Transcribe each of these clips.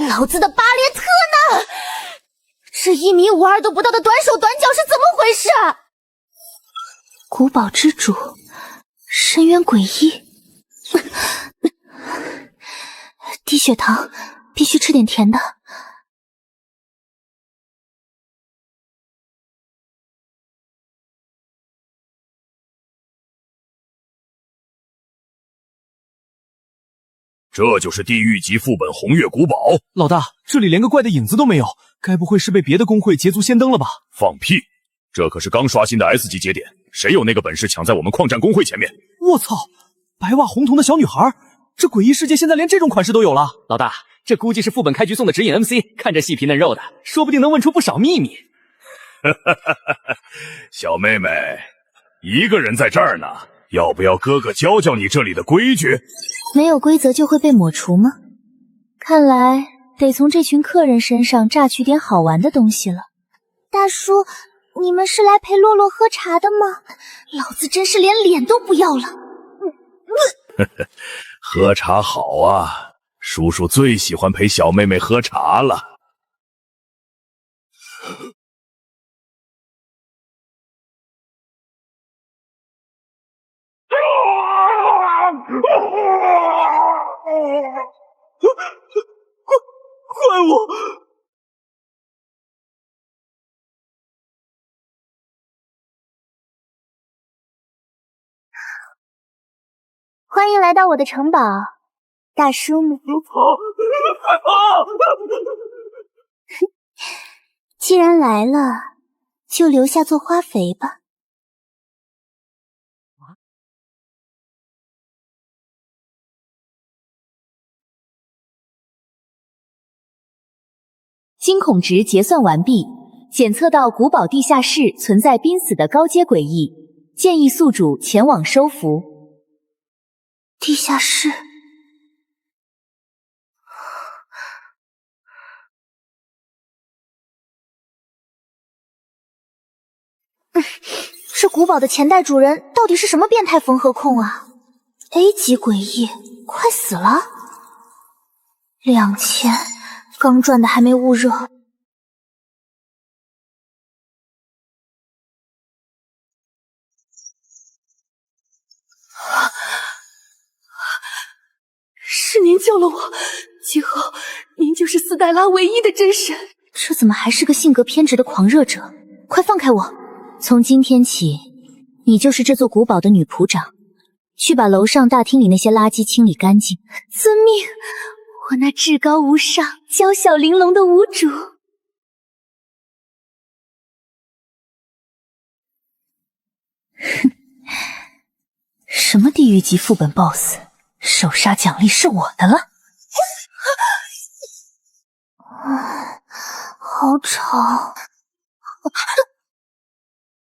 老子的巴列特呢？这1.52米都不到的短手短脚是怎么回事？古堡之主，深渊诡异。低血糖，必须吃点甜的。这就是地狱级副本红月古堡。老大，这里连个怪的影子都没有，该不会是被别的公会捷足先登了吧？放屁！这可是刚刷新的 S 级节点，谁有那个本事抢在我们矿战公会前面？我操！白袜红瞳的小女孩，这诡异世界现在连这种款式都有了。老大，这估计是副本开局送的指引 MC， 看着细皮嫩肉的，说不定能问出不少秘密。小妹妹，一个人在这儿呢，要不要哥哥教教你这里的规矩？没有规则就会被抹除吗？看来得从这群客人身上榨取点好玩的东西了。大叔，你们是来陪洛洛喝茶的吗？老子真是连脸都不要了。喝茶好啊，叔叔最喜欢陪小妹妹喝茶了。怪物！欢迎来到我的城堡，大叔们。快跑！既然来了，就留下做花肥吧。惊恐值结算完毕，检测到古堡地下室存在濒死的高阶诡异，建议宿主前往收服。地下室，这古堡的前代主人到底是什么变态缝合控啊 ？A 级诡异，快死了！2000，刚赚的还没捂热。是您救了我，今后您就是斯黛拉唯一的真神。这怎么还是个性格偏执的狂热者？快放开我！从今天起，你就是这座古堡的女仆长，去把楼上大厅里那些垃圾清理干净。遵命，我那至高无上、娇小玲珑的无主。哼，什么地狱级副本 BOSS， 首杀奖励是我的了。好吵！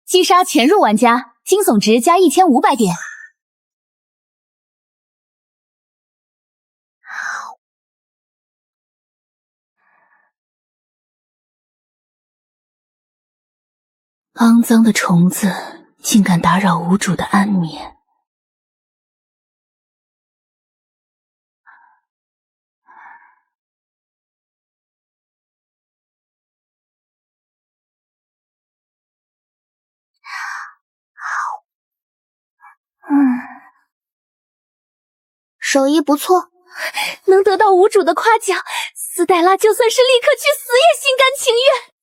击杀潜入玩家，惊悚值加1500点。肮脏的虫子竟敢打扰无主的安眠。手艺不错，能得到无主的夸奖，斯黛拉就算是立刻去死也心甘情愿。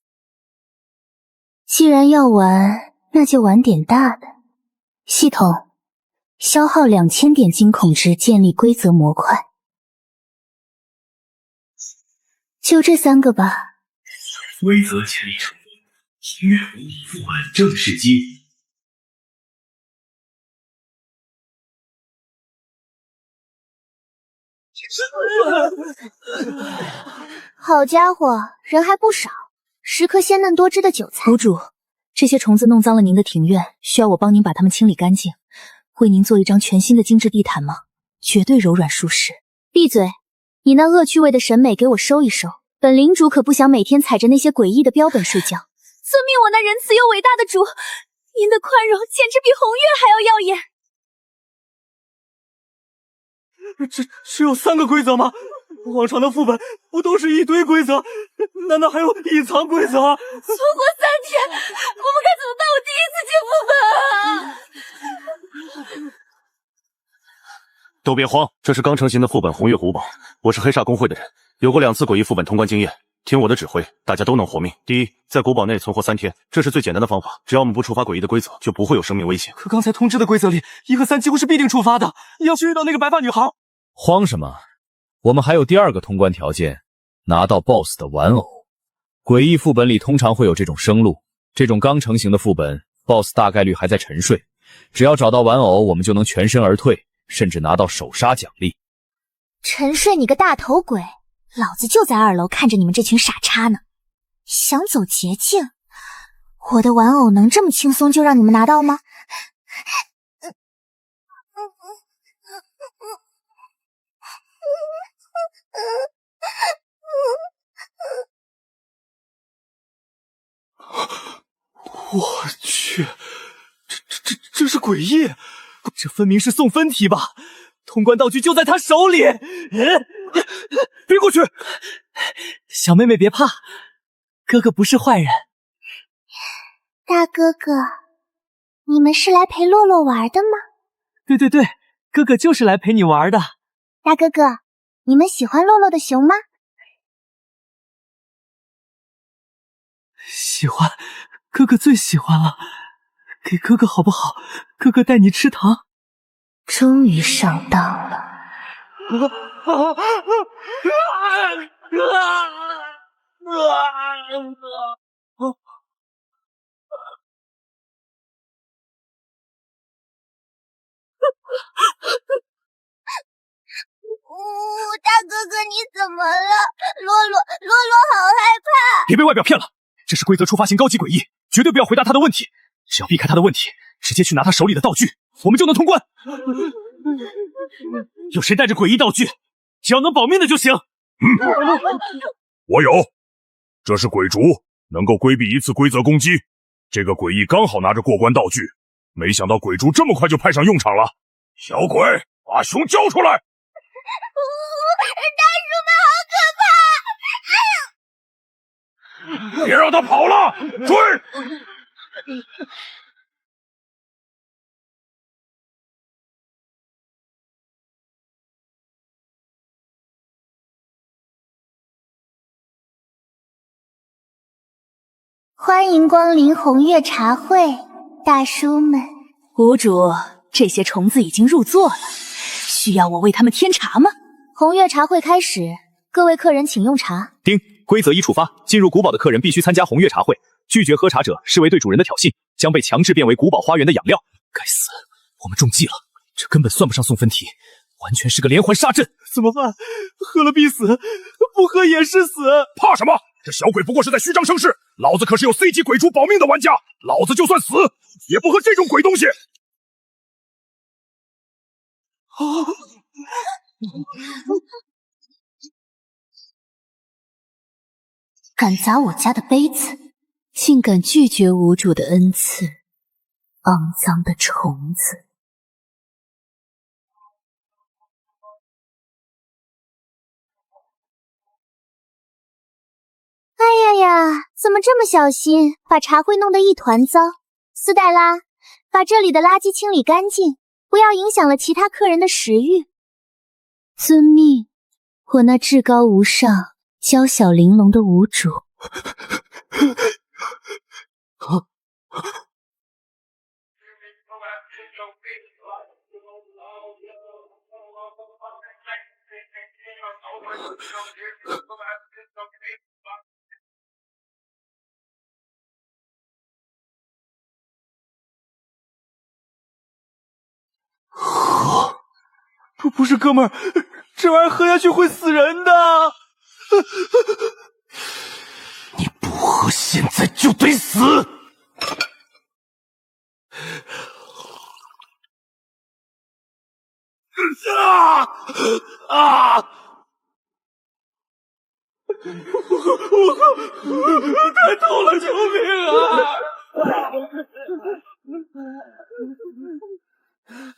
既然要玩，那就玩点大的。系统，消耗2000点惊恐值建立规则模块。就这3个吧。规则建立成功，音乐无敌副本正式接。好家伙，人还不少，10颗鲜嫩多汁的韭菜。谷主，这些虫子弄脏了您的庭院，需要我帮您把它们清理干净，为您做一张全新的精致地毯吗？绝对柔软舒适。闭嘴！你那恶趣味的审美给我收一收，本领主可不想每天踩着那些诡异的标本睡觉。遵命，我那仁慈又伟大的主，您的宽容简直比红月还要耀眼。只有3个规则吗？往常的副本不都是一堆规则？难道还有隐藏规则？错过3天，我们该怎么办？我第一次进副本啊！都别慌，这是刚成型的副本红月古堡。我是黑煞公会的人，有过2次诡异副本通关经验。听我的指挥，大家都能活命。第一，在古堡内存活3天，这是最简单的方法。只要我们不触发诡异的规则，就不会有生命危险。可刚才通知的规则里，1和3几乎是必定触发的。要是遇到那个白发女孩，慌什么？我们还有第2个通关条件，拿到 BOSS 的玩偶。诡异副本里通常会有这种生路，这种刚成型的副本 ，BOSS 大概率还在沉睡。只要找到玩偶，我们就能全身而退，甚至拿到首杀奖励。沉睡你个大头鬼！老子就在2楼看着你们这群傻叉呢。想走捷径？我的玩偶能这么轻松就让你们拿到吗？我去，这是诡异，这分明是送分题吧？通关道具就在他手里。别过去！小妹妹别怕，哥哥不是坏人。大哥哥，你们是来陪洛洛玩的吗？对，哥哥就是来陪你玩的。大哥哥，你们喜欢洛洛的熊吗？喜欢，哥哥最喜欢了。给哥哥好不好？哥哥带你吃糖。终于上当了。大哥哥你怎么了？洛洛好害怕。别被外表骗了，这是规则触发型高级诡异，绝对不要回答他的问题。只要避开他的问题，直接去拿他手里的道具，我们就能通关。有谁带着诡异道具？只要能保命的就行。我有，这是鬼烛，能够规避1次规则攻击。这个诡异刚好拿着过关道具，没想到鬼烛这么快就派上用场了。小鬼，把熊交出来！大叔们好可怕！别让他跑了，追！欢迎光临红月茶会，大叔们。谷主，这些虫子已经入座了，需要我为他们添茶吗？红月茶会开始，各位客人请用茶。丁，规则1触发，进入古堡的客人必须参加红月茶会，拒绝喝茶者视为对主人的挑衅，将被强制变为古堡花园的养料。该死，我们中计了，这根本算不上送分题，完全是个连环杀阵。怎么办？喝了必死，不喝也是死。怕什么？这小鬼不过是在虚张声势，老子可是有 C 级鬼烛保命的玩家，老子就算死也不喝这种鬼东西。敢砸我家的杯子，竟敢拒绝无主的恩赐，肮脏的虫子！哎呀，怎么这么小心，把茶会弄得一团糟。斯黛拉，把这里的垃圾清理干净，不要影响了其他客人的食欲。遵命，我那至高无上、娇小玲珑的无主。不是哥们儿，这玩意儿喝下去会死人的。你不喝，现在就得死！太痛了，救命啊！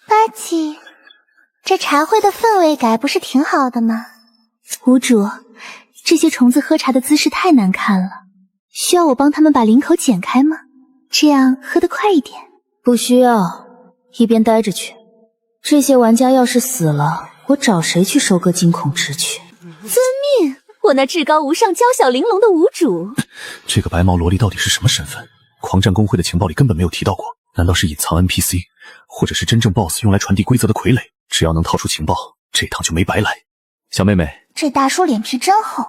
八七，这茶会的氛围感不是挺好的吗？屋主，这些虫子喝茶的姿势太难看了，需要我帮他们把领口剪开吗？这样喝得快一点。不需要，一边待着去。这些玩家要是死了，我找谁去收割惊恐之躯？遵命，我那至高无上、娇小玲珑的无主。这个白毛萝莉到底是什么身份？狂战公会的情报里根本没有提到过，难道是隐藏 NPC， 或者是真正 BOSS 用来传递规则的傀儡？只要能套出情报，这趟就没白来。小妹妹，这大叔脸皮真厚，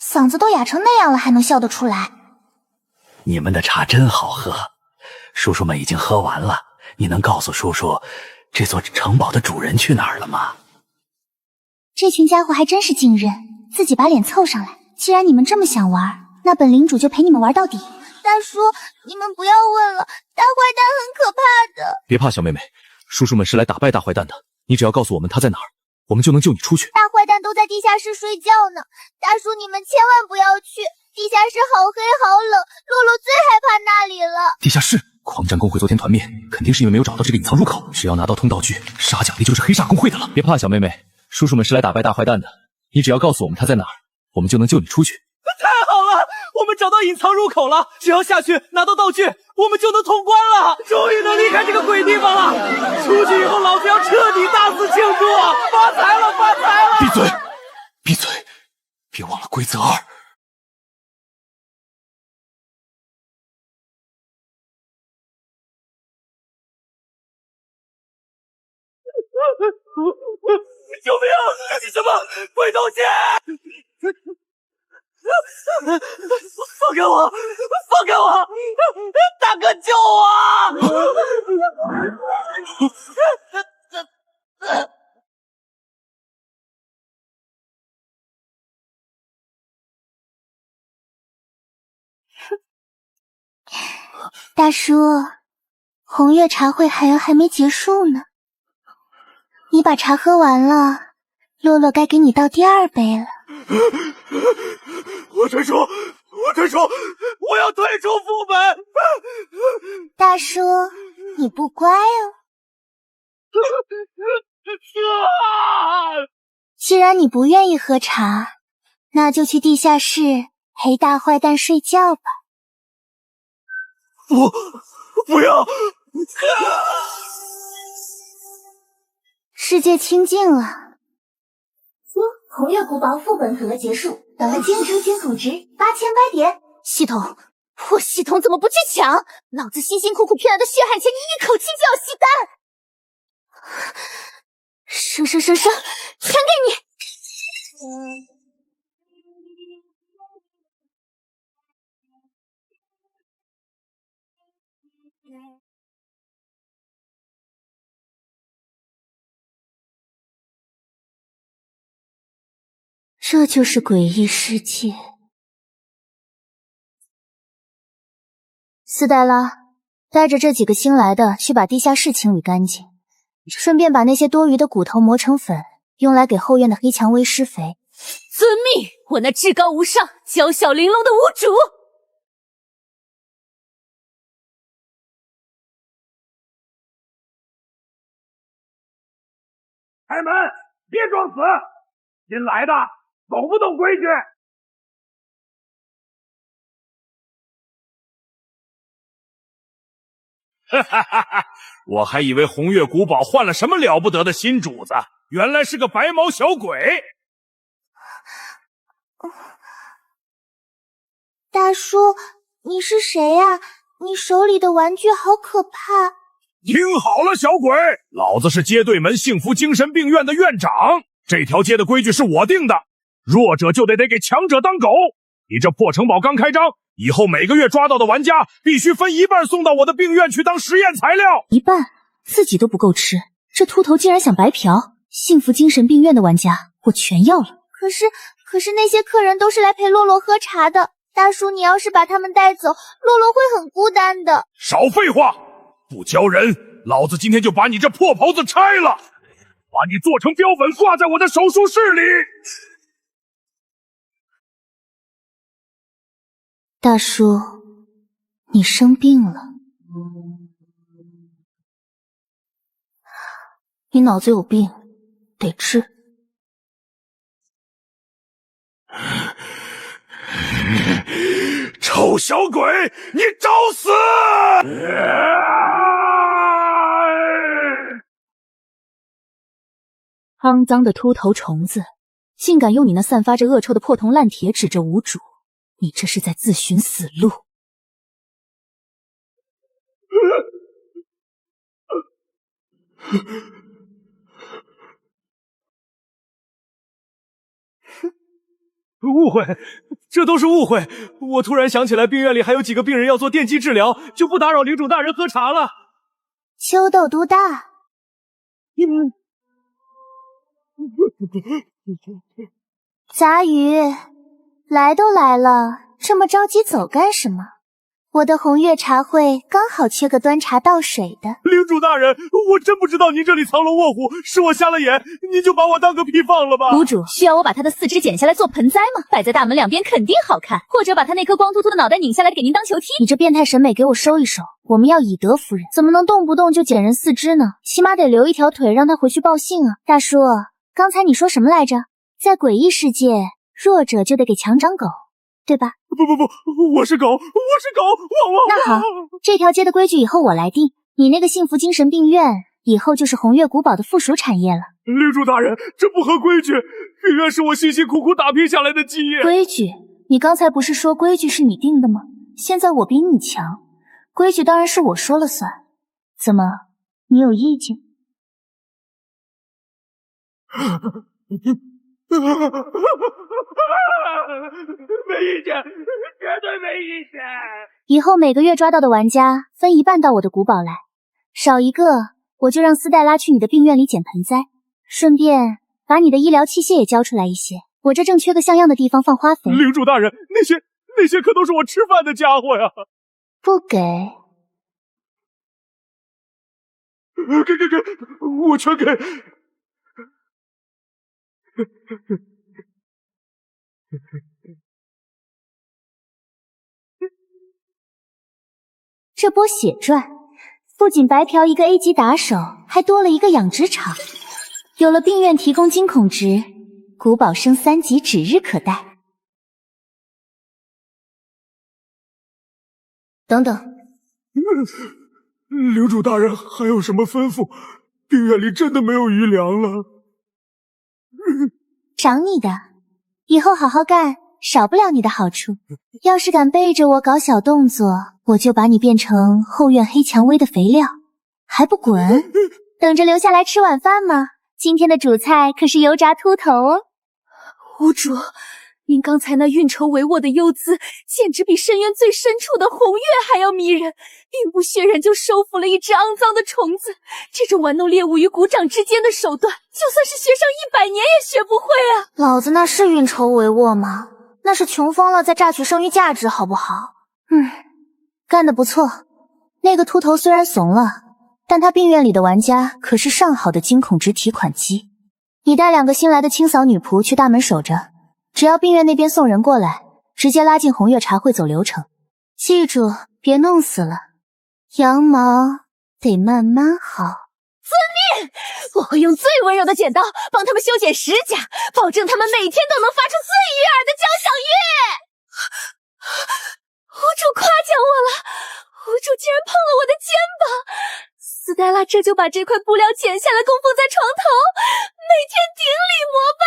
嗓子都哑成那样了，还能笑得出来。你们的茶真好喝，叔叔们已经喝完了。你能告诉叔叔，这座城堡的主人去哪儿了吗？这群家伙还真是惊人，自己把脸凑上来。既然你们这么想玩，那本领主就陪你们玩到底。大叔，你们不要问了，大坏蛋很可怕的。别怕，小妹妹，叔叔们是来打败大坏蛋的。你只要告诉我们他在哪儿，我们就能救你出去。大坏蛋都在地下室睡觉呢，大叔你们千万不要去，地下室好黑好冷，洛洛最害怕那里了。地下室？狂战公会昨天团灭，肯定是因为没有找到这个隐藏入口。只要拿到通道具，杀奖励就是黑煞公会的了。别怕，小妹妹，叔叔们是来打败大坏蛋的。你只要告诉我们他在哪儿，我们就能救你出去。太好了，我们找到隐藏入口了，只要下去拿到道具，我们就能通关了，终于能离开这个鬼地方了。出去以后，老子要彻底大肆庆祝，发财了，发财了！闭嘴，闭嘴，别忘了规则2。救命！什么鬼东西？放开我！放开我！大哥救我！大叔，红月茶会还没结束呢。你把茶喝完了，洛洛该给你倒第2杯了。我退出！我退出！我要退出副本！大叔，你不乖哦。既然你不愿意喝茶，那就去地下室陪大坏蛋睡觉吧。不要！世界清静了。红月古堡副本格结束，得了京城金土值8800点。系统，破系统怎么不去抢？老子辛辛苦苦骗来的血汗钱，你一口气就要吸干！生，全给你！这就是诡异世界。斯黛拉，带着这几个新来的去把地下室清理干净，顺便把那些多余的骨头磨成粉，用来给后院的黑蔷薇施肥。遵命，我那至高无上、娇小玲珑的无主。开门！别装死！新来的懂不懂规矩？哈哈哈哈！我还以为红月古堡换了什么了不得的新主子，原来是个白毛小鬼。大叔，你是谁呀？你手里的玩具好可怕。听好了，小鬼，老子是街对门幸福精神病院的院长，这条街的规矩是我定的，弱者就得给强者当狗。你这破城堡刚开张，以后每个月抓到的玩家必须分1半送到我的病院去当实验材料。1半？自己都不够吃，这秃头竟然想白嫖！幸福精神病院的玩家，我全要了。可是那些客人都是来陪洛洛喝茶的，大叔，你要是把他们带走，洛洛会很孤单的。少废话！不教人，老子今天就把你这破袍子拆了，把你做成标本挂在我的手术室里。大叔，你生病了，你脑子有病，得治。臭小鬼，你找死！肮脏的秃头虫子，竟敢用你那散发着恶臭的破铜烂铁指着无主，你这是在自寻死路。误会，这都是误会。我突然想起来，病院里还有几个病人要做电击治疗，就不打扰领主大人喝茶了。秋豆督大，杂鱼，来都来了，这么着急走干什么？我的红月茶会刚好缺个端茶倒水的。领主大人，我真不知道您这里藏龙卧虎，是我瞎了眼，您就把我当个屁放了吧。谷主需要我把他的四肢剪下来做盆栽吗？摆在大门两边肯定好看，或者把他那颗光秃秃的脑袋拧下来给您当球踢。你这变态审美给我收一收，我们要以德服人，怎么能动不动就剪人四肢呢？起码得留一条腿让他回去报信啊。大叔，刚才你说什么来着？在诡异世界，弱者就得给强长狗，对吧？不，我是狗，汪汪！那好，这条街的规矩以后我来定。你那个幸福精神病院以后就是红月古堡的附属产业了。领主大人，这不合规矩，病院是我辛辛苦苦打拼下来的基业。规矩？你刚才不是说规矩是你定的吗？现在我比你强，规矩当然是我说了算。怎么，你有意见？没意见，绝对没意见。以后每个月抓到的玩家分一半到我的古堡来，少一个我就让斯黛拉去你的病院里捡盆栽，顺便把你的医疗器械也交出来一些，我这正缺个像样的地方放花肥。领主大人，那些可都是我吃饭的家伙呀！不给，给，我全给。这波血赚，不仅白嫖一个 A 级打手，还多了一个养殖场。有了病院提供惊恐值，古堡升3级指日可待。等等，领主大人还有什么吩咐？病院里真的没有余粮了。赏你的，以后好好干，少不了你的好处。要是敢背着我搞小动作，我就把你变成后院黑蔷薇的肥料，还不滚？等着留下来吃晚饭吗？今天的主菜可是油炸秃头哦。屋主，您刚才那运筹帷幄的幽姿，简直比深渊最深处的红月还要迷人，兵不血刃就收服了一只肮脏的虫子。这种玩弄猎物与股掌之间的手段，就算是学上100年也学不会啊！老子那是运筹帷幄吗？那是穷疯了再榨取剩余价值，好不好？干得不错。那个秃头虽然怂了，但他病院里的玩家可是上好的惊恐值提款机。你带2个新来的清扫女仆去大门守着，只要病院那边送人过来，直接拉进红月茶会走流程。记住，别弄死了，羊毛得慢慢薅。遵命！我会用最温柔的剪刀帮他们修剪指甲，保证他们每天都能发出最悦耳的交响乐。屋主夸奖我了，屋主竟然碰了我的肩膀。斯黛拉这就把这块布料剪下来供奉在床头，每天顶礼膜拜。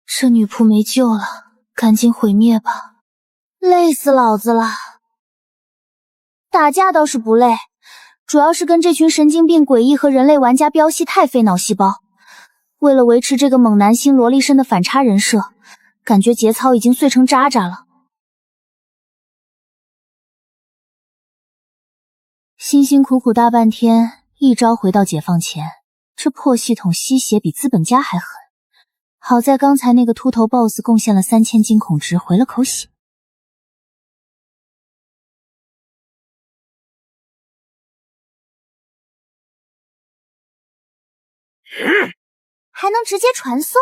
这女仆没救了，赶紧毁灭吧，累死老子了。打架倒是不累，主要是跟这群神经病诡异和人类玩家飙戏太费脑细胞。为了维持这个猛男星萝莉身的反差人设，感觉节操已经碎成渣渣了。辛辛苦苦大半天，一朝回到解放前，这破系统吸血比资本家还狠。好在刚才那个秃头 BOSS 贡献了3000惊恐值，回了口血。还能直接传送，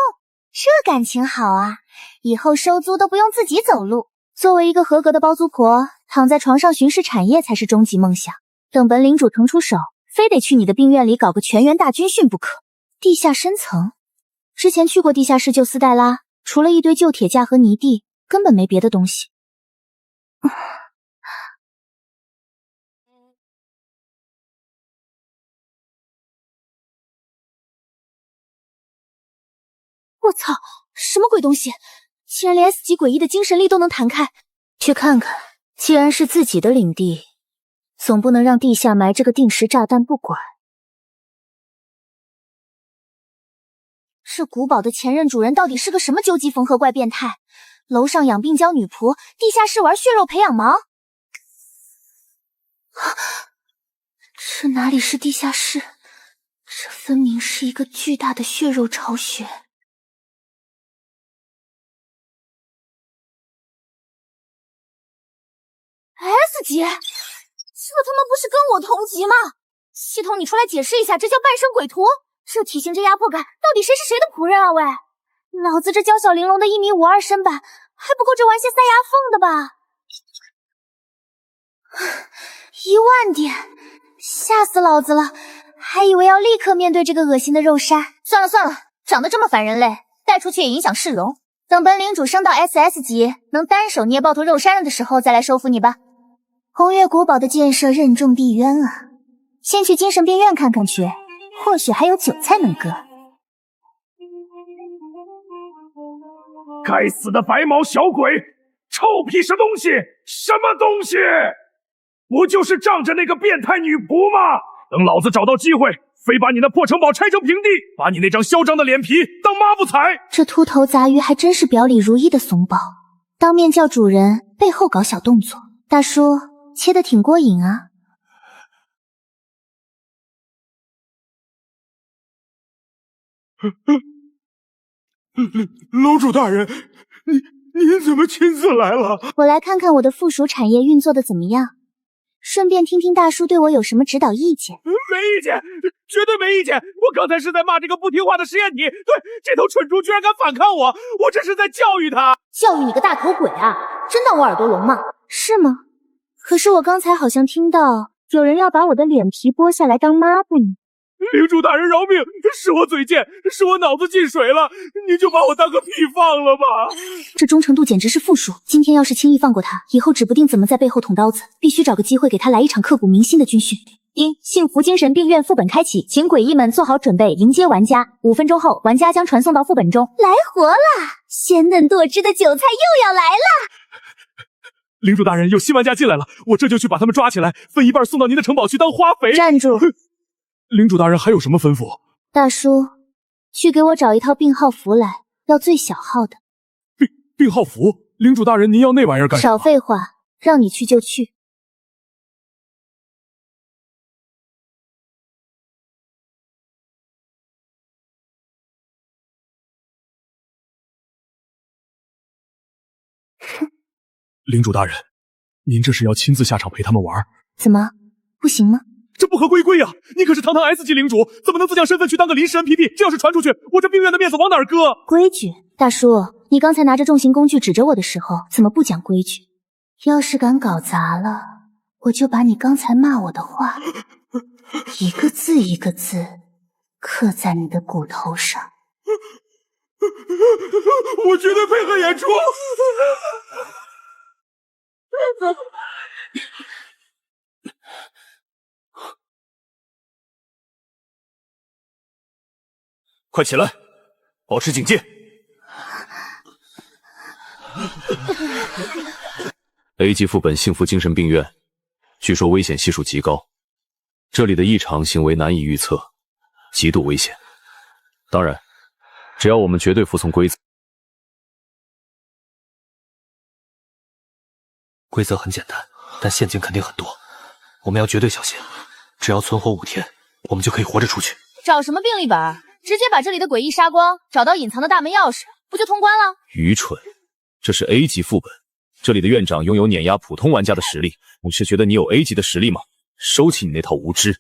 这感情好啊！以后收租都不用自己走路。作为一个合格的包租婆，躺在床上巡视产业才是终极梦想。等本领主腾出手，非得去你的病院里搞个全员大军训不可。地下深层，之前去过地下室救斯黛拉，除了一堆旧铁架和泥地，根本没别的东西。我操，什么鬼东西？竟然连 S 级诡异的精神力都能弹开！去看看，既然是自己的领地，总不能让地下埋着个定时炸弹不管。这古堡的前任主人到底是个什么究极缝合怪变态？楼上养病娇女仆，地下室玩血肉培养盲？这哪里是地下室？这分明是一个巨大的血肉巢穴。S 级，这他妈不是跟我同级吗？系统，你出来解释一下，这叫半生鬼徒？这体型，这压迫感，到底谁是谁的仆人啊？喂，老子这娇小玲珑的1.52米身板，还不够这玩些塞牙缝的吧？10000点，吓死老子了！还以为要立刻面对这个恶心的肉鲨。算了算了，长得这么反人类，带出去也影响市容。等本领主升到 SS 级，能单手捏爆头肉山的时候，再来收服你吧。红月古堡的建设任重地渊啊，先去精神病院看看去，或许还有韭菜能割。该死的白毛小鬼，臭屁是东西？什么东西？不就是仗着那个变态女仆吗？等老子找到机会，非把你那破城堡拆成平地，把你那张嚣张的脸皮当抹布踩！这秃头杂鱼还真是表里如一的怂包，当面叫主人，背后搞小动作。大叔切得挺过瘾啊。楼主大人，您怎么亲自来了？我来看看我的附属产业运作的怎么样，顺便听听大叔对我有什么指导意见。没意见，绝对没意见。我刚才是在骂这个不听话的实验体，对，这头蠢猪居然敢反抗我，我这是在教育他。教育你个大头鬼啊！真当我耳朵聋吗？是吗？可是我刚才好像听到有人要把我的脸皮剥下来当抹布呢。领主大人饶命，是我嘴贱，是我脑子进水了，你就把我当个屁放了吧。这忠诚度简直是负数，今天要是轻易放过他，以后指不定怎么在背后捅刀子，必须找个机会给他来一场刻骨铭心的军训。幸福精神病院副本开启，请诡异们做好准备迎接玩家，5分钟后玩家将传送到副本中。来活啦！鲜嫩多汁的韭菜又要来了！领主大人，有新玩家进来了，我这就去把他们抓起来，分一半送到您的城堡去当花肥。站住！领主大人还有什么吩咐？大叔，去给我找一套病号服来，要最小号的。病号服？领主大人，您要那玩意儿干什么？少废话，让你去就去。领主大人，您这是要亲自下场陪他们玩？怎么，不行吗？这不合规规呀！你可是堂堂 S 级领主，怎么能自降身份去当个临时 NPD？这要是传出去，我这病院的面子往哪儿搁？规矩，大叔，你刚才拿着重型工具指着我的时候，怎么不讲规矩？要是敢搞砸了，我就把你刚才骂我的话，一个字一个字刻在你的骨头上。我绝对配合演出。快起来，保持警戒。A 级副本幸福精神病院，据说危险系数极高，这里的异常行为难以预测，极度危险。当然，只要我们绝对服从规则。规则很简单，但陷阱肯定很多，我们要绝对小心。只要存活5天，我们就可以活着出去。找什么病历本？直接把这里的诡异杀光，找到隐藏的大门钥匙，不就通关了？愚蠢，这是 A 级副本，这里的院长拥有碾压普通玩家的实力，你是觉得你有 A 级的实力吗？收起你那套无知！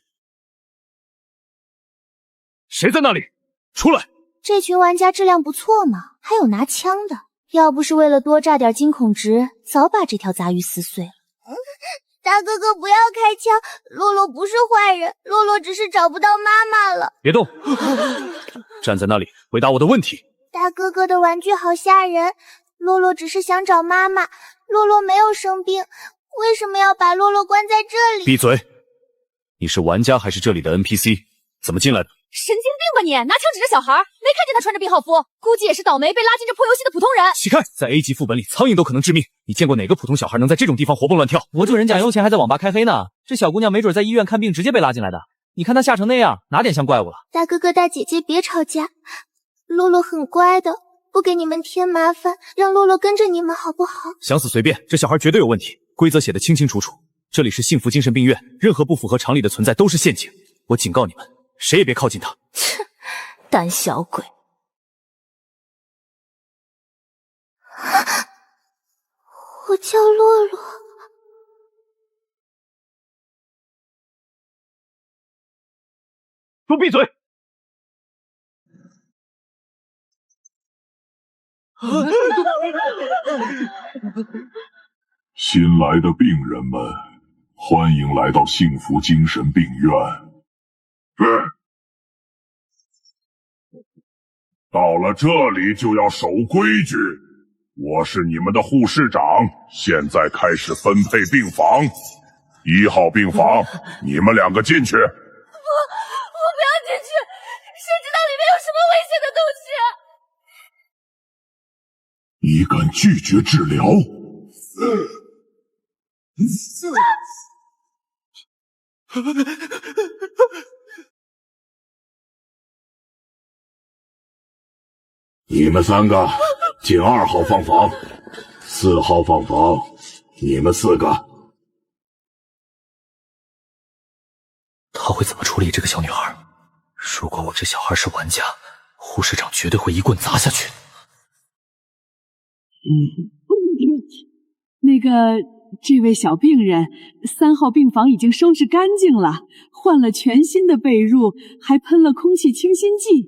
谁在那里？出来！这群玩家质量不错嘛，还有拿枪的，要不是为了多炸点惊恐值，早把这条杂鱼撕碎了。大哥哥不要开枪，洛洛不是坏人，洛洛只是找不到妈妈了。别动，站在那里回答我的问题。大哥哥的玩具好吓人，洛洛只是想找妈妈，洛洛没有生病，为什么要把洛洛关在这里？闭嘴！你是玩家还是这里的 NPC？ 怎么进来的？神经病吧你！拿枪指着小孩，没看见他穿着病号服，估计也是倒霉被拉进这破游戏的普通人。起开！在 A 级副本里，苍蝇都可能致命。你见过哪个普通小孩能在这种地方活蹦乱跳？我主人蒋悠前还在网吧开黑呢，这小姑娘没准在医院看病直接被拉进来的。你看她吓成那样，哪点像怪物了？大哥哥大姐姐别吵架，洛洛很乖的，不给你们添麻烦，让洛洛跟着你们好不好？想死随便，这小孩绝对有问题。规则写得清清楚楚，这里是幸福精神病院，任何不符合常理的存在都是陷阱。我警告你们，谁也别靠近他。切，胆小鬼！我叫洛洛。给我闭嘴！新来的病人们，欢迎来到幸福精神病院。到了这里就要守规矩。我是你们的护士长，现在开始分配病房。1号病房，你们2个进去。我不要进去，谁知道里面有什么危险的东西？你敢拒绝治疗？你们3个进2号放房，4号放房，你们4个。他会怎么处理这个小女孩？如果我这小孩是玩家，护士长绝对会一棍砸下去。那个，这位小病人，3号病房已经收拾干净了，换了全新的被褥，还喷了空气清新剂。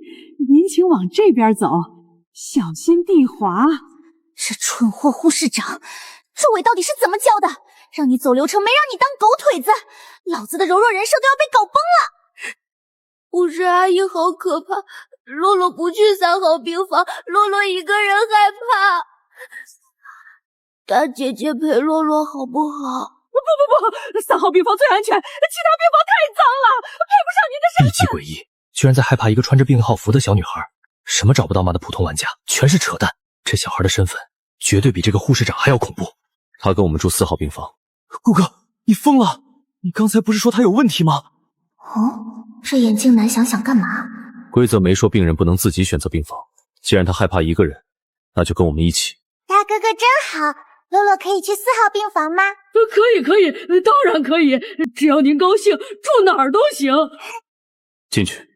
您请往这边走，小心地滑。这蠢货护士长，诸位到底是怎么教的？让你走流程，没让你当狗腿子，老子的柔弱人设都要被搞崩了。护士阿姨好可怕，洛洛不去3号病房，洛洛一个人害怕。大姐姐陪洛洛好不好？不，3号病房最安全，其他病房太脏了，配不上您的身份。一级诡异，居然在害怕一个穿着病号服的小女孩。什么找不到妈的普通玩家，全是扯淡。这小孩的身份绝对比这个护士长还要恐怖。他跟我们住4号病房。顾哥，你疯了！你刚才不是说他有问题吗？哦，这眼镜男想想干嘛？规则没说病人不能自己选择病房，既然他害怕一个人，那就跟我们一起。大哥哥真好，洛洛可以去4号病房吗？可以，当然可以，只要您高兴，住哪儿都行。进去。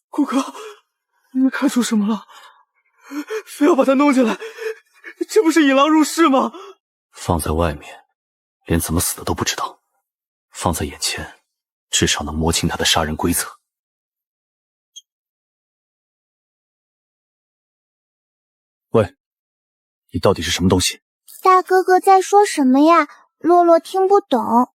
顾哥，你们看出什么了？非要把他弄进来，这不是引狼入室吗？放在外面，连怎么死的都不知道；放在眼前，至少能摸清他的杀人规则。喂，你到底是什么东西？大哥哥在说什么呀？洛洛听不懂。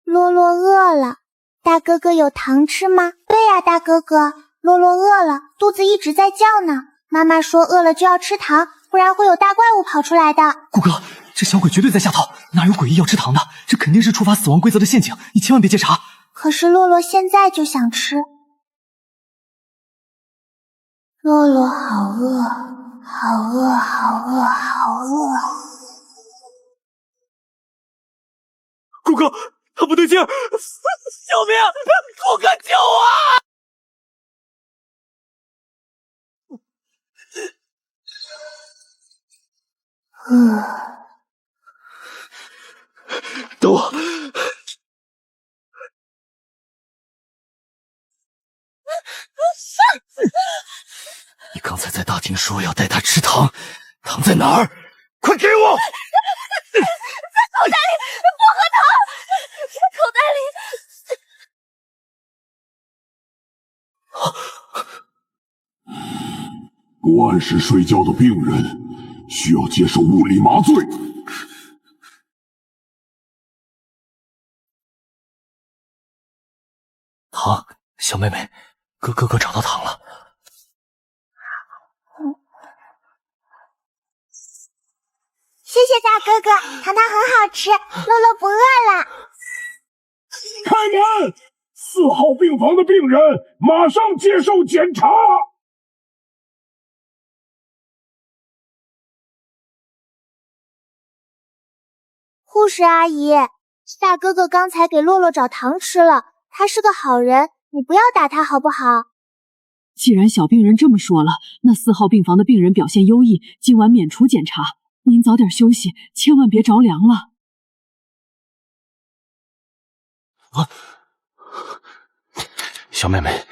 洛洛饿了，大哥哥有糖吃吗？对呀，大哥哥，洛洛饿了，肚子一直在叫呢。妈妈说饿了就要吃糖，不然会有大怪物跑出来的。顾哥，这小鬼绝对在下套，哪有诡异要吃糖的？这肯定是触发死亡规则的陷阱，你千万别接茬。可是洛洛现在就想吃。洛洛好饿，好饿，好饿，好饿。顾哥，他不对劲儿！救命！顾哥救我！等我！你刚才在大厅说要带他吃糖，糖在哪儿？快给我！在口袋里，薄荷糖，在口袋里。不按时睡觉的病人需要接受物理麻醉。糖，小妹妹，哥哥找到糖了。谢谢大哥哥，糖糖很好吃，洛洛不饿了。开门！4号病房的病人马上接受检查。护士阿姨，大哥哥刚才给洛洛找糖吃了，他是个好人，你不要打他好不好？既然小病人这么说了，那4号病房的病人表现优异，今晚免除检查。您早点休息，千万别着凉了。小妹妹，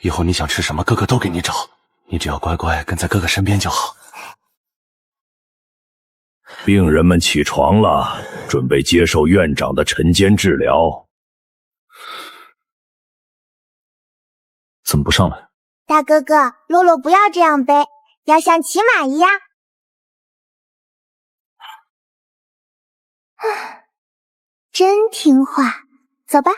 以后你想吃什么，哥哥都给你找，你只要乖乖跟在哥哥身边就好。病人们起床了，准备接受院长的晨间治疗。怎么不上来？大哥哥，洛洛不要这样背，要像骑马一样。真听话，走吧。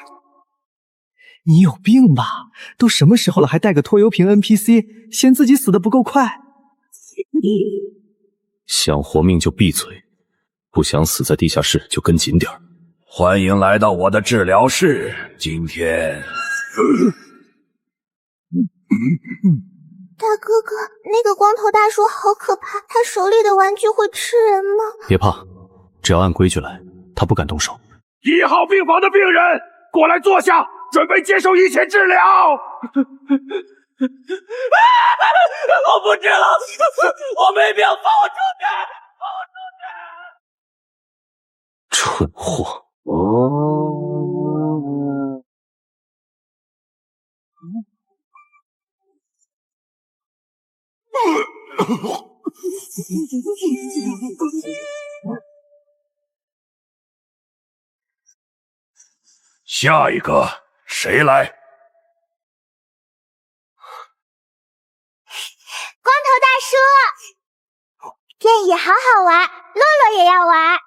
你有病吧？都什么时候了，还带个拖油瓶 NPC， 嫌自己死得不够快？想活命就闭嘴，不想死在地下室就跟紧点儿。欢迎来到我的治疗室，今天大哥哥，那个光头大叔好可怕，他手里的玩具会吃人吗？别怕，只要按规矩来，他不敢动手。1号病房的病人过来坐下，准备接受一切治疗。我不治了，我没病，放我出去，放我出去！蠢货！下一个谁来？光头大叔，电椅好好玩，洛洛也要玩。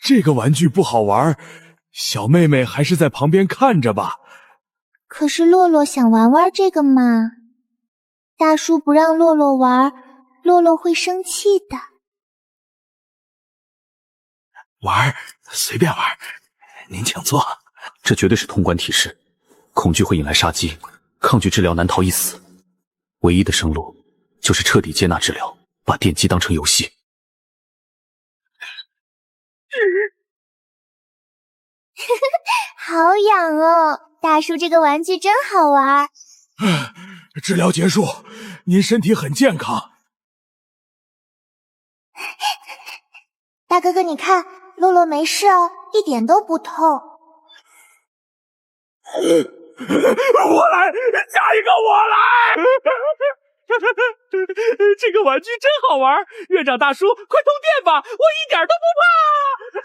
这个玩具不好玩，小妹妹还是在旁边看着吧。可是洛洛想玩玩这个嘛，大叔不让洛洛玩，洛洛会生气的。玩，随便玩，您请坐。这绝对是通关提示，恐惧会引来杀机，抗拒治疗难逃一死。唯一的生路就是彻底接纳治疗，把电击当成游戏。好痒哦，大叔这个玩具真好玩。治疗结束，您身体很健康。大哥哥，你看，洛洛没事哦，一点都不痛。我来，下一个我来。这个玩具真好玩，院长大叔，快通电吧，我一点都不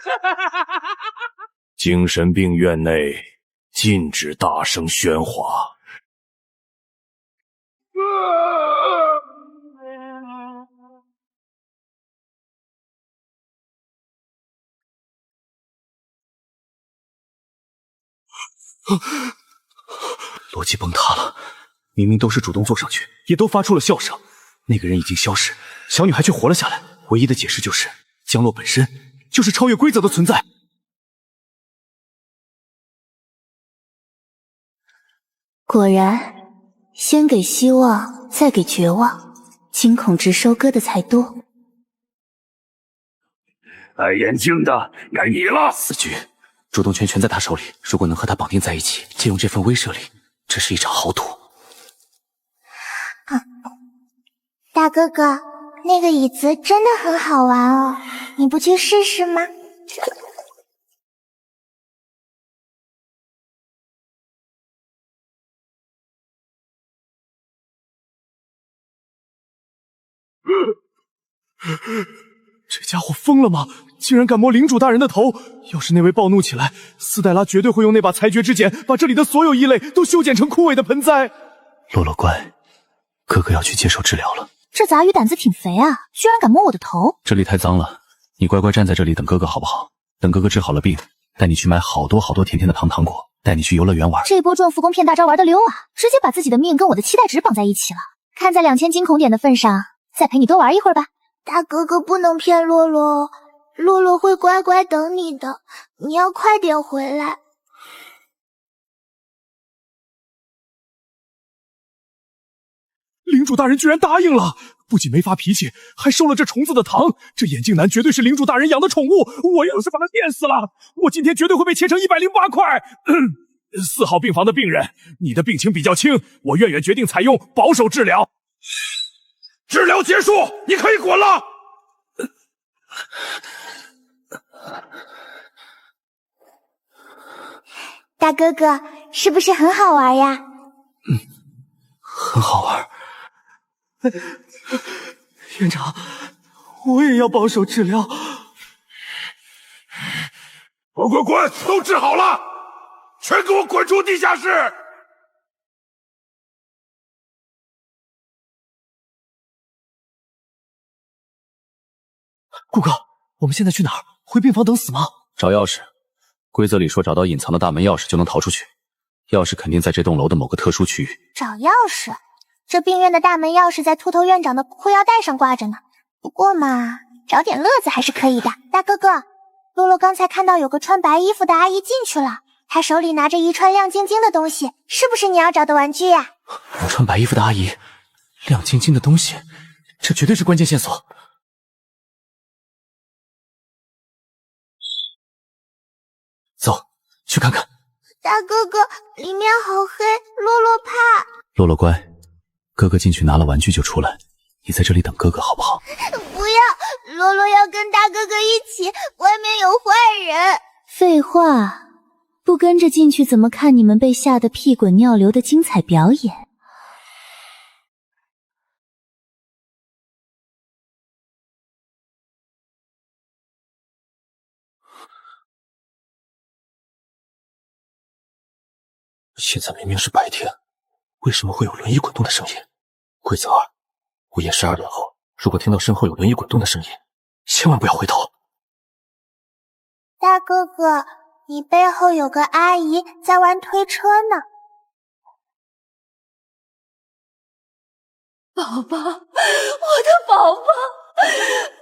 怕。精神病院内禁止大声喧哗。逻辑崩塌了，明明都是主动坐上去，也都发出了笑声。那个人已经消失，小女孩却活了下来。唯一的解释就是江洛本身就是超越规则的存在。果然，先给希望，再给绝望，惊恐值收割的才多。戴眼镜的，该你了。此局主动权全在他手里，如果能和他绑定在一起，借用这份威慑力，这是一场豪赌。大哥哥，那个椅子真的很好玩哦，你不去试试吗？这家伙疯了吗？竟然敢摸领主大人的头！要是那位暴怒起来，斯黛拉绝对会用那把裁决之剪，把这里的所有异类都修剪成枯萎的盆栽。洛洛乖，哥哥要去接受治疗了。这杂鱼胆子挺肥啊，居然敢摸我的头！这里太脏了，你乖乖站在这里等哥哥好不好？等哥哥治好了病，带你去买好多好多甜甜的糖果，带你去游乐园玩。这波赚复工骗大招玩得溜啊，直接把自己的命跟我的期待值绑在一起了。看在2000惊恐点的份上，再陪你多玩一会儿吧。大哥哥不能骗洛洛，洛洛会乖乖等你的，你要快点回来。领主大人居然答应了，不仅没发脾气，还收了这虫子的糖。这眼镜男绝对是领主大人养的宠物，我要是把他电死了，我今天绝对会被切成108块。4号病房的病人，你的病情比较轻，我院决定采用保守治疗。治疗结束，你可以滚了。大哥哥，是不是很好玩呀？很好玩。院长，我也要保守治疗。滚！都治好了，全给我滚出地下室！顾哥，我们现在去哪儿？回病房等死吗？找钥匙。规则里说找到隐藏的大门钥匙就能逃出去，钥匙肯定在这栋楼的某个特殊区域。找钥匙？这病院的大门钥匙在秃头院长的裤腰带上挂着呢。不过嘛，找点乐子还是可以的。大哥哥，洛洛刚才看到有个穿白衣服的阿姨进去了，她手里拿着一串亮晶晶的东西，是不是你要找的玩具呀？穿白衣服的阿姨，亮晶晶的东西，这绝对是关键线索。走，去看看。大哥哥，里面好黑，洛洛怕。洛洛乖，哥哥进去拿了玩具就出来，你在这里等哥哥好不好？不要，洛洛要跟大哥哥一起，外面有坏人。废话，不跟着进去怎么看你们被吓得屁滚尿流的精彩表演？现在明明是白天，为什么会有轮椅滚动的声音？规则2，午夜12点后，如果听到身后有轮椅滚动的声音，千万不要回头。大哥哥，你背后有个阿姨在玩推车呢。宝宝，我的宝宝，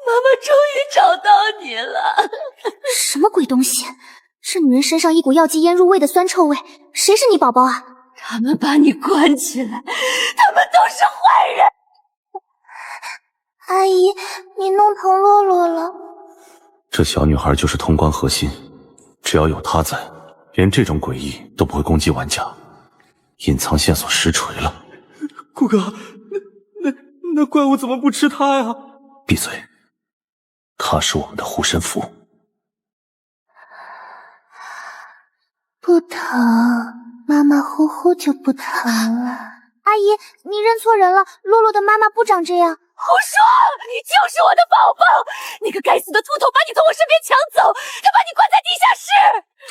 妈妈终于找到你了。什么鬼东西？这女人身上一股药剂腌入味的酸臭味，谁是你宝宝啊？他们把你关起来，他们都是坏人。阿姨，你弄疼洛洛了。这小女孩就是通关核心，只要有她在，连这种诡异都不会攻击玩家。隐藏线索实锤了。顾哥，那怪物怎么不吃它呀？闭嘴，她是我们的护身符。不疼，妈妈呼呼就不疼了。阿姨，你认错人了，洛洛的妈妈不长这样。胡说！你就是我的宝宝！那个该死的秃头把你从我身边抢走，他把你关在地下室。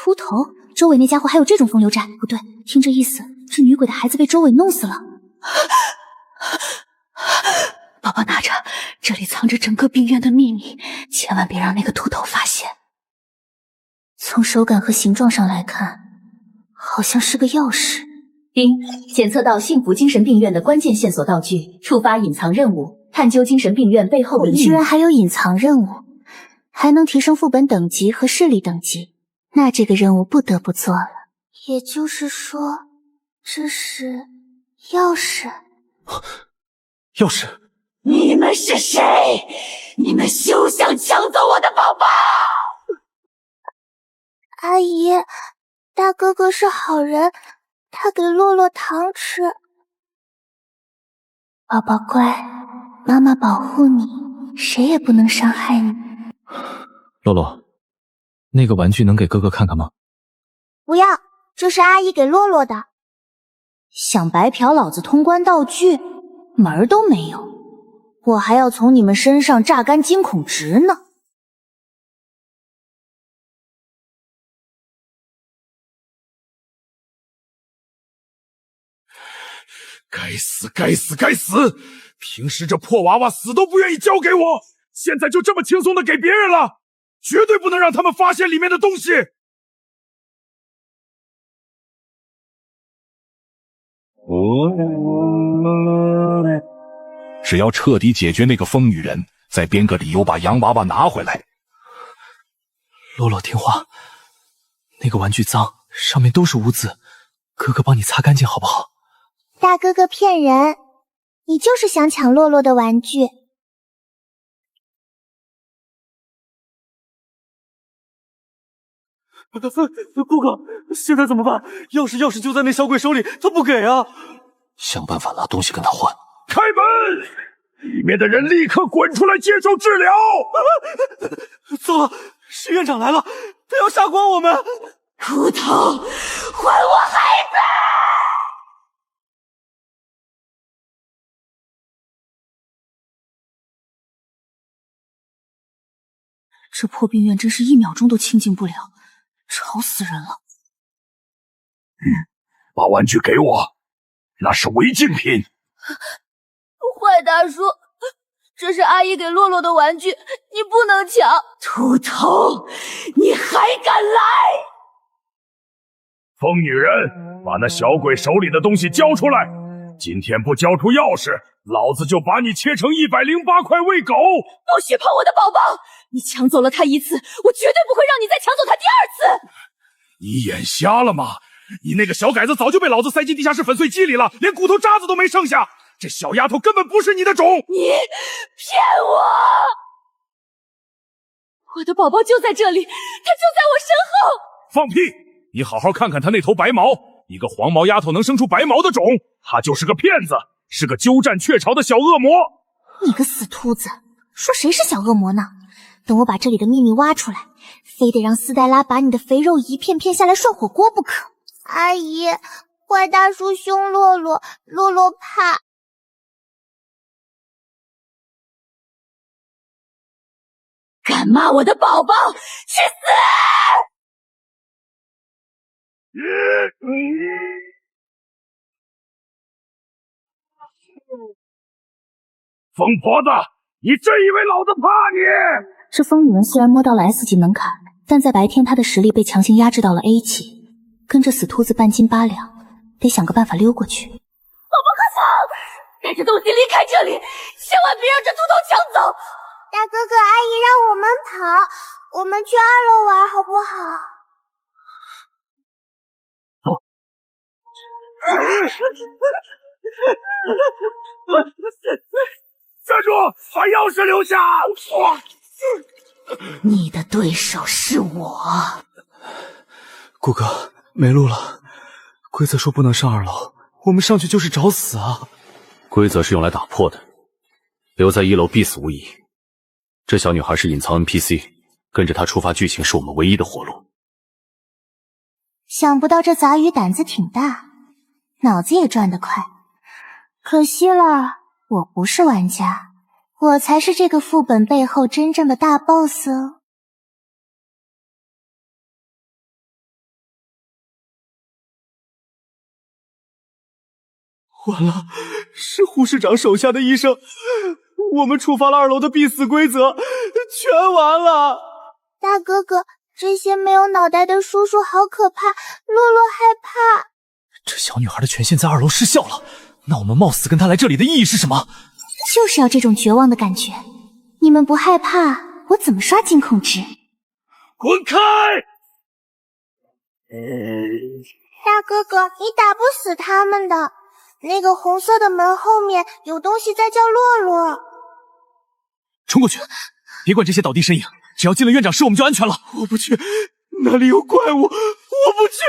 秃头？周伟那家伙还有这种风流债？不对，听这意思，这女鬼的孩子被周伟弄死了。宝宝拿着，这里藏着整个病院的秘密，千万别让那个秃头发现。从手感和形状上来看，好像是个钥匙。丁，检测到幸福精神病院的关键线索道具，触发隐藏任务，探究精神病院背后的秘密。居然还有隐藏任务，还能提升副本等级和势力等级，那这个任务不得不做了。也就是说，这是钥匙。钥匙？你们是谁？你们休想抢走我的宝宝！阿姨，大哥哥是好人，他给洛洛糖吃。宝宝乖，妈妈保护你，谁也不能伤害你。洛洛，那个玩具能给哥哥看看吗？不要，这是阿姨给洛洛的。想白嫖老子通关道具，门儿都没有，我还要从你们身上榨干惊恐值呢。该死该死该死！平时这破娃娃死都不愿意交给我，现在就这么轻松的给别人了，绝对不能让他们发现里面的东西。只要彻底解决那个疯女人，再编个理由把洋娃娃拿回来。洛洛听话，那个玩具脏，上面都是污渍，哥哥帮你擦干净好不好？大哥哥骗人，你就是想抢洛洛的玩具。姑哥，现在怎么办？钥匙就在那小鬼手里，他不给啊！想办法拿东西跟他换。开门！里面的人立刻滚出来接受治疗！糟了，是院长来了，他要杀光我们！秃头，还我孩子！这破病院真是1秒钟都清静不了，吵死人了。把玩具给我，那是违禁品。坏大叔，这是阿姨给洛洛的玩具，你不能抢。秃头，你还敢来！疯女人，把那小鬼手里的东西交出来！今天不交出钥匙，老子就把你切成108块喂狗！不许碰我的宝宝！你抢走了他1次，我绝对不会让你再抢走他第2次！你眼瞎了吗？你那个小崽子早就被老子塞进地下室粉碎机里了，连骨头渣子都没剩下。这小丫头根本不是你的种！你骗我！我的宝宝就在这里，他就在我身后！放屁！你好好看看他那头白毛，一个黄毛丫头能生出白毛的种，他就是个骗子，是个鸠占鹊巢的小恶魔！你个死秃子，说谁是小恶魔呢？等我把这里的秘密挖出来，非得让斯黛拉把你的肥肉一片片下来涮火锅不可。阿姨，坏大叔凶洛洛，洛洛怕。敢骂我的宝宝，去死！疯婆子，你真以为老子怕你？这疯女人虽然摸到了 S 级门槛，但在白天她的实力被强行压制到了 A 级，跟这死秃子半斤八两，得想个办法溜过去。宝宝快跑！带着东西离开这里，千万别让这秃头抢走！大哥哥，阿姨让我们跑，我们去2楼玩好不好？站住！把钥匙留下！你的对手是我。顾哥，没路了。规则说不能上2楼，我们上去就是找死啊！规则是用来打破的，留在1楼必死无疑。这小女孩是隐藏 NPC， 跟着她触发剧情是我们唯一的活路。想不到这杂鱼胆子挺大，脑子也转得快。可惜了，我不是玩家，我才是这个副本背后真正的大 boss 哦。完了，是护士长手下的医生，我们触发了2楼的必死规则，全完了。大哥哥，这些没有脑袋的叔叔好可怕，洛洛害怕。这小女孩的权限在2楼失效了，那我们冒死跟她来这里的意义是什么？就是要这种绝望的感觉。你们不害怕，我怎么刷金控值？滚开！大哥哥，你打不死他们的。那个红色的门后面有东西在叫洛洛。冲过去，别管这些倒地身影，只要进了院长室我们就安全了。我不去，那里有怪物，我不去。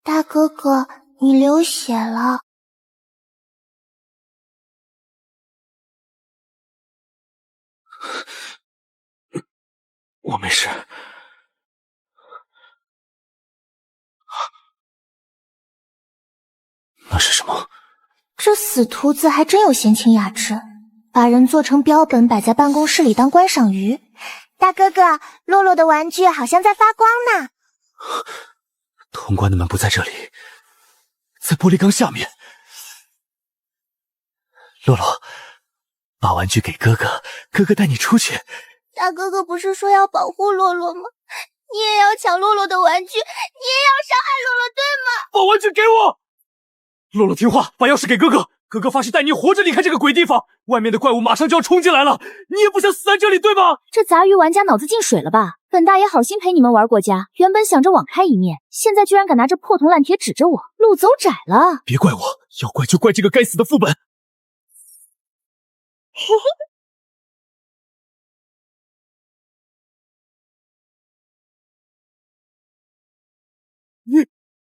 大哥哥，你流血了。我没事。那是什么？这死秃子还真有闲情雅致，把人做成标本摆在办公室里当观赏鱼。大哥哥，洛洛的玩具好像在发光呢。通关的门不在这里，在玻璃缸下面。洛洛，把玩具给哥哥，哥哥带你出去。大哥哥不是说要保护洛洛吗？你也要抢洛洛的玩具，你也要伤害洛洛，对吗？把玩具给我！洛洛听话，把钥匙给哥哥。哥哥发誓带你活着离开这个鬼地方。外面的怪物马上就要冲进来了，你也不想死在这里，对吧？这杂鱼玩家脑子进水了吧？本大爷好心陪你们玩过家，原本想着网开一面，现在居然敢拿着破铜烂铁指着我，路走窄了。别怪我，要怪就怪这个该死的副本。嘿嘿。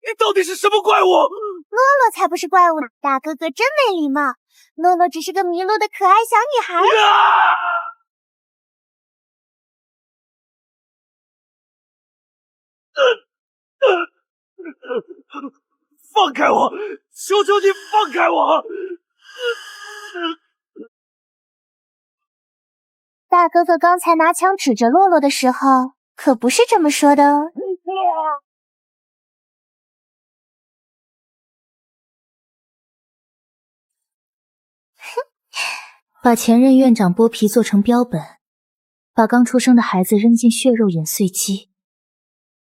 你到底是什么怪物？洛洛才不是怪物，大哥哥真没礼貌。洛洛只是个迷路的可爱小女孩。放开我！求求你放开我！大哥哥刚才拿枪指着洛洛的时候，可不是这么说的哦。把前任院长剥皮做成标本，把刚出生的孩子扔进血肉眼碎机，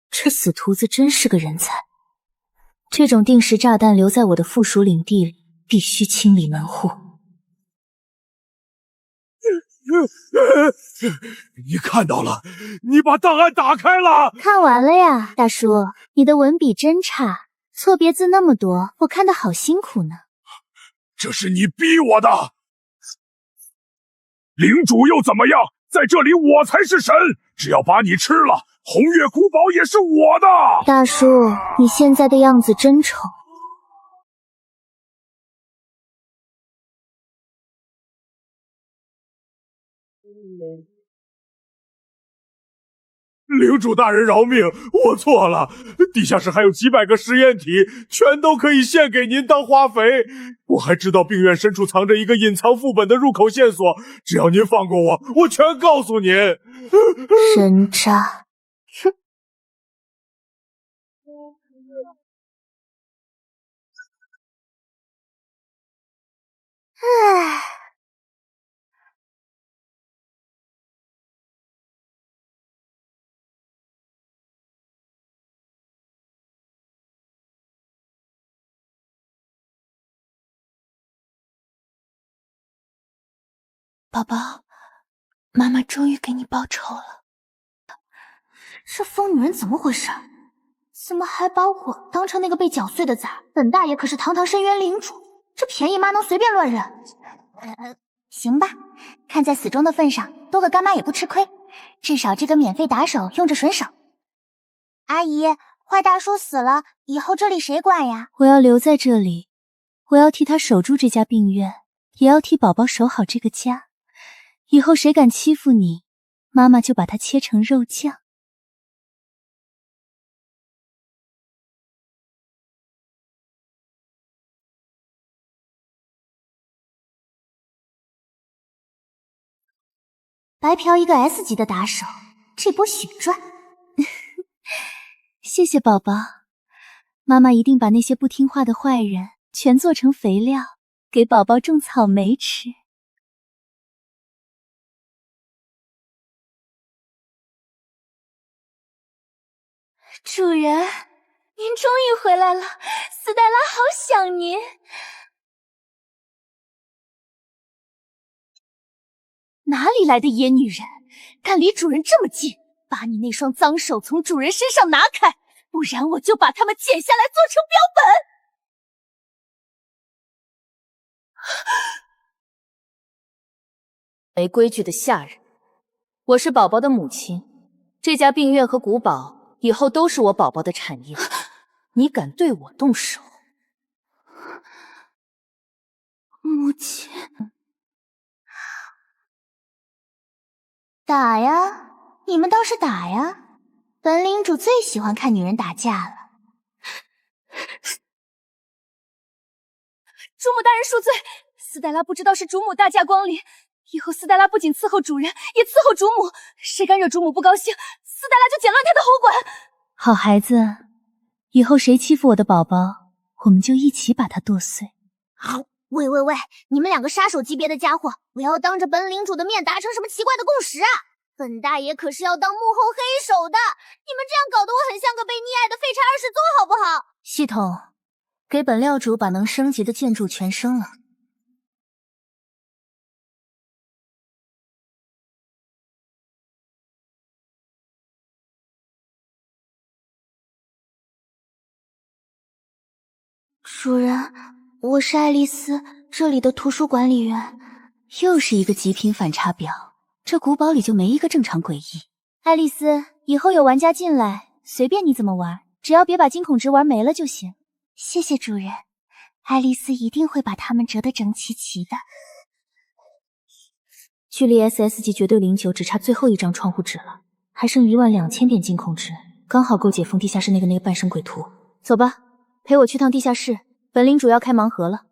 这死犊子真是个人才。这种定时炸弹留在我的附属领地里，必须清理门户。你看到了，你把档案打开了。看完了呀，大叔，你的文笔真差，错别字那么多，我看得好辛苦呢。这是你逼我的。领主又怎么样？在这里我才是神，只要把你吃了，红月古堡也是我的。大叔，你现在的样子真丑。领主大人饶命，我错了。地下室还有几百个实验体，全都可以献给您当化肥。我还知道病院深处藏着一个隐藏副本的入口线索，只要您放过我，我全告诉您。人渣！哼！唉。宝宝，妈妈终于给你报仇了。这疯女人怎么回事？怎么还把我当成那个被搅碎的崽？本大爷可是堂堂深渊领主，这便宜妈能随便乱认？行吧，看在死忠的份上，多个干妈也不吃亏。至少这个免费打手用着顺手。阿姨，坏大叔死了，以后这里谁管呀？我要留在这里，我要替他守住这家病院，也要替宝宝守好这个家。以后谁敢欺负你，妈妈就把他切成肉酱。白嫖一个 S 级的打手，这波血赚。谢谢宝宝，妈妈一定把那些不听话的坏人全做成肥料，给宝宝种草莓吃。主人，您终于回来了，斯黛拉好想您。哪里来的野女人，敢离主人这么近？把你那双脏手从主人身上拿开，不然我就把它们剪下来做成标本。没规矩的下人，我是宝宝的母亲，这家病院和古堡以后都是我宝宝的产业，你敢对我动手？母亲，打呀，你们倒是打呀！本领主最喜欢看女人打架了。主母大人恕罪，斯黛拉不知道是主母大驾光临，以后斯黛拉不仅伺候主人，也伺候主母，谁敢惹主母不高兴，斯黛拉就剪乱他的喉管。好孩子，以后谁欺负我的宝宝，我们就一起把它剁碎。喂，你们两个杀手级别的家伙，不要当着本领主的面达成什么奇怪的共识啊！本大爷可是要当幕后黑手的，你们这样搞得我很像个被溺爱的废柴二世宗，好不好？系统，给本料主把能升级的建筑全升了。主人，我是爱丽丝，这里的图书管理员。又是一个极品反差表，这古堡里就没一个正常诡异。爱丽丝，以后有玩家进来，随便你怎么玩，只要别把惊恐值玩没了就行。谢谢主人，爱丽丝一定会把它们折得整齐齐的。距离 SS 级绝对09只差最后一张窗户纸了，还剩12000点惊恐值，刚好够解封地下室那个半身鬼图。走吧，陪我去趟地下室，本领主要开盲盒了。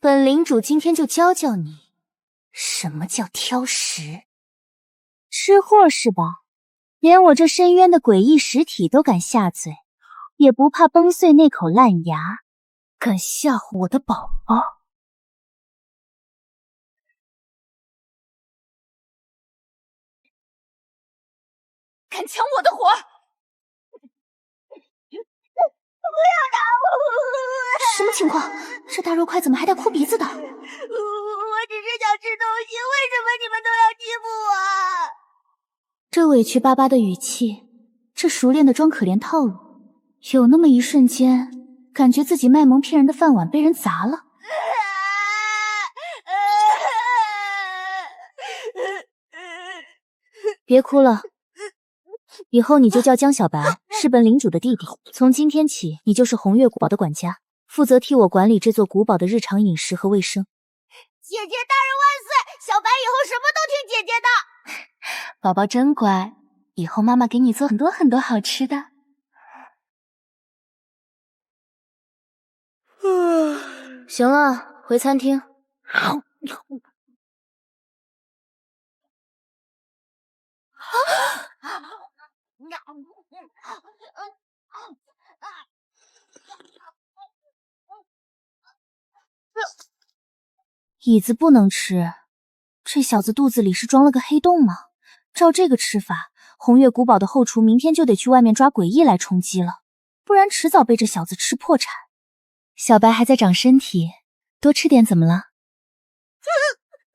本领主今天就教教你什么叫挑食。吃货是吧？连我这深渊的诡异实体都敢下嘴，也不怕崩碎那口烂牙，敢吓唬我的宝宝。敢抢我的活！不要打我！什么情况？这大肉块怎么还带哭鼻子的？我只是想吃东西，为什么你们都要欺负我？这委屈巴巴的语气，这熟练的装可怜套路，有那么一瞬间，感觉自己卖萌骗人的饭碗被人砸了。别哭了，以后你就叫江小白，是本领主的弟弟。从今天起，你就是红月古堡的管家，负责替我管理这座古堡的日常饮食和卫生。姐姐大人万岁！小白以后什么都听姐姐的。宝宝真乖，以后妈妈给你做很多很多好吃的。行了，回餐厅。椅子不能吃，这小子肚子里是装了个黑洞吗？照这个吃法，红月古堡的后厨明天就得去外面抓诡异来充饥了，不然迟早被这小子吃破产。小白还在长身体，多吃点怎么了？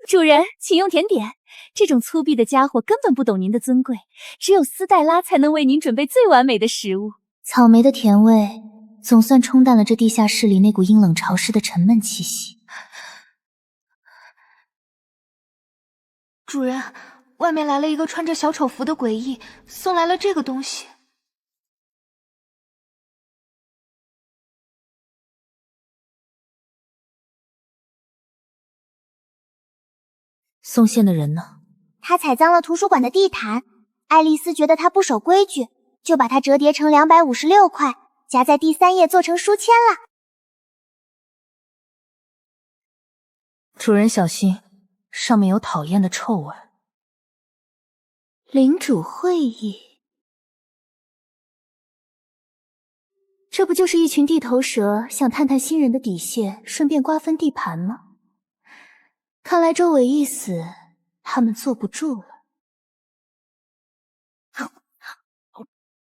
主人，请用甜点。这种粗鄙的家伙根本不懂您的尊贵，只有斯黛拉才能为您准备最完美的食物。草莓的甜味总算冲淡了这地下室里那股阴冷潮湿的沉闷气息。主人，外面来了一个穿着小丑服的诡异，送来了这个东西。送信的人呢？他踩脏了图书馆的地毯，爱丽丝觉得他不守规矩，就把它折叠成256块，夹在第3页做成书签了。主人小心，上面有讨厌的臭味。领主会议，这不就是一群地头蛇想探探新人的底线，顺便瓜分地盘吗？看来周伟一死，他们坐不住了。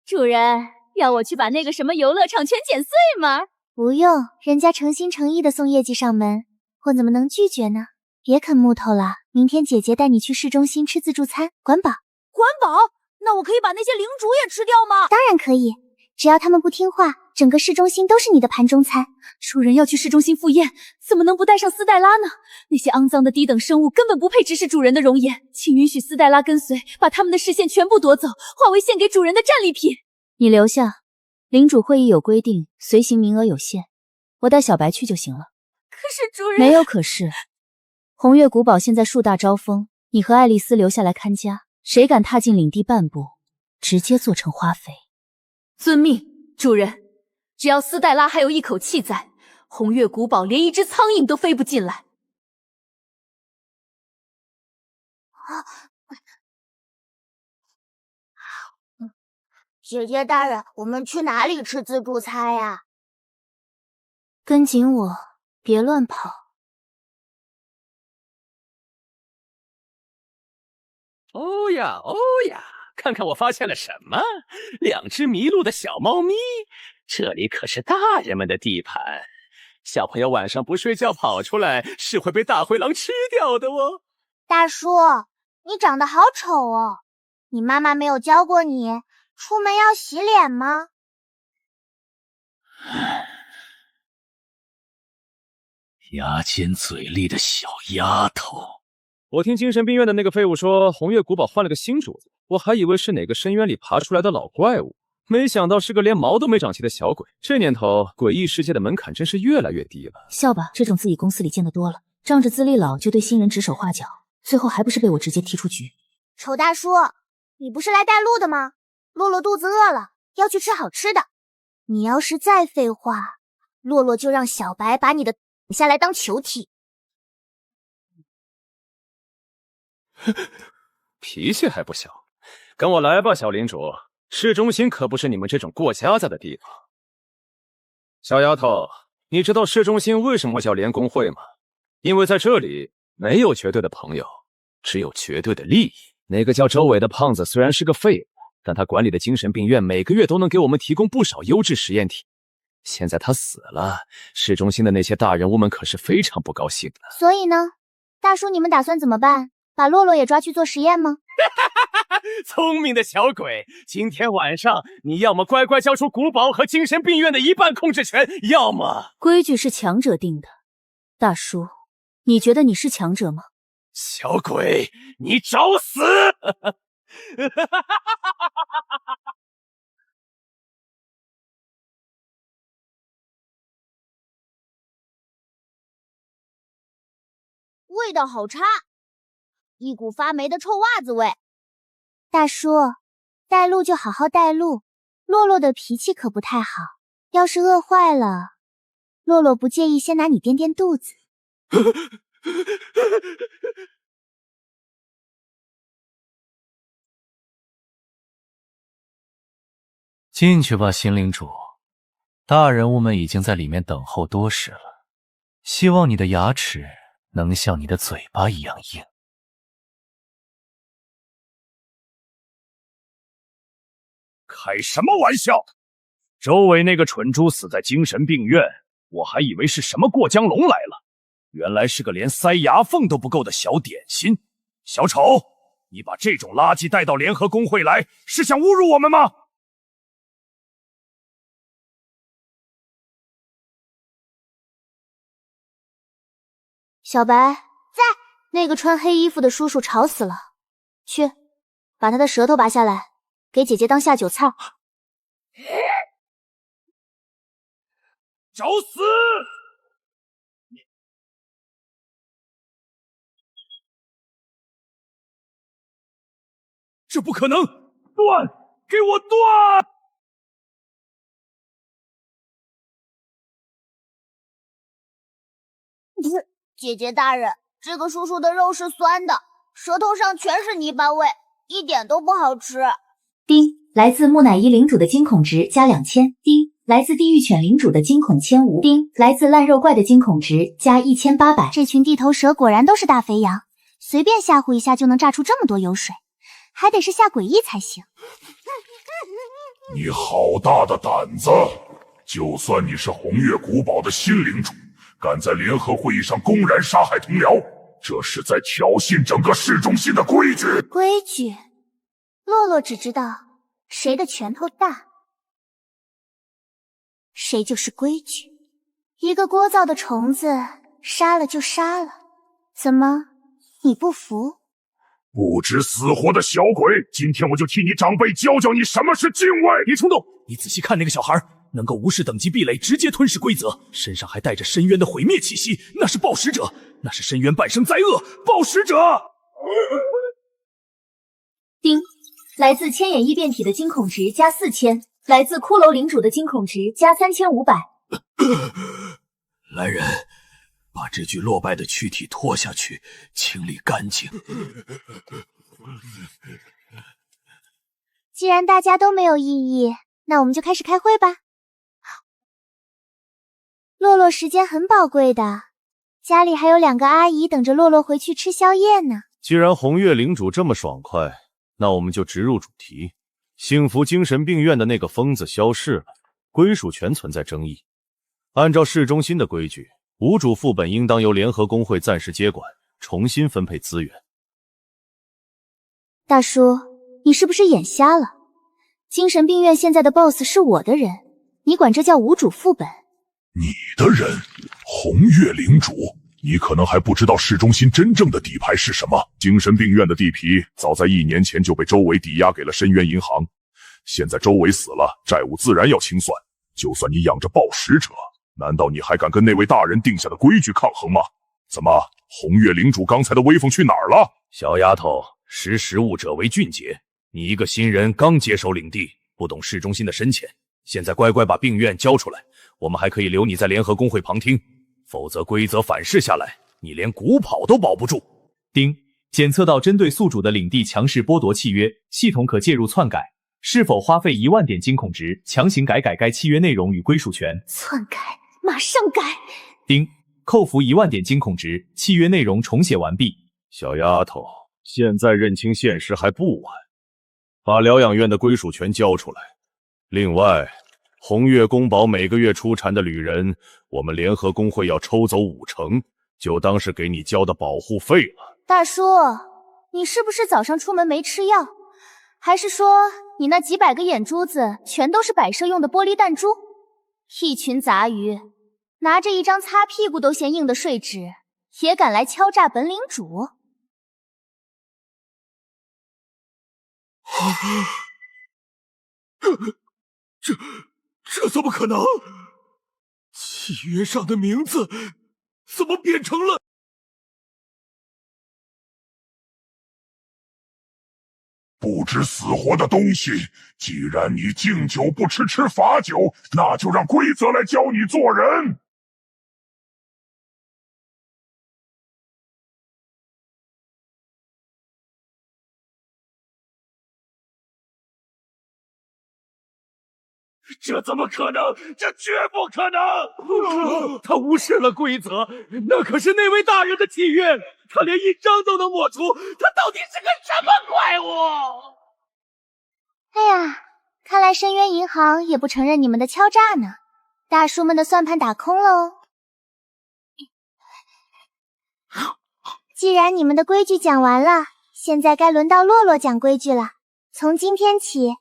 主人，要我去把那个什么游乐场全剪碎吗？不用，人家诚心诚意的送业绩上门，我怎么能拒绝呢？别啃木头了，明天姐姐带你去市中心吃自助餐，管饱。管饱？那我可以把那些领主也吃掉吗？当然可以，只要他们不听话，整个市中心都是你的盘中餐。主人要去市中心赴宴，怎么能不带上斯黛拉呢？那些肮脏的低等生物根本不配直视主人的容颜，请允许斯黛拉跟随，把他们的视线全部夺走，化为献给主人的战利品。你留下，领主会议有规定，随行名额有限，我带小白去就行了。可是主人……没有可是，红月古堡现在树大招风，你和爱丽丝留下来看家，谁敢踏进领地半步，直接做成花肥。遵命，主人。只要斯黛拉还有一口气在，红月古堡连一只苍蝇都飞不进来。姐姐大人，我们去哪里吃自助餐呀？跟紧我，别乱跑。哦呀哦呀，看看我发现了什么！2只迷路的小猫咪，这里可是大人们的地盘。小朋友晚上不睡觉跑出来，是会被大灰狼吃掉的哦。大叔，你长得好丑哦，你妈妈没有教过你出门要洗脸吗？牙尖嘴利的小丫头。我听精神病院的那个废物说，红月古堡换了个新主子，我还以为是哪个深渊里爬出来的老怪物，没想到是个连毛都没长齐的小鬼。这年头，诡异世界的门槛真是越来越低了。笑吧，这种自己公司里见得多了，仗着资历老就对新人指手画脚，最后还不是被我直接踢出局。丑大叔，你不是来带路的吗？洛洛肚子饿了，要去吃好吃的。你要是再废话，洛洛就让小白把你的下来当球踢。脾气还不小，跟我来吧，小领主。市中心可不是你们这种过家家的地方。小丫头，你知道市中心为什么叫联工会吗？因为在这里没有绝对的朋友，只有绝对的利益。那个叫周伟的胖子虽然是个废物，但他管理的精神病院每个月都能给我们提供不少优质实验体。现在他死了，市中心的那些大人物们可是非常不高兴的。所以呢，大叔，你们打算怎么办？把洛洛也抓去做实验吗？聪明的小鬼，今天晚上你要么乖乖交出古堡和精神病院的一半控制权，要么……规矩是强者定的。大叔，你觉得你是强者吗？小鬼，你找死！味道好差，一股发霉的臭袜子味。大叔，带路就好好带路，洛洛的脾气可不太好，要是饿坏了，洛洛不介意先拿你垫垫肚子。进去吧，新领主，大人物们已经在里面等候多时了。希望你的牙齿能像你的嘴巴一样硬。开什么玩笑！周围那个蠢猪死在精神病院，我还以为是什么过江龙来了，原来是个连塞牙缝都不够的小点心。小丑，你把这种垃圾带到联合工会来，是想侮辱我们吗？小白在，那个穿黑衣服的叔叔吵死了，去把他的舌头拔下来，给姐姐当下酒菜。找死！这不可能！断！给我断！姐姐大人，这个叔叔的肉是酸的，舌头上全是泥巴味，一点都不好吃。丁，来自木乃伊领主的惊恐值加2000。丁，来自地狱犬领主的惊恐1500。丁，来自烂肉怪的惊恐值加1800。这群地头蛇果然都是大肥羊，随便吓唬一下就能榨出这么多油水，还得是下诡异才行。你好大的胆子！就算你是红月古堡的新领主，敢在联合会议上公然杀害同僚，这是在挑衅整个市中心的规矩。规矩？洛洛只知道谁的拳头大，谁就是规矩。一个聒噪的虫子，杀了就杀了，怎么你不服？不知死活的小鬼，今天我就替你长辈教教你什么是敬畏。别冲动，你仔细看那个小孩，能够无视等级壁垒，直接吞噬规则，身上还带着深渊的毁灭气息，那是暴食者，那是深渊半生灾厄，暴食者。丁，来自千眼异变体的惊恐值加4000，来自骷髅领主的惊恐值加3500。来人，把这具落败的躯体拖下去，清理干净。既然大家都没有异议，那我们就开始开会吧。洛洛时间很宝贵的，家里还有2个阿姨等着洛洛回去吃宵夜呢。既然红月领主这么爽快，那我们就直入主题。幸福精神病院的那个疯子消失了，归属权存在争议。按照市中心的规矩，无主副本应当由联合工会暂时接管，重新分配资源。大叔，你是不是眼瞎了？精神病院现在的 BOSS 是我的人，你管这叫无主副本？你的人，红月领主，你可能还不知道市中心真正的底牌是什么。精神病院的地皮早在1年前就被周围抵押给了深渊银行，现在周围死了，债务自然要清算。就算你养着暴食者，难道你还敢跟那位大人定下的规矩抗衡吗？怎么，红月领主刚才的威风去哪儿了？小丫头，识时务者为俊杰。你一个新人刚接手领地，不懂市中心的深浅，现在乖乖把病院交出来，我们还可以留你在联合工会旁听，否则规则反噬下来，你连古堡都保不住。丁，检测到针对宿主的领地强势剥夺契约，系统可介入篡改，是否花费1万点金孔值强行改该契约内容与归属权？篡改，马上改。丁，扣除1万点金孔值，契约内容重写完毕。小丫头，现在认清现实还不晚，把疗养院的归属权交出来。另外，红月宫堡每个月出产的旅人，我们联合工会要抽走50%，就当是给你交的保护费了。大叔，你是不是早上出门没吃药？还是说你那几百个眼珠子全都是摆设用的玻璃弹珠？一群杂鱼，拿着一张擦屁股都嫌硬的睡纸，也敢来敲诈本领主？这怎么可能？契约上的名字怎么变成了……不知死活的东西！既然你敬酒不吃吃罚酒，那就让规则来教你做人。这怎么可能？这绝不可能！他无视了规则，那可是那位大人的契约，他连一张都能抹除，他到底是个什么怪物？哎呀，看来深渊银行也不承认你们的敲诈呢，大叔们的算盘打空了哦。既然你们的规矩讲完了，现在该轮到洛洛讲规矩了。从今天起，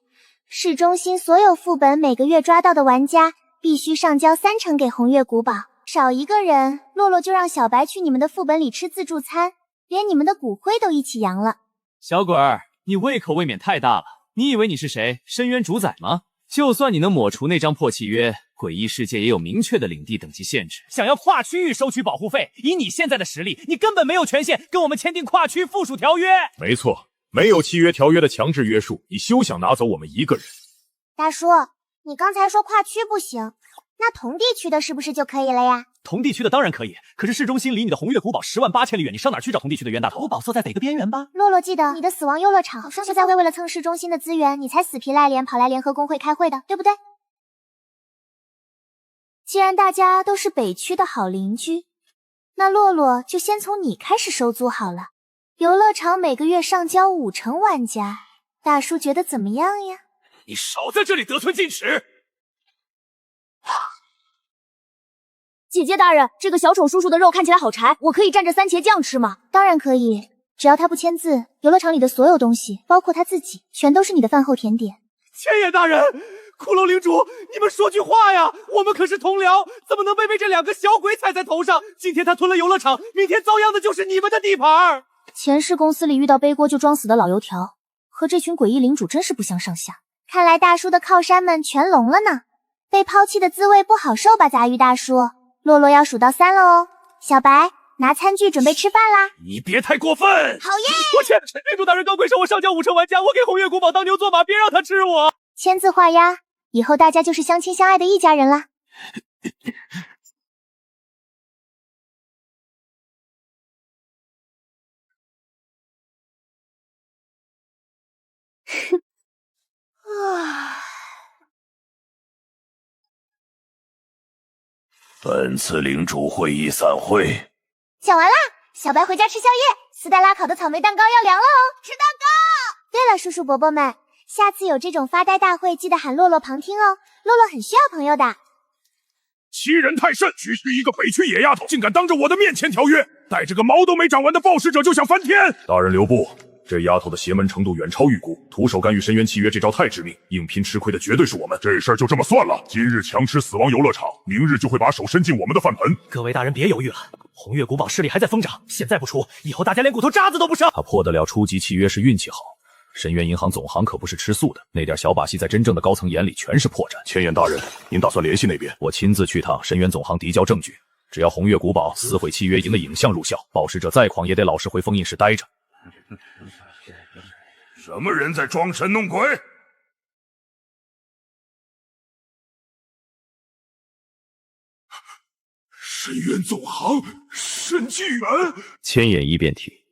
市中心所有副本每个月抓到的玩家必须上交30%给红月古堡，少一个人，洛洛就让小白去你们的副本里吃自助餐，连你们的骨灰都一起扬了。小鬼儿，你胃口未免太大了，你以为你是谁？深渊主宰吗？就算你能抹除那张破契约，诡异世界也有明确的领地等级限制，想要跨区域收取保护费，以你现在的实力，你根本没有权限跟我们签订跨区附属条约。没错，没有契约条约的强制约束，你休想拿走我们一个人。大叔，你刚才说跨区不行，那同地区的是不是就可以了呀？同地区的当然可以，可是市中心离你的红月古堡108000里远，你上哪儿去找同地区的冤大头？古堡所在北个边缘吧。洛洛，记得你的死亡游乐场好像是在为了蹭市中心的资源，你才死皮赖脸跑来联合工会开会的，对不对？既然大家都是北区的好邻居，那洛洛就先从你开始收租好了。游乐场每个月上交50%玩家，大叔觉得怎么样呀？你少在这里得寸进尺！姐姐大人，这个小丑叔叔的肉看起来好柴，我可以蘸着番茄酱吃吗？当然可以，只要他不签字，游乐场里的所有东西，包括他自己，全都是你的饭后甜点。千野大人，骷髅领主，你们说句话呀！我们可是同僚，怎么能被这2个小鬼踩在头上？今天他吞了游乐场，明天遭殃的就是你们的地盘。前世公司里遇到背锅就装死的老油条，和这群诡异领主真是不相上下。看来大叔的靠山们全聋了呢，被抛弃的滋味不好受吧，杂鱼大叔。洛洛要数到3了哦，小白拿餐具准备吃饭啦。你别太过分！好耶！我去，领主大人高贵，让我上交50%玩家，我给红月古堡当牛做马，别让他吃我。签字画押，以后大家就是相亲相爱的一家人啦。本次领主会议散会。讲完啦，小白回家吃宵夜，斯黛拉烤的草莓蛋糕要凉了哦，吃蛋糕！对了，叔叔伯伯们，下次有这种发呆大会，记得喊洛洛旁听哦，洛洛很需要朋友的。欺人太甚！区区一个北区野丫头，竟敢当着我的面签条约，带着个毛都没长完的暴食者就想翻天！大人留步，这丫头的邪门程度远超预估，徒手干预深渊契约这招太致命，硬拼吃亏的绝对是我们。这事儿就这么算了，今日强吃死亡游乐场，明日就会把手伸进我们的饭盆。各位大人别犹豫了，红月古堡势力还在疯长，现在不出，以后大家连骨头渣子都不剩。他破得了初级契约是运气好，深渊银行总行可不是吃素的，那点小把戏在真正的高层眼里全是破绽。千言大人，您打算联系那边？我亲自去趟深渊总行提交证据，只要红月古堡撕毁契约营的影像入校，暴食者再狂也得老实回封印室待着。什么人在装神弄鬼？深渊总行，申纪元。千眼一辩题，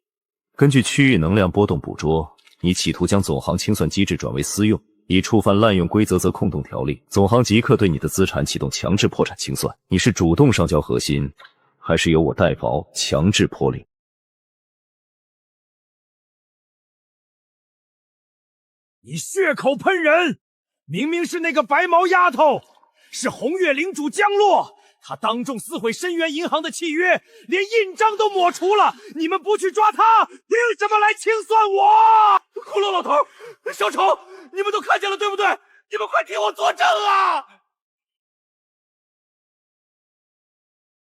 根据区域能量波动捕捉，你企图将总行清算机制转为私用，已触犯滥用规则则控动条例，总行即刻对你的资产启动强制破产清算。你是主动上交核心，还是由我代薄强制破令？你血口喷人！明明是那个白毛丫头，是红月领主江洛，他当众撕毁深渊银行的契约，连印章都抹除了。你们不去抓他，凭什么来清算我？骷髅老头，小丑，你们都看见了对不对？你们快替我作证啊！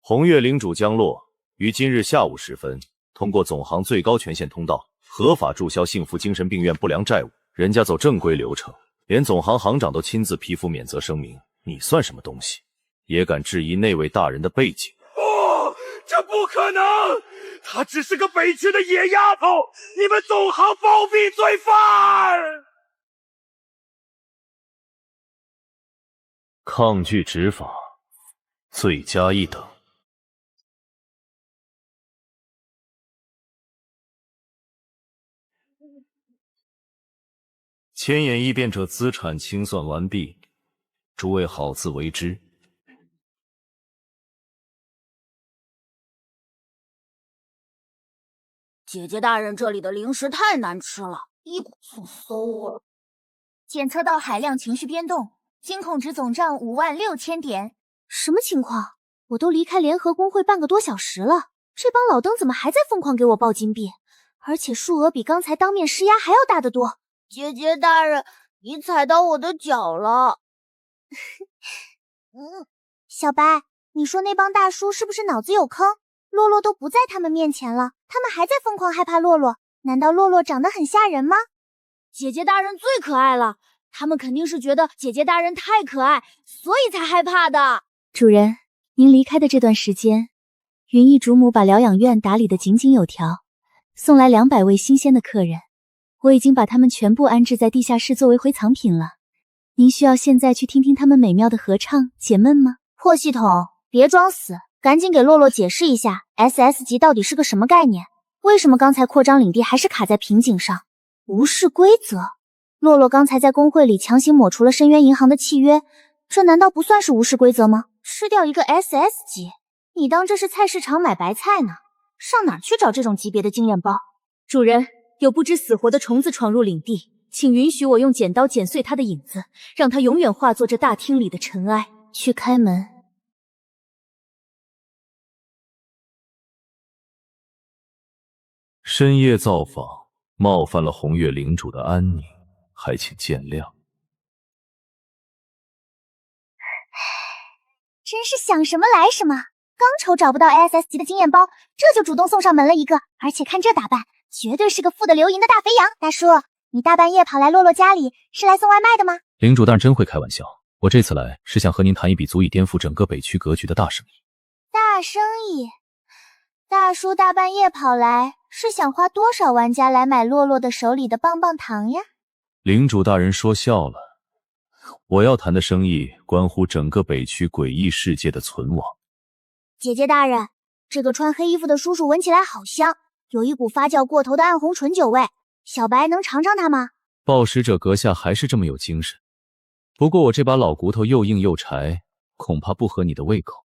红月领主江洛于今日下午时分，通过总行最高权限通道，合法注销幸福精神病院不良债务。人家走正规流程，连总行行长都亲自批复免责声明，你算什么东西？也敢质疑那位大人的背景？不，这不可能！她只是个北区的野丫头，你们总行包庇罪犯！抗拒执法，罪加一等。千眼异变者资产清算完毕，诸位好自为之。姐姐大人，这里的零食太难吃了，一股醋馊味。检测到海量情绪变动，金控值总账56000点。什么情况？我都离开联合工会半个多小时了，这帮老登怎么还在疯狂给我爆金币？而且数额比刚才当面施压还要大得多。姐姐大人，你踩到我的脚了。小白，你说那帮大叔是不是脑子有坑？洛洛都不在他们面前了，他们还在疯狂害怕洛洛，难道洛洛长得很吓人吗？姐姐大人最可爱了，他们肯定是觉得姐姐大人太可爱，所以才害怕的。主人，您离开的这段时间，云翼主母把疗养院打理得井井有条，送来200位新鲜的客人。我已经把他们全部安置在地下室作为回藏品了。您需要现在去听听他们美妙的合唱解闷吗？破系统，别装死，赶紧给洛洛解释一下 SS 级到底是个什么概念？为什么刚才扩张领地还是卡在瓶颈上？无视规则？洛洛刚才在工会里强行抹除了深渊银行的契约，这难道不算是无视规则吗？吃掉一个 SS 级，你当这是菜市场买白菜呢？上哪儿去找这种级别的经验包？主人，有不知死活的虫子闯入领地，请允许我用剪刀剪碎它的影子，让它永远化作这大厅里的尘埃。去开门。深夜造访，冒犯了红月领主的安宁，还请见谅。真是想什么来什么，刚瞅找不到 SS 级的经验包，这就主动送上门了一个，而且看这打扮，绝对是个富得流银的大肥羊。大叔，你大半夜跑来洛洛家里，是来送外卖的吗？领主大人真会开玩笑，我这次来是想和您谈一笔足以颠覆整个北区格局的大生意。大生意？大叔大半夜跑来，是想花多少玩家来买洛洛的手里的棒棒糖呀？领主大人说笑了，我要谈的生意关乎整个北区诡异世界的存亡。姐姐大人，这个穿黑衣服的叔叔闻起来好香，有一股发酵过头的暗红醇酒味，小白能尝尝它吗？暴食者阁下还是这么有精神，不过我这把老骨头又硬又柴，恐怕不合你的胃口。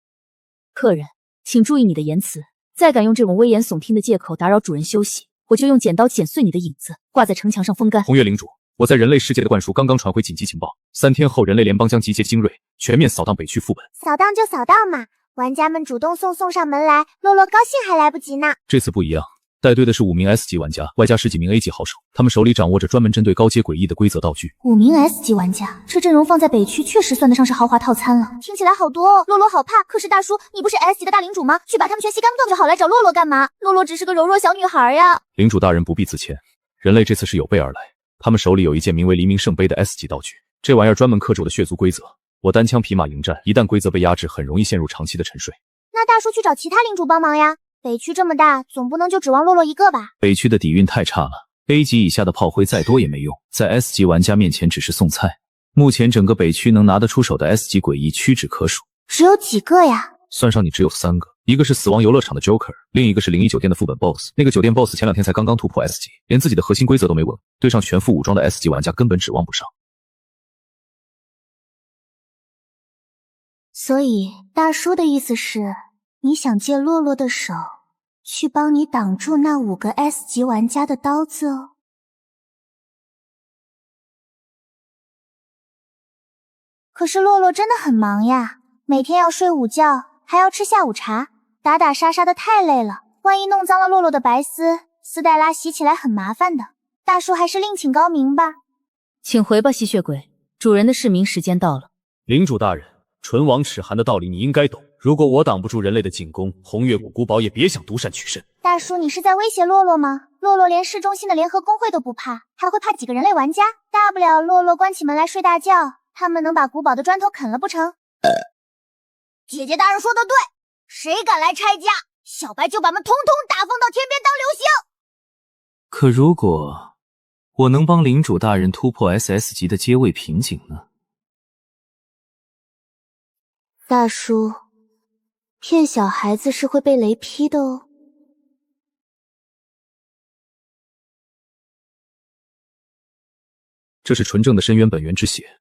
客人，请注意你的言辞，再敢用这种危言耸听的借口打扰主人休息，我就用剪刀剪碎你的影子，挂在城墙上风干。红月领主，我在人类世界的灌输刚刚传回紧急情报，3天后人类联邦将集结精锐，全面扫荡北区副本。扫荡就扫荡嘛，玩家们主动送上门来，洛洛高兴还来不及呢。这次不一样，带队的是5名 S 级玩家，外加10几名 A 级好手，他们手里掌握着专门针对高阶诡异的规则道具。5名 S 级玩家，这阵容放在北区确实算得上是豪华套餐了。听起来好多哦，洛洛好怕。可是大叔，你不是 S 级的大领主吗？去把他们全吸干不掉就好，来找洛洛干嘛？洛洛只是个柔弱小女孩呀。领主大人不必自谦，人类这次是有备而来，他们手里有一件名为黎明圣杯的 S 级道具，这玩意儿专门克制我的血族规则，我单枪匹马迎战，一旦规则被压制，很容易陷入长期的沉睡。那大叔去找其他领主帮忙呀。北区这么大，总不能就指望洛洛一个吧？北区的底蕴太差了 ，A 级以下的炮灰再多也没用，在 S 级玩家面前只是送菜。目前整个北区能拿得出手的 S 级诡异屈指可数。只有几个呀？算上你只有3个，一个是死亡游乐场的 Joker， 另一个是灵异酒店的副本 BOSS。那个酒店 BOSS 前2天才刚刚突破 S 级，连自己的核心规则都没稳，对上全副武装的 S 级玩家根本指望不上。所以大叔的意思是，你想借洛洛的手去帮你挡住那5个 S 级玩家的刀子哦。可是洛洛真的很忙呀，每天要睡午觉，还要吃下午茶，打打杀杀的太累了，万一弄脏了洛洛的白丝，斯黛拉洗起来很麻烦的。大叔还是另请高明吧。请回吧，吸血鬼，主人的释明时间到了。领主大人，唇亡齿寒的道理你应该懂，如果我挡不住人类的进攻，红月谷古堡也别想独善其身。大叔，你是在威胁洛洛吗？洛洛连市中心的联合工会都不怕，还会怕几个人类玩家？大不了洛洛关起门来睡大觉，他们能把古堡的砖头啃了不成？姐姐大人说的对，谁敢来拆家，小白就把们统统打放到天边当流星。可如果我能帮领主大人突破 SS 级的阶位瓶颈呢？大叔，骗小孩子是会被雷劈的哦。这是纯正的深渊本源之血，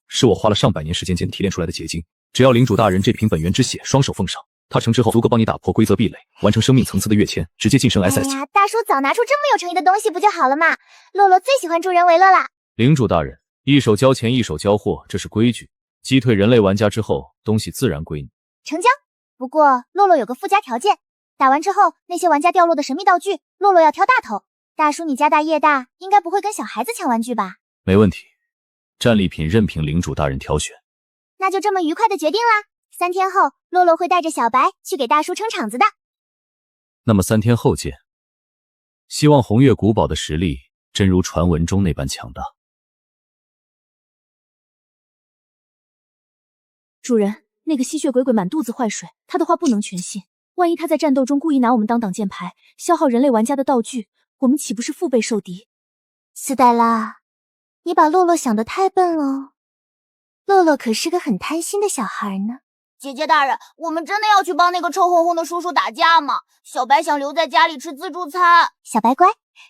是我花了上百年时间提炼出来的结晶。只要领主大人这瓶本源之血双手奉上，它成之后足够帮你打破规则壁垒，完成生命层次的跃迁，直接晋升 SS 级。哎呀，大叔早拿出这么有诚意的东西不就好了嘛？洛洛最喜欢助人为乐啦。领主大人，一手交钱一手交货，这是规矩。击退人类玩家之后，东西自然归你。成交。不过洛洛有个附加条件，打完之后那些玩家掉落的神秘道具，洛洛要挑大头。大叔你家大业大，应该不会跟小孩子抢玩具吧？没问题，战利品任凭领主大人挑选。那就这么愉快的决定啦。3天后，洛洛会带着小白去给大叔撑场子的。那么3天后见。希望红月古堡的实力真如传闻中那般强大。主人，那个吸血鬼满肚子坏水，他的话不能全信。万一他在战斗中故意拿我们当挡箭牌，消耗人类玩家的道具，我们岂不是腹背受敌？斯黛拉，你把洛洛想得太笨了。洛洛可是个很贪心的小孩呢。姐姐大人，我们真的要去帮那个臭烘烘的叔叔打架吗？小白想留在家里吃自助餐。小白乖，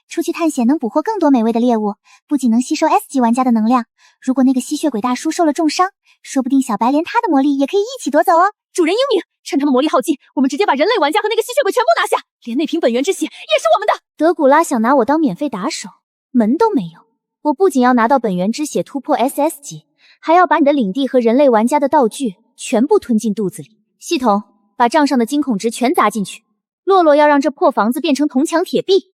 出去探险能捕获更多美味的猎物，不仅能吸收 S 级玩家的能量，如果那个吸血鬼大叔受了重伤，说不定小白连他的魔力也可以一起夺走哦。主人英明，趁他们魔力耗尽，我们直接把人类玩家和那个吸血鬼全部拿下，连那瓶本源之血也是我们的。德古拉想拿我当免费打手，门都没有。我不仅要拿到本源之血突破 SS 级，还要把你的领地和人类玩家的道具全部吞进肚子里。系统，把账上的金孔值全砸进去。洛洛要让这破房子变成铜墙铁壁。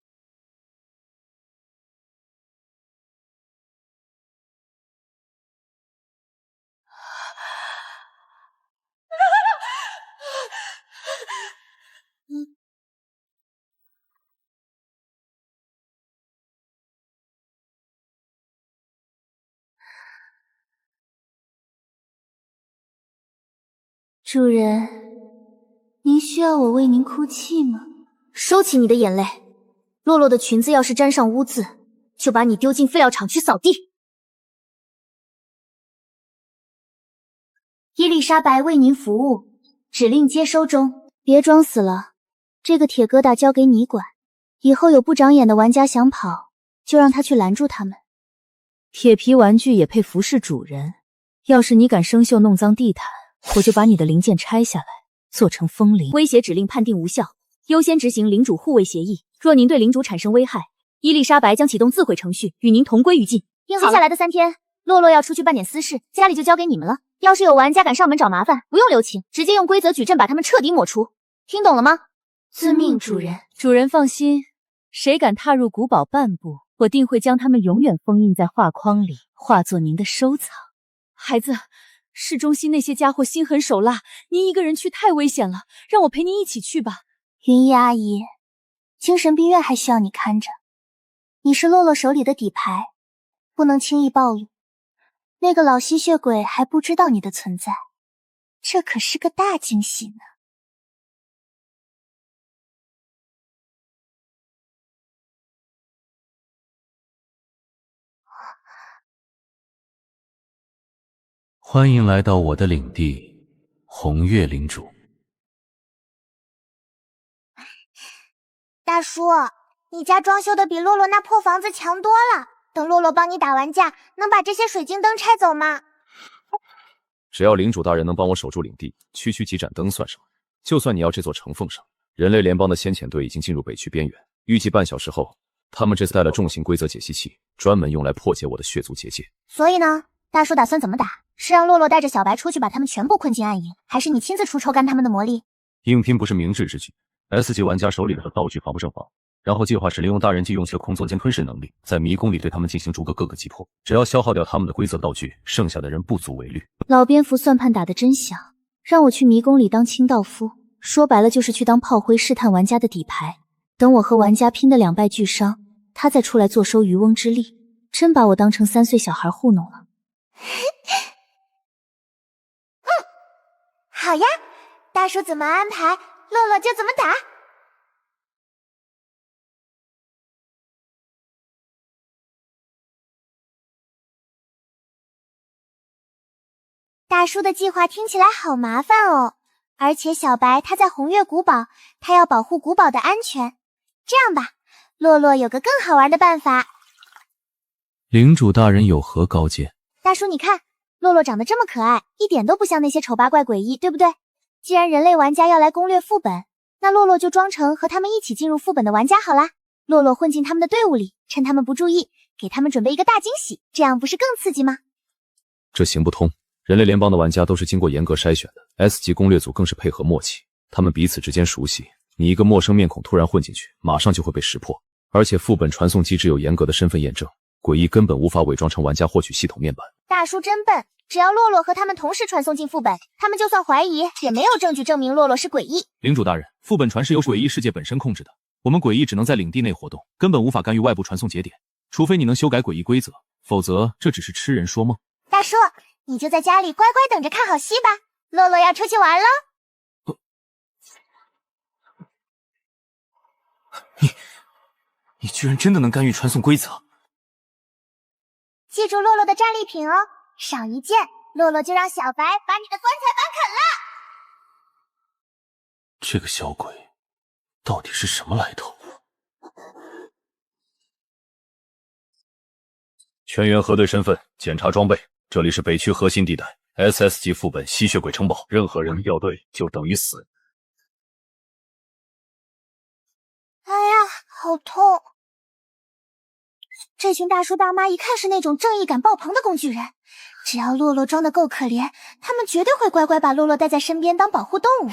主人，您需要我为您哭泣吗？收起你的眼泪，洛洛的裙子要是沾上污渍，就把你丢进废料厂去扫地。伊丽莎白为您服务，指令接收中。别装死了，这个铁疙瘩交给你管，以后有不长眼的玩家想跑，就让他去拦住他们。铁皮玩具也配服侍主人？要是你敢生锈弄脏地毯，我就把你的零件拆下来，做成风铃。威胁指令判定无效，优先执行领主护卫协议。若您对领主产生危害，伊丽莎白将启动自毁程序，与您同归于尽。接下来的3天，洛洛要出去办点私事，家里就交给你们了。要是有玩家敢上门找麻烦，不用留情，直接用规则矩阵把他们彻底抹除。听懂了吗？遵命，主人。主人放心，谁敢踏入古堡半步，我定会将他们永远封印在画框里，化作您的收藏。孩子，市中心那些家伙心狠手辣，您一个人去太危险了，让我陪您一起去吧。云姨阿姨，精神病院还需要你看着。你是洛洛手里的底牌，不能轻易暴露。那个老吸血鬼还不知道你的存在，这可是个大惊喜呢。欢迎来到我的领地，红月领主。大叔，你家装修的比洛洛那破房子强多了。等洛洛帮你打完架，能把这些水晶灯拆走吗？只要领主大人能帮我守住领地，区区几盏灯算什么？就算你要这座城奉上，人类联邦的先遣队已经进入北区边缘，预计半小时后，他们这次带了重型规则解析器，专门用来破解我的血族结界。所以呢，大叔打算怎么打？是让洛洛带着小白出去把他们全部困进暗影，还是你亲自出抽干他们的魔力？硬拼不是明智之举。S 级玩家手里的道具防不胜防，然后计划是利用大人机用虚空作间吞噬能力，在迷宫里对他们进行逐个各个击破。只要消耗掉他们的规则道具，剩下的人不足为虑。老蝙蝠算盘打得真响，让我去迷宫里当清道夫，说白了就是去当炮灰试探玩家的底牌。等我和玩家拼得两败俱伤，他再出来坐收渔翁之利，真把我当成3岁小孩糊弄了。好呀，大叔怎么安排，洛洛就怎么打。大叔的计划听起来好麻烦哦，而且小白他在红月古堡，他要保护古堡的安全。这样吧，洛洛有个更好玩的办法。领主大人有何高见？大叔你看，洛洛长得这么可爱，一点都不像那些丑八怪诡异，对不对？既然人类玩家要来攻略副本，那洛洛就装成和他们一起进入副本的玩家好啦。洛洛混进他们的队伍里，趁他们不注意，给他们准备一个大惊喜，这样不是更刺激吗？这行不通。人类联邦的玩家都是经过严格筛选的 ，S 级攻略组更是配合默契，他们彼此之间熟悉。你一个陌生面孔突然混进去，马上就会被识破。而且副本传送机制有严格的身份验证，诡异根本无法伪装成玩家获取系统面板。大叔真笨，只要洛洛和他们同时传送进副本，他们就算怀疑，也没有证据证明洛洛是诡异。领主大人，副本传是由诡异世界本身控制的，我们诡异只能在领地内活动，根本无法干预外部传送节点，除非你能修改诡异规则，否则这只是痴人说梦。大叔，你就在家里乖乖等着看好戏吧，洛洛要出去玩喽。你居然真的能干预传送规则？记住洛洛的战利品哦，少一件，洛洛就让小白把你的棺材板啃了。这个小鬼到底是什么来头？全员核对身份，检查装备。这里是北区核心地带 SS 级副本吸血鬼城堡，任何人掉队就等于死。哎呀，好痛！这群大叔大妈一看是那种正义感爆棚的工具人，只要洛洛装得够可怜，他们绝对会乖乖把洛洛带在身边当保护动物，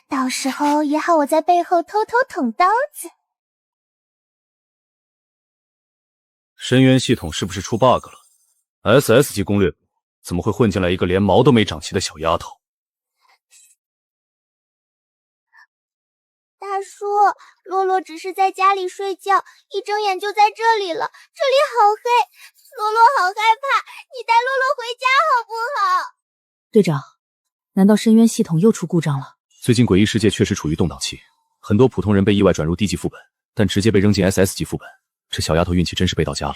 到时候也好我在背后偷偷捅刀子。深渊系统是不是出 bug 了？ SS 级攻略怎么会混进来一个连毛都没长齐的小丫头？大叔，洛洛只是在家里睡觉，一睁眼就在这里了，这里好黑，洛洛好害怕，你带洛洛回家好不好？队长，难道深渊系统又出故障了？最近诡异世界确实处于动荡期，很多普通人被意外转入低级副本，但直接被扔进 SS 级副本，这小丫头运气真是背到家了。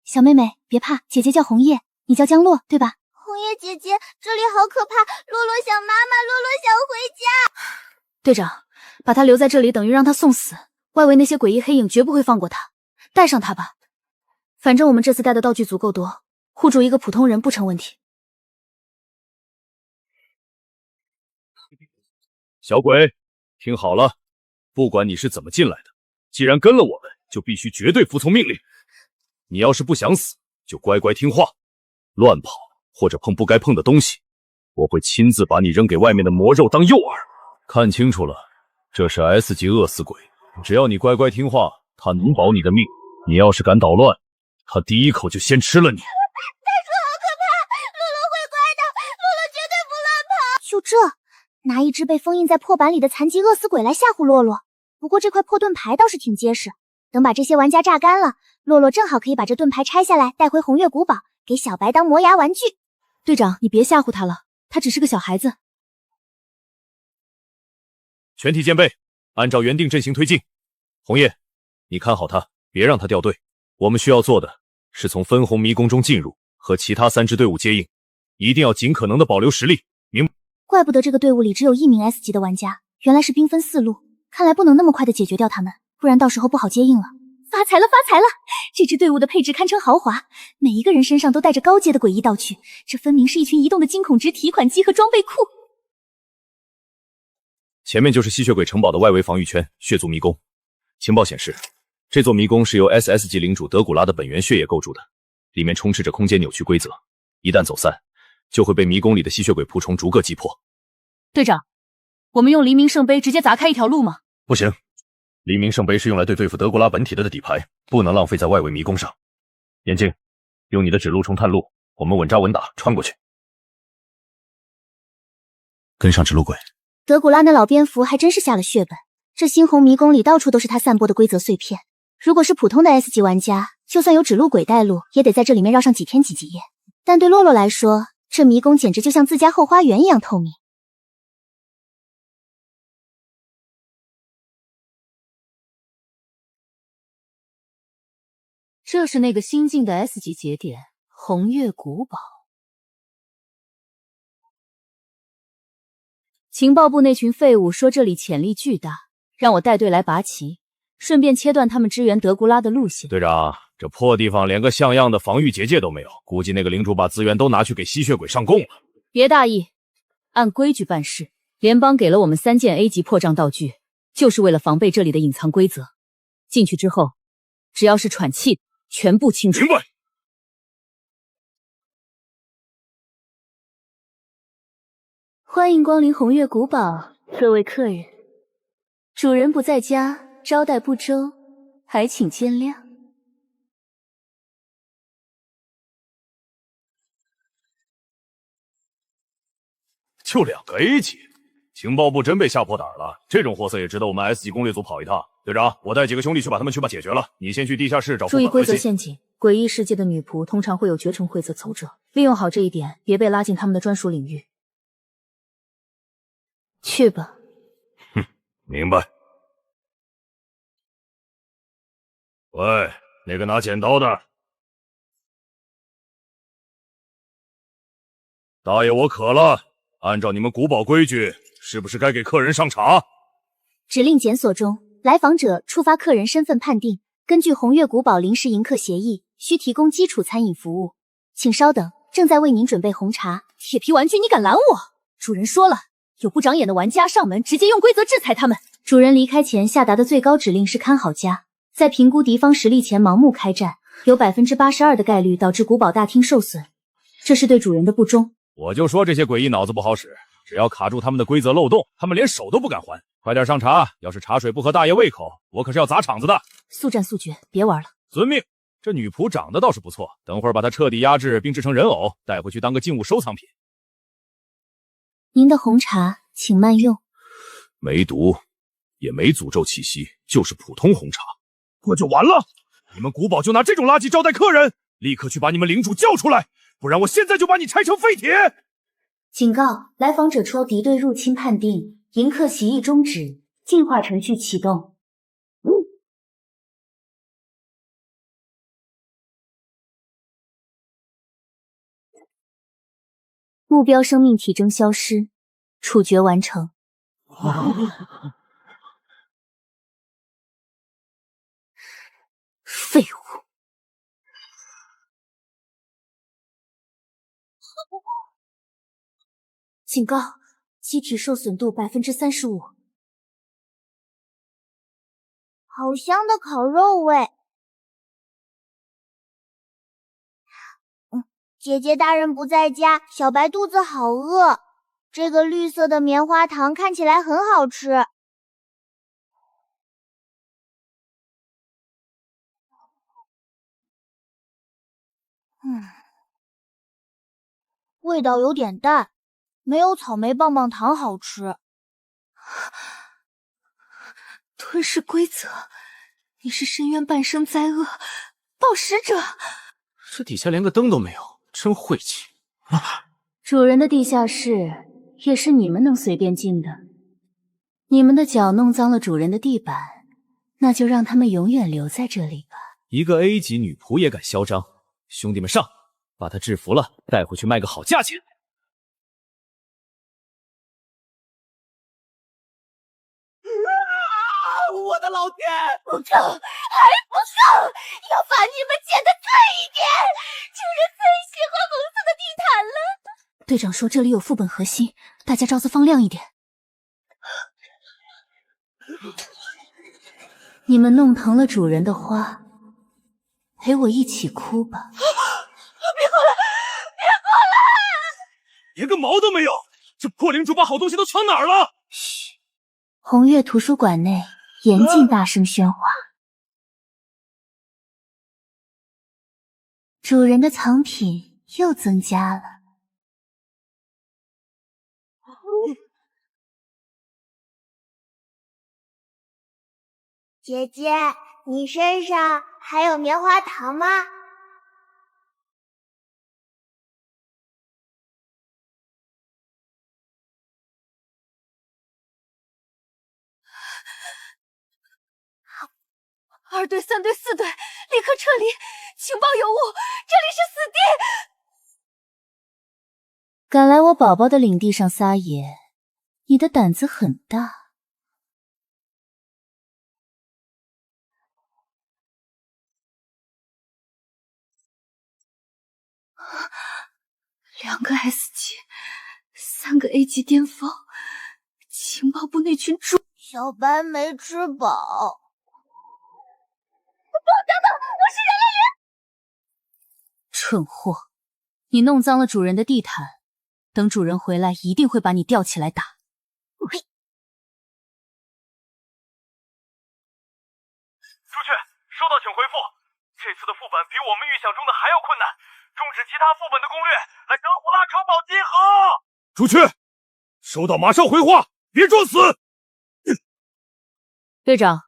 小妹妹别怕，姐姐叫红叶，你叫江洛对吧？红叶姐姐，这里好可怕，洛洛想妈妈，洛洛想回家。队长，把他留在这里等于让他送死，外围那些诡异黑影绝不会放过他，带上他吧。反正我们这次带的道具足够多，护住一个普通人不成问题。小鬼，听好了，不管你是怎么进来的，既然跟了我们，就必须绝对服从命令。你要是不想死，就乖乖听话，乱跑或者碰不该碰的东西，我会亲自把你扔给外面的魔肉当诱饵。看清楚了，这是 S 级饿死鬼，只要你乖乖听话，他能保你的命。你要是敢捣乱，他第一口就先吃了你。大叔好可怕，洛洛会乖的，洛洛绝对不乱跑。就这，拿一只被封印在破板里的残疾饿死鬼来吓唬洛洛。不过这块破盾牌倒是挺结实，等把这些玩家榨干了，洛洛正好可以把这盾牌拆下来带回红月古堡，给小白当磨牙玩具。队长，你别吓唬他了，他只是个小孩子。全体戒备，按照原定阵型推进。红叶，你看好他，别让他掉队。我们需要做的是从分红迷宫中进入，和其他3支队伍接应，一定要尽可能的保留实力，明白？怪不得这个队伍里只有1名 S 级的玩家，原来是兵分4路，看来不能那么快的解决掉他们，不然到时候不好接应了。发财了，发财了！这支队伍的配置堪称豪华，每一个人身上都带着高阶的诡异道具，这分明是一群移动的惊恐值提款机和装备库。前面就是吸血鬼城堡的外围防御圈，血族迷宫。情报显示，这座迷宫是由 SS 级领主德古拉的本源血液构筑的，里面充斥着空间扭曲规则，一旦走散，就会被迷宫里的吸血鬼仆虫逐个击破。队长，我们用黎明圣杯直接砸开一条路吗？不行，黎明圣杯是用来对付德古拉本体的底牌，不能浪费在外围迷宫上。眼镜，用你的指路冲探路，我们稳扎稳打穿过去。跟上指路鬼。德古拉那老蝙蝠还真是下了血本，这猩红迷宫里到处都是他散播的规则碎片。如果是普通的 S 级玩家，就算有指路鬼带路，也得在这里面绕上几天几夜。但对洛洛来说，这迷宫简直就像自家后花园一样透明。这是那个新进的 S 级节点——红月古堡。情报部那群废物说这里潜力巨大，让我带队来拔旗，顺便切断他们支援德古拉的路线。队长，这破地方连个像样的防御结界都没有，估计那个领主把资源都拿去给吸血鬼上供了。别大意，按规矩办事。联邦给了我们3件 A 级破障道具，就是为了防备这里的隐藏规则。进去之后，只要是喘气，全部清除。明白。欢迎光临红月古堡，各位客人。主人不在家，招待不周，还请见谅。就2个 A 级，情报部真被吓破胆了。这种货色也值得我们 S 级攻略组跑一趟。队长，我带几个兄弟去把他们解决了，你先去地下室找副本。注意规则陷阱，诡异世界的女仆通常会有绝尘规则走者，利用好这一点，别被拉进他们的专属领域。去吧。明白。喂，那个拿剪刀的，大爷，我渴了。按照你们古堡规矩，是不是该给客人上茶？指令检索中，来访者触发客人身份判定。根据红月古堡临时迎客协议，需提供基础餐饮服务。请稍等，正在为您准备红茶。铁皮玩具，你敢拦我？主人说了，有不长眼的玩家上门，直接用规则制裁他们。主人离开前下达的最高指令是看好家，在评估敌方实力前盲目开战，有82%的概率导致古堡大厅受损，这是对主人的不忠。我就说这些诡异脑子不好使，只要卡住他们的规则漏洞，他们连手都不敢还。快点上茶，要是茶水不合大爷胃口，我可是要砸场子的。速战速决，别玩了。遵命。这女仆长得倒是不错，等会儿把她彻底压制并制成人偶，带回去当个禁物收藏品。您的红茶，请慢用。没毒，也没诅咒气息，就是普通红茶，不就完了？你们古堡就拿这种垃圾招待客人？立刻去把你们领主叫出来，不然我现在就把你拆成废铁！警告，来访者戳敌对入侵判定，迎客协议终止，进化程序启动。目标生命体征消失，处决完成。废物！警告，机体受损度35%。好香的烤肉味。姐姐大人不在家，小白肚子好饿。这个绿色的棉花糖看起来很好吃。味道有点淡，没有草莓棒棒糖好吃。吞噬规则，你是深渊半生灾厄，暴食者。这底下连个灯都没有，真晦气。主人的地下室也是你们能随便进的。你们的脚弄脏了主人的地板，那就让他们永远留在这里吧。一个 A 级女仆也敢嚣张，兄弟们上，把她制服了，带回去卖个好价钱。我的老天！不够，还不够！要把你们剪得脆一点！主人最喜欢红色的地毯了。队长说这里有副本核心，大家招子放亮一点。你们弄疼了主人的花，陪我一起哭吧。别过来！别过来！连个毛都没有！这破领主把好东西都抢哪儿了？嘘，红月图书馆内严禁大声喧哗。主人的藏品又增加了。姐姐，你身上还有棉花糖吗？2队、3队、4队，立刻撤离！情报有误，这里是死地！敢来我宝宝的领地上撒野，你的胆子很大。2个 S 级，3个 A 级巅峰，情报部那群猪！小白没吃饱。等等，我是人类人！蠢货，你弄脏了主人的地毯，等主人回来一定会把你吊起来打。朱雀，收到，请回复。这次的副本比我们预想中的还要困难，终止其他副本的攻略，来德古拉城堡集合。朱雀，收到，马上回话，别装死。队长，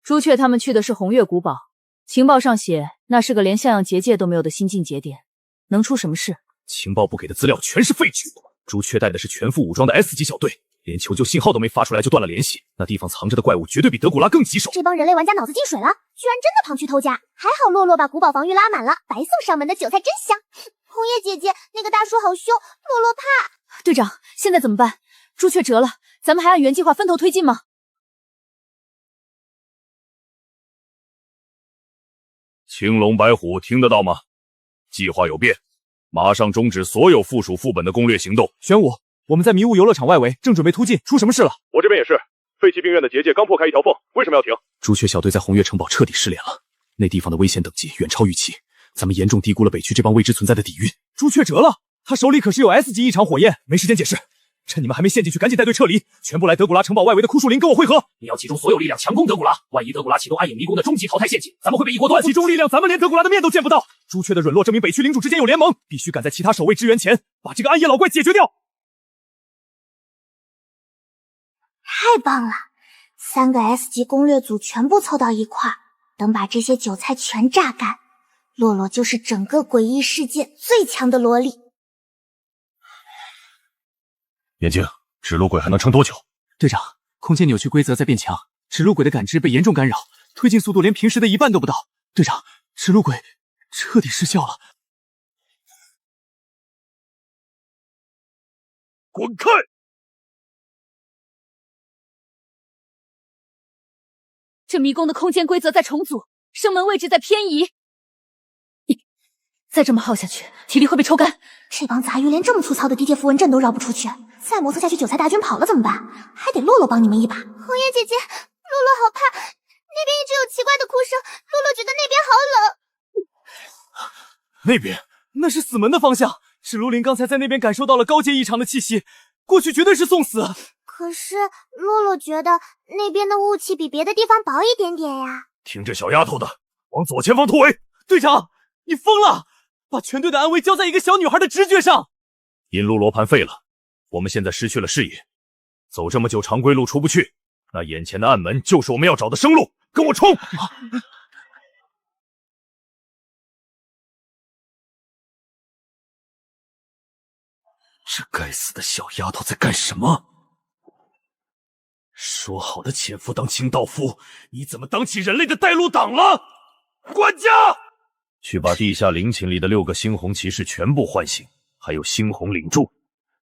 朱雀他们去的是红月古堡，情报上写那是个连像样结界都没有的新进节点，能出什么事？情报部给的资料全是废纸。朱雀带的是全副武装的 S 级小队，连求救信号都没发出来就断了联系，那地方藏着的怪物绝对比德古拉更棘手。这帮人类玩家脑子进水了，居然真的跑去偷家，还好洛洛把古堡防御拉满了，白送上门的韭菜真香。红叶姐姐，那个大叔好凶，洛洛怕。队长，现在怎么办？朱雀折了，咱们还按原计划分头推进吗？青龙白虎听得到吗？计划有变，马上终止所有附属副本的攻略行动。玄武，我们在迷雾游乐场外围，正准备突进，出什么事了？我这边也是，废弃病院的结界刚破开一条缝，为什么要停？朱雀小队在红月城堡彻底失联了，那地方的危险等级远超预期，咱们严重低估了北区这帮未知存在的底蕴。朱雀折了，他手里可是有 S 级异常火焰，没时间解释。趁你们还没陷进去，赶紧带队撤离，全部来德古拉城堡外围的枯树林跟我会合。你要集中所有力量强攻德古拉，万一德古拉启动暗影迷宫的终极淘汰陷阱，咱们会被一锅端。集中力量，咱们连德古拉的面都见不到。朱雀的陨落证明北区领主之间有联盟，必须赶在其他守卫支援前把这个暗夜老怪解决掉。太棒了，3个 S 级攻略组全部凑到一块儿，等把这些韭菜全榨干，洛洛就是整个诡异世界最强的萝莉。眼睛，指路鬼还能撑多久？队长，空间扭曲规则在变强，指路鬼的感知被严重干扰，推进速度连平时的一半都不到。队长，指路鬼彻底失效了。滚开！这迷宫的空间规则在重组，生门位置在偏移。再这么耗下去，体力会被抽干。这帮杂鱼连这么粗糙的地铁符文阵都绕不出去，再磨蹭下去韭菜大军跑了怎么办？还得洛洛帮你们一把。红叶姐姐，洛洛好怕，那边一直有奇怪的哭声，洛洛觉得那边好冷。那边那是死门的方向，史卢林刚才在那边感受到了高阶异常的气息，过去绝对是送死。可是洛洛觉得那边的雾气比别的地方薄一点点呀。听这小丫头的，往左前方突围。队长，你疯了！把全队的安危交在一个小女孩的直觉上。引路罗盘废了，我们现在失去了视野，走这么久常规路出不去，那眼前的暗门就是我们要找的生路，跟我冲！这该死的小丫头在干什么？说好的潜伏当清道夫，你怎么当起人类的带路党了？管家！去把地下陵寝里的6个猩红骑士全部唤醒，还有猩红领柱，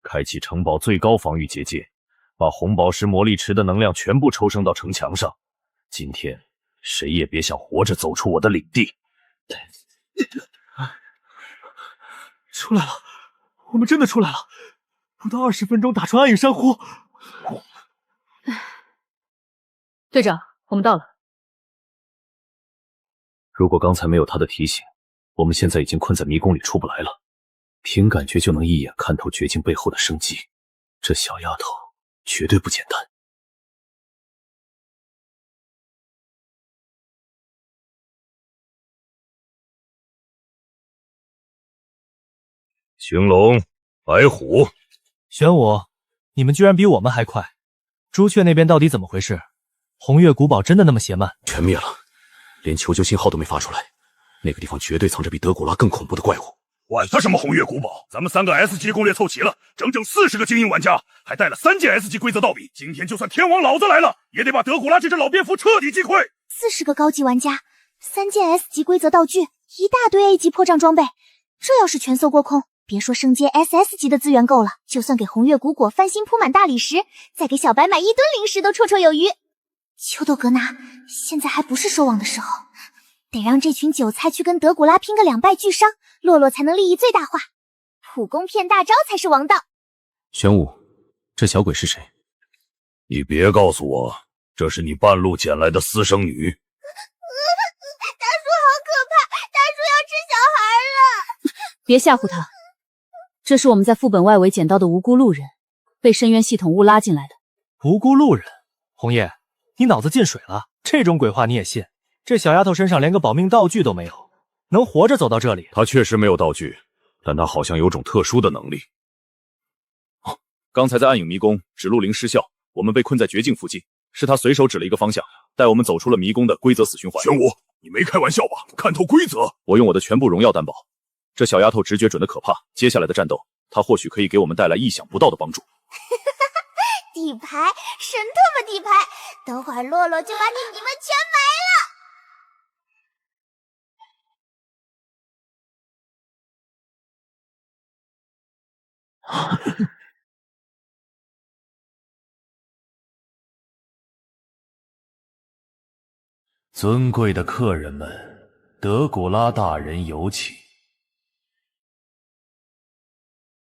开启城堡最高防御结界，把红宝石魔力池的能量全部抽升到城墙上。今天谁也别想活着走出我的领地。出来了，我们真的出来了，不到20分钟打穿暗影珊瑚。队长，我们到了。如果刚才没有他的提醒，我们现在已经困在迷宫里出不来了。凭感觉就能一眼看透绝境背后的生机，这小丫头绝对不简单。寻龙、白虎、玄武，你们居然比我们还快！朱雀那边到底怎么回事？红月古堡真的那么邪慢？全灭了，连求救信号都没发出来。那个地方绝对藏着比德古拉更恐怖的怪物。管他什么红月古堡，咱们3个 S 级攻略凑齐了，整整40个精英玩家，还带了3件 S 级规则道笔。今天就算天王老子来了，也得把德古拉这只老蝙蝠彻底击溃。40个高级玩家，3件 S 级规则道具，一大堆 A 级破障装备，这要是全搜过空，别说升阶 SS 级的资源够了，就算给红月古果翻新铺满大理石，再给小白买1吨零食都绰绰有余。秋豆格纳，现在还不是收网的时候，得让这群韭菜去跟德古拉拼个2败俱伤，洛洛才能利益最大化。普攻骗大招才是王道。玄武，这小鬼是谁？你别告诉我，这是你半路捡来的私生女。大叔好可怕，大叔要吃小孩了。别吓唬他，这是我们在副本外围捡到的无辜路人，被深渊系统误拉进来的。无辜路人？红叶，你脑子进水了？这种鬼话你也信？这小丫头身上连个保命道具都没有，能活着走到这里？她确实没有道具，但她好像有种特殊的能力。刚才在暗影迷宫指路灵失效，我们被困在绝境附近，是他随手指了一个方向，带我们走出了迷宫的规则死循环。玄武，你没开玩笑吧？看透规则？我用我的全部荣耀担保，这小丫头直觉准的可怕，接下来的战斗，她或许可以给我们带来意想不到的帮助。底牌，神特么底牌！等会儿洛洛就把你们全埋了。尊贵的客人们，德古拉大人有请。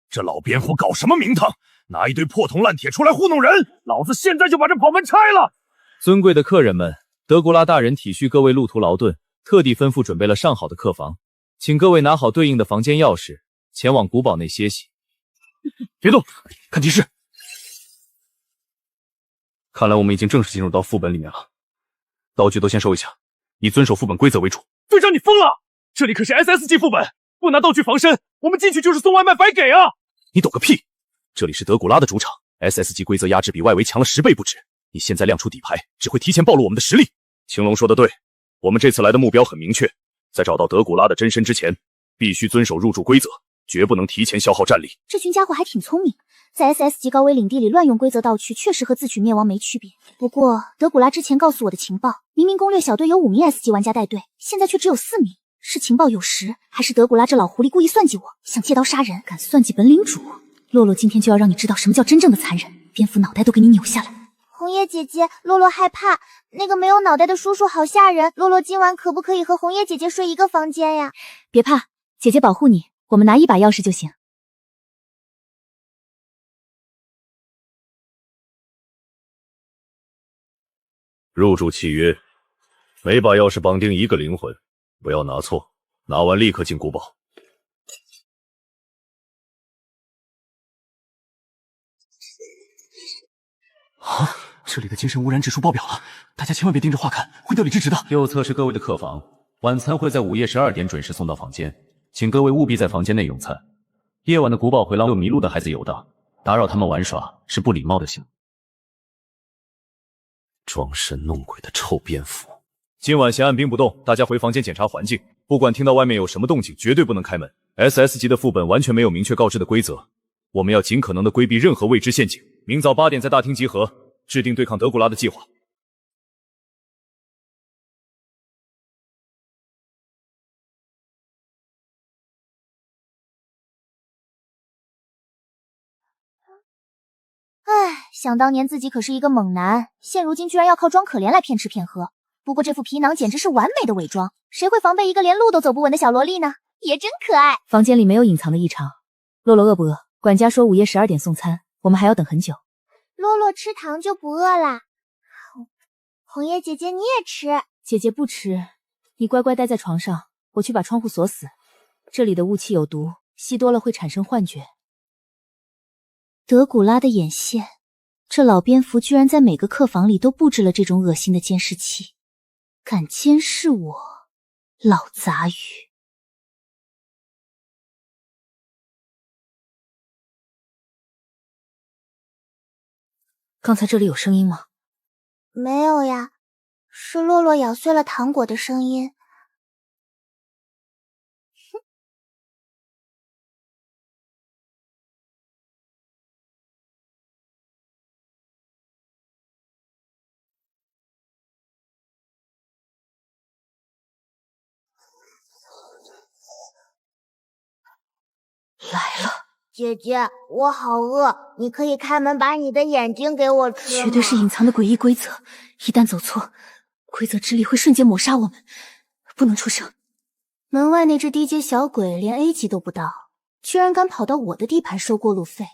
这老蝙蝠搞什么名堂？拿一堆破铜烂铁出来糊弄人！老子现在就把这跑门拆了！尊贵的客人们，德古拉大人体恤各位路途劳顿，特地吩咐准备了上好的客房，请各位拿好对应的房间钥匙，前往古堡内歇息。别动，看提示。看来我们已经正式进入到副本里面了。道具都先收一下，以遵守副本规则为主。队长，你疯了！这里可是 SS 级副本，不拿道具防身，我们进去就是送外卖白给啊！你懂个屁！这里是德古拉的主场 ，SS 级规则压制比外围强了10倍不止。你现在亮出底牌，只会提前暴露我们的实力。青龙说的对，我们这次来的目标很明确，在找到德古拉的真身之前，必须遵守入住规则，绝不能提前消耗战力。这群家伙还挺聪明，在 SS 级高危领地里乱用规则道具，确实和自取灭亡没区别。不过德古拉之前告诉我的情报，明明攻略小队有5名 S 级玩家带队，现在却只有4名，是情报有实，还是德古拉这老狐狸故意算计我，想借刀杀人，敢算计本领主？洛洛今天就要让你知道什么叫真正的残忍，蝙蝠脑袋都给你扭下来。红叶姐姐，洛洛害怕，那个没有脑袋的叔叔好吓人，洛洛今晚可不可以和红叶姐姐睡一个房间呀？别怕，姐姐保护你，我们拿一把钥匙就行。入住契约，每把钥匙绑定一个灵魂，不要拿错，拿完立刻进古堡。啊！这里的精神污染指数爆表了，大家千万别盯着画看，会掉理智值的。右侧是各位的客房，晚餐会在午夜12点准时送到房间，请各位务必在房间内用餐。夜晚的古堡回廊有迷路的孩子游荡，打扰他们玩耍是不礼貌的行为。装神弄鬼的臭蝙蝠！今晚先按兵不动，大家回房间检查环境，不管听到外面有什么动静，绝对不能开门。SS 级的副本完全没有明确告知的规则，我们要尽可能的规避任何未知陷阱。明早8点在大厅集合，制定对抗德古拉的计划。唉，想当年自己可是一个猛男，现如今居然要靠装可怜来骗吃骗喝。不过这副皮囊简直是完美的伪装，谁会防备一个连路都走不稳的小萝莉呢？也真可爱。房间里没有隐藏的异常。洛洛饿不饿？管家说午夜12点送餐，我们还要等很久。洛洛吃糖就不饿啦。红叶姐姐你也吃。姐姐不吃，你乖乖待在床上，我去把窗户锁死。这里的雾气有毒，吸多了会产生幻觉。德古拉的眼线，这老蝙蝠居然在每个客房里都布置了这种恶心的监视器，敢监视我，老杂鱼！刚才这里有声音吗？没有呀，是洛洛咬碎了糖果的声音。来了，姐姐，我好饿，你可以开门把你的眼睛给我吃吗？绝对是隐藏的诡异规则，一旦走错，规则之力会瞬间抹杀我们，不能出声。门外那只低阶小鬼连 A 级都不到，居然敢跑到我的地盘收过路费，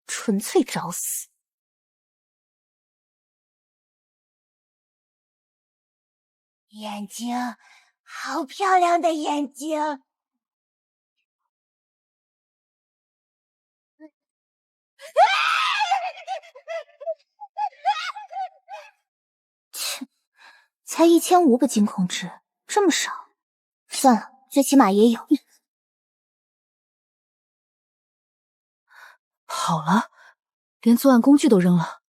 纯粹找死！眼睛，好漂亮的眼睛。切，才1500个惊恐值，这么少？算了，最起码也有。好了，连作案工具都扔了。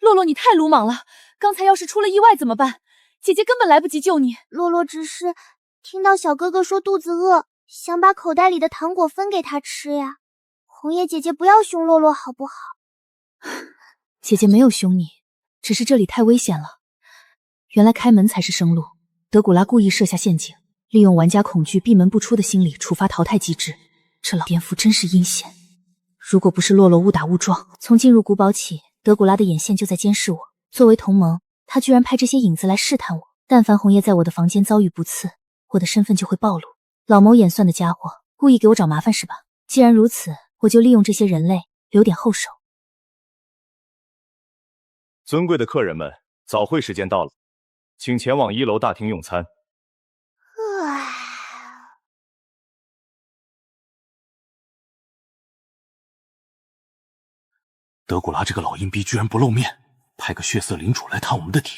洛洛，你太鲁莽了！刚才要是出了意外怎么办？姐姐根本来不及救你。洛洛只是听到小哥哥说肚子饿，想把口袋里的糖果分给他吃呀。红叶姐姐不要凶洛洛好不好？姐姐没有凶你，只是这里太危险了。原来开门才是生路。德古拉故意设下陷阱，利用玩家恐惧闭门不出的心理触发淘汰机制。这老蝙蝠真是阴险。如果不是洛洛误打误撞，从进入古堡起，德古拉的眼线就在监视我。作为同盟，他居然派这些影子来试探我。但凡红叶在我的房间遭遇不测，我的身份就会暴露。老谋演算的家伙，故意给我找麻烦是吧？既然如此，我就利用这些人类留点后手。尊贵的客人们，早会时间到了，请前往1楼大厅用餐。德古拉这个老阴逼居然不露面，派个血色领主来探我们的底。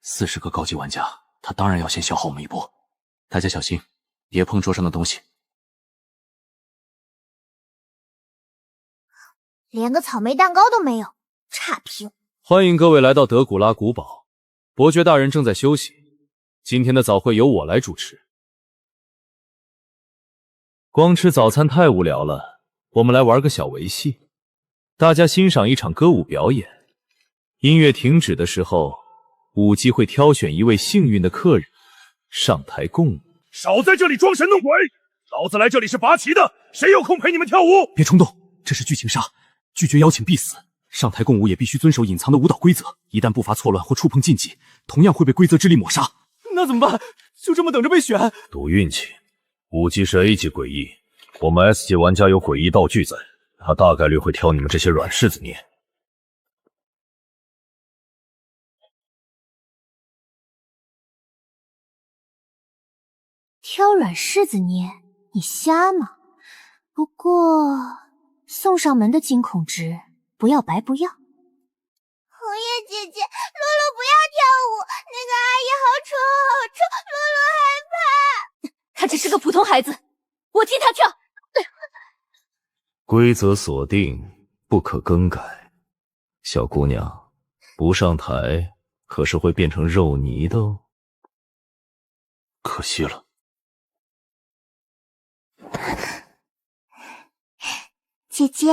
40个高级玩家，他当然要先消耗我们一波。大家小心，别碰桌上的东西。连个草莓蛋糕都没有，差评。欢迎各位来到德古拉古堡，伯爵大人正在休息，今天的早会由我来主持。光吃早餐太无聊了，我们来玩个小游戏。大家欣赏一场歌舞表演，音乐停止的时候，舞姬会挑选一位幸运的客人上台共舞。少在这里装神弄鬼，老子来这里是拔旗的，谁有空陪你们跳舞？别冲动，这是剧情杀，拒绝邀请必死。上台共舞也必须遵守隐藏的舞蹈规则，一旦步伐错乱或触碰禁忌，同样会被规则之力抹杀。那怎么办？就这么等着被选？赌运气， 5级是 A 级诡异，我们 S 级玩家有诡异道具在，他大概率会挑你们这些软柿子捏。挑软柿子捏，你瞎吗？不过送上门的惊恐值不要白不要。红叶姐姐，洛洛不要跳舞，那个阿姨好丑好丑，洛洛害怕。他只是个普通孩子，我替他跳。规则锁定，不可更改。小姑娘，不上台可是会变成肉泥的哦。可惜了。姐姐，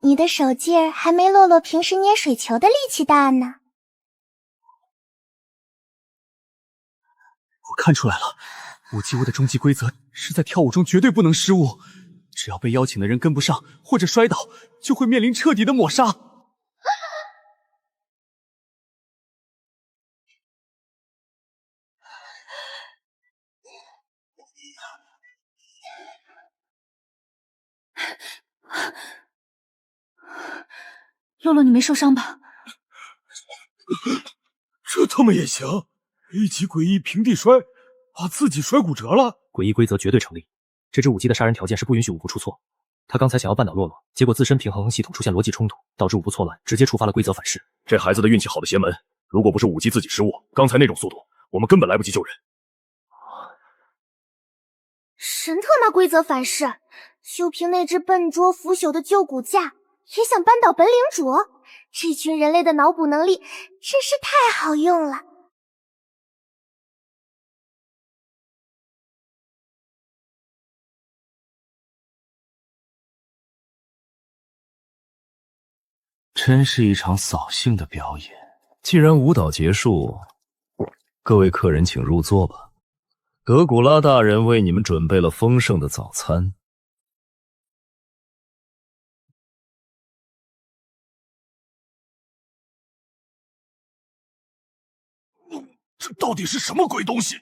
你的手劲儿还没洛洛平时捏水球的力气大呢。我看出来了，5级舞的终极规则是在跳舞中绝对不能失误，只要被邀请的人跟不上或者摔倒，就会面临彻底的抹杀。洛洛，你没受伤吧？这他妈也行？A 级诡异平地摔，把自己摔骨折了。诡异规则绝对成立，这只5级的杀人条件是不允许舞步出错。他刚才想要绊倒洛洛，结果自身平衡系统出现逻辑冲突，导致舞步错乱，直接触发了规则反噬。这孩子的运气好的邪门，如果不是5级自己失误，刚才那种速度，我们根本来不及救人。神特妈规则反噬，就凭那只笨拙腐朽的旧骨架，也想扳倒本领主？这群人类的脑补能力真是太好用了。真是一场扫兴的表演。既然舞蹈结束，各位客人请入座吧。格古拉大人为你们准备了丰盛的早餐。这到底是什么鬼东西？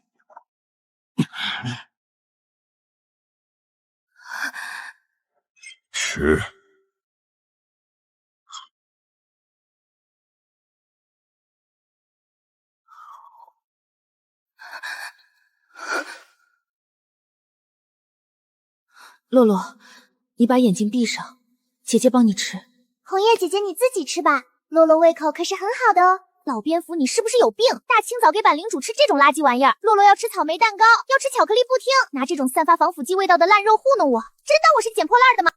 吃。洛洛，你把眼睛闭上，姐姐帮你吃。红叶姐姐，你自己吃吧，洛洛胃口可是很好的哦。老蝙蝠，你是不是有病？大清早给板领主吃这种垃圾玩意儿。洛洛要吃草莓蛋糕，要吃巧克力布汀，拿这种散发防腐剂味道的烂肉糊弄我，真当我是捡破烂的吗？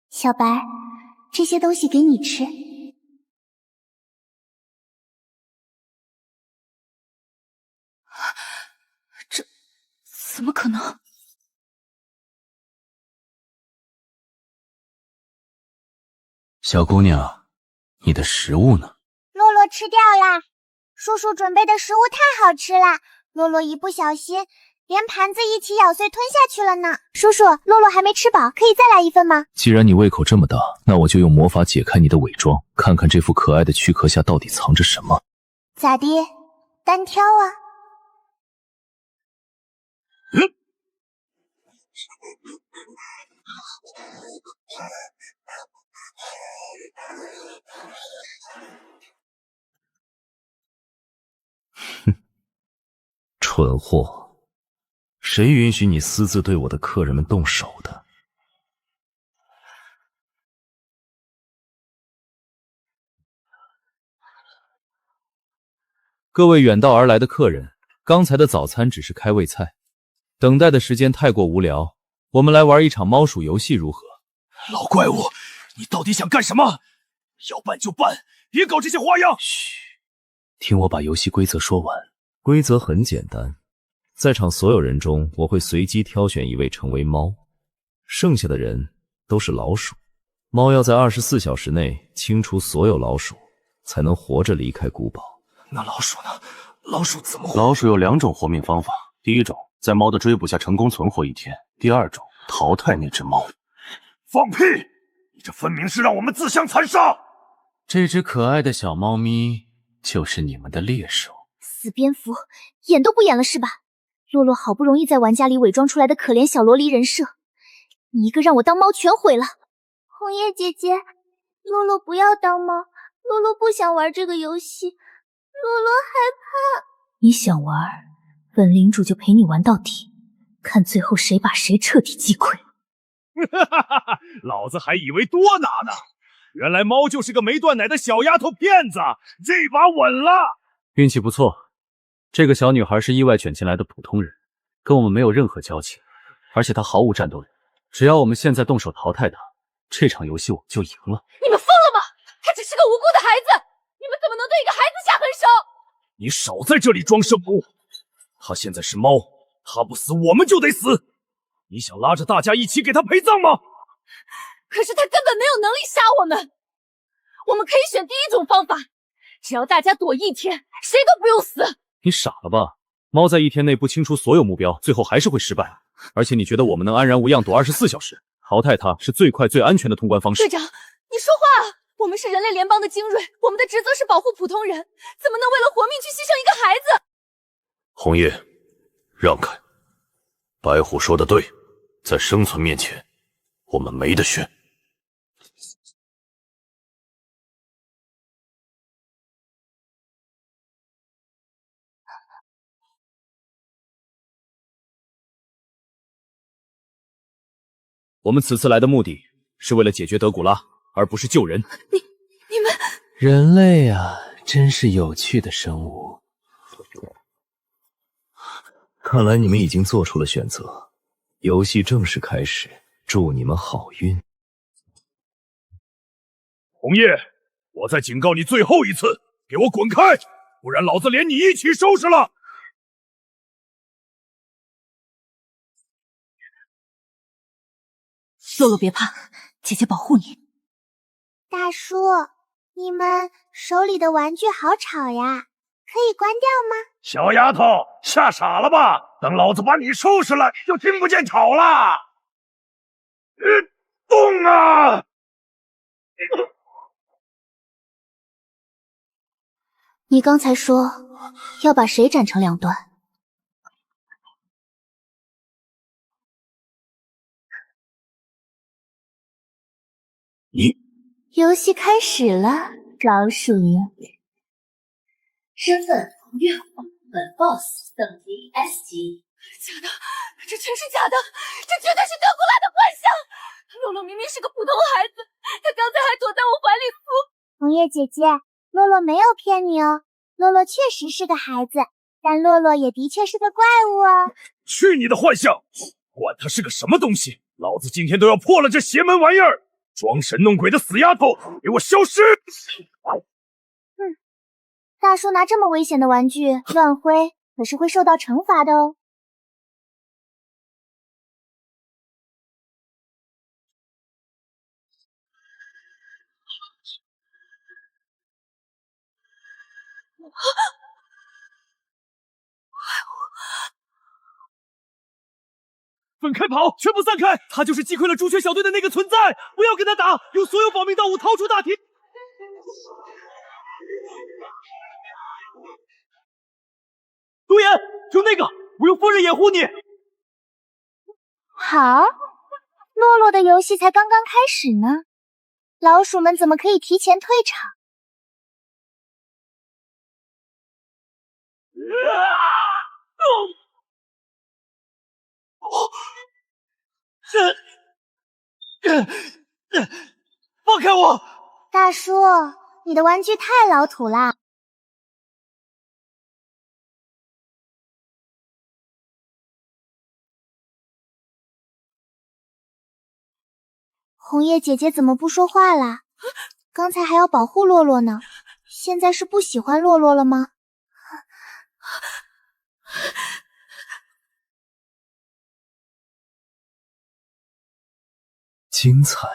小白，这些东西给你吃。这怎么可能？小姑娘，你的食物呢？洛洛吃掉啦，叔叔准备的食物太好吃了，洛洛一不小心连盘子一起咬碎吞下去了呢。叔叔，洛洛还没吃饱，可以再来一份吗？既然你胃口这么大，那我就用魔法解开你的伪装，看看这副可爱的躯壳下到底藏着什么。咋的？单挑啊？哼，蠢货，谁允许你私自对我的客人们动手的？各位远道而来的客人，刚才的早餐只是开胃菜，等待的时间太过无聊，我们来玩一场猫鼠游戏如何？老怪物，你到底想干什么？要办就办，别搞这些花样。嘘，听我把游戏规则说完。规则很简单，在场所有人中，我会随机挑选一位成为猫，剩下的人都是老鼠。猫要在24小时内清除所有老鼠，才能活着离开古堡。那老鼠呢？老鼠怎么活？老鼠有2种活命方法，第一种在猫的追捕下成功存活1天，第二种淘汰那只猫。放屁！你这分明是让我们自相残杀！这只可爱的小猫咪就是你们的猎手。死蝙蝠，演都不演了是吧？洛洛好不容易在玩家里伪装出来的可怜小萝莉人设，你一个让我当猫全毁了。红叶姐姐，洛洛不要当猫，洛洛不想玩这个游戏，洛洛害怕。你想玩，本领主就陪你玩到底，看最后谁把谁彻底击溃。哈哈哈哈！老子还以为多拿呢，原来猫就是个没断奶的小丫头片子，这把稳了。运气不错，这个小女孩是意外卷进来的普通人，跟我们没有任何交情，而且她毫无战斗力。只要我们现在动手淘汰她，这场游戏我们就赢了。你们疯了吗？她只是个无辜的孩子，你们怎么能对一个孩子下狠手？你少在这里装圣母！她现在是猫，她不死我们就得死。你想拉着大家一起给她陪葬吗？可是她根本没有能力杀我们。我们可以选第一种方法，只要大家躲1天，谁都不用死。你傻了吧？猫在1天内不清除所有目标，最后还是会失败。而且你觉得我们能安然无恙躲24小时？淘汰它是最快最安全的通关方式。队长，你说话啊！我们是人类联邦的精锐，我们的职责是保护普通人，怎么能为了活命去牺牲一个孩子？红叶，让开！白虎说的对，在生存面前，我们没得选。我们此次来的目的是为了解决德古拉，而不是救人。你们人类啊，真是有趣的生物。看来你们已经做出了选择，游戏正式开始，祝你们好运。红叶，我再警告你最后一次，给我滚开，不然老子连你一起收拾了！洛洛别怕，姐姐保护你。大叔，你们手里的玩具好吵呀，可以关掉吗？小丫头，吓傻了吧？等老子把你收拾了，就听不见吵了。动啊！你刚才说要把谁斩成2段？你。游戏开始了，老鼠们。身份：红月本 BOSS 等级 S 级。假的，这全是假的，这绝对是德古拉的幻想。洛洛明明是个普通孩子，他刚才还躲在我怀里哭。红叶姐姐，洛洛没有骗你哦，洛洛确实是个孩子，但洛洛也的确是个怪物哦。去你的幻想！管他是个什么东西，老子今天都要破了这邪门玩意儿！装神弄鬼的死丫头，给我消失！大叔拿这么危险的玩具乱挥，可是会受到惩罚的哦。分开跑，全部散开！他就是击溃了朱雀小队的那个存在，不要跟他打，用所有保命道物掏出大铁。独眼，就那个，我用风刃掩护你。好，洛洛的游戏才刚刚开始呢，老鼠们怎么可以提前退场？放开我！大叔，你的玩具太老土啦。红叶姐姐怎么不说话啦？刚才还要保护洛洛呢，现在是不喜欢洛洛了吗？精彩，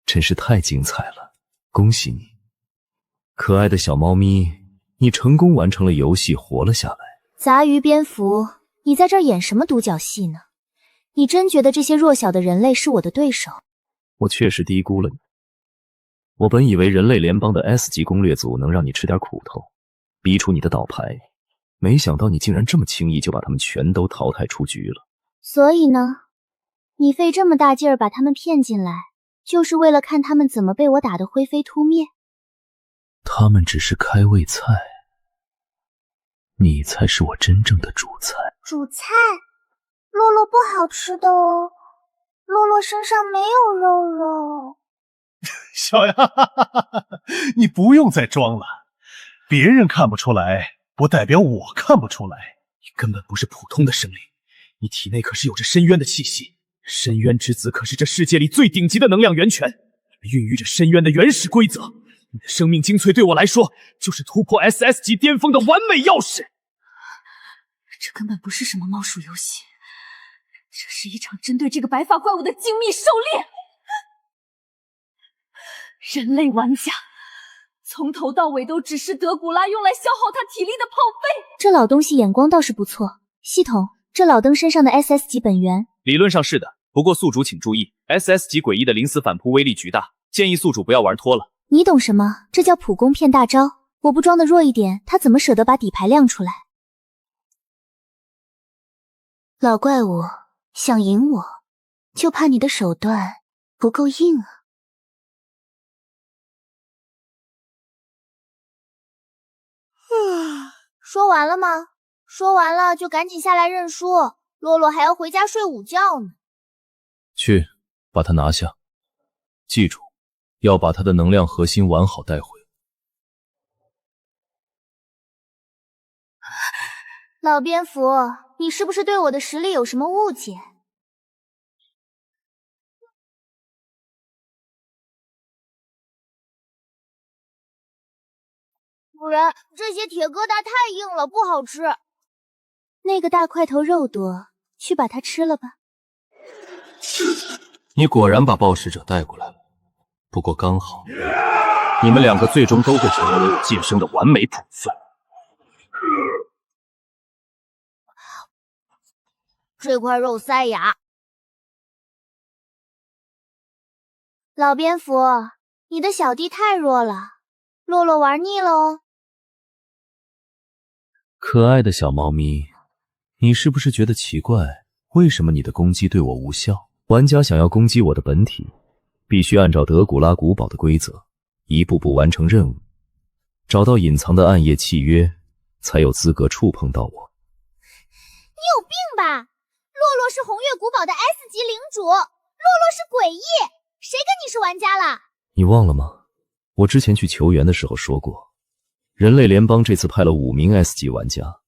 真是太精彩了！恭喜你，可爱的小猫咪，你成功完成了游戏，活了下来。杂鱼蝙蝠，你在这儿演什么独角戏呢？你真觉得这些弱小的人类是我的对手？我确实低估了你。我本以为人类联邦的 S 级攻略组能让你吃点苦头，逼出你的倒牌，没想到你竟然这么轻易就把他们全都淘汰出局了。所以呢，你费这么大劲儿把他们骗进来，就是为了看他们怎么被我打得灰飞土灭？他们只是开胃菜，你才是我真正的主菜。主菜？洛洛不好吃的哦，洛洛身上没有肉肉。小丫，你不用再装了，别人看不出来，不代表我看不出来。你根本不是普通的生灵，你体内可是有着深渊的气息，深渊之子可是这世界里最顶级的能量源泉，孕育着深渊的原始规则。你的生命精粹对我来说，就是突破 SS 级巅峰的完美钥匙。这根本不是什么猫鼠游戏，这是一场针对这个白发怪物的精密狩猎。人类玩家从头到尾都只是德古拉用来消耗他体力的炮灰。这老东西眼光倒是不错。系统，这老登身上的 SS 级本源，理论上是的，不过宿主请注意 ，SS 级诡异的临死反扑威力巨大，建议宿主不要玩脱了。你懂什么？这叫普攻骗大招。我不装的弱一点，他怎么舍得把底牌亮出来？老怪物，想赢我，就怕你的手段不够硬啊。说完了吗？说完了就赶紧下来认输，洛洛还要回家睡午觉呢。去，把它拿下。记住，要把它的能量核心完好带回。老蝙蝠，你是不是对我的实力有什么误解？不然这些铁疙瘩太硬了，不好吃。那个大块头肉多，去把它吃了吧。你果然把暴食者带过来了，不过刚好，你们两个最终都会成为我晋升的完美普分。这块肉塞牙。老蝙蝠，你的小弟太弱了，洛洛玩腻了哦。可爱的小猫咪，你是不是觉得奇怪？为什么你的攻击对我无效？玩家想要攻击我的本体，必须按照德古拉古堡的规则，一步步完成任务，找到隐藏的暗夜契约，才有资格触碰到我。你有病吧？洛洛是红月古堡的 S 级领主，洛洛是诡异，谁跟你是玩家了？你忘了吗？我之前去求援的时候说过，人类联邦这次派了5名 S 级玩家，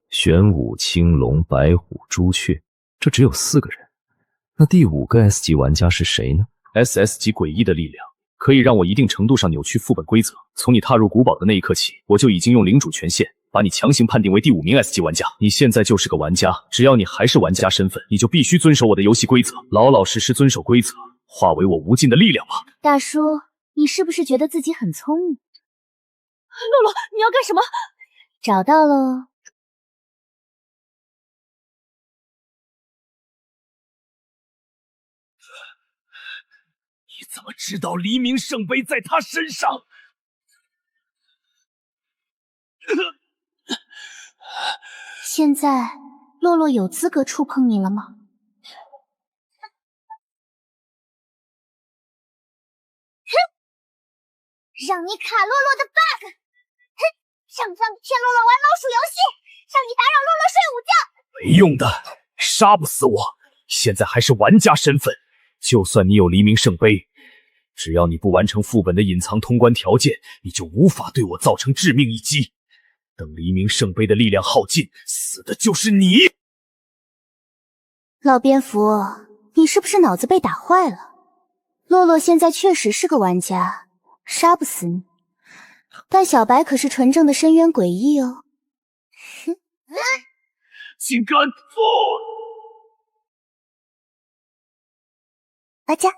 玄武、青龙、白虎、朱雀，这只有4个人。那第5个 S 级玩家是谁呢？ SS 级诡异的力量可以让我一定程度上扭曲副本规则。从你踏入古堡的那一刻起，我就已经用领主权限把你强行判定为第5名 S 级玩家。你现在就是个玩家，只要你还是玩家身份，你就必须遵守我的游戏规则，老老实实遵守规则，化为我无尽的力量吧。大叔，你是不是觉得自己很聪明？洛洛，你要干什么？找到喽。你怎么知道黎明圣杯在他身上？现在洛洛有资格触碰你了吗？让你卡洛洛的 bug！ 哼，上骗洛洛玩老鼠游戏，让你打扰洛洛睡午觉。没用的，杀不死我。现在还是玩家身份，就算你有黎明圣杯，只要你不完成副本的隐藏通关条件，你就无法对我造成致命一击。等黎明圣杯的力量耗尽，死的就是你。老蝙蝠，你是不是脑子被打坏了？洛洛现在确实是个玩家，杀不死你，但小白可是纯正的深渊诡异哦。哼，竟敢做！阿佳，为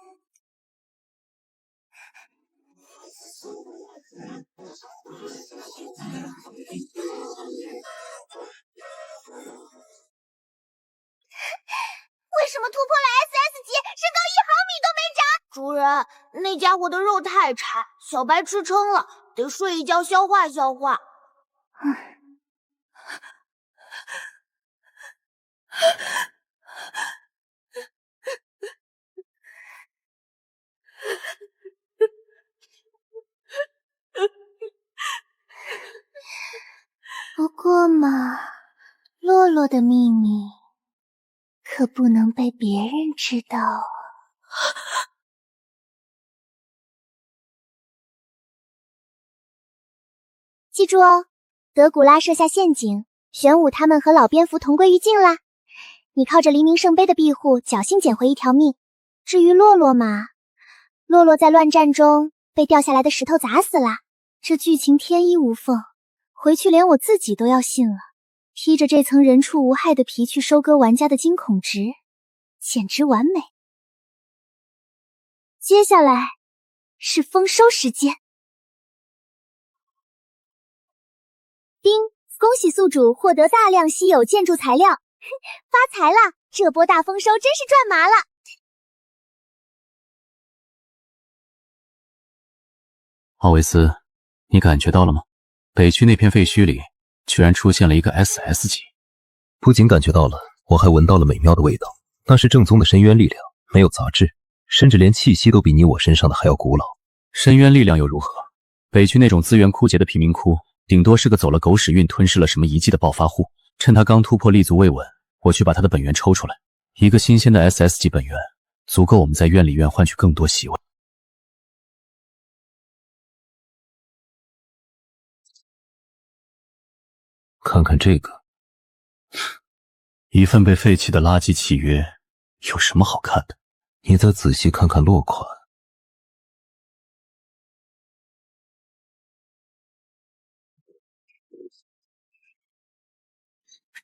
什么突破了 SS 级，身高1毫米都没长？主人，那家伙的肉太柴，小白吃撑了，得睡一觉消化消化。洛的秘密可不能被别人知道啊。记住哦，德古拉设下陷阱，玄武他们和老蝙蝠同归于尽啦。你靠着黎明圣杯的庇护，侥幸捡回一条命。至于洛洛嘛，洛洛在乱战中被掉下来的石头砸死了。这剧情天衣无缝，回去连我自己都要信了。披着这层人畜无害的皮去收割玩家的惊恐值，简直完美。接下来是丰收时间。叮！恭喜宿主获得大量稀有建筑材料，发财啦！这波大丰收真是赚麻了。奥维斯，你感觉到了吗？北区那片废墟里居然出现了一个 SS 级。不仅感觉到了，我还闻到了美妙的味道，那是正宗的深渊力量，没有杂质，甚至连气息都比你我身上的还要古老。深渊力量又如何？北区那种资源枯竭的贫民窟，顶多是个走了狗屎运吞噬了什么遗迹的暴发户。趁他刚突破立足未稳，我去把他的本源抽出来。一个新鲜的 SS 级本源，足够我们在院里院换取更多席位。看看这个，一份被废弃的垃圾契约，有什么好看的？你再仔细看看落款。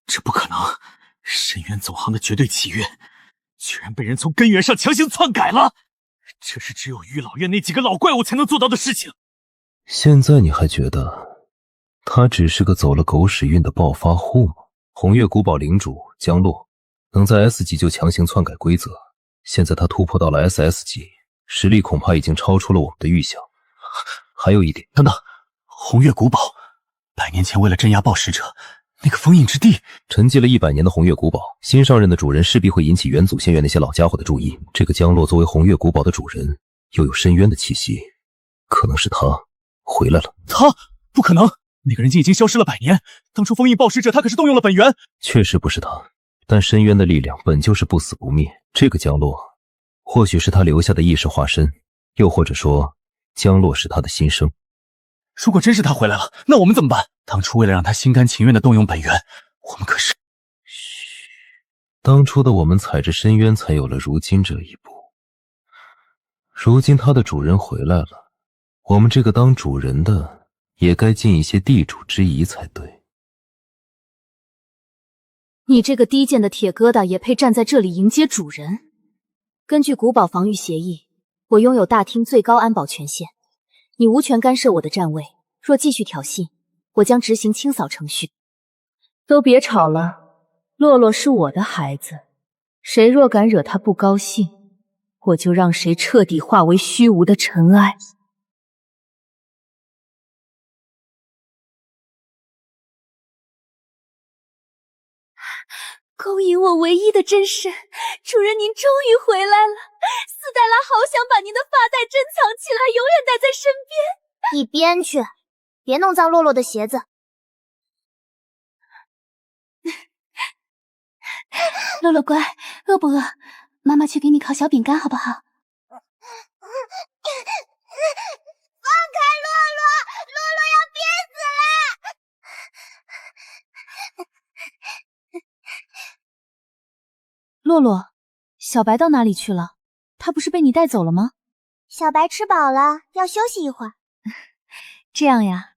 这不可能！深渊总行的绝对契约，居然被人从根源上强行篡改了！这是只有御老院那几个老怪物才能做到的事情。现在你还觉得他只是个走了狗屎运的暴发户吗？红月古堡领主江洛能在 S 级就强行篡改规则，现在他突破到了 SS 级，实力恐怕已经超出了我们的预想。还有一点，等等，红月古堡，100年前为了镇压暴食者，那个封印之地，沉寂了100年的红月古堡，新上任的主人势必会引起元祖仙院那些老家伙的注意。这个江洛作为红月古堡的主人，又有深渊的气息，可能是他回来了。他不可能，那个人已经消失了100年，当初封印暴食者他可是动用了本源。确实不是他，但深渊的力量本就是不死不灭，这个江洛或许是他留下的意识化身，又或者说江洛是他的新生。如果真是他回来了，那我们怎么办？当初为了让他心甘情愿地动用本源，我们可是……嘘，当初的我们踩着深渊才有了如今这一步。如今他的主人回来了，我们这个当主人的也该尽一些地主之谊才对。你这个低贱的铁疙瘩也配站在这里迎接主人？根据古堡防御协议，我拥有大厅最高安保权限，你无权干涉我的站位。若继续挑衅，我将执行清扫程序。都别吵了，洛洛是我的孩子，谁若敢惹他不高兴，我就让谁彻底化为虚无的尘埃。勾引我唯一的真身，主人您终于回来了！斯黛拉好想把您的发带珍藏起来，永远带在身边。一边去，别弄脏洛洛的鞋子。洛洛乖，饿不饿？妈妈去给你烤小饼干好不好？放开洛洛，洛洛要憋死了！洛洛，小白到哪里去了？他不是被你带走了吗？小白吃饱了，要休息一会儿。这样呀，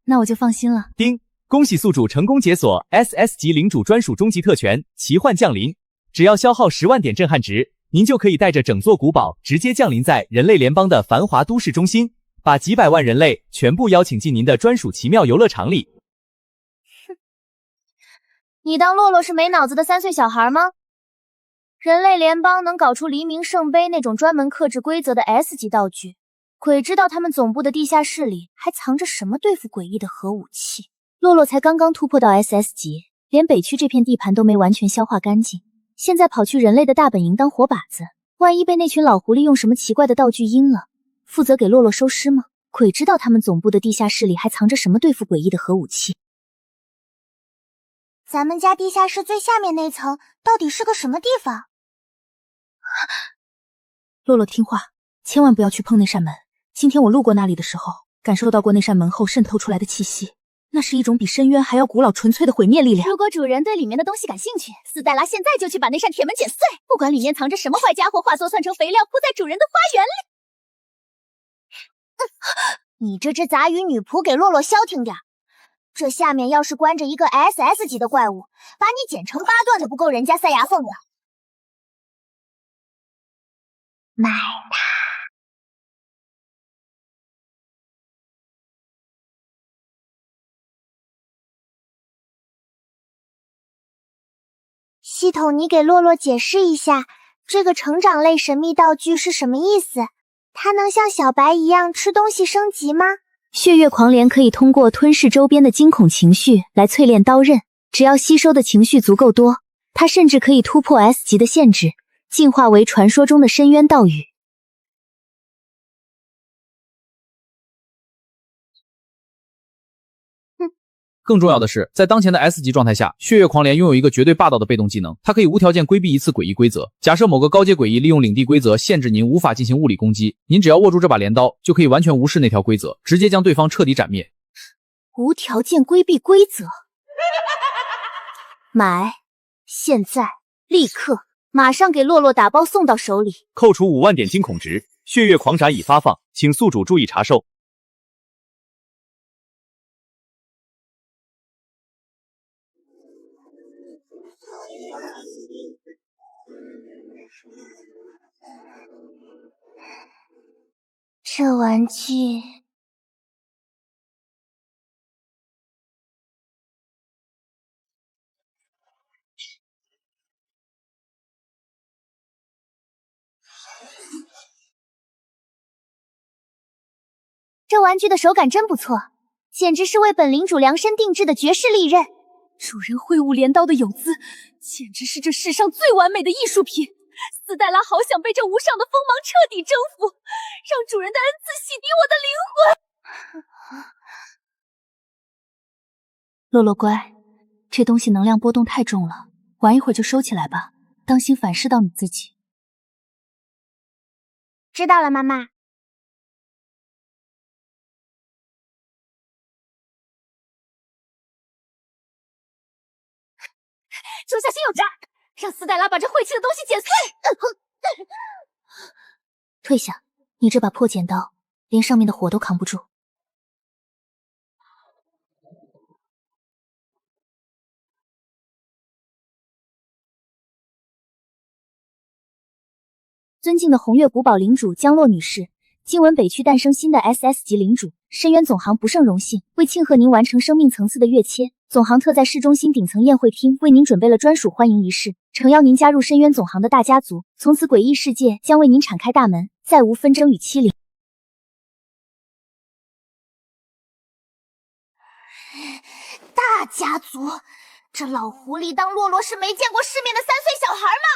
那我就放心了。叮！恭喜宿主成功解锁 SS 级领主专属终极特权奇幻降临，只要消耗10万点震撼值，您就可以带着整座古堡直接降临在人类联邦的繁华都市中心，把几百万人类全部邀请进您的专属奇妙游乐场里。哼，你当洛洛是没脑子的3岁小孩吗？人类联邦能搞出黎明圣杯那种专门克制规则的 S 级道具，鬼知道他们总部的地下室里还藏着什么对付诡异的核武器。洛洛才刚刚突破到 SS 级，连北区这片地盘都没完全消化干净，现在跑去人类的大本营当活靶子，万一被那群老狐狸用什么奇怪的道具阴了，负责给洛洛收尸吗？鬼知道他们总部的地下室里还藏着什么对付诡异的核武器。咱们家地下室最下面那层到底是个什么地方？洛洛听话，千万不要去碰那扇门。今天我路过那里的时候，感受到过那扇门后渗透出来的气息，那是一种比深渊还要古老纯粹的毁灭力量。如果主人对里面的东西感兴趣，斯黛拉现在就去把那扇铁门剪碎，不管里面藏着什么坏家伙，化作算成肥料铺在主人的花园里。你这只杂鱼女仆，给洛洛消停点。这下面要是关着一个 SS 级的怪物，把你剪成8段都不够人家塞牙缝的。买它。系统，你给洛洛解释一下，这个成长类神秘道具是什么意思？它能像小白一样吃东西升级吗？血月狂莲可以通过吞噬周边的惊恐情绪来淬炼刀刃，只要吸收的情绪足够多，它甚至可以突破 S 级的限制，进化为传说中的深渊道语。更重要的是，在当前的 S 级状态下，血月狂莲拥有一个绝对霸道的被动技能，它可以无条件规避一次诡异规则。假设某个高阶诡异利用领地规则限制您无法进行物理攻击，您只要握住这把镰刀，就可以完全无视那条规则，直接将对方彻底斩灭。无条件规避规则，买！现在，立刻，马上给洛洛打包送到手里。扣除5万点惊恐值，血月狂斩已发放，请宿主注意查收。这玩具的手感真不错，简直是为本领主量身定制的绝世利刃。主人挥舞镰刀的泳姿，简直是这世上最完美的艺术品。斯黛拉好想被这无上的锋芒彻底征服，让主人的恩赐洗涤我的灵魂。洛洛乖，这东西能量波动太重了，玩一会儿就收起来吧，当心反噬到你自己。知道了，妈妈。手下心有诈，让斯黛拉把这晦气的东西剪碎。退下，你这把破剪刀，连上面的火都扛不住。尊敬的红月古堡领主江洛女士，今闻北区诞生新的 SS 级领主，深渊总行不胜荣幸。为庆贺您完成生命层次的跃迁，总行特在市中心顶层宴会厅为您准备了专属欢迎仪式，诚邀您加入深渊总行的大家族。从此诡异世界将为您敞开大门，再无纷争与欺凌。大家族，这老狐狸当洛洛是没见过世面的3岁小孩吗？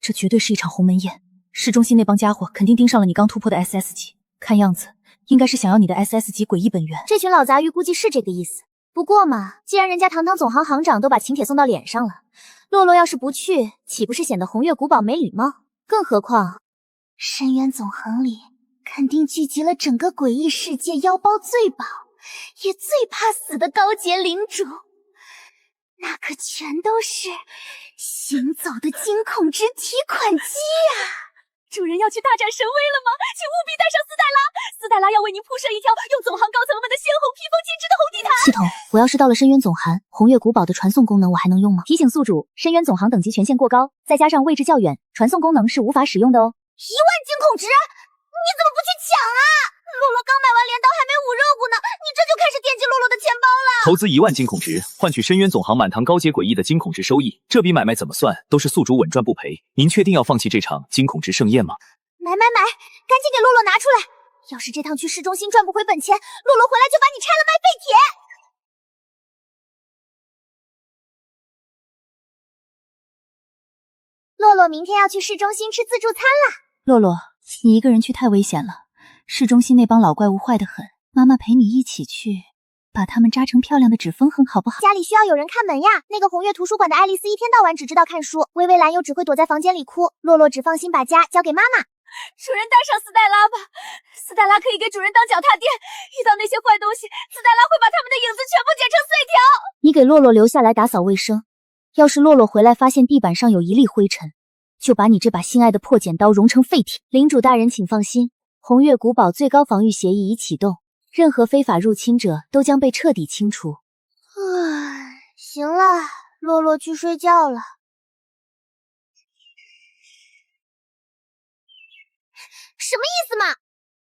这绝对是一场鸿门宴，市中心那帮家伙肯定盯上了你刚突破的 SS 级，看样子应该是想要你的 SS 级诡异本源。这群老杂鱼估计是这个意思。不过嘛，既然人家堂堂总行行长都把请帖送到脸上了，洛洛要是不去，岂不是显得红月古堡没礼貌？更何况，深渊总行里肯定聚集了整个诡异世界腰包最宝，也最怕死的高阶领主，那可全都是行走的惊恐之提款机啊！主人要去大展神威了吗？请务必带上斯黛拉，斯黛拉要为您铺设一条用总行高层们的鲜红披风精致的红地毯。系统，我要是到了深渊总行，红月古堡的传送功能我还能用吗？提醒宿主，深渊总行等级权限过高，再加上位置较远，传送功能是无法使用的哦。1万惊恐值，你怎么不去抢啊？洛洛刚买完镰刀还没捂热乎呢，你这就开始惦记洛洛的钱包了。投资1万惊恐值，换取深渊总行满堂高阶诡异的惊恐值收益，这笔买卖怎么算都是宿主稳赚不赔。您确定要放弃这场惊恐值盛宴吗？买，赶紧给洛洛拿出来！要是这趟去市中心赚不回本钱，洛洛回来就把你拆了卖废铁。洛洛明天要去市中心吃自助餐啦。洛洛，你一个人去太危险了，市中心那帮老怪物坏得很，妈妈陪你一起去，把它们扎成漂亮的纸风横，好不好？家里需要有人看门呀。那个红月图书馆的爱丽丝一天到晚只知道看书，薇薇兰又只会躲在房间里哭，洛洛只放心把家交给妈妈。主人带上斯黛拉吧，斯黛拉可以给主人当脚踏垫，遇到那些坏东西，斯黛拉会把他们的影子全部剪成碎条。你给洛洛留下来打扫卫生，要是洛洛回来发现地板上有一粒灰尘，就把你这把心爱的破剪刀熔成废铁。领主大人请放心，红月古堡最高防御协议已启动，任何非法入侵者都将被彻底清除。行了，洛洛去睡觉了。什么意思嘛？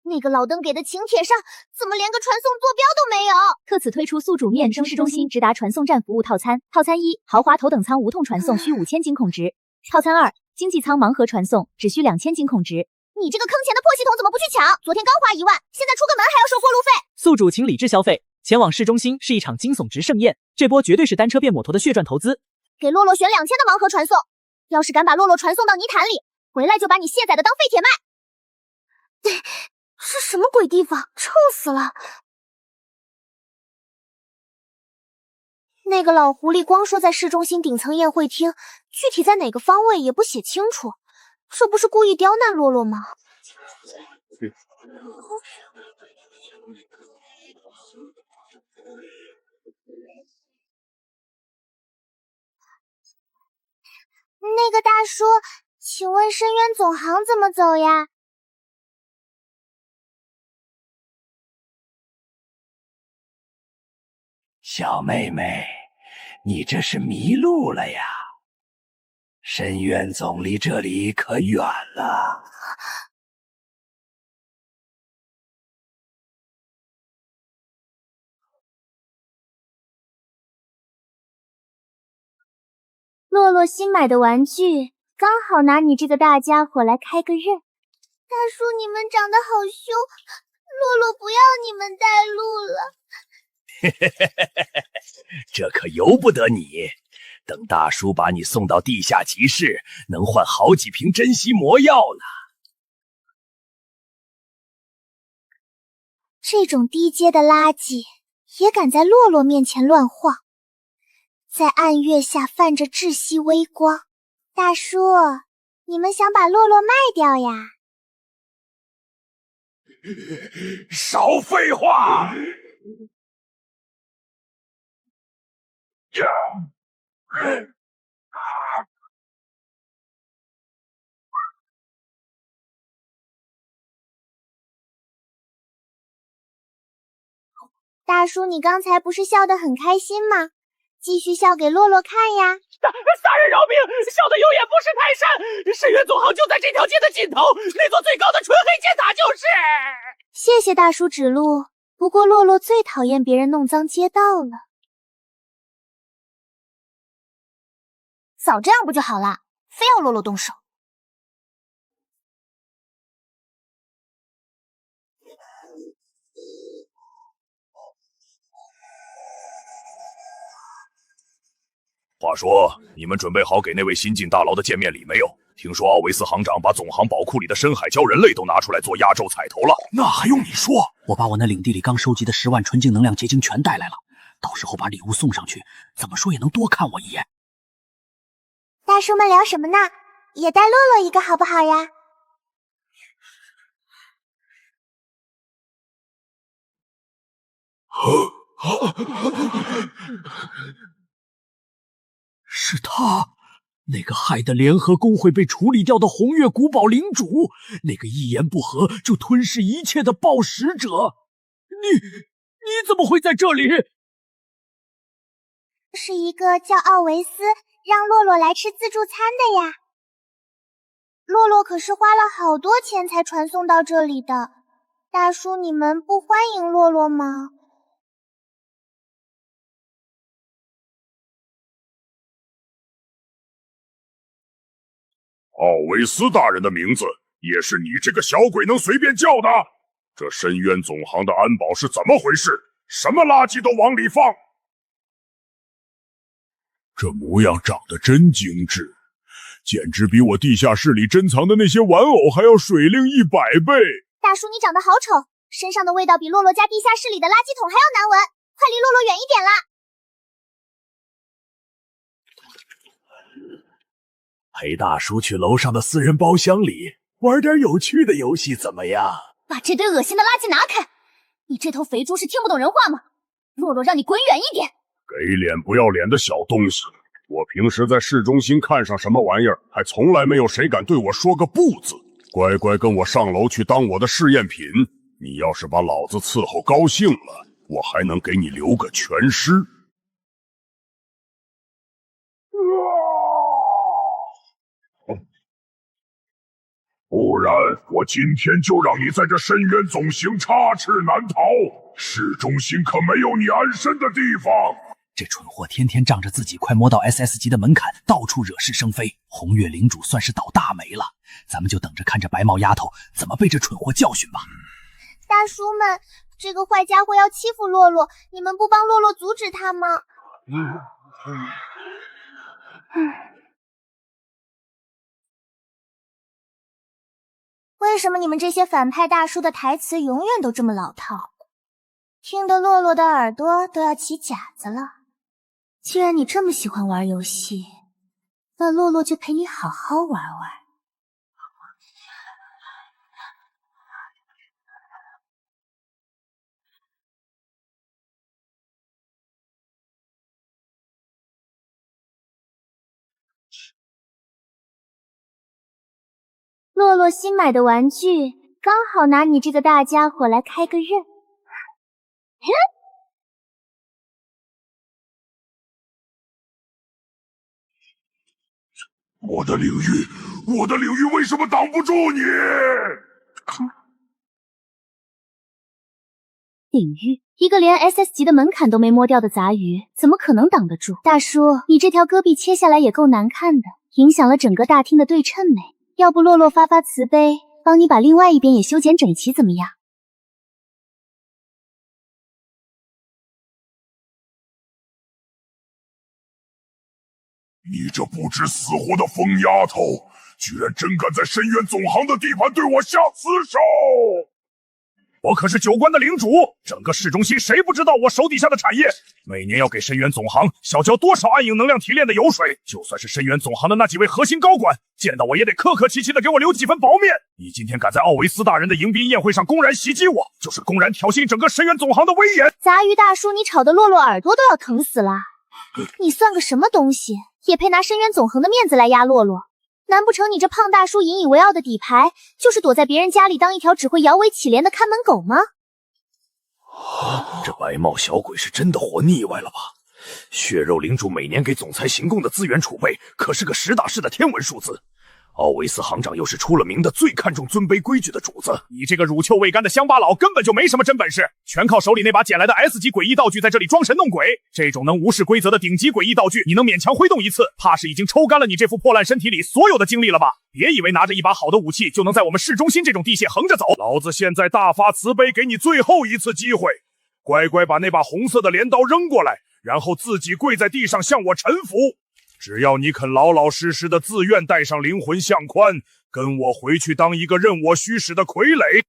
那个老登给的请帖上怎么连个传送坐标都没有？特此推出宿主面征市中心直达传送站服务套餐。套餐1：豪华头等舱无痛传送，需5000金孔值。套餐2：经济舱盲盒传送，只需2000金孔值。你这个坑钱的破系统怎么不去抢？昨天刚花1万，现在出个门还要收过路费。宿主请理智消费，前往市中心是一场惊悚值盛宴，这波绝对是单车变摩托的血赚投资。给洛洛选2000的盲盒传送，要是敢把洛洛传送到泥潭里，回来就把你卸载的当废铁卖。是什么鬼地方？臭死了！那个老狐狸光说在市中心顶层宴会厅，具体在哪个方位也不写清楚，这不是故意刁难洛洛吗？那个大叔，请问深渊总行怎么走呀？小妹妹，你这是迷路了呀？深渊总离这里可远了。洛洛新买的玩具，刚好拿你这个大家伙来开个刃。大叔，你们长得好凶，洛洛不要你们带路了。这可由不得你，等大叔把你送到地下集市，能换好几瓶珍稀魔药呢。这种低阶的垃圾也敢在洛洛面前乱晃，在暗月下泛着窒息微光。大叔，你们想把洛洛卖掉呀？少废话！大叔，你刚才不是笑得很开心吗？继续笑给洛洛看呀！大人饶命！笑得有眼不识泰山！深渊总行就在这条街的尽头，那座最高的纯黑尖塔就是。谢谢大叔指路，不过洛洛最讨厌别人弄脏街道了。早这样不就好了，非要洛洛动手。话说，你们准备好给那位新晋大佬的见面礼没有？听说奥维斯行长把总行宝库里的深海礁人类都拿出来做压轴彩头了。那还用你说？我把我那领地里刚收集的10万纯净能量结晶全带来了，到时候把礼物送上去，怎么说也能多看我一眼。大叔们聊什么呢？也带洛洛一个好不好呀？是他，那个害得联合公会被处理掉的红月古堡领主，那个一言不合就吞噬一切的暴食者。你怎么会在这里？是一个叫奥维斯让洛洛来吃自助餐的呀。洛洛可是花了好多钱才传送到这里的。大叔，你们不欢迎洛洛吗？奥维斯大人的名字也是你这个小鬼能随便叫的？这深渊总行的安保是怎么回事？什么垃圾都往里放？这模样长得真精致，简直比我地下室里珍藏的那些玩偶还要水灵100倍。大叔，你长得好丑，身上的味道比洛洛家地下室里的垃圾桶还要难闻，快离洛洛远一点啦！陪大叔去楼上的私人包厢里玩点有趣的游戏怎么样？把这堆恶心的垃圾拿开！你这头肥猪是听不懂人话吗？洛洛让你滚远一点！给脸不要脸的小东西！我平时在市中心看上什么玩意儿，还从来没有谁敢对我说个不字。乖乖跟我上楼去当我的试验品。你要是把老子伺候高兴了，我还能给你留个全尸。不然我今天就让你在这深渊总行插翅难逃。市中心可没有你安身的地方。这蠢货天天仗着自己快摸到 SS 级的门槛，到处惹是生非。红月领主算是倒大霉了，咱们就等着看这白毛丫头怎么被这蠢货教训吧。大叔们，这个坏家伙要欺负洛洛，你们不帮洛洛阻止他吗？为什么你们这些反派大叔的台词永远都这么老套，听得洛洛的耳朵都要起茧子了？既然你这么喜欢玩游戏，那洛洛就陪你好好玩玩。洛洛新买的玩具刚好拿你这个大家伙来开个刃。我的领域为什么挡不住你？领域，一个连 SS 级的门槛都没摸掉的杂鱼，怎么可能挡得住？大叔，你这条胳臂切下来也够难看的，影响了整个大厅的对称美。要不洛洛发发慈悲，帮你把另外一边也修剪整齐，怎么样？你这不知死活的疯丫头，居然真敢在深渊总行的地盘对我下死手！我可是酒关的领主，整个市中心谁不知道我手底下的产业？每年要给深渊总行小交多少暗影能量提炼的油水？就算是深渊总行的那几位核心高管，见到我也得客客气气的给我留几分薄面。你今天敢在奥维斯大人的迎宾宴会上公然袭击我，就是公然挑衅整个深渊总行的威严。杂鱼大叔，你吵得洛洛耳朵都要疼死了！你算个什么东西，也配拿深渊总行的面子来压洛洛？难不成你这胖大叔引以为傲的底牌，就是躲在别人家里当一条只会摇尾乞怜的看门狗吗？这白帽小鬼是真的活腻歪了吧？血肉领主每年给总裁行贡的资源储备可是个实打实的天文数字。奥维斯行长又是出了名的最看重尊卑规矩的主子，你这个乳臭未干的乡巴佬根本就没什么真本事，全靠手里那把捡来的 S 级诡异道具在这里装神弄鬼。这种能无视规则的顶级诡异道具，你能勉强挥动一次，怕是已经抽干了你这副破烂身体里所有的精力了吧？别以为拿着一把好的武器就能在我们市中心这种地界横着走，老子现在大发慈悲，给你最后一次机会，乖乖把那把红色的镰刀扔过来，然后自己跪在地上向我臣服。只要你肯老老实实的自愿带上灵魂相宽，跟我回去当一个任我驱使的傀儡。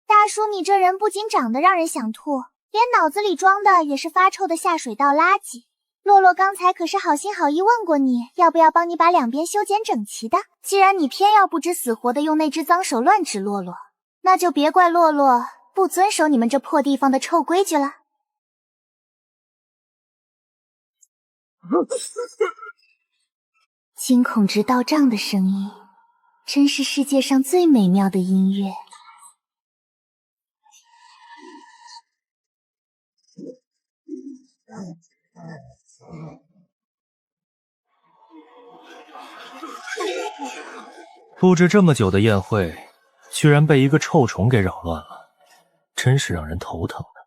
大叔，你这人不仅长得让人想吐，连脑子里装的也是发臭的下水道垃圾。洛洛刚才可是好心好意问过你，要不要帮你把两边修剪整齐的。既然你偏要不知死活的用那只脏手乱指洛洛，那就别怪洛洛不遵守你们这破地方的臭规矩了。惊恐值到账的声音，真是世界上最美妙的音乐。布置这么久的宴会，居然被一个臭虫给扰乱了，真是让人头疼的。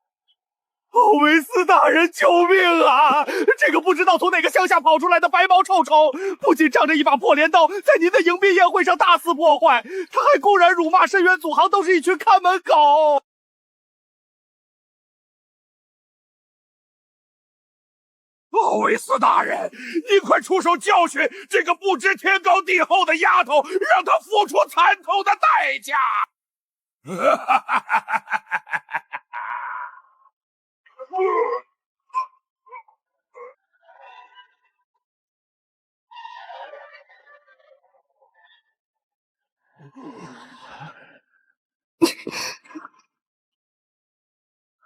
奥维斯大人，救命啊！这个不知道从哪个乡下跑出来的白毛臭虫，不仅仗着一把破镰刀在您的迎宾宴会上大肆破坏，他还公然辱骂深渊总行都是一群看门狗。奥维斯大人，您快出手教训这个不知天高地厚的丫头，让她付出惨痛的代价！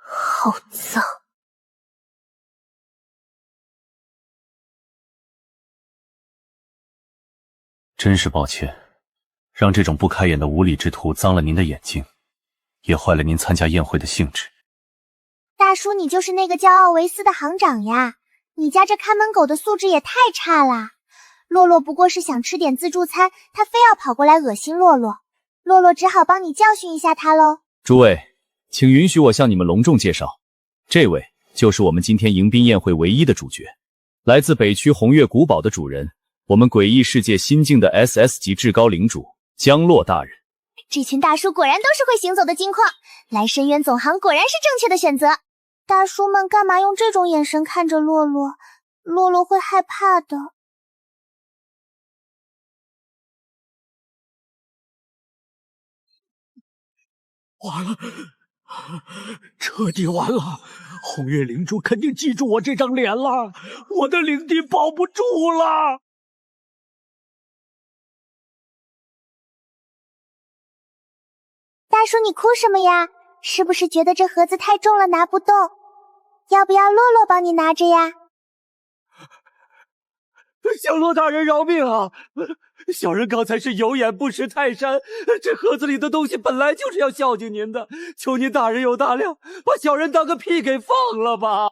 好脏！真是抱歉，让这种不开眼的无礼之徒脏了您的眼睛，也坏了您参加宴会的兴致。大叔，你就是那个叫奥维斯的行长呀？你家这看门狗的素质也太差了。洛洛不过是想吃点自助餐，他非要跑过来恶心洛洛，洛洛只好帮你教训一下他喽。诸位，请允许我向你们隆重介绍，这位就是我们今天迎宾宴会唯一的主角，来自北区红月古堡的主人，我们诡异世界新晋的 SS 级至高领主江洛大人。这群大叔果然都是会行走的金矿，来深渊总行果然是正确的选择。大叔们干嘛用这种眼神看着洛洛？洛洛会害怕的。完了，彻底完了！红月领主肯定记住我这张脸了，我的领地保不住了。大叔，你哭什么呀？是不是觉得这盒子太重了拿不动？要不要洛洛帮你拿着呀？小洛大人饶命啊！小人刚才是有眼不识泰山，这盒子里的东西本来就是要孝敬您的，求您大人有大量，把小人当个屁给放了吧！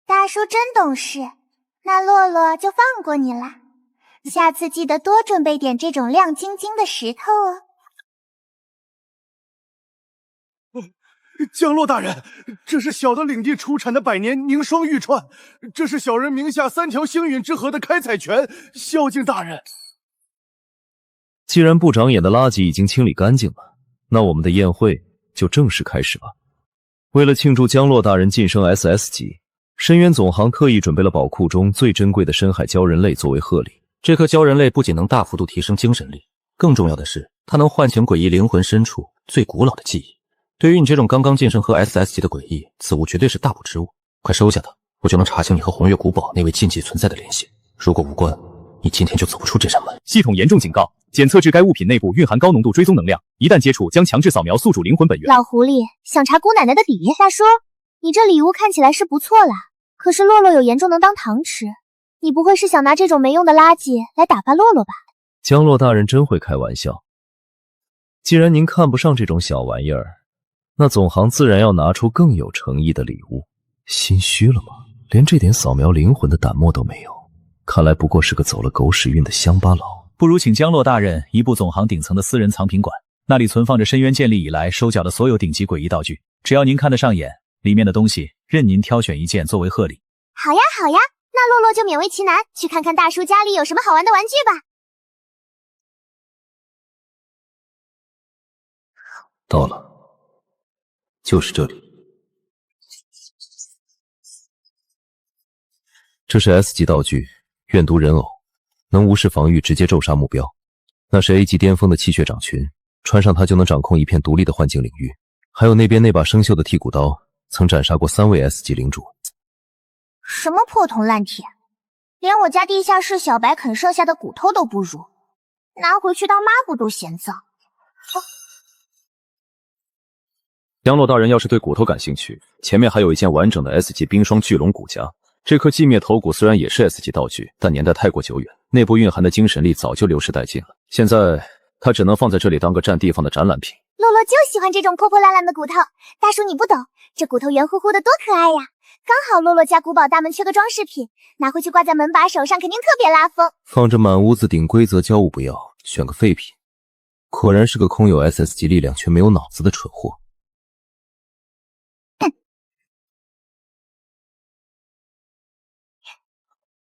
大叔真懂事，那洛洛就放过你了。下次记得多准备点这种亮晶晶的石头哦。江洛大人，这是小的领地出产的百年凝霜玉串，这是小人名下3条星陨之河的开采权，孝敬大人。既然不长眼的垃圾已经清理干净了，那我们的宴会就正式开始吧。为了庆祝江洛大人晋升 SS 级，深渊总行特意准备了宝库中最珍贵的深海鲛人类作为贺礼。这颗鲛人类不仅能大幅度提升精神力，更重要的是，它能唤醒诡异灵魂深处最古老的记忆。对于你这种刚刚晋升和 SS 级的诡异，此物绝对是大补之物。快收下它，我就能查清你和红月古堡那位禁忌存在的联系。如果无关，你今天就走不出这扇门。系统严重警告：检测至该物品内部蕴含高浓度追踪能量，一旦接触将强制扫描宿主灵魂本源。老狐狸想查姑奶奶的底？大叔，你这礼物看起来是不错啦，可是洛洛有严重能当糖吃，你不会是想拿这种没用的垃圾来打发洛洛吧？江洛大人真会开玩笑。既然您看不上这种小玩意儿，那总行自然要拿出更有诚意的礼物。心虚了吗？连这点扫描灵魂的胆墨都没有，看来不过是个走了狗屎运的乡巴佬。不如请江洛大人移步总行顶层的私人藏品馆，那里存放着深渊建立以来收缴的所有顶级诡异道具，只要您看得上眼，里面的东西任您挑选一件作为贺礼。好呀好呀，那洛洛就勉为其难去看看大叔家里有什么好玩的玩具吧。到了，就是这里。这是 S 级道具，怨毒人偶，能无视防御，直接咒杀目标。那是 A 级巅峰的气血掌群，穿上它就能掌控一片独立的幻境领域。还有那边那把生锈的剔骨刀，曾斩杀过3位 S 级领主。什么破铜烂铁，连我家地下室小白啃剩下的骨头都不如，拿回去当抹布都嫌脏。江洛大人要是对骨头感兴趣，前面还有一件完整的 S 级冰霜巨龙骨甲。这颗寂灭头骨虽然也是 S 级道具，但年代太过久远，内部蕴含的精神力早就流失殆尽了。现在它只能放在这里当个占地方的展览品。洛洛就喜欢这种破破烂烂的骨头，大叔你不懂，这骨头圆乎乎的多可爱呀！刚好洛洛家古堡大门缺个装饰品，拿回去挂在门把手上肯定特别拉风。放着满屋子顶规则交物不要，选个废品，果然是个空有 SS 级力量却没有脑子的蠢货。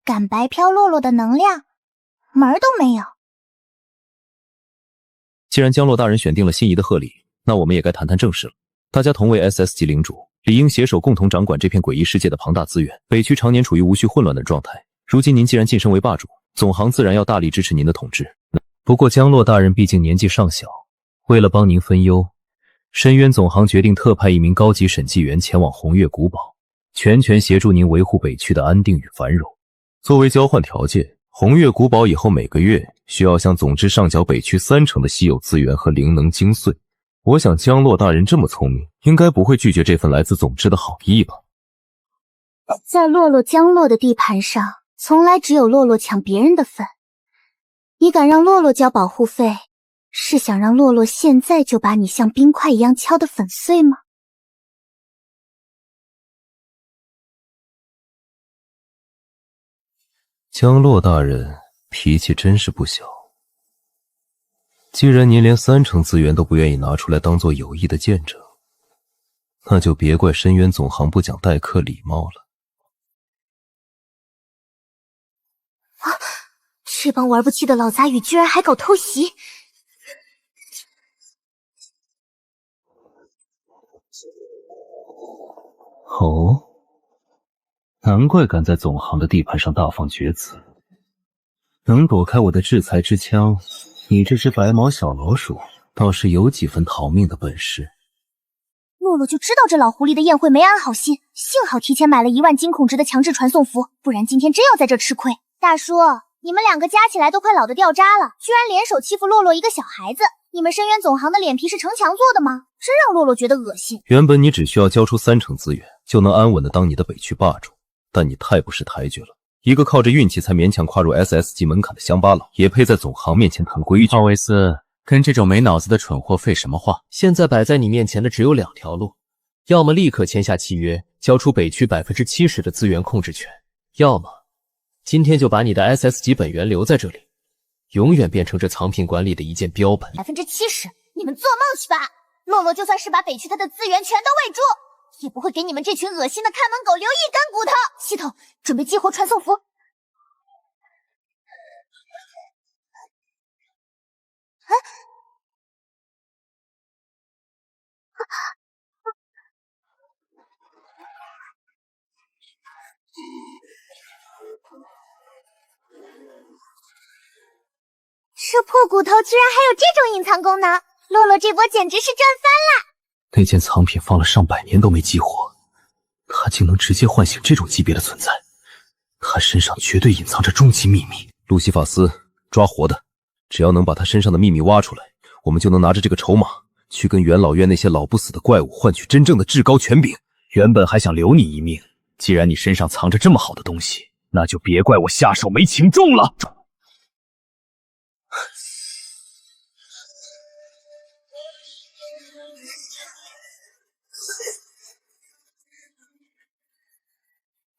敢白嫖洛洛的能量，门儿都没有。既然江洛大人选定了心仪的贺礼，那我们也该谈谈正事了。大家同为 SS 级领主，理应携手共同掌管这片诡异世界的庞大资源。北区常年处于无序混乱的状态，如今您既然晋升为霸主，总行自然要大力支持您的统治。不过江洛大人毕竟年纪尚小，为了帮您分忧，深渊总行决定特派一名高级审计员前往红月古堡，全权协助您维护北区的安定与繁荣。作为交换条件，红月古堡以后每个月需要向总支上缴北区30%的稀有资源和灵能精髓。我想江洛大人这么聪明，应该不会拒绝这份来自总支的好意吧。在洛洛江洛的地盘上，从来只有洛洛抢别人的份。你敢让洛洛交保护费，是想让洛洛现在就把你像冰块一样敲得粉碎吗？江洛大人脾气真是不小。既然您连30%资源都不愿意拿出来当做有益的见证，那就别怪深渊总行不讲待客礼貌了。啊！这帮玩不起的老杂鱼居然还搞偷袭！哦，难怪敢在总行的地盘上大放厥词。能躲开我的制裁之枪，你这只白毛小老鼠倒是有几分逃命的本事。洛洛就知道这老狐狸的宴会没安好心，幸好提前买了1万金孔值的强制传送符，不然今天真要在这吃亏。大叔，你们2个加起来都快老得掉渣了，居然联手欺负洛洛一个小孩子，你们深渊总行的脸皮是城墙做的吗？真让洛洛觉得恶心。原本你只需要交出30%资源，就能安稳的当你的北区霸主，但你太不识抬举了。一个靠着运气才勉强跨入 SS 级门槛的乡巴佬，也配在总行面前谈规矩？奥维斯，跟这种没脑子的蠢货废什么话？现在摆在你面前的只有2条路，要么立刻签下契约，交出北区70%的资源控制权，要么今天就把你的 SS 级本源留在这里，永远变成这藏品馆里的一件标本。70%，你们做梦去吧！洛洛就算是把北区他的资源全都喂猪，也不会给你们这群恶心的看门狗留一根骨头。系统，准备激活传送符。这破骨头居然还有这种隐藏功能，洛洛这波简直是赚翻了！那件藏品放了上百年都没激活，他竟能直接唤醒这种级别的存在，他身上绝对隐藏着终极秘密。路西法斯，抓活的，只要能把他身上的秘密挖出来，我们就能拿着这个筹码去跟元老院那些老不死的怪物换取真正的至高权柄。原本还想留你一命，既然你身上藏着这么好的东西，那就别怪我下手没请重了。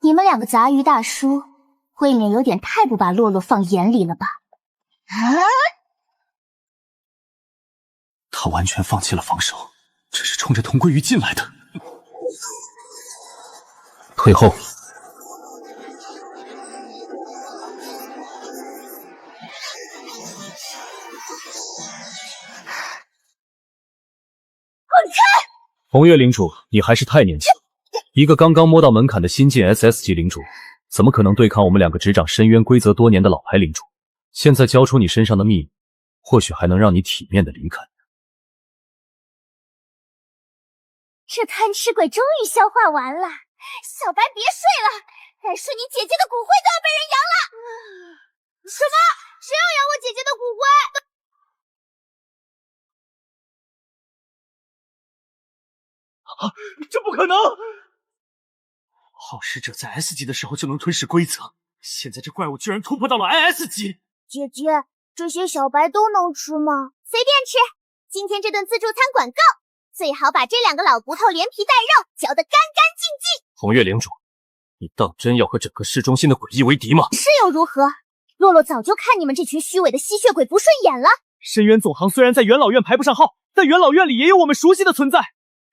你们2个杂鱼大叔，未免有点太不把洛洛放眼里了吧？他完全放弃了防守，这是冲着童归鱼进来的。退后。滚开！红月领主，你还是太年轻了。一个刚刚摸到门槛的新晋 SS 级领主，怎么可能对抗我们2个执掌深渊规则多年的老牌领主？现在交出你身上的秘密，或许还能让你体面的离开。这贪吃鬼终于消化完了，小白别睡了，再睡你姐姐的骨灰都要被人扬了！什么？谁要扬我姐姐的骨灰？啊，这不可能！好使者在 S 级的时候就能吞噬规则，现在这怪物居然突破到了 IS 级。姐姐，这些小白都能吃吗？随便吃，今天这顿自助餐管够，最好把这2个老骨头连皮带肉嚼得干干净净。红月领主，你当真要和整个市中心的诡异为敌吗？是又如何？洛洛早就看你们这群虚伪的吸血鬼不顺眼了。深渊总行虽然在元老院排不上号，但元老院里也有我们熟悉的存在。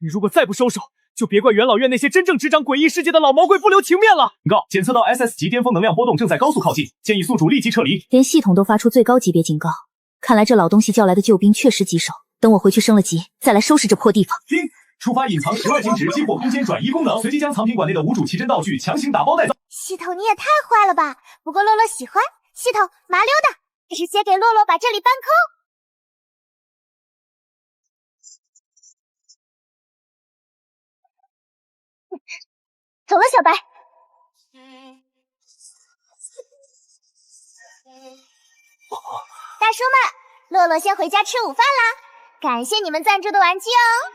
你如果再不收手，就别怪元老院那些真正执掌诡异世界的老毛怪不留情面了。警告，检测到 SS 级巅峰能量波动正在高速靠近，建议宿主立即撤离。连系统都发出最高级别警告，看来这老东西叫来的救兵确实棘手。等我回去升了级，再来收拾这破地方。停！触发隐藏10万晶值激活空间转移功能，随即将藏品馆内的无主奇珍道具强行打包带走。系统你也太坏了吧！不过洛洛喜欢，系统麻溜的，直接给洛洛把这里搬空。走了，小白。大叔们，洛洛先回家吃午饭啦！感谢你们赞助的玩具哦。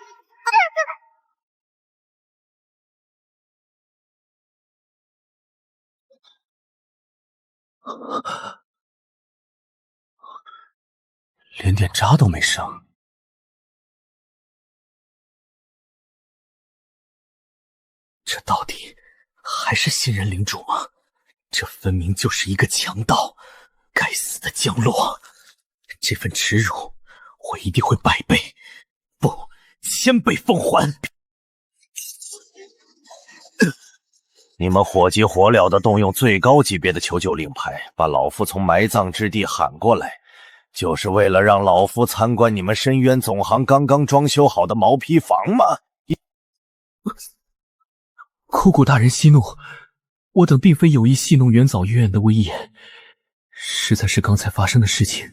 连点渣都没剩。这到底还是新人领主吗？这分明就是一个强盗！该死的江洛，这份耻辱我一定会100倍，不，1000倍奉还！你们火急火燎的动用最高级别的求救令牌，把老夫从埋葬之地喊过来，就是为了让老夫参观你们深渊总行刚刚装修好的毛坯房吗？枯骨大人息怒，我等并非有意戏弄元藻院的威严，实在是刚才发生的事情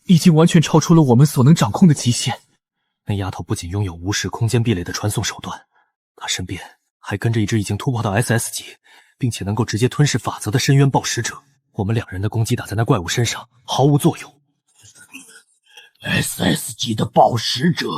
已经完全超出了我们所能掌控的极限。那丫头不仅拥有无视空间壁垒的传送手段，她身边还跟着一只已经突破到 SS 级，并且能够直接吞噬法则的深渊暴食者。我们2人的攻击打在那怪物身上毫无作用。SS 级的暴食者，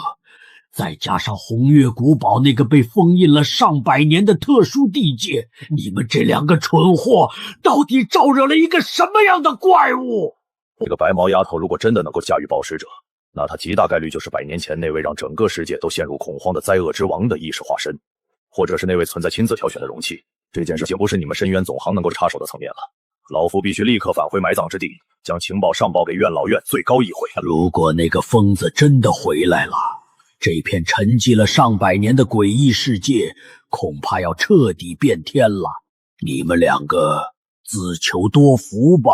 再加上红月古堡那个被封印了上百年的特殊地界，你们这2个蠢货到底招惹了一个什么样的怪物？这个白毛丫头如果真的能够驾驭暴食者，那她极大概率就是100年前那位让整个世界都陷入恐慌的灾厄之王的意识化身，或者是那位存在亲自挑选的容器。这件事情不是你们深渊总行能够插手的层面了。老夫必须立刻返回埋葬之地，将情报上报给院老院最高议会。如果那个疯子真的回来了，这片沉寂了上百年的诡异世界恐怕要彻底变天了。你们2个自求多福吧。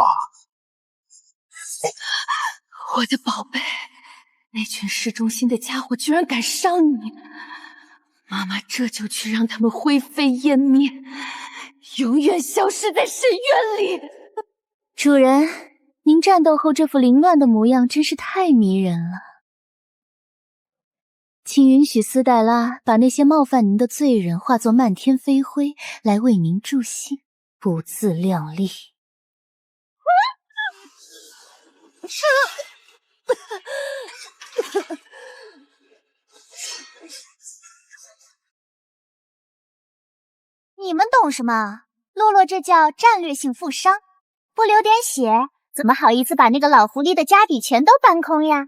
我的宝贝，那群市中心的家伙居然敢伤你，妈妈这就去让他们灰飞烟灭，永远消失在深渊里。主人，您战斗后这副凌乱的模样真是太迷人了。请允许斯黛拉把那些冒犯您的罪人化作漫天飞灰，来为您助兴。不自量力！你们懂什么？洛洛这叫战略性负伤，不流点血，怎么好意思把那个老狐狸的家底全都搬空呀？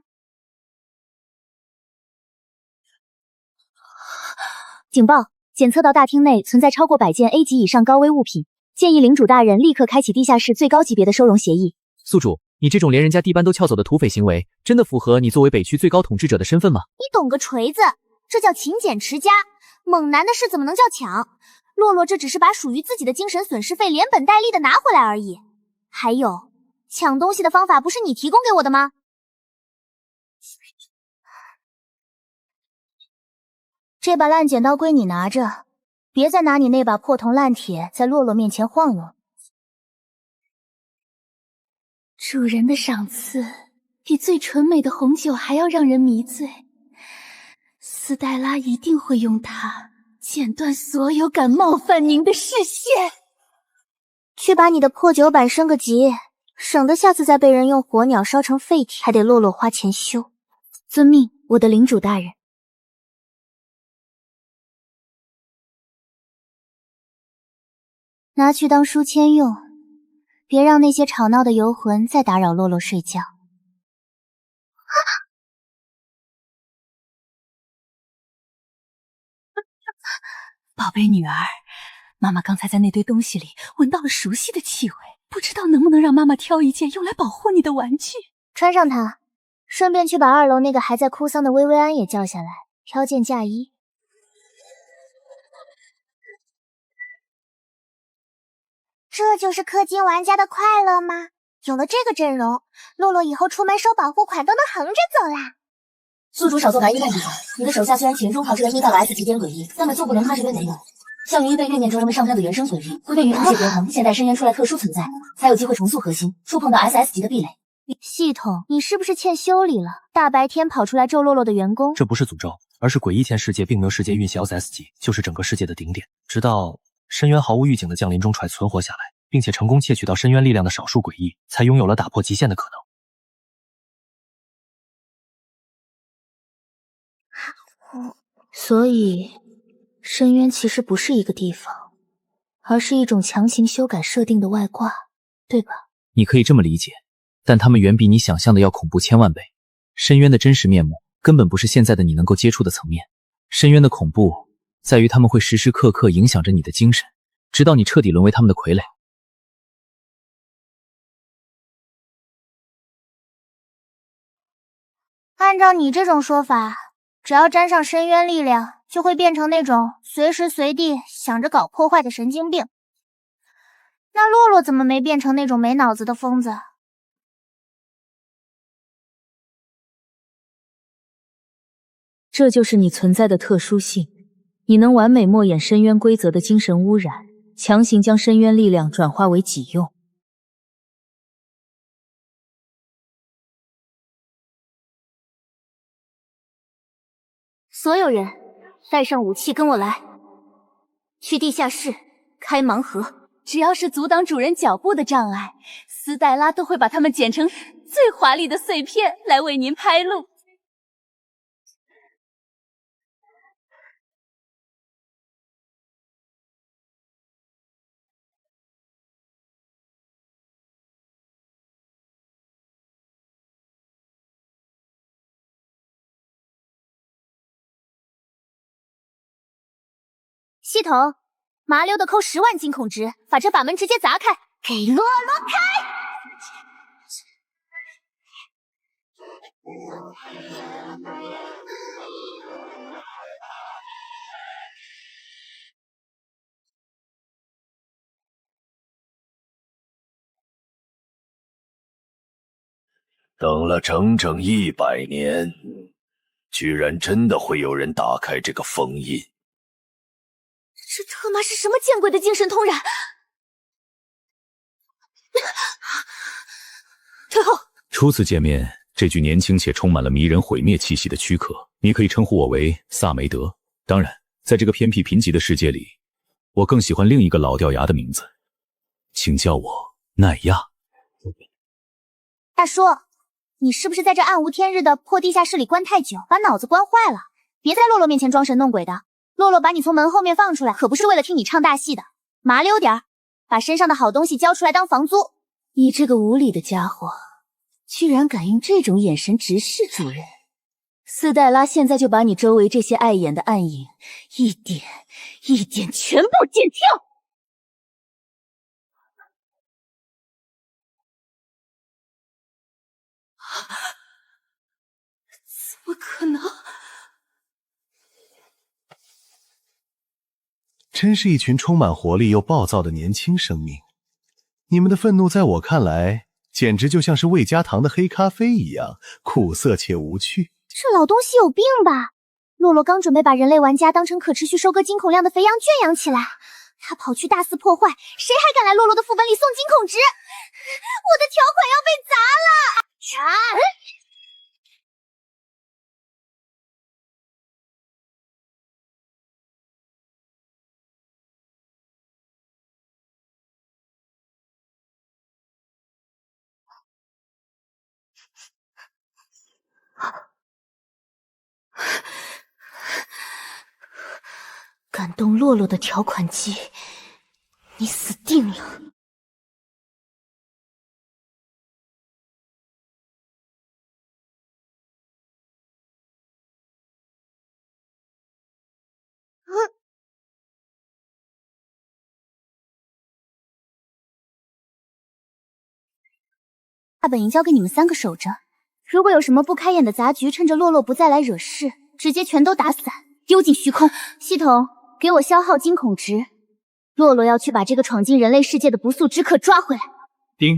警报！检测到大厅内存在超过100件 A 级以上高危物品，建议领主大人立刻开启地下室最高级别的收容协议。宿主，你这种连人家地班都撬走的土匪行为，真的符合你作为北区最高统治者的身份吗？你懂个锤子！这叫勤俭持家，猛男的事怎么能叫抢？洛洛这只是把属于自己的精神损失费连本带利的拿回来而已。还有，抢东西的方法不是你提供给我的吗？这把烂剪刀归你拿着，别再拿你那把破铜烂铁在洛洛面前晃悠。主人的赏赐比最纯美的红酒还要让人迷醉，斯黛拉一定会用它剪断所有敢冒犯您的视线。去把你的破酒板升个级，省得下次再被人用火鸟烧成废铁，还得洛洛花钱修。遵命，我的领主大人。拿去当书签用，别让那些吵闹的游魂再打扰洛洛睡觉。宝贝女儿，妈妈刚才在那堆东西里闻到了熟悉的气味，不知道能不能让妈妈挑一件用来保护你的玩具。穿上它，顺便去把2楼那个还在哭丧的薇薇安也叫下来，挑件嫁衣。这就是氪金玩家的快乐吗？有了这个阵容，洛洛以后出门收保护款都能横着走啦。宿主少做白衣干地方。你的手下虽然前中考试人遇到了 S 级点诡异，但们就不能趴着边没有。项羽一被怨念中人们上将的原生诡异，会对于同界平衡现代深渊出来特殊存在，才有机会重塑核心，触碰到 SS 级的壁垒。系统，你是不是欠修理了？大白天跑出来咒洛洛的员工，这不是诅咒，而是诡异前世界并没有世界运行 SS 级，就是整个世界的顶点。直到深渊毫无预警的降临中，揣存活下来，并且成功窃取到深渊力量的少数诡异，才拥有了打破极限的可能。所以，深渊其实不是一个地方，而是一种强行修改设定的外挂，对吧？你可以这么理解，但它们远比你想象的要恐怖千万倍。深渊的真实面目根本不是现在的你能够接触的层面。深渊的恐怖在于他们会时时刻刻影响着你的精神，直到你彻底沦为他们的傀儡。按照你这种说法，只要沾上深渊力量，就会变成那种随时随地想着搞破坏的神经病。那洛洛怎么没变成那种没脑子的疯子？这就是你存在的特殊性，你能完美默演深渊规则的精神污染，强行将深渊力量转化为己用。所有人带上武器跟我来，去地下室开盲盒。只要是阻挡主人脚步的障碍，斯黛拉都会把它们剪成最华丽的碎片来为您开路。系统，麻溜的扣10万金孔值，把这把门直接砸开，给洛洛开！等了整整100年，居然真的会有人打开这个封印。这他妈是什么见鬼的精神通染？退后！初次见面，这具年轻且充满了迷人毁灭气息的躯壳，你可以称呼我为萨梅德。当然，在这个偏僻贫瘠的世界里，我更喜欢另一个老掉牙的名字，请叫我奈亚。大叔，你是不是在这暗无天日的破地下室里关太久，把脑子关坏了？别在洛洛面前装神弄鬼的。洛洛把你从门后面放出来，可不是为了听你唱大戏的。麻溜点儿，把身上的好东西交出来当房租。你这个无礼的家伙，居然敢用这种眼神直视主人！斯黛拉现在就把你周围这些碍眼的暗影，一点一点全部剪掉！怎么可能？真是一群充满活力又暴躁的年轻生命。你们的愤怒在我看来，简直就像是未加糖的黑咖啡一样，苦涩且无趣。这老东西有病吧？洛洛刚准备把人类玩家当成可持续收割金孔量的肥羊圈养起来，他跑去大肆破坏，谁还敢来洛洛的副本里送金孔值？我的条款要被砸了！敢动洛洛的条款机，你死定了！大本营交给你们3个守着，如果有什么不开眼的杂局，趁着洛洛不再来惹事，直接全都打散，丢进虚空。系统，给我消耗金孔值。洛洛要去把这个闯进人类世界的不速之客抓回来。丁，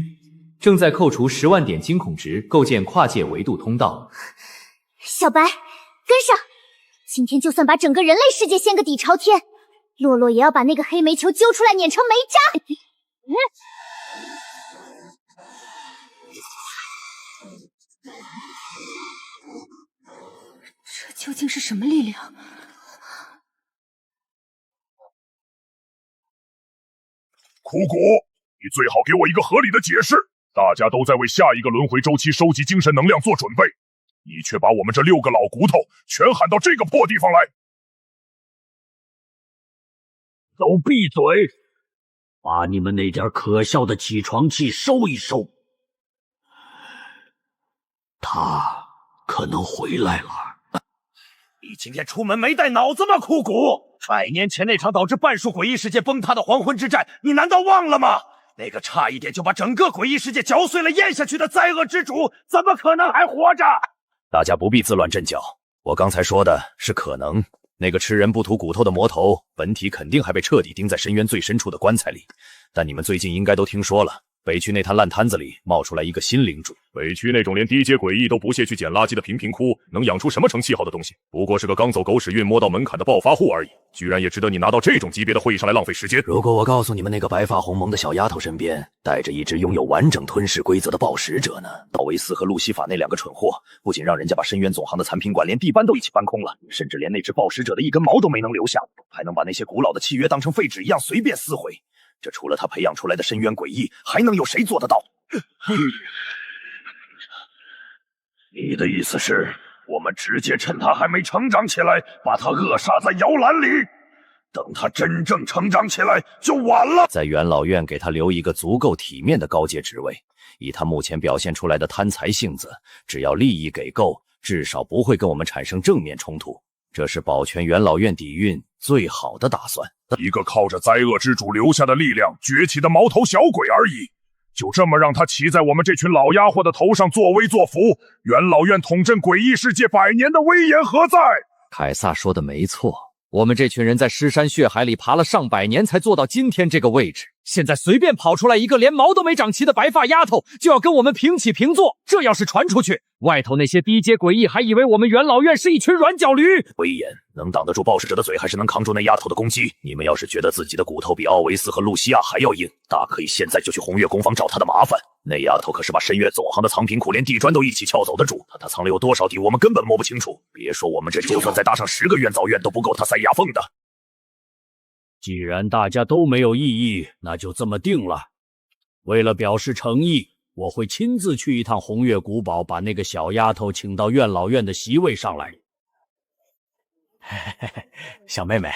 正在扣除10万点金孔值，构建跨界维度通道。小白，跟上！今天就算把整个人类世界掀个底朝天，洛洛也要把那个黑煤球揪出来碾成煤渣！这究竟是什么力量？苦谷，你最好给我一个合理的解释。大家都在为下一个轮回周期收集精神能量做准备，你却把我们这6个老骨头全喊到这个破地方来。都闭嘴！把你们那点可笑的起床气收一收。他可能回来了。你今天出门没带脑子吗，枯骨？100年前那场导致半数诡异世界崩塌的黄昏之战，你难道忘了吗？那个差一点就把整个诡异世界嚼碎了咽下去的灾厄之主，怎么可能还活着？大家不必自乱阵脚，我刚才说的是可能。那个吃人不吐骨头的魔头，本体肯定还被彻底钉在深渊最深处的棺材里。但你们最近应该都听说了，北区那滩烂摊子里冒出来一个新领主。北区那种连低阶诡异都不屑去捡垃圾的贫窟，能养出什么成气候的东西？不过是个刚走狗屎运摸到门槛的暴发户而已，居然也值得你拿到这种级别的会议上来浪费时间。如果我告诉你们那个白发红蒙的小丫头身边带着一只拥有完整吞噬规则的暴食者呢？道维斯和路西法那2个蠢货，不仅让人家把深渊总行的残品馆连地班都一起搬空了，甚至连那只暴食者的一根毛都没能留下，还能把那些古老的契约当成废纸一样随便撕毁。这除了他培养出来的深渊诡异，还能有谁做得到？你的意思是，我们直接趁他还没成长起来，把他扼杀在摇篮里，等他真正成长起来就晚了。在元老院给他留一个足够体面的高阶职位，以他目前表现出来的贪财性子，只要利益给够，至少不会跟我们产生正面冲突。这是保全元老院底蕴最好的打算。一个靠着灾厄之主留下的力量崛起的毛头小鬼而已，就这么让他骑在我们这群老家伙的头上作威作福，元老院统镇诡异世界100年的威严何在？凯撒说的没错，我们这群人在尸山血海里爬了上百年才做到今天这个位置，现在随便跑出来一个连毛都没长齐的白发丫头，就要跟我们平起平坐，这要是传出去，外头那些低阶诡异还以为我们元老院是一群软脚驴。威严能挡得住暴食者的嘴，还是能扛住那丫头的攻击？你们要是觉得自己的骨头比奥维斯和露西亚还要硬，大可以现在就去红月工坊找她的麻烦。那丫头可是把深月总行的藏品库连地砖都一起撬走的主，她藏了有多少地我们根本摸不清楚，别说我们这就算再搭上10个元藻院都不够她塞牙缝的。既然大家都没有异议，那就这么定了。为了表示诚意，我会亲自去一趟红月古堡，把那个小丫头请到元老院的席位上来。小妹妹，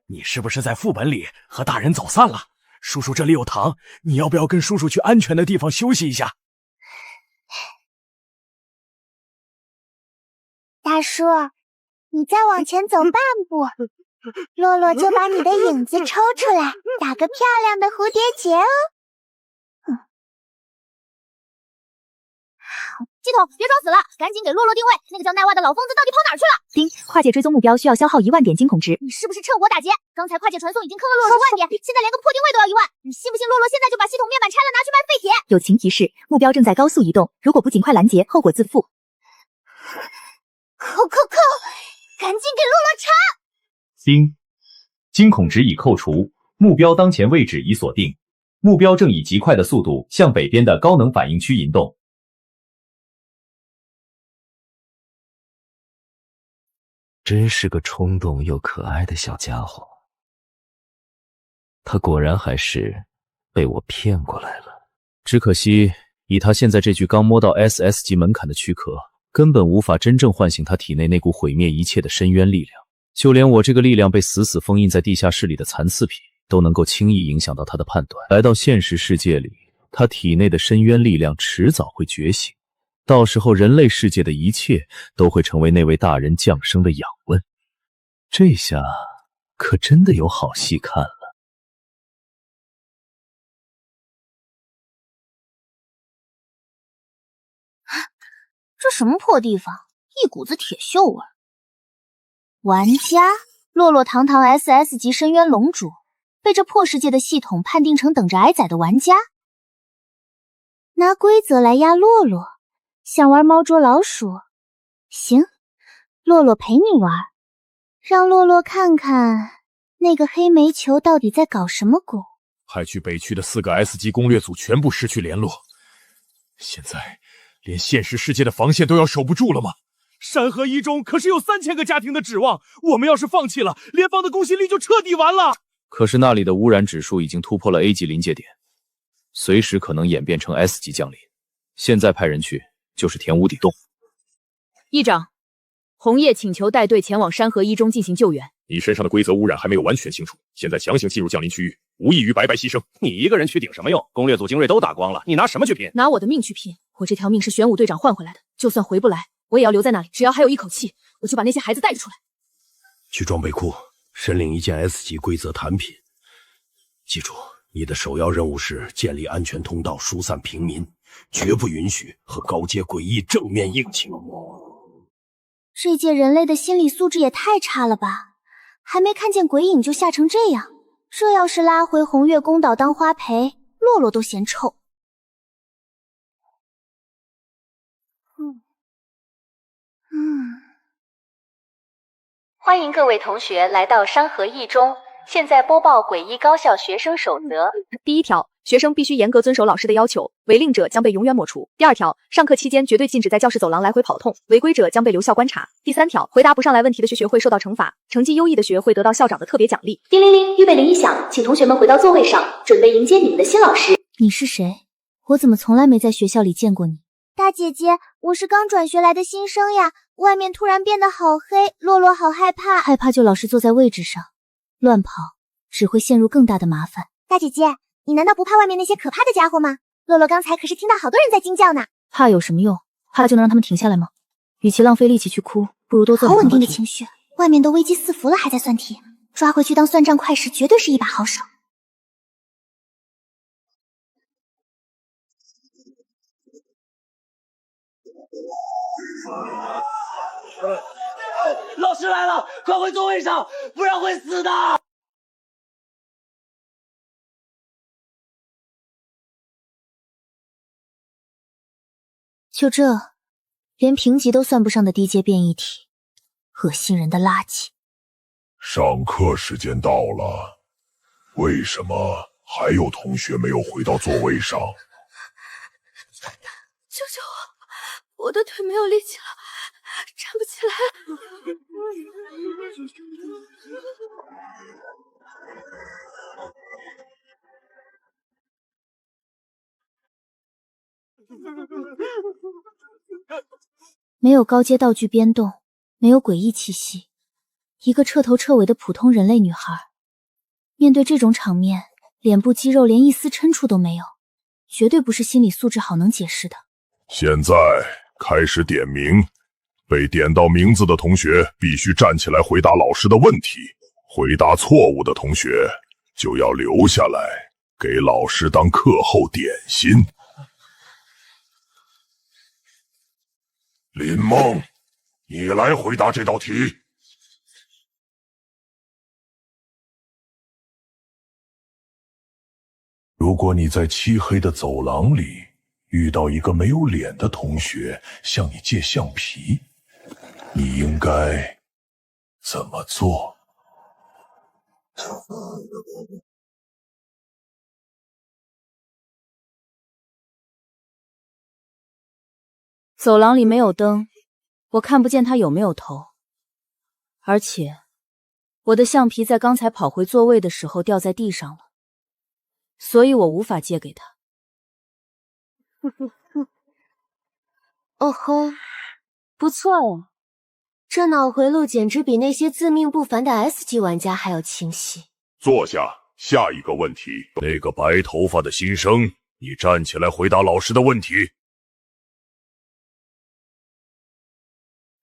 你是不是在副本里和大人走散了？叔叔这里有糖，你要不要跟叔叔去安全的地方休息一下？大叔，你再往前走半步，洛洛就把你的影子抽出来，打个漂亮的蝴蝶结哦。系统，别装死了，赶紧给洛洛定位，那个叫奈瓦的老疯子到底跑哪儿去了？丁，跨界追踪目标需要消耗1万点惊恐值。你是不是趁火打劫？刚才跨界传送已经坑了洛洛10万点，现在连个破定位都要1万，你信不信洛洛现在就把系统面板拆了拿去卖废铁？友情提示，目标正在高速移动，如果不尽快拦截，后果自负。扣，赶紧给洛洛查！丁，惊恐值已扣除，目标当前位置已锁定，目标正以极快的速度向北边的高能反应区移动。真是个冲动又可爱的小家伙，他果然还是被我骗过来了。只可惜，以他现在这具刚摸到 SS 级门槛的躯壳，根本无法真正唤醒他体内那股毁灭一切的深渊力量。就连我这个力量被死死封印在地下室里的残次品，都能够轻易影响到他的判断。来到现实世界里，他体内的深渊力量迟早会觉醒。到时候人类世界的一切都会成为那位大人降生的养分，这下可真的有好戏看了。这什么破地方，一股子铁锈味。玩家落落堂堂 SS 级深渊龙主，被这破世界的系统判定成等着挨宰的玩家。拿规则来压洛洛，想玩猫捉老鼠？行，洛洛陪你玩，让洛洛看看那个黑煤球到底在搞什么鬼。派去北区的4个 S 级攻略组全部失去联络，现在连现实世界的防线都要守不住了吗？山河一中可是有3000个家庭的指望，我们要是放弃了，联防的公信力就彻底完了。可是那里的污染指数已经突破了 A 级临界点，随时可能演变成 S 级降临。现在派人去就是填无底洞。议长，红叶请求带队前往山河一中进行救援。你身上的规则污染还没有完全清除，现在强行进入降临区域，无异于白白牺牲。你一个人去顶什么用？攻略组精锐都打光了，你拿什么去拼？拿我的命去拼！我这条命是玄武队长换回来的，就算回不来，我也要留在那里。只要还有一口气，我就把那些孩子带出来。去装备库申领一件 S 级规则弹品。记住，你的首要任务是建立安全通道，疏散平民，绝不允许和高阶诡异正面硬起。这届人类的心理素质也太差了吧！还没看见鬼影就吓成这样，这要是拉回红月宫岛当花陪，洛洛都嫌臭。欢迎各位同学来到山河一中，现在播报诡异高校学生守则。第1条，学生必须严格遵守老师的要求，违令者将被永远抹除。第2条，上课期间绝对禁止在教室走廊来回跑动，违规者将被留校观察。第3条，回答不上来问题的学会受到惩罚，成绩优异的学会得到校长的特别奖励。叮铃铃，预备铃一响，请同学们回到座位上，准备迎接你们的新老师。你是谁？我怎么从来没在学校里见过你？大姐姐，我是刚转学来的新生呀，外面突然变得好黑，洛洛好害怕。害怕就老实坐在位置上，乱跑只会陷入更大的麻烦。大姐姐，你难道不怕外面那些可怕的家伙吗？洛洛刚才可是听到好多人在惊叫呢。怕有什么用？怕就能让他们停下来吗？与其浪费力气去哭，不如多做。好稳定的情绪，外面都危机四伏了还在算题，抓回去当算账快事绝对是一把好手。老师来了，快回座位上，不然会死的。就这，连评级都算不上的低阶变异体，恶心人的垃圾。上课时间到了，为什么还有同学没有回到座位上？救救我！我的腿没有力气了，站不起来。没有高阶道具编动，没有诡异气息，一个彻头彻尾的普通人类女孩，面对这种场面，脸部肌肉连一丝抻触都没有，绝对不是心理素质好能解释的。现在开始点名，被点到名字的同学必须站起来回答老师的问题，回答错误的同学就要留下来给老师当课后点心。林梦，你来回答这道题。如果你在漆黑的走廊里遇到一个没有脸的同学向你借橡皮，你应该怎么做？走廊里没有灯，我看不见他有没有头，而且我的橡皮在刚才跑回座位的时候掉在地上了，所以我无法借给他。哦吼，不错哦，这脑回路简直比那些自命不凡的 S 级玩家还要清晰。坐下，下一个问题，那个白头发的新生，你站起来回答老师的问题。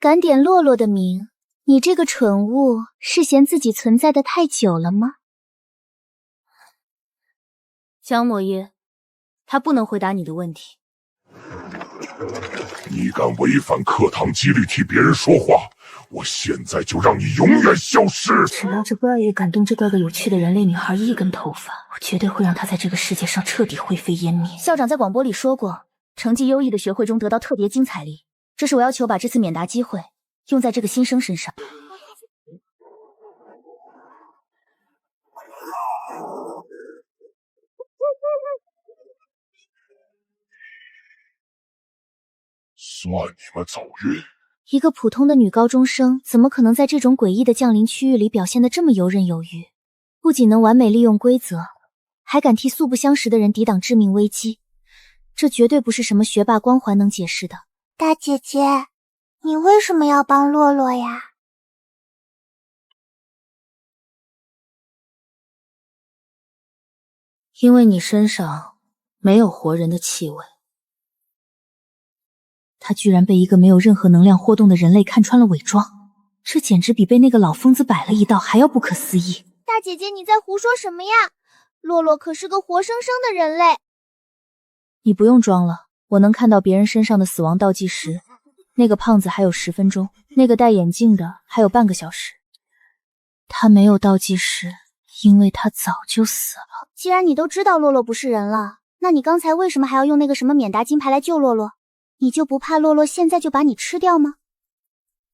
敢点洛洛的名，你这个蠢物是嫌自己存在的太久了吗？江莫耶，他不能回答你的问题。你敢违反课堂纪律替别人说话，我现在就让你永远消失！只要这怪也敢动这个有趣的人类女孩一根头发，我绝对会让她在这个世界上彻底灰飞烟灭。校长在广播里说过，成绩优异的学会中得到特别精彩力，这是我要求把这次免答机会用在这个新生身上。算你们走运。一个普通的女高中生，怎么可能在这种诡异的降临区域里表现得这么游刃有余？不仅能完美利用规则，还敢替素不相识的人抵挡致命危机，这绝对不是什么学霸光环能解释的。大姐姐，你为什么要帮洛洛呀？因为你身上没有活人的气味。他居然被一个没有任何能量活动的人类看穿了伪装，这简直比被那个老疯子摆了一道还要不可思议。大姐姐，你在胡说什么呀？洛洛可是个活生生的人类。你不用装了，我能看到别人身上的死亡倒计时。那个胖子还有10分钟，那个戴眼镜的还有半个小时。他没有倒计时，因为他早就死了。既然你都知道洛洛不是人了，那你刚才为什么还要用那个什么免达金牌来救洛洛？你就不怕洛洛现在就把你吃掉吗？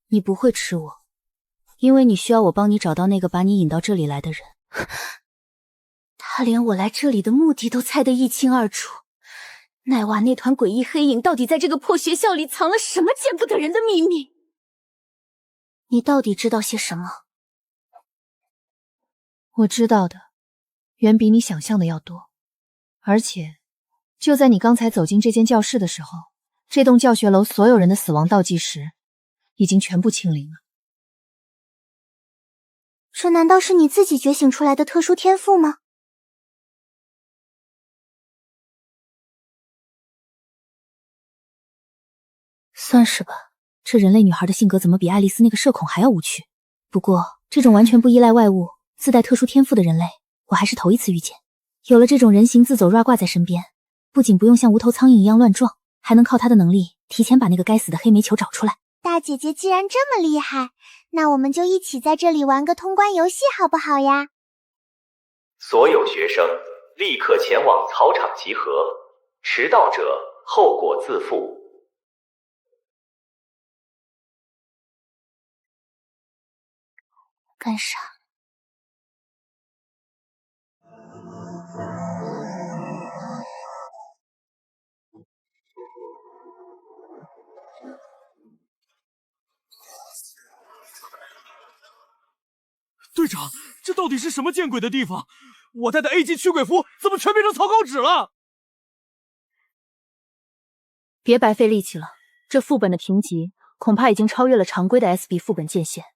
你不会吃我，因为你需要我帮你找到那个把你引到这里来的人。他连我来这里的目的都猜得一清二楚。奈瓦那团诡异黑影到底在这个破学校里藏了什么见不得人的秘密？你到底知道些什么？我知道的远比你想象的要多，而且就在你刚才走进这间教室的时候，这栋教学楼所有人的死亡倒计时已经全部清零了。这难道是你自己觉醒出来的特殊天赋吗？算是吧，这人类女孩的性格怎么比爱丽丝那个社恐还要无趣？不过，这种完全不依赖外物、自带特殊天赋的人类，我还是头一次遇见。有了这种人形自走 RA 挂在身边，不仅不用像无头苍蝇一样乱撞，还能靠他的能力提前把那个该死的黑煤球找出来。大姐姐既然这么厉害，那我们就一起在这里玩个通关游戏好不好呀？所有学生立刻前往操场集合，迟到者后果自负。干啥？队长，这到底是什么见鬼的地方？我带的 A 级驱鬼符怎么全变成草稿纸了？别白费力气了，这副本的评级恐怕已经超越了常规的 SB 副本界限。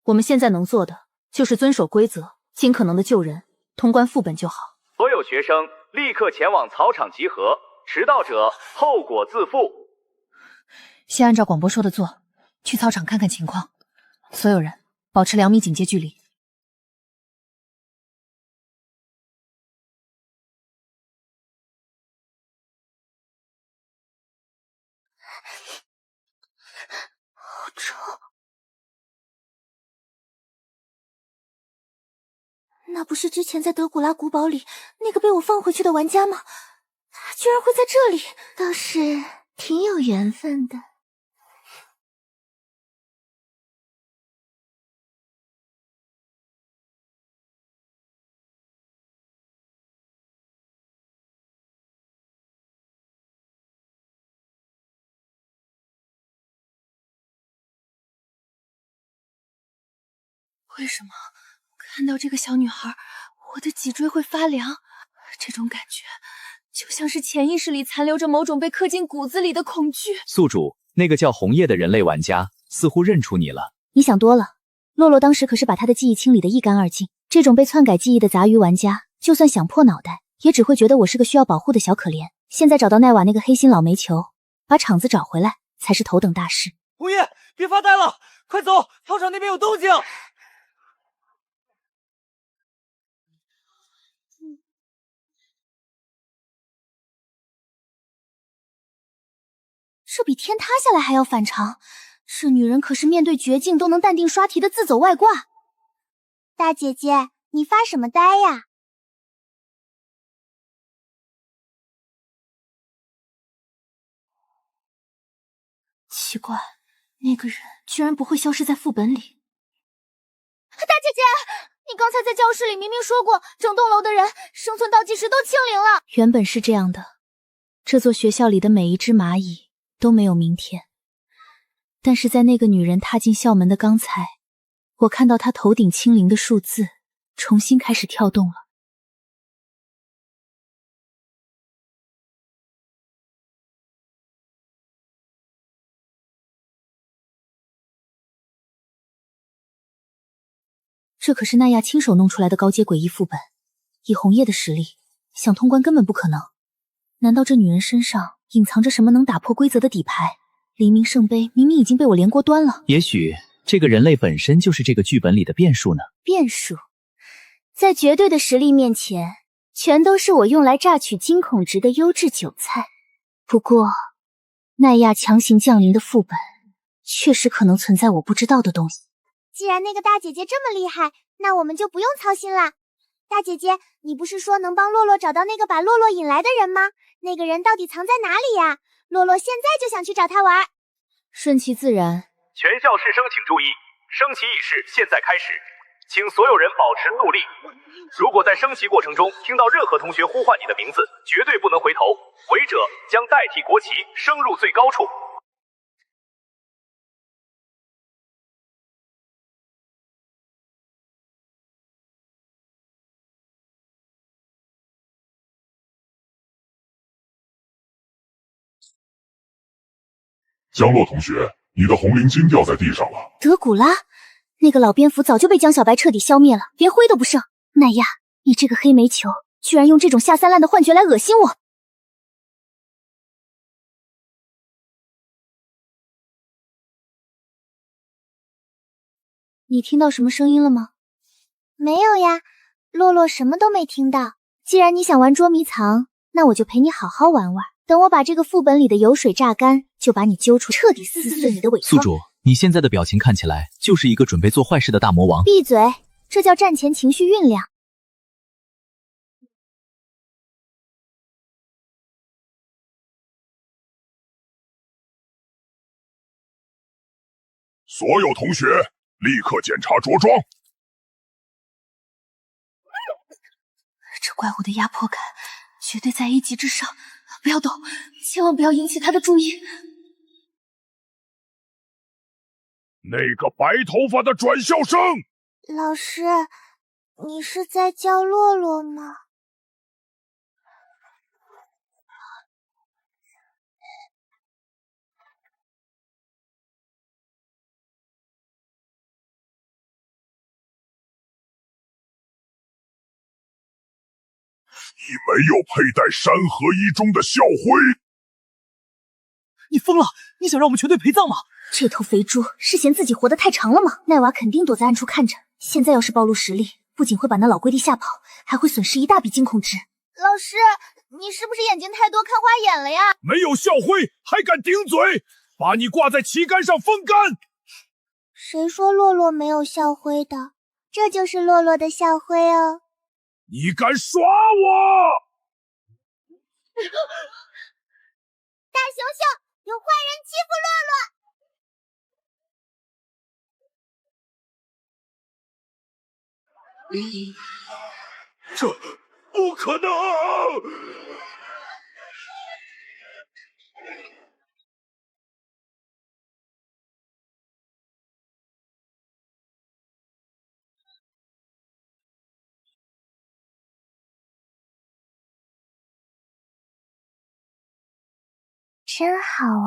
我们现在能做的就是遵守规则，尽可能的救人，通关副本就好。所有学生立刻前往操场集合，迟到者后果自负。先按照广播说的做，去操场看看情况。所有人保持2米警戒距离。好臭！那不是之前在德古拉古堡里那个被我放回去的玩家吗？他居然会在这里，倒是挺有缘分的。为什么看到这个小女孩，我的脊椎会发凉？这种感觉就像是潜意识里残留着某种被刻进骨子里的恐惧。宿主，那个叫红叶的人类玩家似乎认出你了。你想多了，洛洛当时可是把他的记忆清理得一干二净。这种被篡改记忆的杂鱼玩家，就算想破脑袋，也只会觉得我是个需要保护的小可怜。现在找到奈瓦那个黑心老煤球，把场子找回来，才是头等大事。红叶，别发呆了，快走，操场那边有动静。这比天塌下来还要反常，这女人可是面对绝境都能淡定刷题的自走外挂。大姐姐，你发什么呆呀？奇怪，那个人居然不会消失在副本里。大姐姐，你刚才在教室里明明说过，整栋楼的人生存倒计时都清零了。原本是这样的，这座学校里的每一只蚂蚁都没有明天。但是在那个女人踏进校门的刚才，我看到她头顶清零的数字重新开始跳动了。这可是奈亚亲手弄出来的高阶诡异副本，以红叶的实力，想通关根本不可能。难道这女人身上隐藏着什么能打破规则的底牌？黎明圣杯明明已经被我连锅端了。也许这个人类本身就是这个剧本里的变数呢。变数，在绝对的实力面前，全都是我用来榨取惊恐值的优质韭菜。不过，奈亚强行降临的副本，确实可能存在我不知道的东西。既然那个大姐姐这么厉害，那我们就不用操心啦。大姐姐，你不是说能帮洛洛找到那个把洛洛引来的人吗？那个人到底藏在哪里呀？洛洛现在就想去找他玩。顺其自然。全校师生请注意，升旗仪式现在开始，请所有人保持肃立。如果在升旗过程中听到任何同学呼唤你的名字，绝对不能回头，违者将代替国旗升入最高处。江洛同学，你的红绫巾掉在地上了。德古拉，那个老蝙蝠早就被江小白彻底消灭了，连灰都不剩。奈亚，你这个黑煤球，居然用这种下三滥的幻觉来恶心我！你听到什么声音了吗？没有呀，洛洛什么都没听到。既然你想玩捉迷藏，那我就陪你好好玩玩。等我把这个副本里的油水榨干，就把你揪出，彻底撕碎你的伪装。宿主，你现在的表情看起来就是一个准备做坏事的大魔王。闭嘴，这叫战前情绪酝酿。所有同学立刻检查着装。这怪物的压迫感绝对在1级之上，不要动，千万不要引起他的注意。那个白头发的转校生，老师，你是在叫洛洛吗？你没有佩戴山河一中的校徽。你疯了？你想让我们全队陪葬吗？这头肥猪是嫌自己活得太长了吗？奈娃肯定躲在暗处看着，现在要是暴露实力，不仅会把那老龟弟吓跑，还会损失一大笔惊恐值。老师，你是不是眼睛太多看花眼了呀？没有校徽还敢顶嘴，把你挂在旗杆上风干。谁说洛洛没有校徽的？这就是洛洛的校徽哦。你敢耍我！大熊熊，有坏人欺负洛洛。这不可能！真好玩。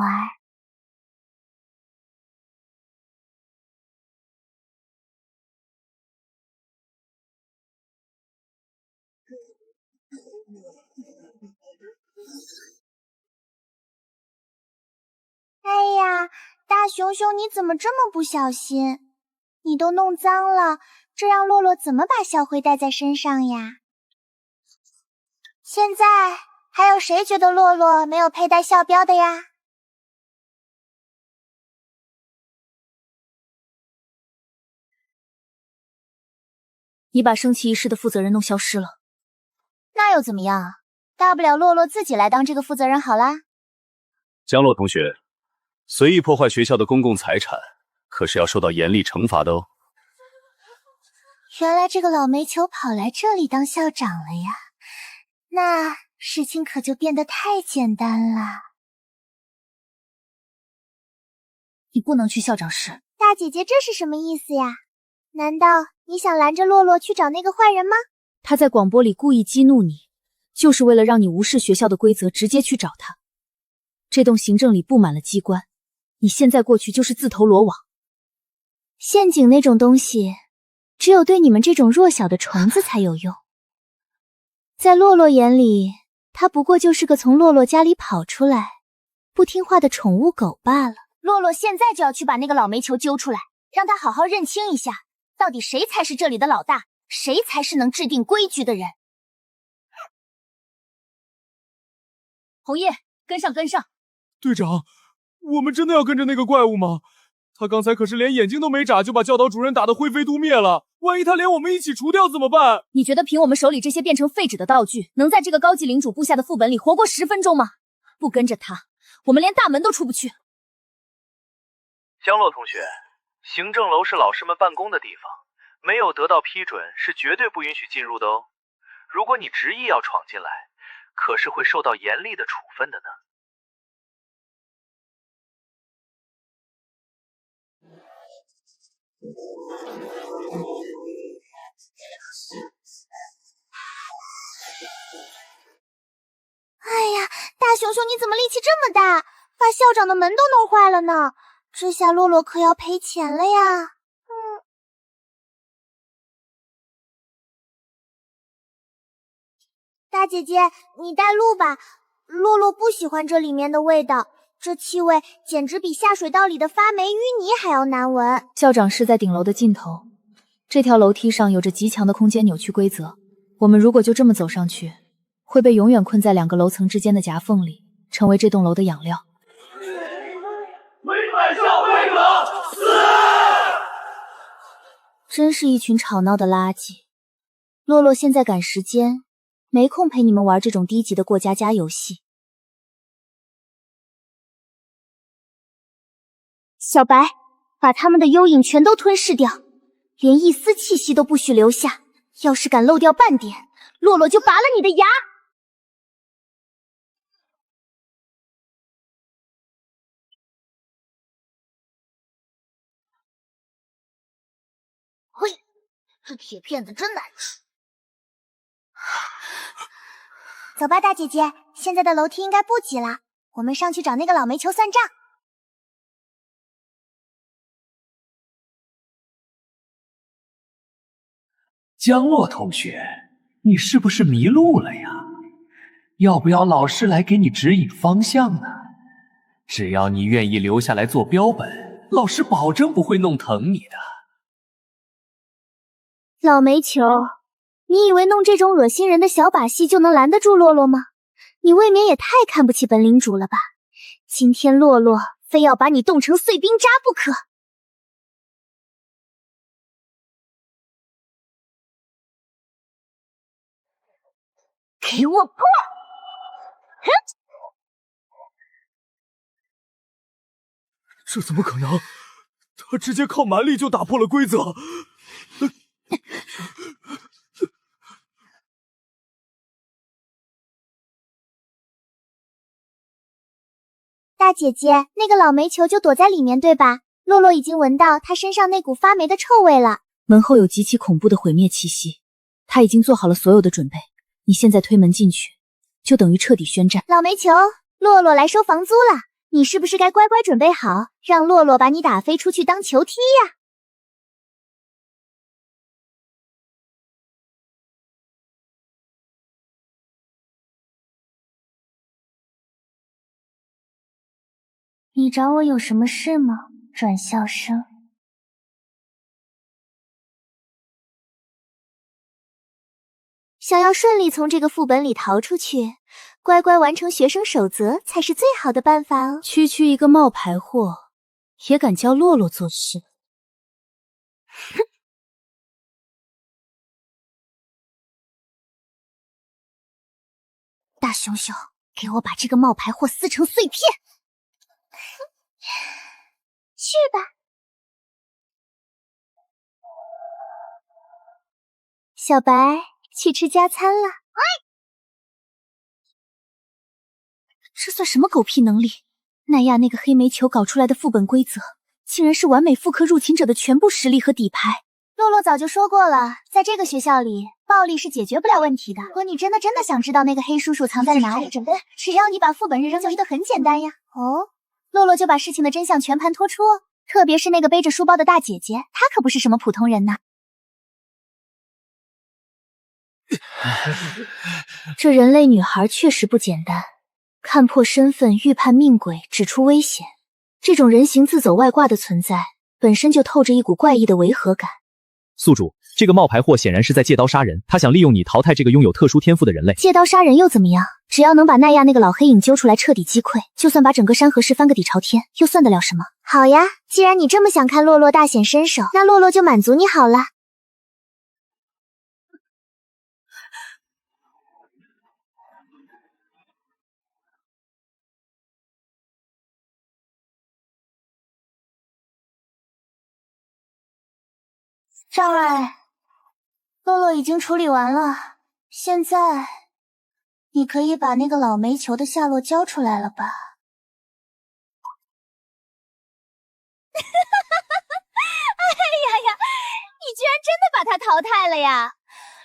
哎呀，大熊熊，你怎么这么不小心？你都弄脏了，这让洛洛怎么把校徽带在身上呀？现在还有谁觉得洛洛没有佩戴校标的呀？你把升旗仪式的负责人弄消失了，那又怎么样啊？大不了洛洛自己来当这个负责人好啦。江洛同学，随意破坏学校的公共财产，可是要受到严厉惩罚的哦。原来这个老煤球跑来这里当校长了呀，那事情可就变得太简单了。你不能去校长室。大姐姐，这是什么意思呀？难道你想拦着洛洛去找那个坏人吗？他在广播里故意激怒你，就是为了让你无视学校的规则，直接去找他。这栋行政里布满了机关，你现在过去就是自投罗网。陷阱那种东西，只有对你们这种弱小的虫子才有用。在洛洛眼里，他不过就是个从洛洛家里跑出来不听话的宠物狗罢了。洛洛现在就要去把那个老煤球揪出来，让他好好认清一下，到底谁才是这里的老大，谁才是能制定规矩的人。红叶，跟上跟上！队长，我们真的要跟着那个怪物吗？他刚才可是连眼睛都没眨就把教导主任打得灰飞土灭了，万一他连我们一起除掉怎么办？你觉得凭我们手里这些变成废纸的道具，能在这个高级领主部下的副本里活过10分钟吗？不跟着他，我们连大门都出不去。江洛同学，行政楼是老师们办公的地方，没有得到批准是绝对不允许进入的哦。如果你执意要闯进来，可是会受到严厉的处分的呢。哎呀，大熊熊你怎么力气这么大，把校长的门都弄坏了呢？这下洛洛可要赔钱了呀。大姐姐，你带路吧，洛洛不喜欢这里面的味道，这气味简直比下水道里的发霉淤泥还要难闻。校长室在顶楼的尽头，这条楼梯上有着极强的空间扭曲规则，我们如果就这么走上去，会被永远困在2个楼层之间的夹缝里，成为这栋楼的养料。违反校规者死！真是一群吵闹的垃圾。洛洛现在赶时间，没空陪你们玩这种低级的过家家游戏。小白，把他们的幽影全都吞噬掉，连一丝气息都不许留下。要是敢漏掉半点，洛洛就拔了你的牙！嘿，这铁片子真难吃。走吧，大姐姐，现在的楼梯应该不挤了，我们上去找那个老煤球算账。江洛同学，你是不是迷路了呀？要不要老师来给你指引方向呢？只要你愿意留下来做标本，老师保证不会弄疼你的。老煤球，你以为弄这种恶心人的小把戏就能拦得住洛洛吗？你未免也太看不起本领主了吧！今天洛洛非要把你冻成碎冰渣不可！给我破！这怎么可能？他直接靠蛮力就打破了规则。大姐姐，那个老煤球就躲在里面对吧？洛洛已经闻到他身上那股发霉的臭味了。门后有极其恐怖的毁灭气息，他已经做好了所有的准备。你现在推门进去，就等于彻底宣战。老煤球，洛洛来收房租了，你是不是该乖乖准备好，让洛洛把你打飞出去当球踢呀？你找我有什么事吗？转校生。想要顺利从这个副本里逃出去，乖乖完成学生守则才是最好的办法哦。区区一个冒牌货，也敢教洛洛做事？哼！大熊熊，给我把这个冒牌货撕成碎片！去吧。小白，去吃加餐了。这算什么狗屁能力？奈亚那个黑煤球搞出来的副本规则，竟然是完美复刻入侵者的全部实力和底牌。洛洛早就说过了，在这个学校里，暴力是解决不了问题的。如果你真的想知道那个黑叔叔藏在哪里，只要你把副本扔进去的很简单呀。哦，洛洛就把事情的真相全盘托出哦。特别是那个背着书包的大姐姐，她可不是什么普通人呐。这人类女孩确实不简单，看破身份，预判命轨，指出危险，这种人形自走外挂的存在，本身就透着一股怪异的违和感。宿主，这个冒牌货显然是在借刀杀人，他想利用你淘汰这个拥有特殊天赋的人类。借刀杀人又怎么样？只要能把奈亚那个老黑影揪出来彻底击溃，就算把整个山河市翻个底朝天，又算得了什么？好呀，既然你这么想看洛洛大显身手，那洛洛就满足你好了。障碍，洛洛已经处理完了，现在你可以把那个老煤球的下落交出来了吧？哎呀，你居然真的把他淘汰了呀！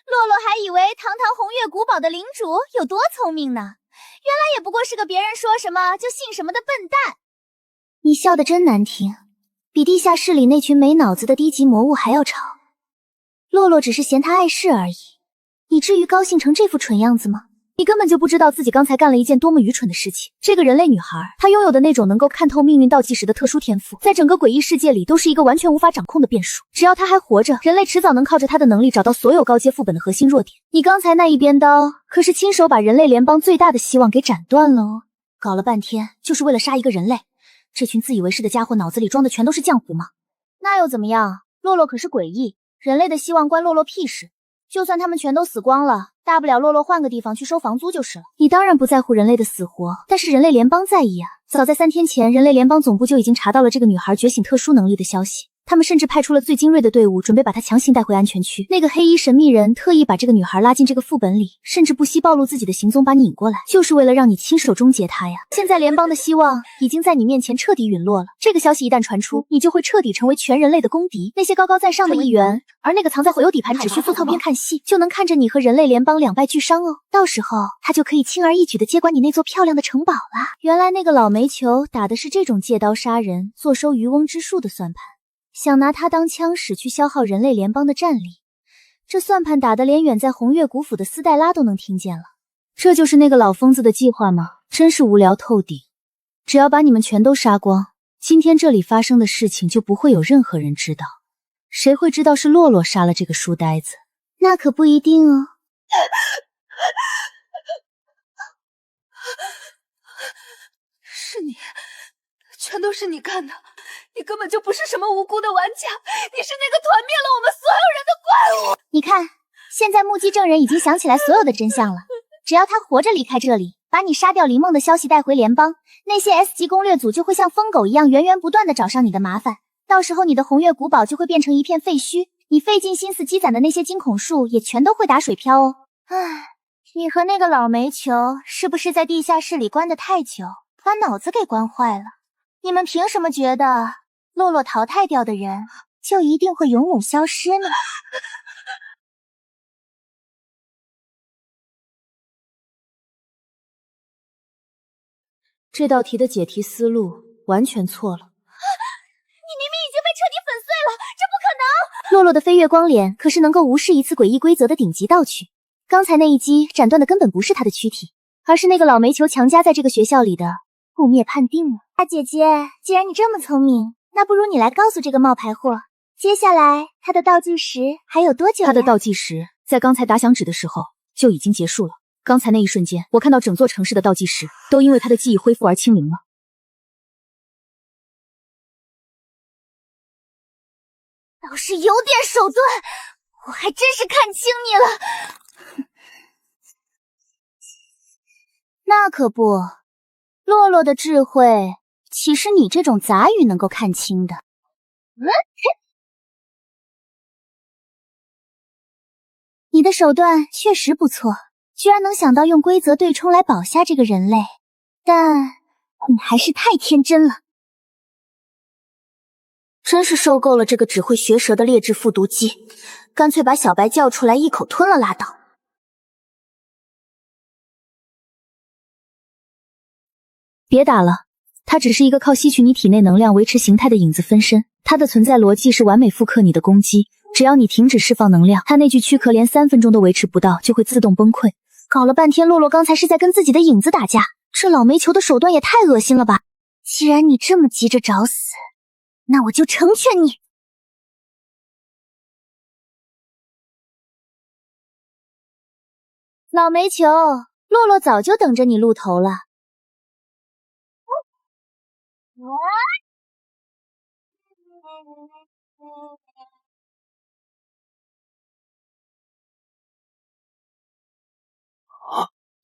洛洛还以为堂堂红月古堡的领主有多聪明呢，原来也不过是个别人说什么就信什么的笨蛋。你笑得真难听，比地下室里那群没脑子的低级魔物还要吵。洛洛只是嫌他碍事而已，你至于高兴成这副蠢样子吗？你根本就不知道自己刚才干了一件多么愚蠢的事情。这个人类女孩，她拥有的那种能够看透命运倒计时的特殊天赋，在整个诡异世界里都是一个完全无法掌控的变数。只要她还活着，人类迟早能靠着她的能力找到所有高阶副本的核心弱点。你刚才那一鞭刀，可是亲手把人类联邦最大的希望给斩断了哦！搞了半天就是为了杀一个人类，这群自以为是的家伙脑子里装的全都是浆糊吗？那又怎么样？洛洛可是诡异，人类的希望关洛洛屁事。就算他们全都死光了，大不了洛洛换个地方去收房租就是了。你当然不在乎人类的死活，但是人类联邦在意啊。早在3天前，人类联邦总部就已经查到了这个女孩觉醒特殊能力的消息。他们甚至派出了最精锐的队伍，准备把她强行带回安全区。那个黑衣神秘人特意把这个女孩拉进这个副本里，甚至不惜暴露自己的行踪，把你引过来，就是为了让你亲手终结她呀。现在联邦的希望已经在你面前彻底陨落了。这个消息一旦传出，你就会彻底成为全人类的公敌，那些高高在上的议员，而那个藏在后有底盘只需附套边看戏，就能看着你和人类联邦两败俱伤哦。到时候他就可以轻而易举的接管你那座漂亮的城堡了。原来那个老煤球打的是这种借刀杀人、坐收渔翁之术的算盘。想拿它当枪使去消耗人类联邦的战力，这算盘打得连远在红月古府的斯黛拉都能听见了。这就是那个老疯子的计划吗？真是无聊透顶。只要把你们全都杀光，今天这里发生的事情就不会有任何人知道。谁会知道是洛洛杀了这个书呆子？那可不一定哦。是你，全都是你干的。你根本就不是什么无辜的玩家，你是那个团灭了我们所有人的怪物！你看，现在目击证人已经想起来所有的真相了，只要他活着离开这里，把你杀掉林梦的消息带回联邦，那些 S 级攻略组就会像疯狗一样源源不断的找上你的麻烦，到时候你的红月古堡就会变成一片废墟，你费尽心思积攒的那些惊恐术也全都会打水漂哦。唉，你和那个老煤球是不是在地下室里关得太久，把脑子给关坏了？你们凭什么觉得洛洛淘汰掉的人就一定会永远消失呢？这道题的解题思路完全错了。你明明已经被彻底粉碎了，这不可能！洛洛的飞月光脸可是能够无视一次诡异规则的顶级道具，刚才那一击斩断的根本不是他的躯体，而是那个老煤球强加在这个学校里的覆灭判定了。大姐姐，既然你这么聪明，那不如你来告诉这个冒牌货，接下来他的倒计时还有多久呀？他的倒计时在刚才打响指的时候就已经结束了。刚才那一瞬间，我看到整座城市的倒计时都因为他的记忆恢复而清零了。倒是有点手段，我还真是看清你了。那可不，洛洛的智慧岂是你这种杂鱼能够看清的？你的手段确实不错，居然能想到用规则对冲来保下这个人类，但你还是太天真了。真是受够了这个只会学舌的劣质复读机，干脆把小白叫出来一口吞了拉倒。别打了，它只是一个靠吸取你体内能量维持形态的影子分身，它的存在逻辑是完美复刻你的攻击，只要你停止释放能量，它那具躯壳连3分钟都维持不到就会自动崩溃。搞了半天洛洛刚才是在跟自己的影子打架，这老煤球的手段也太恶心了吧。既然你这么急着找死，那我就成全你。老煤球，洛洛早就等着你露头了。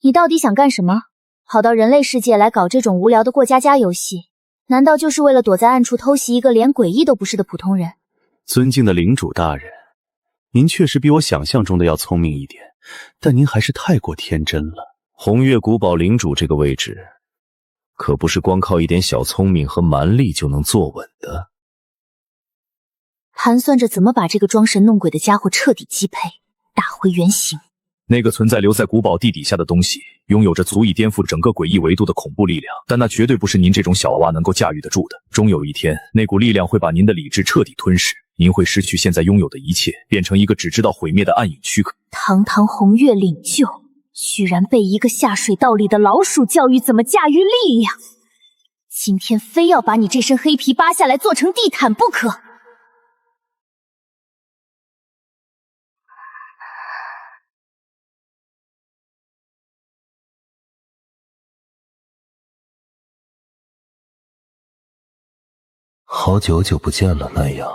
你到底想干什么？跑到人类世界来搞这种无聊的过家家游戏，难道就是为了躲在暗处偷袭一个连诡异都不是的普通人？尊敬的领主大人，您确实比我想象中的要聪明一点，但您还是太过天真了。红月古堡领主这个位置，可不是光靠一点小聪明和蛮力就能坐稳的。盘算着怎么把这个装神弄鬼的家伙彻底击配，打回原形。那个存在留在古堡地底下的东西，拥有着足以颠覆整个诡异维度的恐怖力量，但那绝对不是您这种小娃娃能够驾驭得住的。终有一天，那股力量会把您的理智彻底吞噬，您会失去现在拥有的一切，变成一个只知道毁灭的暗影躯壳。堂堂红月领袖，居然被一个下水道里的老鼠教育怎么驾驭力量，今天非要把你这身黑皮扒下来做成地毯不可。好久不见了，奈亚。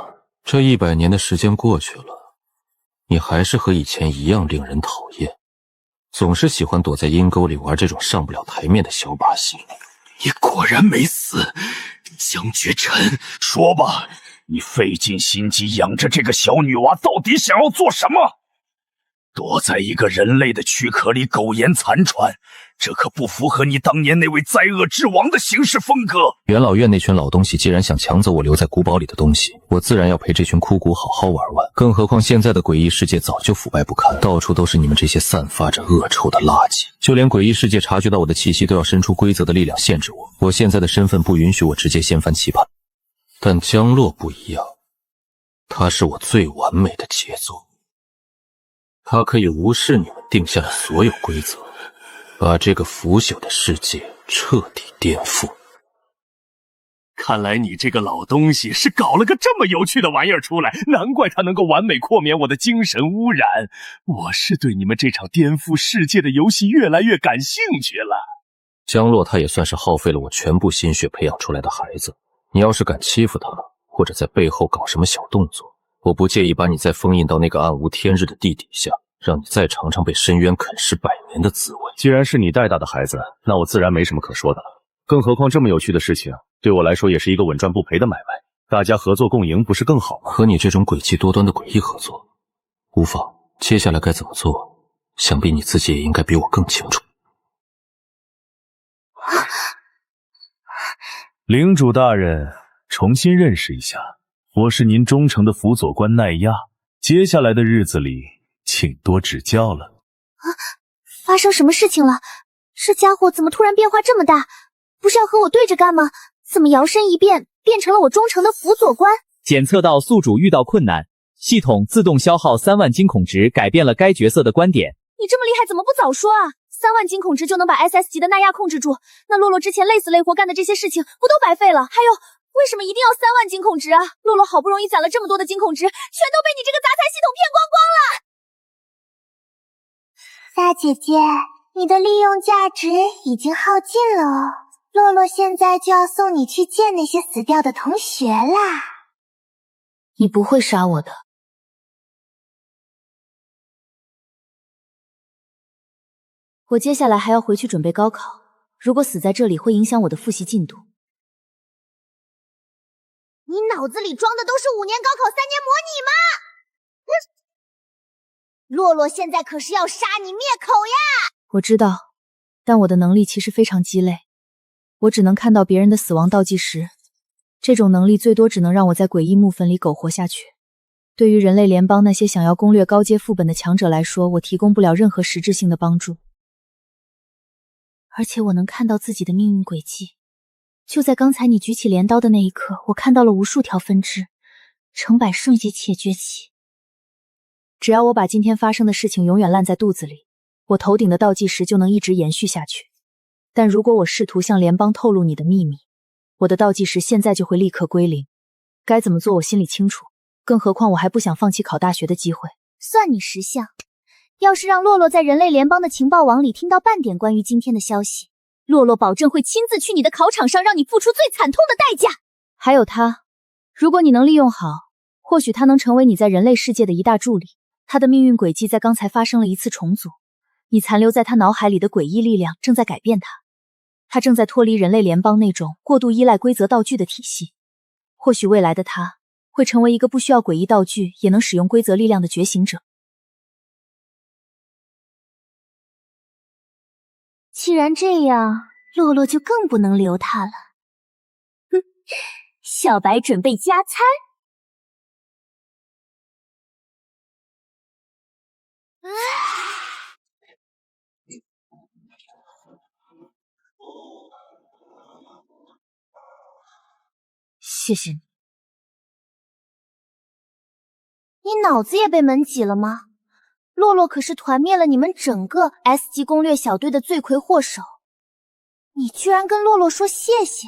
这100年的时间过去了，你还是和以前一样令人讨厌，总是喜欢躲在阴沟里玩这种上不了台面的小把戏。你果然没死，江绝尘，说吧，你费尽心机养着这个小女娃，到底想要做什么？躲在一个人类的躯壳里苟延残喘，这可不符合你当年那位灾厄之王的行事风格。元老院那群老东西既然想抢走我留在古堡里的东西，我自然要陪这群枯骨好好玩玩。更何况现在的诡异世界早就腐败不堪，到处都是你们这些散发着恶臭的垃圾。就连诡异世界察觉到我的气息，都要伸出规则的力量限制我。我现在的身份不允许我直接掀翻棋盘，但江洛不一样，他是我最完美的杰作。他可以无视你们定下的所有规则，把这个腐朽的世界彻底颠覆。看来你这个老东西是搞了个这么有趣的玩意儿出来，难怪它能够完美扩免我的精神污染。我是对你们这场颠覆世界的游戏越来越感兴趣了。江洛他也算是耗费了我全部心血培养出来的孩子，你要是敢欺负他，或者在背后搞什么小动作，我不介意把你再封印到那个暗无天日的地底下，让你再尝尝被深渊啃食100年的滋味。既然是你带大的孩子，那我自然没什么可说的了。更何况这么有趣的事情，对我来说也是一个稳赚不赔的买卖。大家合作共赢不是更好吗？和你这种诡计多端的诡异合作，无妨。接下来该怎么做，想必你自己也应该比我更清楚。领主大人，重新认识一下，我是您忠诚的辅佐官奈亚，接下来的日子里请多指教了。发生什么事情了？这家伙怎么突然变化这么大？不是要和我对着干吗？怎么摇身一变变成了我忠诚的辅佐官？检测到宿主遇到困难，系统自动消耗3万金孔值，改变了该角色的观点。你这么厉害，怎么不早说啊？3万金孔值就能把 SS 级的奈亚控制住，那洛洛之前累死累活干的这些事情不都白费了？还有，为什么一定要3万金孔值啊？洛洛好不容易攒了这么多的金孔值，全都被你这个杂财系统骗光光了。大姐姐，你的利用价值已经耗尽了哦，洛洛现在就要送你去见那些死掉的同学啦。你不会杀我的。我接下来还要回去准备高考，如果死在这里会影响我的复习进度。你脑子里装的都是5年高考3年模拟吗？洛洛现在可是要杀你灭口呀！我知道，但我的能力其实非常鸡肋，我只能看到别人的死亡倒计时，这种能力最多只能让我在诡异木坟里苟活下去。对于人类联邦那些想要攻略高阶副本的强者来说，我提供不了任何实质性的帮助。而且我能看到自己的命运轨迹，就在刚才你举起镰刀的那一刻，我看到了无数条分支，成百瞬息且崛起。只要我把今天发生的事情永远烂在肚子里，我头顶的倒计时就能一直延续下去。但如果我试图向联邦透露你的秘密，我的倒计时现在就会立刻归零。该怎么做我心里清楚，更何况我还不想放弃考大学的机会。算你识相，要是让洛洛在人类联邦的情报网里听到半点关于今天的消息，洛洛保证会亲自去你的考场上，让你付出最惨痛的代价。还有他，如果你能利用好，或许他能成为你在人类世界的一大助力。他的命运轨迹在刚才发生了一次重组，你残留在他脑海里的诡异力量正在改变他，他正在脱离人类联邦那种过度依赖规则道具的体系。或许未来的他会成为一个不需要诡异道具也能使用规则力量的觉醒者。既然这样，洛洛就更不能留他了。哼，小白准备加餐。谢谢你。你脑子也被门挤了吗？洛洛可是团灭了你们整个 S 级攻略小队的罪魁祸首，你居然跟洛洛说谢谢？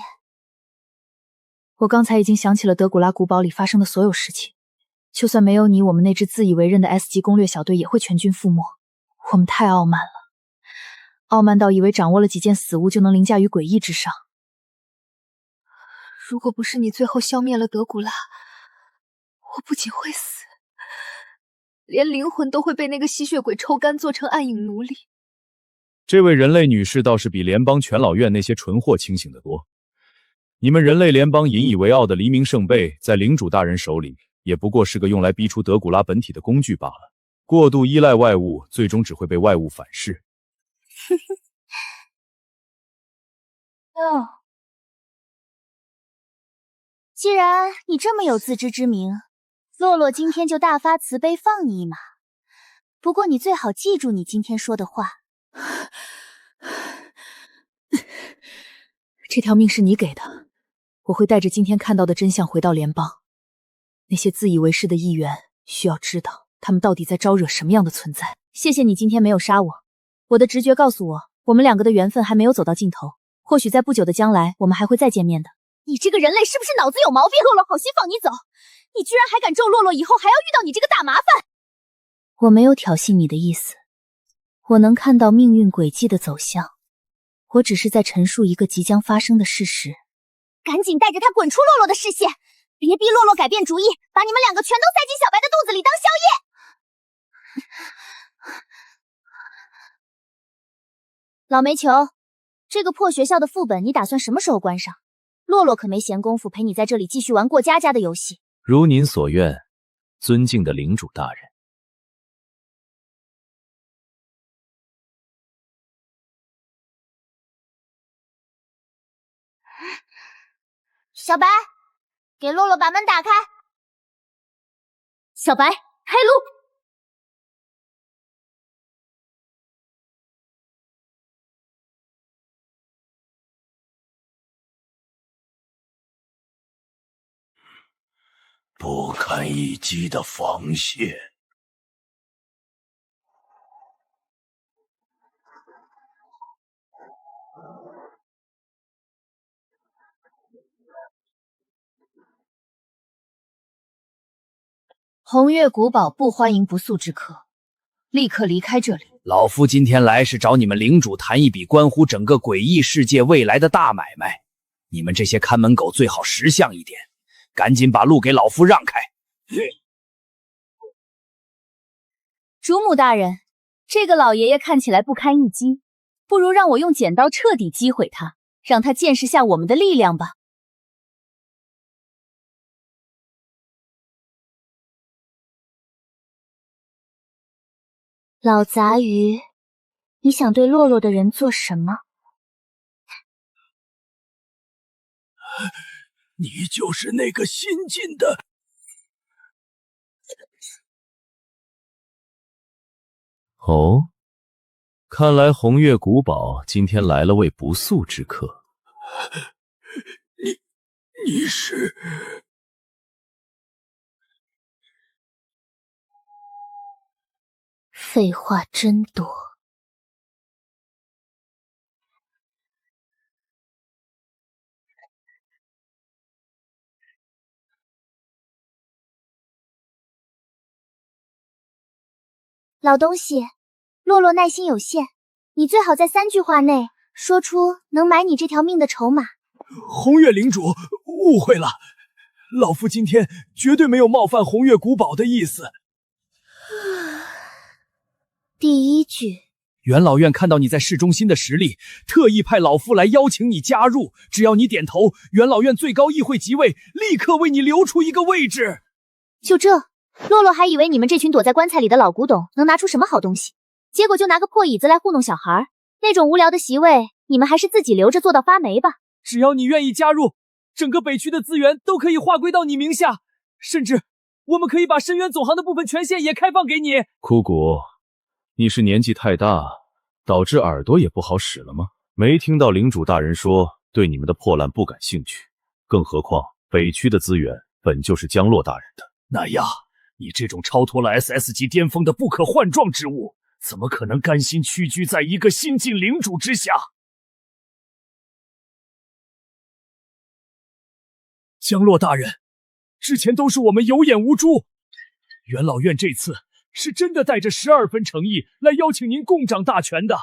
我刚才已经想起了德古拉古堡里发生的所有事情，就算没有你，我们那支自以为认的 S 级攻略小队也会全军覆没。我们太傲慢了，傲慢到以为掌握了几件死物就能凌驾于诡异之上。如果不是你最后消灭了德古拉，我不仅会死，连灵魂都会被那个吸血鬼抽干，做成暗影奴隶。这位人类女士倒是比联邦全老院那些蠢货清醒得多。你们人类联邦引以为傲的黎明圣杯，在领主大人手里，也不过是个用来逼出德古拉本体的工具罢了。过度依赖外物，最终只会被外物反噬。哦，既然你这么有自知之明，洛洛今天就大发慈悲放你一马。不过你最好记住你今天说的话。这条命是你给的，我会带着今天看到的真相回到联邦。那些自以为是的议员需要知道，他们到底在招惹什么样的存在。谢谢你今天没有杀我，我的直觉告诉我，我们两个的缘分还没有走到尽头，或许在不久的将来，我们还会再见面的。你这个人类是不是脑子有毛病？洛洛好心放你走，你居然还敢咒洛洛以后还要遇到你这个大麻烦！我没有挑衅你的意思，我能看到命运轨迹的走向，我只是在陈述一个即将发生的事实。赶紧带着他滚出洛洛的视线，别逼洛洛改变主意，把你们两个全都塞进小白的肚子里当宵夜！老煤球，这个破学校的副本你打算什么时候关上？洛洛可没闲工夫陪你在这里继续玩过家家的游戏。如您所愿，尊敬的领主大人。小白，给洛洛把门打开。小白，开路！不堪一击的防线。红月古堡不欢迎不速之客，立刻离开这里。老夫今天来是找你们领主谈一笔关乎整个诡异世界未来的大买卖，你们这些看门狗最好识相一点，赶紧把路给老夫让开。主母大人，这个老爷爷看起来不堪一击，不如让我用剪刀彻底击毁他，让他见识下我们的力量吧。老杂鱼，你想对洛洛的人做什么？你就是那个新进的。哦，看来红月古堡今天来了位不速之客。你是？废话真多。老东西，洛洛耐心有限，你最好在3句话内说出能买你这条命的筹码。红月领主误会了，老夫今天绝对没有冒犯红月古堡的意思。第1句，元老院看到你在市中心的实力，特意派老夫来邀请你加入，只要你点头，元老院最高议会即位，立刻为你留出一个位置。就这，洛洛还以为你们这群躲在棺材里的老古董能拿出什么好东西，结果就拿个破椅子来糊弄小孩，那种无聊的席位，你们还是自己留着做到发霉吧。只要你愿意加入，整个北区的资源都可以划归到你名下，甚至我们可以把深渊总行的部分权限也开放给你。枯骨，你是年纪太大，导致耳朵也不好使了吗？没听到领主大人说对你们的破烂不感兴趣，更何况北区的资源本就是江洛大人的。那呀，你这种超脱了 SS 级巅峰的不可换状之物，怎么可能甘心屈居在一个新晋领主之下？江洛大人，之前都是我们有眼无珠，元老院这次是真的带着12分诚意来邀请您共掌大权的。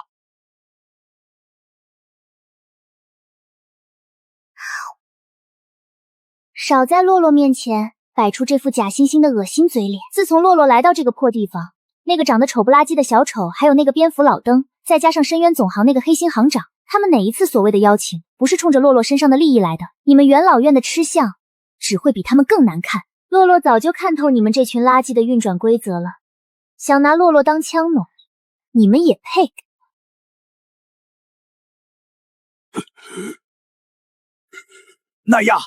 少在洛洛面前摆出这副假惺惺的恶心嘴脸。自从洛洛来到这个破地方，那个长得丑不拉几的小丑，还有那个蝙蝠老登，再加上深渊总行那个黑心行长，他们哪一次所谓的邀请不是冲着洛洛身上的利益来的？你们元老院的吃相只会比他们更难看。洛洛早就看透你们这群垃圾的运转规则了，想拿洛洛当枪弄，你们也配？那呀，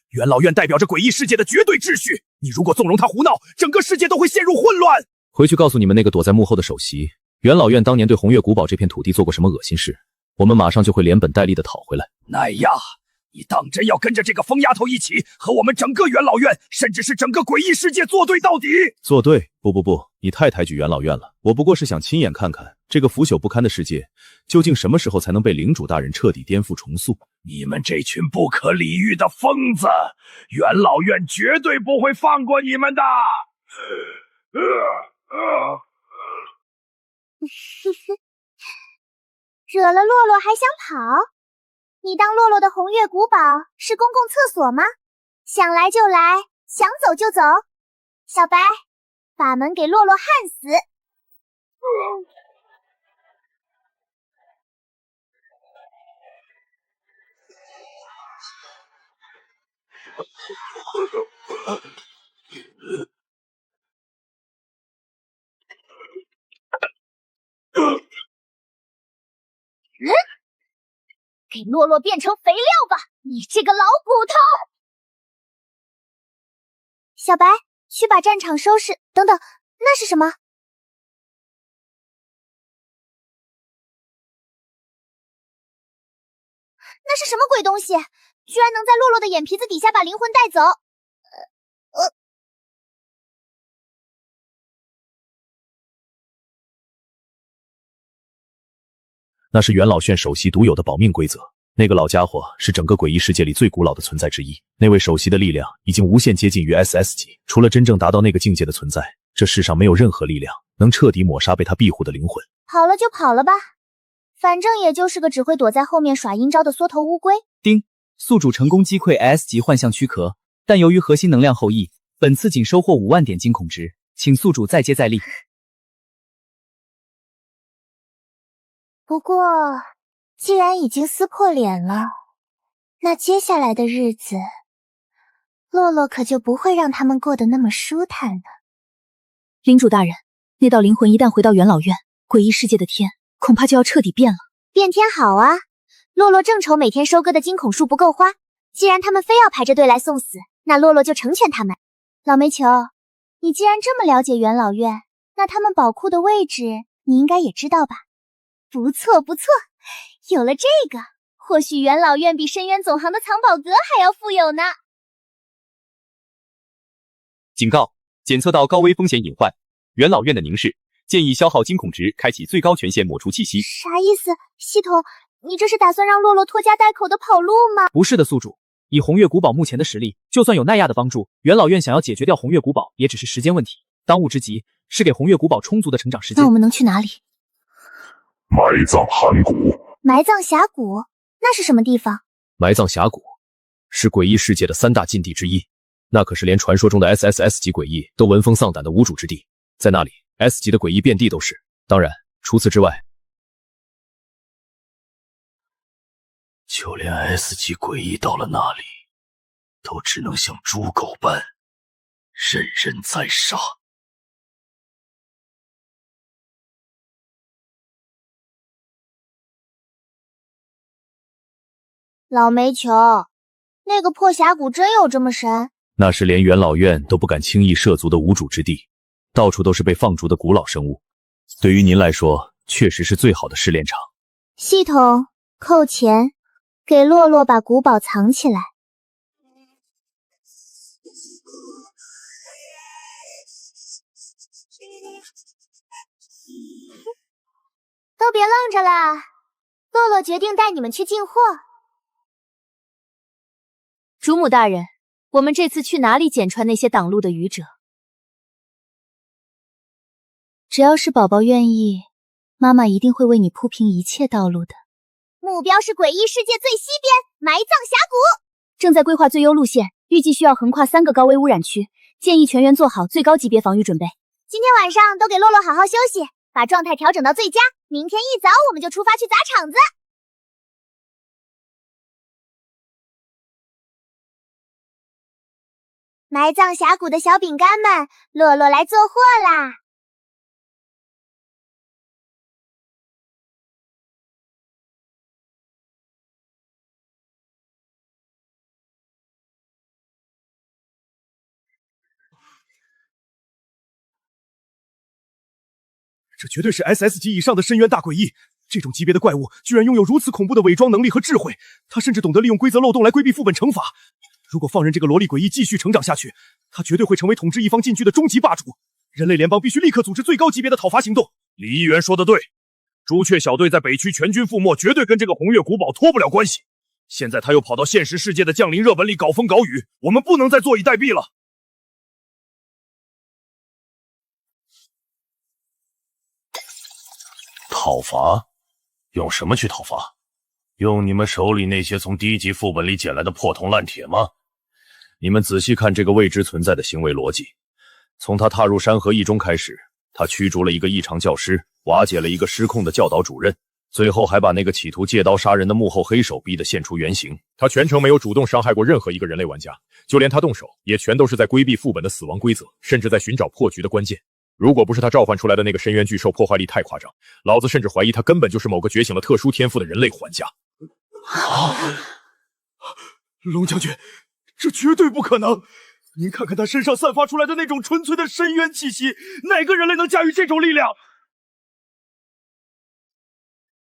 元老院代表着诡异世界的绝对秩序，你如果纵容他胡闹，整个世界都会陷入混乱。回去告诉你们那个躲在幕后的首席，元老院当年对红月古堡这片土地做过什么恶心事，我们马上就会连本带利的讨回来。那呀，你当真要跟着这个疯丫头一起和我们整个元老院，甚至是整个诡异世界作对到底？作对？不，你太抬举元老院了。我不过是想亲眼看看这个腐朽不堪的世界，究竟什么时候才能被领主大人彻底颠覆重塑。你们这群不可理喻的疯子，元老院绝对不会放过你们的！惹了洛洛还想跑？你当洛洛的红月古堡是公共厕所吗？想来就来，想走就走。小白，把门给洛洛焊死！给洛洛变成肥料吧，你这个老骨头！小白，去把战场收拾。等等，那是什么？那是什么鬼东西？居然能在洛洛的眼皮子底下把灵魂带走！那是元老院首席独有的保命规则。那个老家伙是整个诡异世界里最古老的存在之一。那位首席的力量已经无限接近于 SS 级，除了真正达到那个境界的存在，这世上没有任何力量能彻底抹杀被他庇护的灵魂。跑了就跑了吧，反正也就是个只会躲在后面耍阴招的缩头乌龟。丁，宿主成功击溃 S 级幻象躯壳，但由于核心能量后羿，本次仅收获5万点惊恐值，请宿主再接再厉。不过，既然已经撕破脸了，那接下来的日子，洛洛可就不会让他们过得那么舒坦了。领主大人，那道灵魂一旦回到元老院，诡异世界的天恐怕就要彻底变了。变天好啊，洛洛正愁每天收割的金孔树不够花，既然他们非要排着队来送死，那洛洛就成全他们。老煤球，你既然这么了解元老院，那他们宝库的位置你应该也知道吧？不错不错，有了这个，或许元老院比深渊总行的藏宝阁还要富有呢。警告：检测到高危风险隐患，元老院的凝视，建议消耗金孔值，开启最高权限抹除气息。啥意思？系统，你这是打算让洛洛拖家带口的跑路吗？不是的，宿主。以红月古堡目前的实力，就算有奈亚的帮助，元老院想要解决掉红月古堡，也只是时间问题。当务之急是给红月古堡充足的成长时间。那我们能去哪里？埋葬骸骨。埋葬峡谷？那是什么地方？埋葬峡谷是诡异世界的3大禁地之一，那可是连传说中的 SSS 级诡异都闻风丧胆的无主之地。在那里 ，S 级的诡异遍地都是。当然，除此之外，就连 S 级诡异到了那里，都只能像猪狗般任人宰杀。老煤球，那个破峡谷真有这么神？那是连元老院都不敢轻易涉足的无主之地，到处都是被放逐的古老生物。对于您来说，确实是最好的试炼场。系统扣钱，给洛洛把古堡藏起来。都别愣着了，洛洛决定带你们去进货。主母大人，我们这次去哪里检穿那些挡路的愚者？只要是宝宝愿意，妈妈一定会为你铺平一切道路的。目标是诡异世界最西边埋葬峡谷，正在规划最优路线，预计需要横跨3个高危污染区，建议全员做好最高级别防御准备。今天晚上都给洛洛好好休息，把状态调整到最佳，明天一早我们就出发去砸场子。埋葬峡谷的小饼干们，洛洛来做货啦！这绝对是 SS 级以上的深渊大诡异，这种级别的怪物居然拥有如此恐怖的伪装能力和智慧，他甚至懂得利用规则漏洞来规避副本惩罚。如果放任这个萝莉诡异继续成长下去，他绝对会成为统治一方禁区的终极霸主。人类联邦必须立刻组织最高级别的讨伐行动。李议员说的对，朱雀小队在北区全军覆没，绝对跟这个红月古堡脱不了关系。现在他又跑到现实世界的降临热本里搞风搞雨，我们不能再坐以待毙了。讨伐？用什么去讨伐？用你们手里那些从低级副本里捡来的破铜烂铁吗？你们仔细看这个未知存在的行为逻辑。从他踏入山河一中开始，他驱逐了一个异常教师，瓦解了一个失控的教导主任，最后还把那个企图借刀杀人的幕后黑手逼得现出原形。他全程没有主动伤害过任何一个人类玩家，就连他动手也全都是在规避副本的死亡规则，甚至在寻找破局的关键。如果不是他召唤出来的那个深渊巨兽破坏力太夸张，老子甚至怀疑他根本就是某个觉醒了特殊天赋的人类玩家。龙将军，这绝对不可能！您看看他身上散发出来的那种纯粹的深渊气息，哪个人类能驾驭这种力量？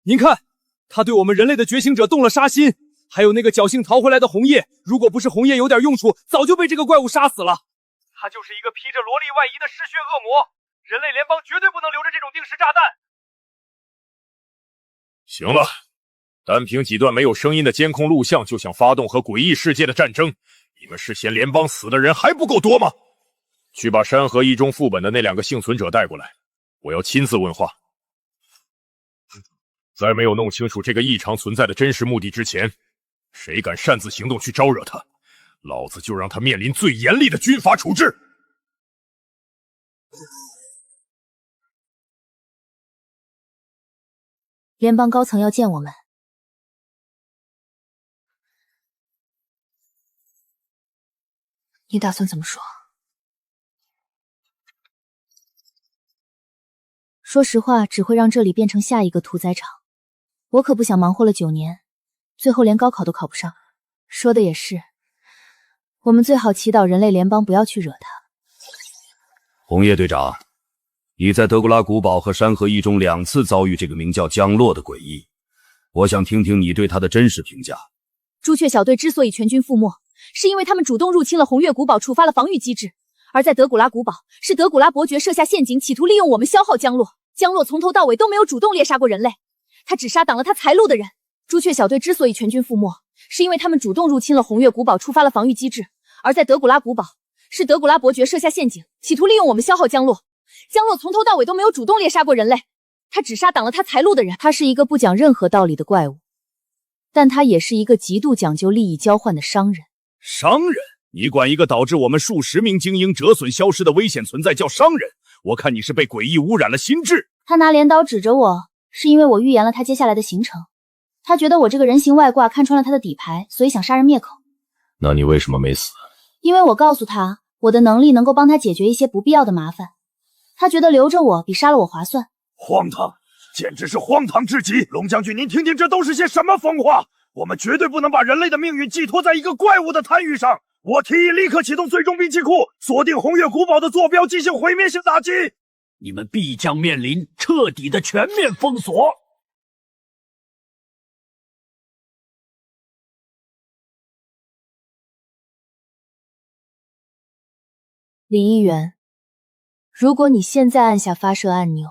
您看，他对我们人类的觉醒者动了杀心，还有那个侥幸逃回来的红叶，如果不是红叶有点用处，早就被这个怪物杀死了。他就是一个披着萝莉外衣的嗜血恶魔，人类联邦绝对不能留着这种定时炸弹。行了，单凭几段没有声音的监控录像就想发动和诡异世界的战争，你们是嫌联邦死的人还不够多吗？去把山河一中副本的那2个幸存者带过来，我要亲自问话。在没有弄清楚这个异常存在的真实目的之前，谁敢擅自行动去招惹他，老子就让他面临最严厉的军法处置。联邦高层要见我们。你打算怎么说？说实话，只会让这里变成下一个屠宰场。我可不想忙活了9年，最后连高考都考不上。说的也是，我们最好祈祷人类联邦不要去惹他。红叶队长，你在德古拉古堡和山河异中2次遭遇这个名叫江洛的诡异，我想听听你对他的真实评价。朱雀小队之所以全军覆没，是因为他们主动入侵了红月古堡，触发了防御机制。而在德古拉古堡，是德古拉伯爵设下陷阱，企图利用我们消耗江洛。江洛从头到尾都没有主动猎杀过人类，他只杀挡了他财路的人。朱雀小队之所以全军覆没，是因为他们主动入侵了红月古堡，触发了防御机制。而在德古拉古堡，是德古拉伯爵设下陷阱，企图利用我们消耗江洛。江洛从头到尾都没有主动猎杀过人类，他只杀挡了他财路的人。他是一个不讲任何道理的怪物，但他也是一个极度讲究利益交换的商人。商人？你管一个导致我们数十名精英折损消失的危险存在叫商人？我看你是被诡异污染了心智。他拿镰刀指着我，是因为我预言了他接下来的行程。他觉得我这个人形外挂看穿了他的底牌，所以想杀人灭口。那你为什么没死？因为我告诉他，我的能力能够帮他解决一些不必要的麻烦。他觉得留着我比杀了我划算。荒唐，简直是荒唐至极！龙将军，您听听，这都是些什么疯话？我们绝对不能把人类的命运寄托在一个怪物的贪欲上。我提议立刻启动最终兵器库，锁定红月古堡的坐标，进行毁灭性打击。你们必将面临彻底的全面封锁。李议员，如果你现在按下发射按钮，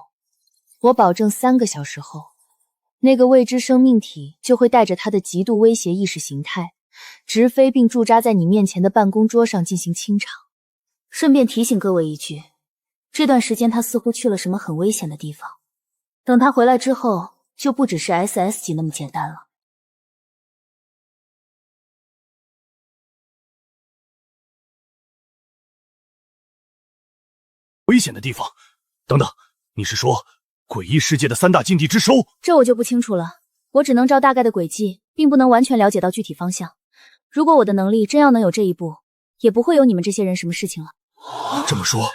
我保证3个小时后，那个未知生命体就会带着他的极度威胁意识形态，直飞并驻扎在你面前的办公桌上进行清场。顺便提醒各位一句，这段时间他似乎去了什么很危险的地方，等他回来之后，就不只是 SS 级那么简单了。危险的地方？等等，你是说诡异世界的3大禁地之首？这我就不清楚了，我只能照大概的轨迹，并不能完全了解到具体方向。如果我的能力真要能有这一步，也不会有你们这些人什么事情了。这么说，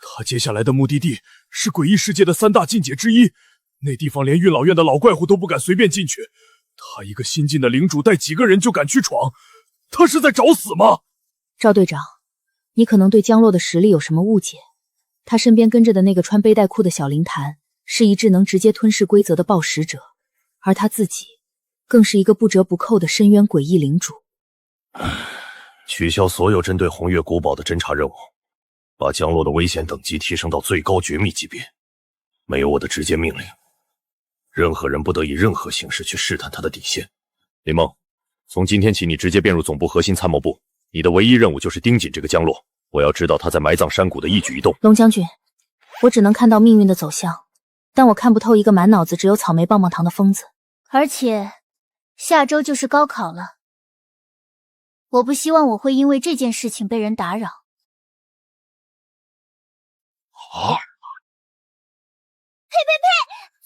他接下来的目的地是诡异世界的3大禁界之一，那地方连运老院的老怪物都不敢随便进去。他一个新晋的领主带几个人就敢去闯，他是在找死吗？赵队长，你可能对江洛的实力有什么误解。他身边跟着的那个穿背带裤的小灵坛，是一只能直接吞噬规则的暴食者，而他自己，更是一个不折不扣的深渊诡异领主。取消所有针对红月古堡的侦查任务，把江洛的危险等级提升到最高绝密级别。没有我的直接命令，任何人不得以任何形式去试探他的底线。林梦，从今天起你直接变入总部核心参谋部，你的唯一任务就是盯紧这个江洛。我要知道他在埋葬山谷的一举一动。龙将军，我只能看到命运的走向，但我看不透一个满脑子只有草莓棒棒糖的疯子。而且，下周就是高考了，我不希望我会因为这件事情被人打扰。啊！呸呸呸！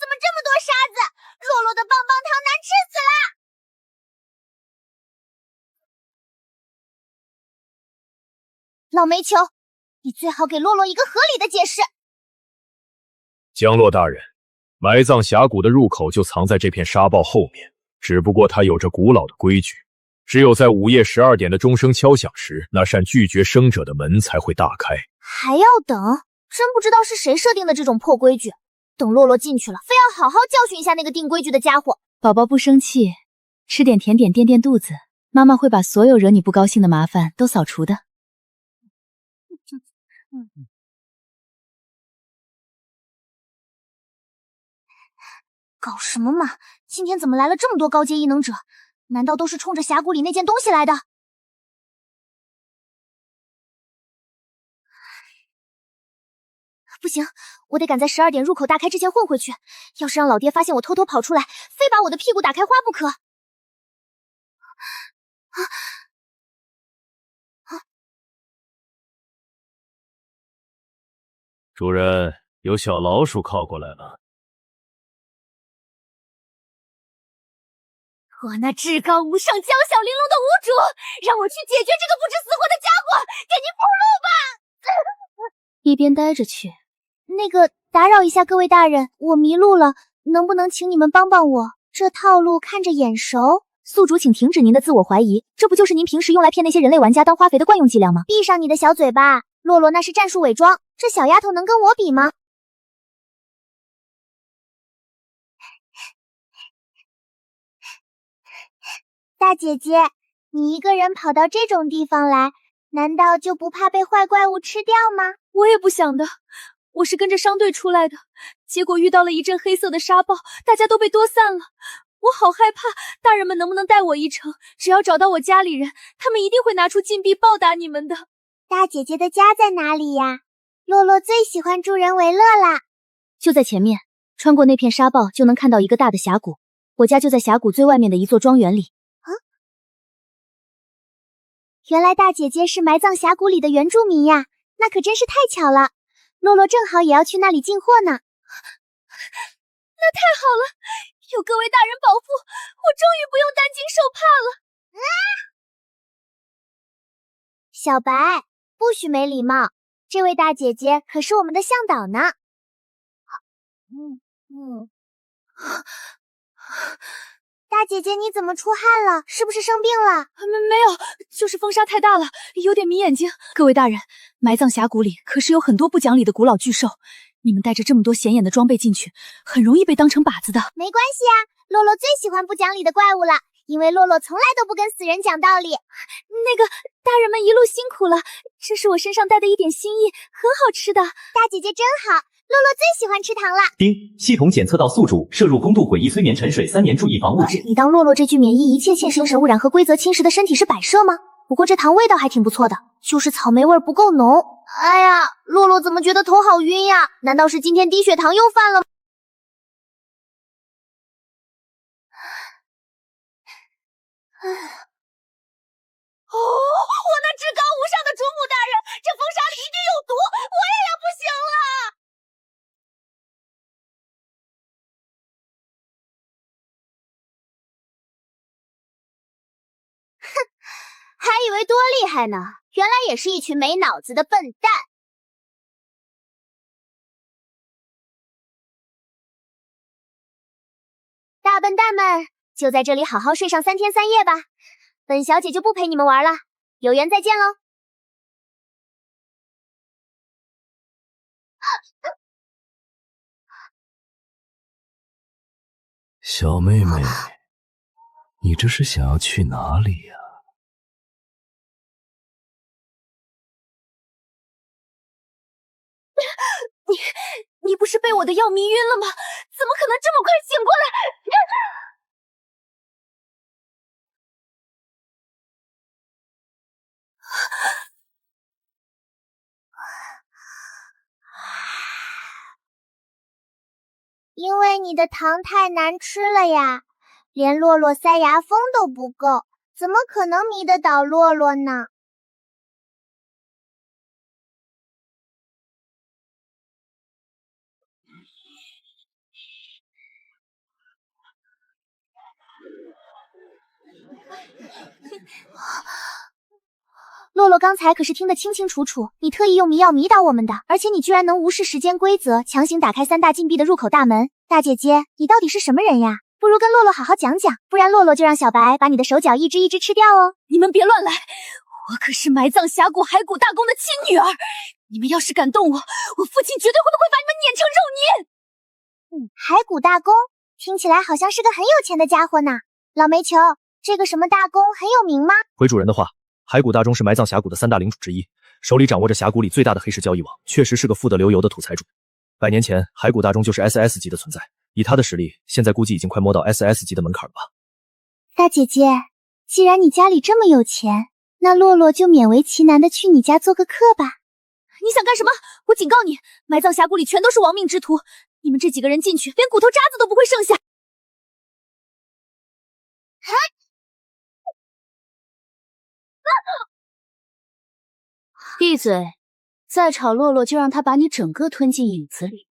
怎么这么多沙子？洛洛的棒棒糖难吃死了！老煤球，你最好给洛洛一个合理的解释。江洛大人，埋葬峡谷的入口就藏在这片沙堡后面，只不过它有着古老的规矩，只有在午夜12点的钟声敲响时，那扇拒绝生者的门才会大开。还要等？真不知道是谁设定的这种破规矩。等洛洛进去了，非要好好教训一下那个定规矩的家伙。宝宝不生气，吃点甜点垫垫肚子，妈妈会把所有惹你不高兴的麻烦都扫除的。搞什么嘛？今天怎么来了这么多高阶异能者？难道都是冲着峡谷里那件东西来的？不行，我得赶在12点入口大开之前混回去。要是让老爹发现我偷偷跑出来，非把我的屁股打开花不可。主人，有小老鼠靠过来了。我那至高无上、娇小玲珑的无主，让我去解决这个不知死活的家伙，给您铺路吧！一边待着去。那个打扰一下各位大人，我迷路了，能不能请你们帮帮我？这套路看着眼熟。宿主，请停止您的自我怀疑，这不就是您平时用来骗那些人类玩家当花肥的惯用伎俩吗？闭上你的小嘴巴！洛洛那是战术伪装，这小丫头能跟我比吗？大姐姐，你一个人跑到这种地方来，难道就不怕被坏怪物吃掉吗？我也不想的，我是跟着商队出来的，结果遇到了一阵黑色的沙暴，大家都被多散了。我好害怕，大人们能不能带我一程？只要找到我家里人，他们一定会拿出金币报答你们的。大姐姐的家在哪里呀？洛洛最喜欢助人为乐啦。就在前面，穿过那片沙暴就能看到一个大的峡谷，我家就在峡谷最外面的一座庄园里。原来大姐姐是埋葬峡谷里的原住民呀，那可真是太巧了。洛洛正好也要去那里进货呢。那太好了，有各位大人保护，我终于不用担惊受怕了。小白，不许没礼貌，这位大姐姐可是我们的向导呢。大姐姐，你怎么出汗了？是不是生病了？没有，就是风沙太大了，有点迷眼睛。各位大人，埋葬峡谷里可是有很多不讲理的古老巨兽，你们带着这么多显眼的装备进去，很容易被当成靶子的。没关系呀，洛洛最喜欢不讲理的怪物了，因为洛洛从来都不跟死人讲道理。那个，大人们一路辛苦了，这是我身上带的一点心意，很好吃的。大姐姐真好，洛洛最喜欢吃糖了。丁，系统检测到宿主摄入公度诡异催眠沉水3年注意防物质。你当洛洛这具免疫一切现形神污染和规则侵蚀的身体是摆设吗？不过这糖味道还挺不错的，就是草莓味不够浓。哎呀，洛洛怎么觉得头好晕呀？难道是今天低血糖又犯了？我那至高无上的主母大人，这风沙里一定有毒，我也要不行了。还以为多厉害呢，原来也是一群没脑子的笨蛋。大笨蛋们，就在这里好好睡上3天3夜吧。本小姐就不陪你们玩了，有缘再见喽。小妹妹，你这是想要去哪里呀？你不是被我的药迷晕了吗？怎么可能这么快醒过来？因为你的糖太难吃了呀，连洛洛塞牙缝都不够，怎么可能迷得倒洛洛呢？洛洛刚才可是听得清清楚楚，你特意用迷药迷倒我们的，而且你居然能无视时间规则，强行打开3大禁闭的入口大门。大姐姐，你到底是什么人呀？不如跟洛洛好好讲讲，不然洛洛就让小白把你的手脚一只一只吃掉哦。你们别乱来，我可是埋葬峡谷骸骨大公的亲女儿，你们要是敢动我，我父亲绝对会把你们碾成肉泥。骸骨大公听起来好像是个很有钱的家伙呢。老煤球，这个什么大公很有名吗？回主人的话，骸骨大钟是埋葬峡谷的3大领主之一，手里掌握着峡谷里最大的黑市交易网，确实是个富得流油的土财主。100年前，骸骨大钟就是 SS 级的存在，以他的实力，现在估计已经快摸到 SS 级的门槛了吧。大姐姐，既然你家里这么有钱，那洛洛就勉为其难的去你家做个客吧。你想干什么？我警告你，埋葬峡谷里全都是亡命之徒，你们这几个人进去，连骨头渣子都不会剩下。闭嘴！再吵洛洛就让他把你整个吞进影子里。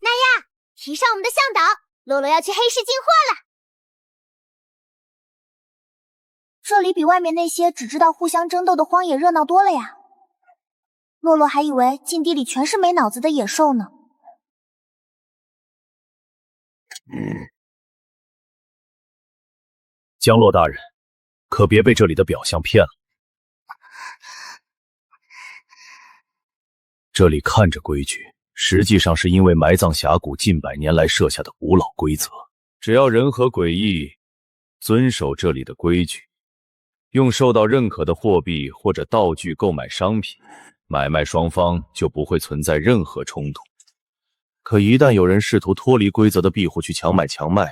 那样，提上我们的向导，洛洛要去黑市进货了。这里比外面那些只知道互相争斗的荒野热闹多了呀。洛洛还以为禁地里全是没脑子的野兽呢。江洛大人，可别被这里的表象骗了。这里看着规矩，实际上是因为埋葬峡谷近百年来设下的古老规则。只要人和诡异遵守这里的规矩，用受到认可的货币或者道具购买商品，买卖双方就不会存在任何冲突。可一旦有人试图脱离规则的庇护去强买强卖，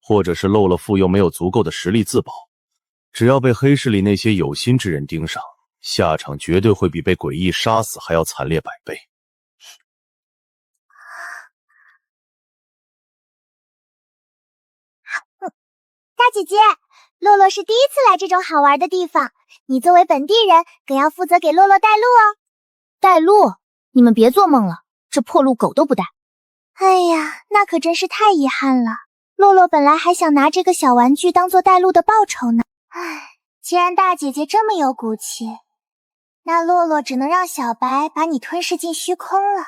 或者是漏了富又没有足够的实力自保，只要被黑市里那些有心之人盯上，下场绝对会比被诡异杀死还要惨烈100倍。大姐姐，洛洛是第一次来这种好玩的地方，你作为本地人，更要负责给洛洛带路哦。带路？你们别做梦了，这破路狗都不带。哎呀，那可真是太遗憾了。洛洛本来还想拿这个小玩具当做带路的报酬呢。唉，既然大姐姐这么有骨气，那洛洛只能让小白把你吞噬进虚空了。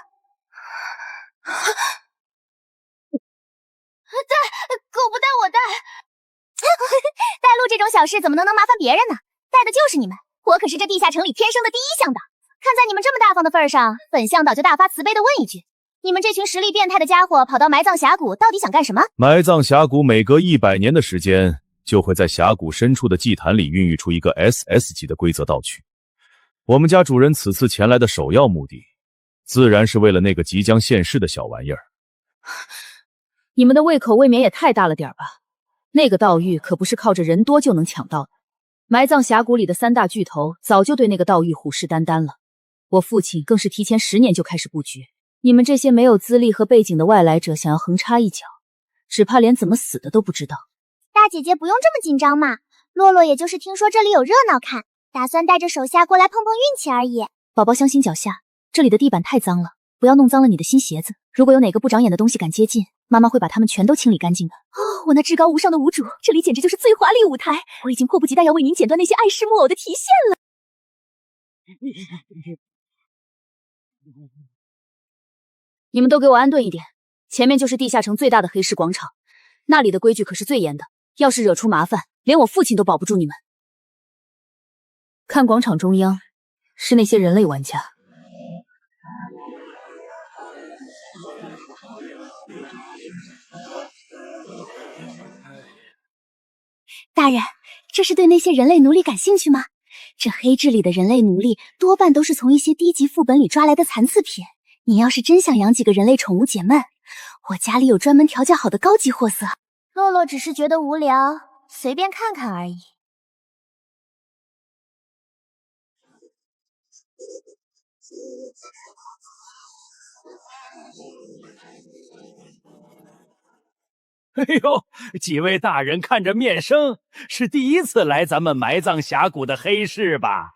带狗不带我带。带路这种小事怎么能麻烦别人呢？带的就是你们，我可是这地下城里天生的第一向导。看在你们这么大方的份上，本向导就大发慈悲的问一句：你们这群实力变态的家伙跑到埋葬峡谷到底想干什么？埋葬峡谷每隔100年的时间，就会在峡谷深处的祭坛里孕育出一个 SS 级的规则道具。我们家主人此次前来的首要目的，自然是为了那个即将现世的小玩意儿。你们的胃口未免也太大了点吧？那个道玉可不是靠着人多就能抢到的。埋葬峡谷里的3大巨头早就对那个道玉虎视眈眈了，我父亲更是提前10年就开始布局。你们这些没有资历和背景的外来者想要横插一脚，只怕连怎么死的都不知道。大姐姐不用这么紧张嘛，洛洛也就是听说这里有热闹看，打算带着手下过来碰碰运气而已。宝宝相信脚下，这里的地板太脏了，不要弄脏了你的新鞋子。如果有哪个不长眼的东西敢接近，妈妈会把它们全都清理干净的。我那至高无上的无主，这里简直就是最华丽舞台，我已经迫不及待要为您剪断那些碍事木偶的提线了。你们都给我安顿一点，前面就是地下城最大的黑市广场，那里的规矩可是最严的，要是惹出麻烦，连我父亲都保不住你们。看广场中央，是那些人类玩家。大人，这是对那些人类奴隶感兴趣吗？这黑制里的人类奴隶多半都是从一些低级副本里抓来的残次品。你要是真想养几个人类宠物解闷，我家里有专门调教好的高级货色。洛洛只是觉得无聊，随便看看而已。哎呦，几位大人看着面生，是第一次来咱们埋葬峡谷的黑市吧？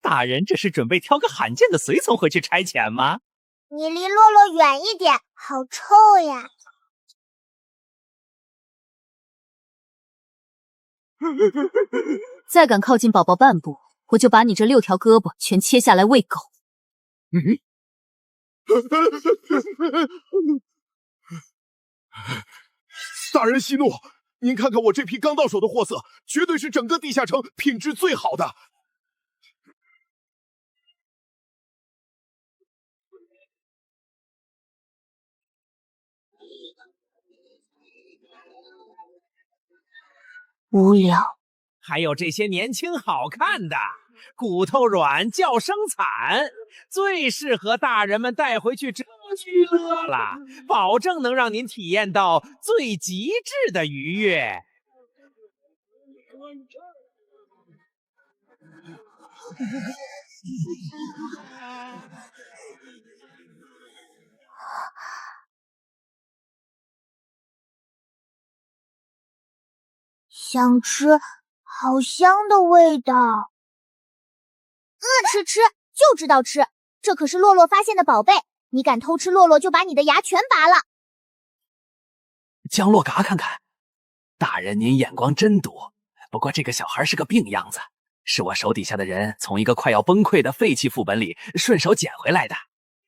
大人这是准备挑个罕见的随从回去差遣吗？你离洛洛远一点，好臭呀！再敢靠近宝宝半步，我就把你这6条胳膊全切下来喂狗。大人息怒，您看看我这批刚到手的货色，绝对是整个地下城品质最好的。无聊。还有这些年轻好看的，骨头软，叫声惨，最适合大人们带回去这娱乐了，保证能让您体验到最极致的愉悦。想吃，好香的味道。吃，就知道吃，这可是洛洛发现的宝贝，你敢偷吃洛洛就把你的牙全拔了。江洛嘎看看，大人您眼光真毒，不过这个小孩是个病样子，是我手底下的人从一个快要崩溃的废弃副本里顺手捡回来的。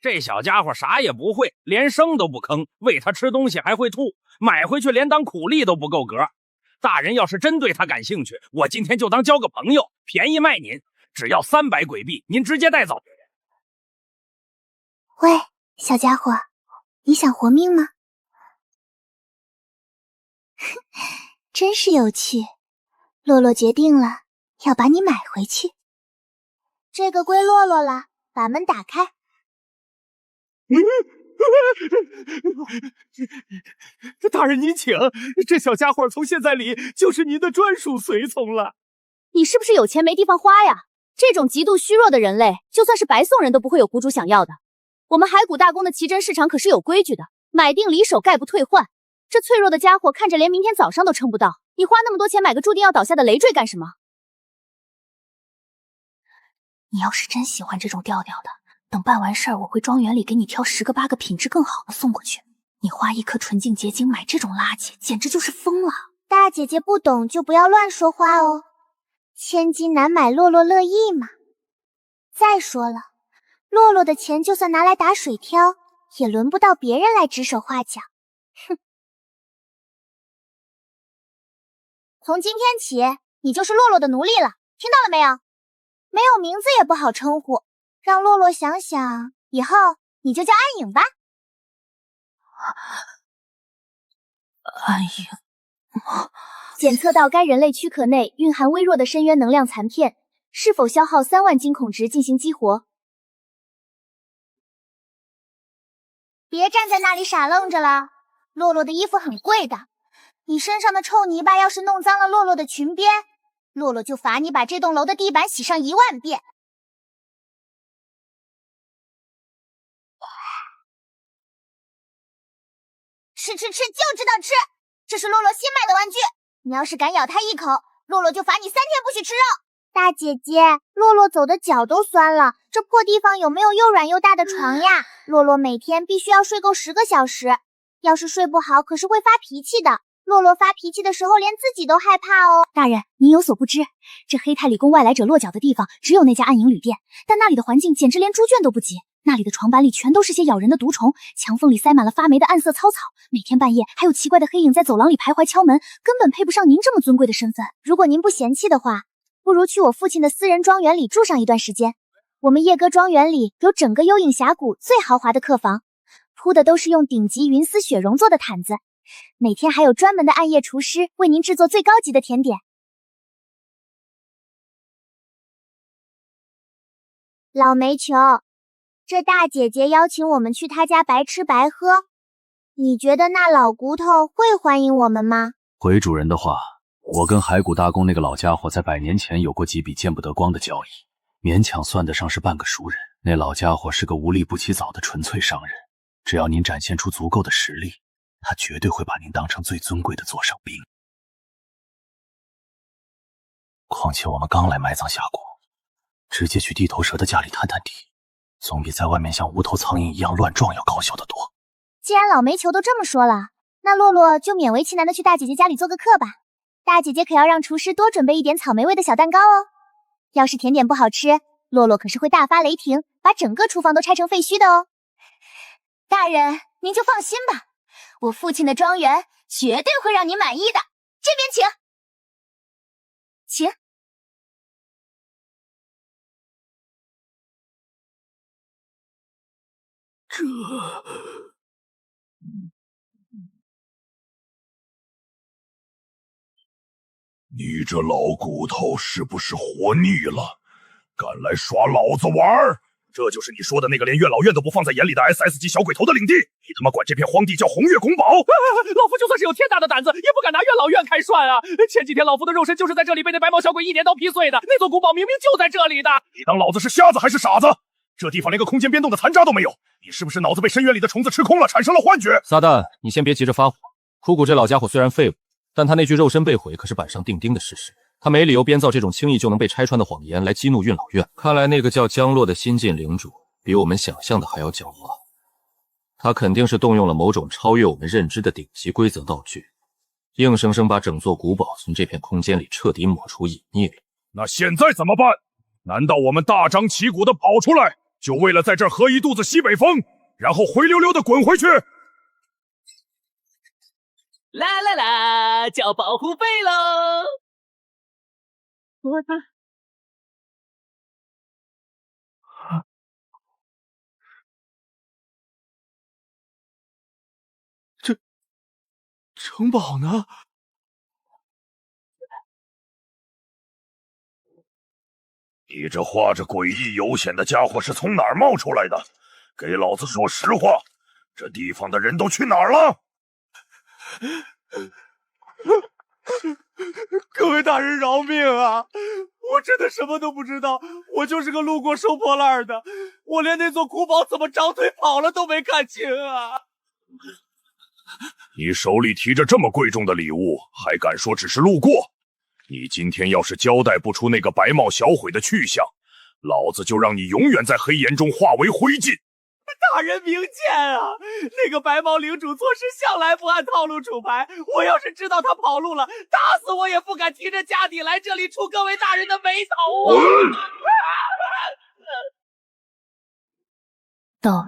这小家伙啥也不会，连生都不吭，喂他吃东西还会吐，买回去连当苦力都不够格。大人要是真对他感兴趣，我今天就当交个朋友，便宜卖您，只要300鬼币，您直接带走。喂，小家伙，你想活命吗？真是有趣，洛洛决定了，要把你买回去。这个归洛洛了，把门打开。大人您请，这小家伙从现在里就是您的专属随从了。你是不是有钱没地方花呀？这种极度虚弱的人类，就算是白送人都不会有谷主想要的。我们骸骨大宫的奇珍市场可是有规矩的，买定离手，概不退换。这脆弱的家伙看着连明天早上都撑不到，你花那么多钱买个注定要倒下的累赘干什么？你要是真喜欢这种调调的，等办完事儿，我回庄园里给你挑10个8个品质更好的送过去。你花1颗纯净结晶买这种垃圾，简直就是疯了。大姐姐不懂就不要乱说话哦，千金难买洛洛乐意嘛。再说了，洛洛的钱就算拿来打水漂，也轮不到别人来指手画脚。哼！从今天起，你就是洛洛的奴隶了，听到了没有？没有名字也不好称呼，让洛洛想想，以后你就叫暗影吧。暗影。检测到该人类躯壳内蕴含微弱的深渊能量残片，是否消耗3万金孔值进行激活？别站在那里傻愣着了，洛洛的衣服很贵的，你身上的臭泥巴要是弄脏了洛洛的裙边，洛洛就罚你把这栋楼的地板洗上1万遍。吃，就知道吃，这是洛洛新买的玩具，你要是敢咬它一口，洛洛就罚你3天不许吃肉。大姐姐，洛洛走的脚都酸了，这破地方有没有又软又大的床呀？洛洛每天必须要睡够10个小时，要是睡不好可是会发脾气的。洛洛发脾气的时候连自己都害怕哦。大人，您有所不知，这黑太里供外来者落脚的地方只有那家暗影旅店，但那里的环境简直连猪圈都不及。那里的床板里全都是些咬人的毒虫，墙缝里塞满了发霉的暗色糙草，每天半夜还有奇怪的黑影在走廊里徘徊敲门，根本配不上您这么尊贵的身份。如果您不嫌弃的话，不如去我父亲的私人庄园里住上一段时间。我们叶歌庄园里有整个幽影峡谷最豪华的客房，铺的都是用顶级云丝雪绒做的毯子，每天还有专门的暗夜厨师为您制作最高级的甜点。老煤球，这大姐姐邀请我们去她家白吃白喝，你觉得那老骨头会欢迎我们吗？回主人的话，我跟骸骨大公那个老家伙在100年前有过几笔见不得光的交易，勉强算得上是半个熟人。那老家伙是个无利不起早的纯粹商人，只要您展现出足够的实力，他绝对会把您当成最尊贵的座上宾。况且我们刚来埋葬峡谷，直接去地头蛇的家里探探底，总比在外面像无头苍蝇一样乱撞要高效得多。既然老煤球都这么说了，那洛洛就勉为其难的去大姐姐家里做个客吧。大姐姐可要让厨师多准备一点草莓味的小蛋糕哦。要是甜点不好吃，洛洛可是会大发雷霆，把整个厨房都拆成废墟的哦。大人，您就放心吧，我父亲的庄园绝对会让您满意的。这边请。你这老骨头是不是活腻了？敢来耍老子玩儿？这就是你说的那个连月老院都不放在眼里的 SS 级小鬼头的领地？你他妈管这片荒地叫红月拱堡？老夫就算是有天大的胆子，也不敢拿月老院开涮啊！前几天老夫的肉身就是在这里被那白毛小鬼一镰刀劈碎的，那座古堡明明就在这里的。你当老子是瞎子还是傻子？这地方连个空间变动的残渣都没有，你是不是脑子被深渊里的虫子吃空了，产生了幻觉？撒旦，你先别急着发火。枯骨这老家伙虽然废物，但他那具肉身被毁可是板上钉钉的事实，他没理由编造这种轻易就能被拆穿的谎言来激怒运老院。看来那个叫江洛的新晋领主比我们想象的还要狡猾，他肯定是动用了某种超越我们认知的顶级规则道具，硬生生把整座古堡从这片空间里彻底抹除隐匿了。那现在怎么办？难道我们大张旗鼓的跑出来，就为了在这儿喝一肚子西北风，然后灰溜溜的滚回去？啦啦啦，交保护费喽！我的城堡呢？你这画着诡异游险的家伙是从哪儿冒出来的？给老子说实话，这地方的人都去哪儿了？各位大人饶命啊！我真的什么都不知道，我就是个路过收破烂的，我连那座古堡怎么长腿跑了都没看清啊！你手里提着这么贵重的礼物，还敢说只是路过？你今天要是交代不出那个白帽小鬼的去向，老子就让你永远在黑岩中化为灰烬！大人明鉴啊！那个白毛领主做事向来不按套路出牌，我要是知道他跑路了，打死我也不敢提着家底来这里触各位大人的眉头啊！到了。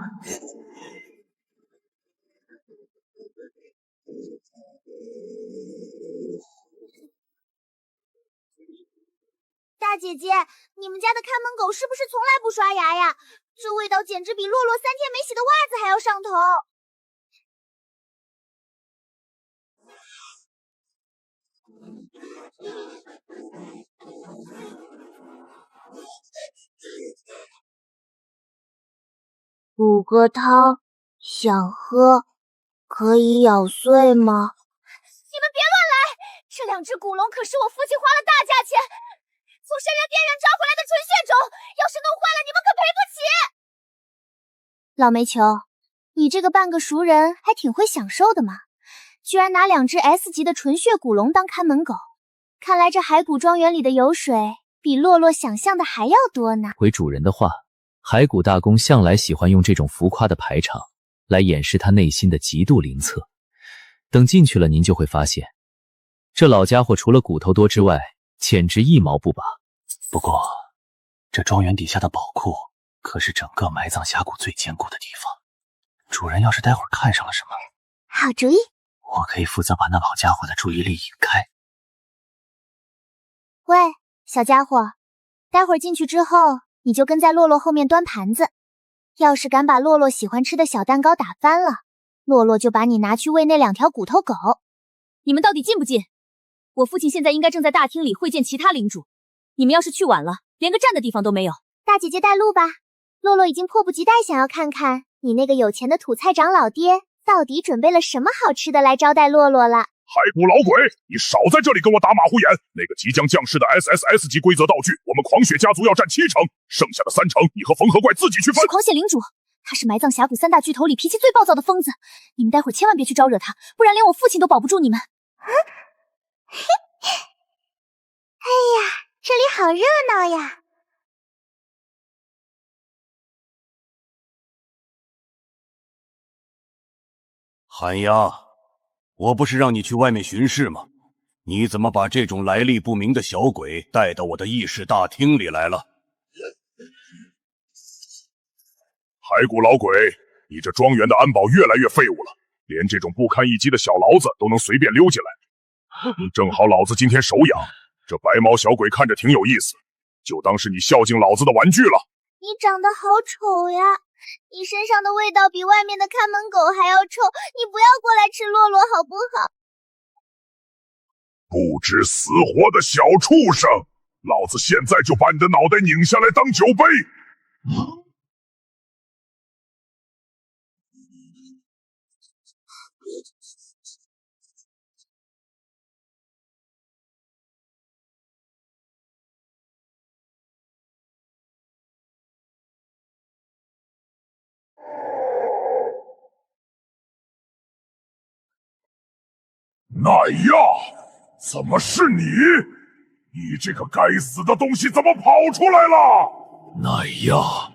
大姐姐，你们家的看门狗是不是从来不刷牙呀？这味道简直比洛洛3天没洗的袜子还要上头。补个汤，想喝，可以咬碎吗？你们别乱来！这2只古龙可是我父亲花了大价钱从深渊边缘招回来的纯血种，要是弄坏了，你们可赔不起！老煤球，你这个半个熟人还挺会享受的嘛，居然拿2只 S 级的纯血古龙当看门狗，看来这海谷庄园里的油水比洛洛想象的还要多呢。回主人的话，海谷大公向来喜欢用这种浮夸的排场来掩饰他内心的极度灵测。等进去了，您就会发现，这老家伙除了骨头多之外，简直一毛不拔。不过，这庄园底下的宝库可是整个埋葬峡谷最坚固的地方。主人要是待会儿看上了什么，好主意，我可以负责把那老家伙的注意力引开。喂，小家伙，待会儿进去之后，你就跟在洛洛后面端盘子。要是敢把洛洛喜欢吃的小蛋糕打翻了，洛洛就把你拿去喂那2条骨头狗。你们到底进不进？我父亲现在应该正在大厅里会见其他领主，你们要是去晚了，连个站的地方都没有。大姐姐带路吧，洛洛已经迫不及待想要看看你那个有钱的土菜长老爹到底准备了什么好吃的来招待洛洛了。海谷老鬼，你少在这里跟我打马虎眼！那个即将降世的 SSS 级规则道具，我们狂血家族要占7成，剩下的3成你和缝合怪自己去分。是狂血领主，他是埋葬峡谷3大巨头里脾气最暴躁的疯子，你们待会儿千万别去招惹他，不然连我父亲都保不住你们。哎呀，这里好热闹呀！寒鸦，我不是让你去外面巡视吗？你怎么把这种来历不明的小鬼带到我的议事大厅里来了？海谷老鬼，你这庄园的安保越来越废物了，连这种不堪一击的小牢子都能随便溜进来。正好老子今天手痒，这白毛小鬼看着挺有意思，就当是你孝敬老子的玩具了。你长得好丑呀，你身上的味道比外面的看门狗还要臭，你不要过来吃洛洛好不好？不知死活的小畜生，老子现在就把你的脑袋拧下来当酒杯！奈亚，怎么是你？你这个该死的东西怎么跑出来了？奈亚，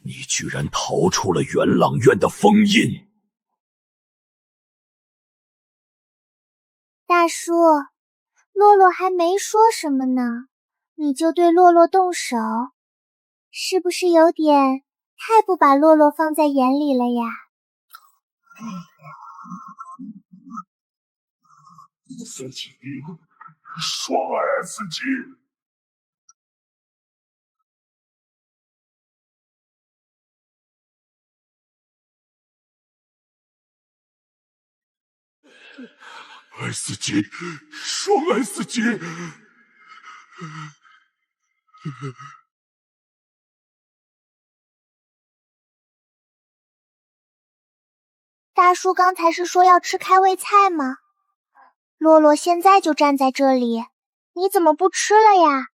你居然逃出了元朗院的封印！大叔，洛洛还没说什么呢，你就对洛洛动手，是不是有点太不把洛洛放在眼里了呀？自己双 S 级。S 级，双 S 级。大叔刚才是说要吃开胃菜吗？洛洛现在就站在这里，你怎么不吃了呀？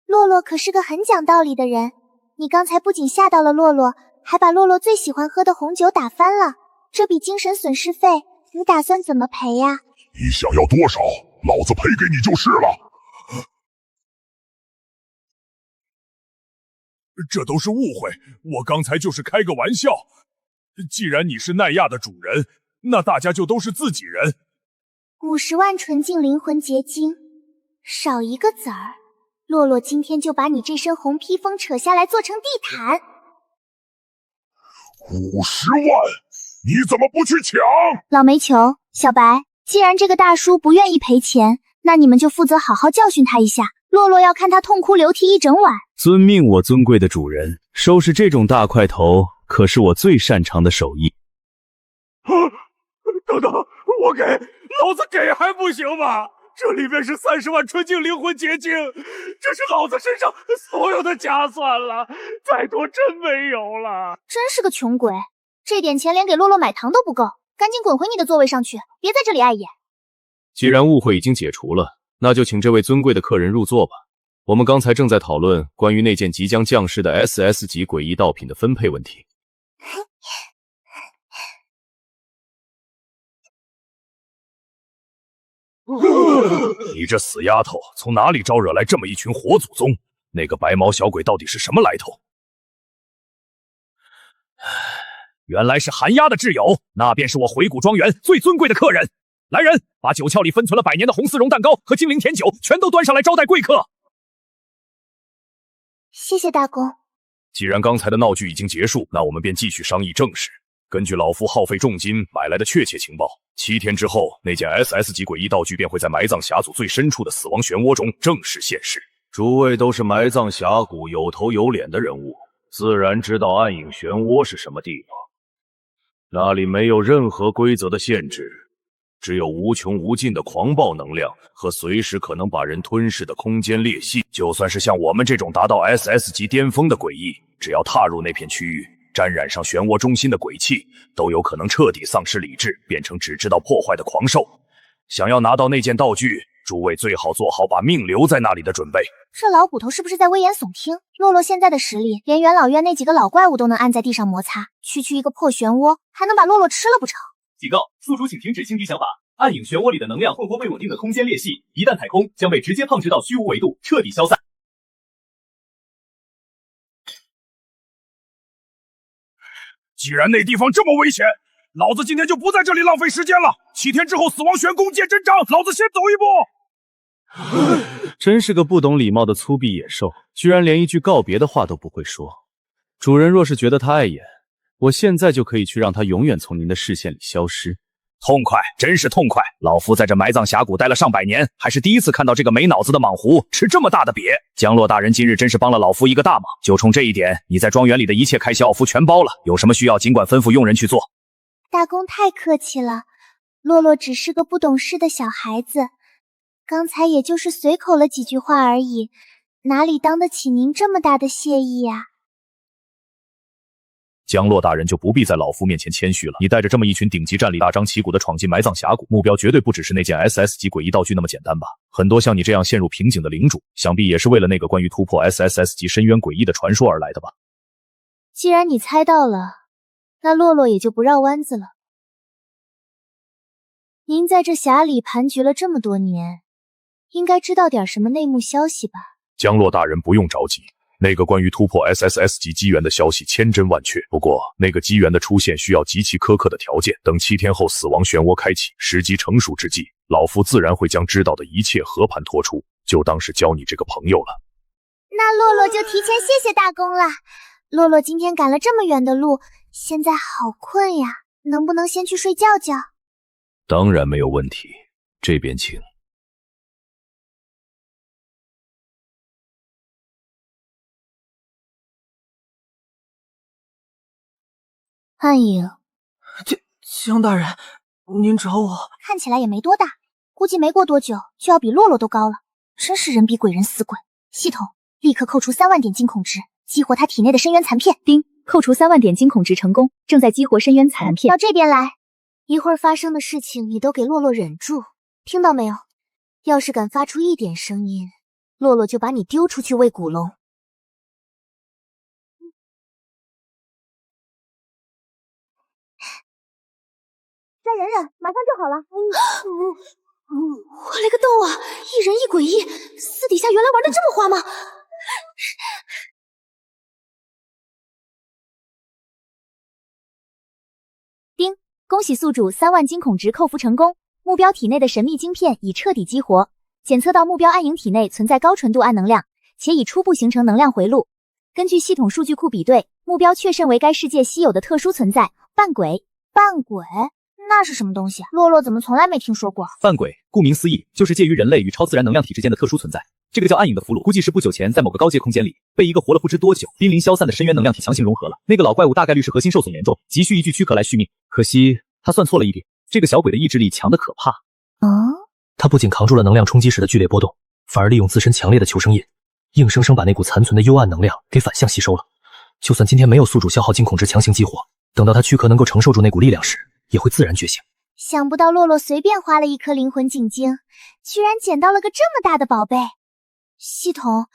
洛洛可是个很讲道理的人，你刚才不仅吓到了洛洛，还把洛洛最喜欢喝的红酒打翻了，这笔精神损失费，你打算怎么赔呀？你想要多少，老子赔给你就是了。这都是误会，我刚才就是开个玩笑。既然你是奈亚的主人，那大家就都是自己人。50万纯净灵魂结晶，少一个子儿，洛洛今天就把你这身红披风扯下来做成地毯。50万，你怎么不去抢？老煤球，小白，既然这个大叔不愿意赔钱，那你们就负责好好教训他一下。洛洛要看他痛哭流涕一整晚。遵命，我尊贵的主人。收拾这种大块头可是我最擅长的手艺。等等，我给，老子给还不行吗？这里面是30万纯净灵魂结晶，这是老子身上所有的家算了，再多真没有了。真是个穷鬼，这点钱连给洛洛买糖都不够，赶紧滚回你的座位上去，别在这里碍眼。既然误会已经解除了，那就请这位尊贵的客人入座吧。我们刚才正在讨论关于那件即将降世的 SS 级诡异盗品的分配问题。你这死丫头，从哪里招惹来这么一群活祖宗？那个白毛小鬼到底是什么来头？原来是寒鸦的挚友，那便是我回谷庄园最尊贵的客人。来人，把酒窖里分存了100年的红丝绒蛋糕和精灵甜酒全都端上来招待贵客。谢谢大公。既然刚才的闹剧已经结束，那我们便继续商议正事。根据老夫耗费重金买来的确切情报，7天之后，那件 SS 级诡异道具便会在埋葬峡谷最深处的死亡漩涡中正式现世。诸位都是埋葬峡谷有头有脸的人物，自然知道暗影漩涡是什么地方。那里没有任何规则的限制，只有无穷无尽的狂暴能量和随时可能把人吞噬的空间裂隙。就算是像我们这种达到 SS 级巅峰的诡异，只要踏入那片区域，沾染上漩涡中心的鬼气，都有可能彻底丧失理智，变成只知道破坏的狂兽。想要拿到那件道具，诸位最好做好把命留在那里的准备。这老骨头是不是在危言耸听？洛洛现在的实力，连元老院那几个老怪物都能按在地上摩擦，区区一个破漩涡，还能把洛洛吃了不成？警告，宿主请停止轻敌想法。暗影漩涡里的能量混合未稳定的空间裂隙，一旦踩空，将被直接胖直到虚无维度，彻底消散。既然那地方这么危险，老子今天就不在这里浪费时间了。7天之后死亡玄宫见真章，老子先走一步。真是个不懂礼貌的粗鄙野兽，居然连一句告别的话都不会说。主人若是觉得他碍眼，我现在就可以去让他永远从您的视线里消失。痛快，真是痛快！老夫在这埋葬峡谷待了上百年，还是第一次看到这个没脑子的莽胡吃这么大的瘪。江洛大人今日真是帮了老夫一个大忙，就冲这一点，你在庄园里的一切开销老夫全包了，有什么需要尽管吩咐佣人去做。大公太客气了，洛洛只是个不懂事的小孩子，刚才也就是随口了几句话而已，哪里当得起您这么大的谢意啊？江洛大人就不必在老夫面前谦虚了。你带着这么一群顶级战力，大张旗鼓的闯进埋葬峡谷，目标绝对不只是那件 SS 级诡异道具那么简单吧？很多像你这样陷入瓶颈的领主，想必也是为了那个关于突破 SSS 级深渊诡异的传说而来的吧？既然你猜到了，那洛洛也就不绕弯子了。您在这匣里盘踞了这么多年，应该知道点什么内幕消息吧？江洛大人不用着急，那个关于突破 SSS 级机缘的消息千真万确。不过，那个机缘的出现需要极其苛刻的条件，等7天后死亡漩涡开启，时机成熟之际，老夫自然会将知道的一切和盘托出，就当是交你这个朋友了。那洛洛就提前谢谢大公了。洛洛今天赶了这么远的路，现在好困呀，能不能先去睡觉觉？当然没有问题，这边请。暗影，江大人，您找我？看起来也没多大，估计没过多久就要比洛洛都高了。真是人比鬼人死鬼。系统，立刻扣除3万点惊恐值，激活他体内的深渊残片。叮，扣除3万点惊恐值成功，正在激活深渊残片。到这边来，一会儿发生的事情你都给洛洛忍住，听到没有？要是敢发出一点声音，洛洛就把你丢出去喂古龙。再忍忍，马上就好了。我勒个豆啊！一人一诡异，私底下原来玩的这么花吗？叮，恭喜宿主3万惊恐值扣服成功，目标体内的神秘晶片已彻底激活，检测到目标暗影体内存在高纯度暗能量，且已初步形成能量回路。根据系统数据库比对，目标确认为该世界稀有的特殊存在——扮鬼。扮鬼？那是什么东西？洛洛怎么从来没听说过？扮鬼，顾名思义，就是介于人类与超自然能量体之间的特殊存在。这个叫暗影的俘虏，估计是不久前在某个高阶空间里被一个活了不知多久、濒临消散的深渊能量体强行融合了。那个老怪物大概率是核心受损严重，急需一具躯壳来续命。可惜他算错了一点，这个小鬼的意志力强得可怕。他不仅扛住了能量冲击时的剧烈波动，反而利用自身强烈的求生印，硬生生把那股残存的幽暗能量给反向吸收了。就算今天没有宿主消耗惊恐值强行激活，等到他躯壳能够承受住那股力量时，也会自然觉醒。想不到洛洛随便花了一颗灵魂镜晶，居然捡到了个这么大的宝贝。系统，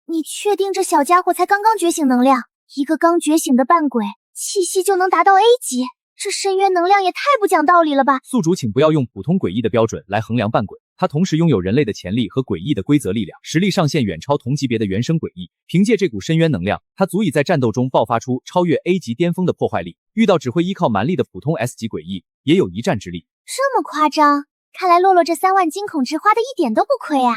你确定这小家伙才刚刚觉醒能量？一个刚觉醒的扮鬼，气息就能达到 A 级，这深渊能量也太不讲道理了吧！宿主请不要用普通诡异的标准来衡量扮鬼，他同时拥有人类的潜力和诡异的规则力量，实力上限远超同级别的原生诡异。凭借这股深渊能量，他足以在战斗中爆发出超越 A 级巅峰的破坏力，遇到只会依靠蛮力的普通 S 级诡异也有一战之力。这么夸张？看来洛洛这3万惊恐值花的一点都不亏啊！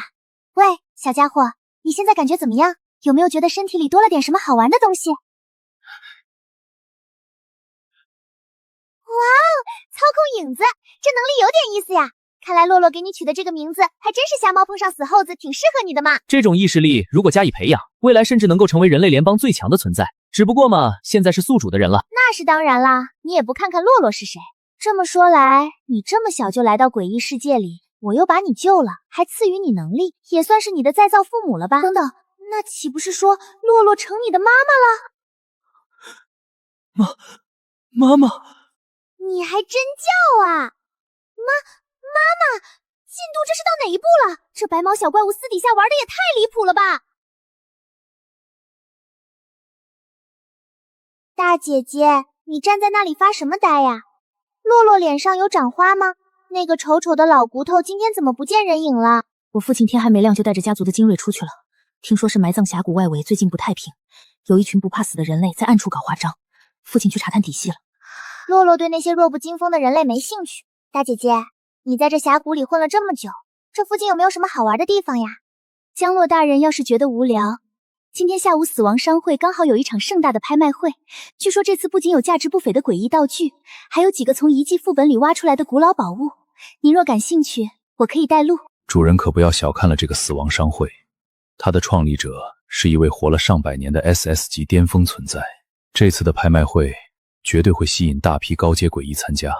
喂，小家伙，你现在感觉怎么样？有没有觉得身体里多了点什么好玩的东西？哇哦，操控影子，这能力有点意思呀！看来洛洛给你取的这个名字还真是瞎猫碰上死猴子，挺适合你的嘛。这种意识力如果加以培养，未来甚至能够成为人类联邦最强的存在。只不过嘛，现在是宿主的人了。那是当然啦，你也不看看洛洛是谁。这么说来，你这么小就来到诡异世界里，我又把你救了，还赐予你能力，也算是你的再造父母了吧？等等，那岂不是说洛洛成你的妈妈了？妈妈，你还真叫啊！妈妈，进度这是到哪一步了？这白毛小怪物私底下玩的也太离谱了吧！大姐姐，你站在那里发什么呆呀？洛洛脸上有长花吗？那个丑丑的老骨头今天怎么不见人影了？我父亲天还没亮就带着家族的精锐出去了，听说是埋葬峡谷外围最近不太平，有一群不怕死的人类在暗处搞花章，父亲去查探底细了。洛洛对那些弱不禁风的人类没兴趣。大姐姐，你在这峡谷里混了这么久，这附近有没有什么好玩的地方呀？江洛大人要是觉得无聊，今天下午死亡商会刚好有一场盛大的拍卖会，据说这次不仅有价值不菲的诡异道具，还有几个从遗迹副本里挖出来的古老宝物。您若感兴趣，我可以带路。主人可不要小看了这个死亡商会，它的创立者是一位活了上百年的 SS 级巅峰存在。这次的拍卖会绝对会吸引大批高阶诡异参加，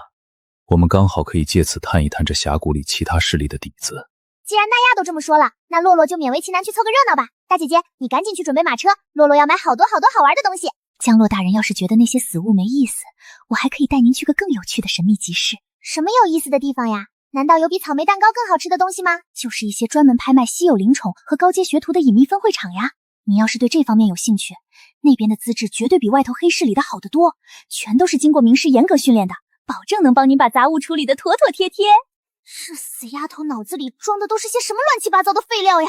我们刚好可以借此探一探这峡谷里其他势力的底子。既然大丫都这么说了，那洛洛就勉为其难去凑个热闹吧。大姐姐，你赶紧去准备马车，洛洛要买好多好多好玩的东西。江洛大人要是觉得那些死物没意思，我还可以带您去个更有趣的神秘集市。什么有意思的地方呀？难道有比草莓蛋糕更好吃的东西吗？就是一些专门拍卖稀有灵宠和高阶学徒的隐秘分会场呀。你要是对这方面有兴趣，那边的资质绝对比外头黑市里的好得多，全都是经过名师严格训练的，保证能帮您把杂物处理得妥妥帖帖。这死丫头脑子里装的都是些什么乱七八糟的废料呀！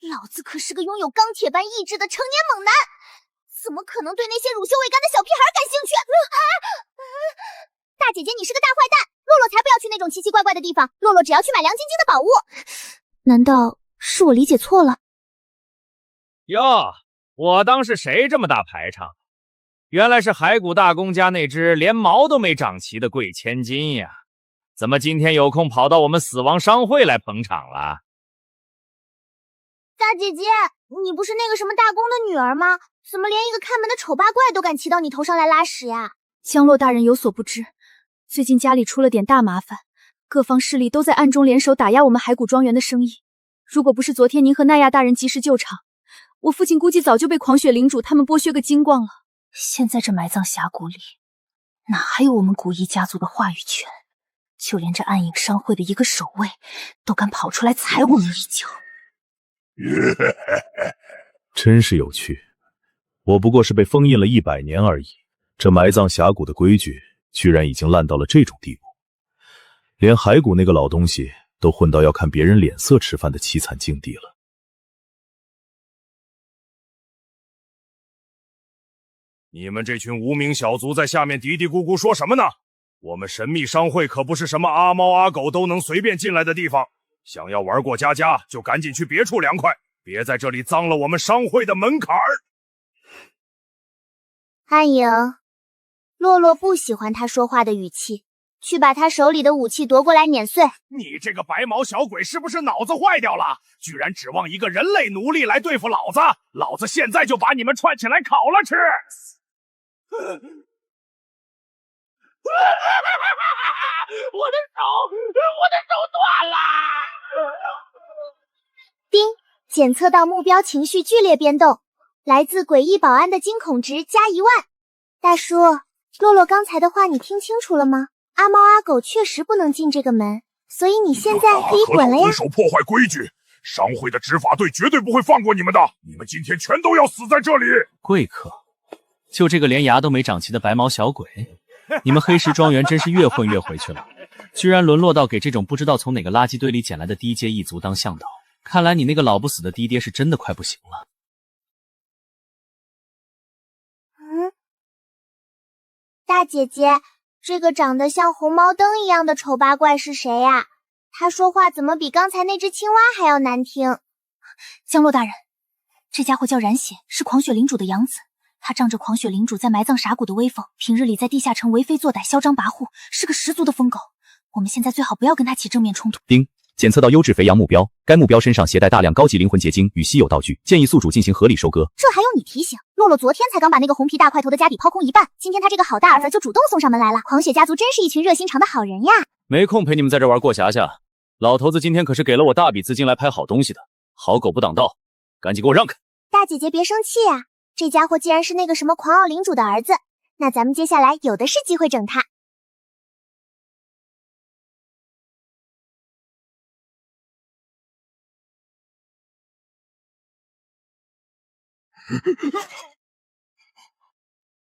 老子可是个拥有钢铁般意志的成年猛男，怎么可能对那些乳臭未干的小屁孩感兴趣？大姐姐，你是个大坏蛋！洛洛才不要去那种奇奇怪怪的地方，洛洛只要去买亮晶晶的宝物。难道是我理解错了？哟，我当是谁这么大排场？原来是骸骨大公家那只连毛都没长齐的贵千金呀！怎么今天有空跑到我们死亡商会来捧场了？大姐姐，你不是那个什么大公的女儿吗？怎么连一个看门的丑八怪都敢骑到你头上来拉屎呀？江洛大人有所不知，最近家里出了点大麻烦，各方势力都在暗中联手打压我们骸骨庄园的生意。如果不是昨天您和奈亚大人及时救场，我父亲估计早就被狂雪领主他们剥削个精光了。现在这埋葬峡谷里，哪还有我们古一家族的话语权？就连这暗影商会的一个守卫，都敢跑出来踩我们一脚。真是有趣，我不过是被封印了100年而已，这埋葬峡谷的规矩居然已经烂到了这种地步，连骸骨那个老东西都混到要看别人脸色吃饭的凄惨境地了。你们这群无名小卒在下面嘀嘀咕咕说什么呢？我们神秘商会可不是什么阿猫阿狗都能随便进来的地方，想要玩过家家就赶紧去别处凉快，别在这里脏了我们商会的门槛儿。暗影，洛洛不喜欢他说话的语气，去把他手里的武器夺过来碾碎。你这个白毛小鬼是不是脑子坏掉了？居然指望一个人类奴隶来对付老子！老子现在就把你们串起来烤了吃！我的手断了！叮，检测到目标情绪剧烈变动，来自诡异保安的惊恐值加1万。大叔，洛洛刚才的话你听清楚了吗？阿猫阿狗确实不能进这个门，所以你现在可以滚了呀！混手破坏规矩，商会的执法队绝对不会放过你们的，你们今天全都要死在这里！贵客，就这个连牙都没长齐的白毛小鬼，你们黑石庄园真是越混越回去了，居然沦落到给这种不知道从哪个垃圾堆里捡来的低阶异族当向导。看来你那个老不死的爹爹是真的快不行了。大姐姐，这个长得像红毛灯一样的丑八怪是谁呀？他说话怎么比刚才那只青蛙还要难听？江洛大人，这家伙叫染血，是狂雪领主的养子。他仗着狂雪领主在埋葬峡谷的威风，平日里在地下城为非作歹、嚣张跋扈，是个十足的疯狗。我们现在最好不要跟他起正面冲突。丁，检测到优质肥羊目标，该目标身上携带大量高级灵魂结晶与稀有道具，建议宿主进行合理收割。这还用你提醒？洛洛昨天才刚把那个红皮大块头的家底抛空一半，今天他这个好大儿子就主动送上门来了。狂雪家族真是一群热心肠的好人呀！没空陪你们在这玩过匣匣，老头子今天可是给了我大笔资金来拍好东西的，好狗不挡道，赶紧给我让开！大姐姐别生气啊，这家伙既然是那个什么狂傲领主的儿子，那咱们接下来有的是机会整他。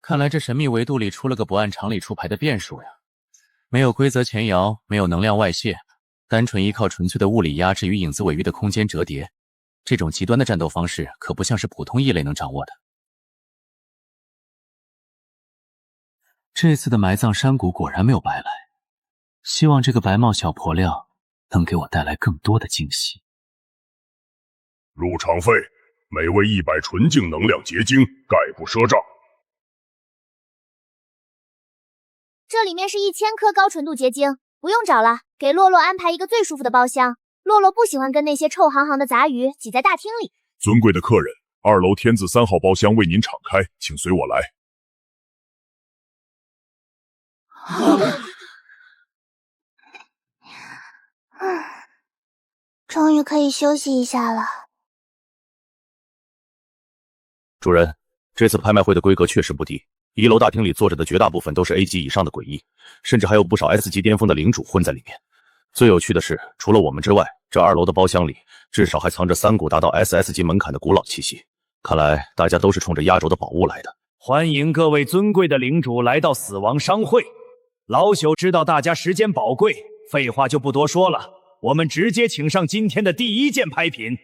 看来这神秘维度里出了个不按常理出牌的变数呀！没有规则前摇，没有能量外泄，单纯依靠纯粹的物理压制与影子尾域的空间折叠，这种极端的战斗方式可不像是普通异类能掌握的。这次的埋葬山谷果然没有白来，希望这个白帽小婆娘能给我带来更多的惊喜。入场费每位100纯净能量结晶，概不赊账。这里面是1000颗高纯度结晶，不用找了，给洛洛安排一个最舒服的包厢。洛洛不喜欢跟那些臭行行的杂鱼挤在大厅里。尊贵的客人，2楼天字3号包厢为您敞开，请随我来。终于可以休息一下了。主人，这次拍卖会的规格确实不低，1楼大厅里坐着的绝大部分都是 A 级以上的诡异，甚至还有不少 S 级巅峰的领主混在里面。最有趣的是，除了我们之外，这2楼的包厢里至少还藏着3股达到 SS 级门槛的古老气息。看来大家都是冲着压轴的宝物来的。欢迎各位尊贵的领主来到死亡商会。老朽知道大家时间宝贵，废话就不多说了，我们直接请上今天的第一件拍品。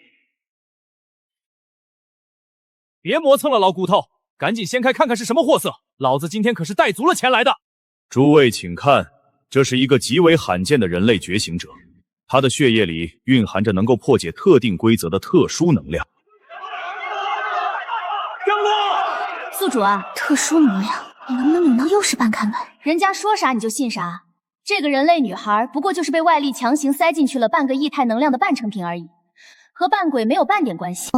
别磨蹭了，老骨头，赶紧掀开看看是什么货色，老子今天可是带足了钱来的。诸位请看，这是一个极为罕见的人类觉醒者，他的血液里蕴含着能够破解特定规则的特殊能量。宿主啊，特殊能量，你能不能领到又是半看板？人家说啥你就信啥。这个人类女孩不过就是被外力强行塞进去了半个液态能量的半成品而已，和扮鬼没有半点关系。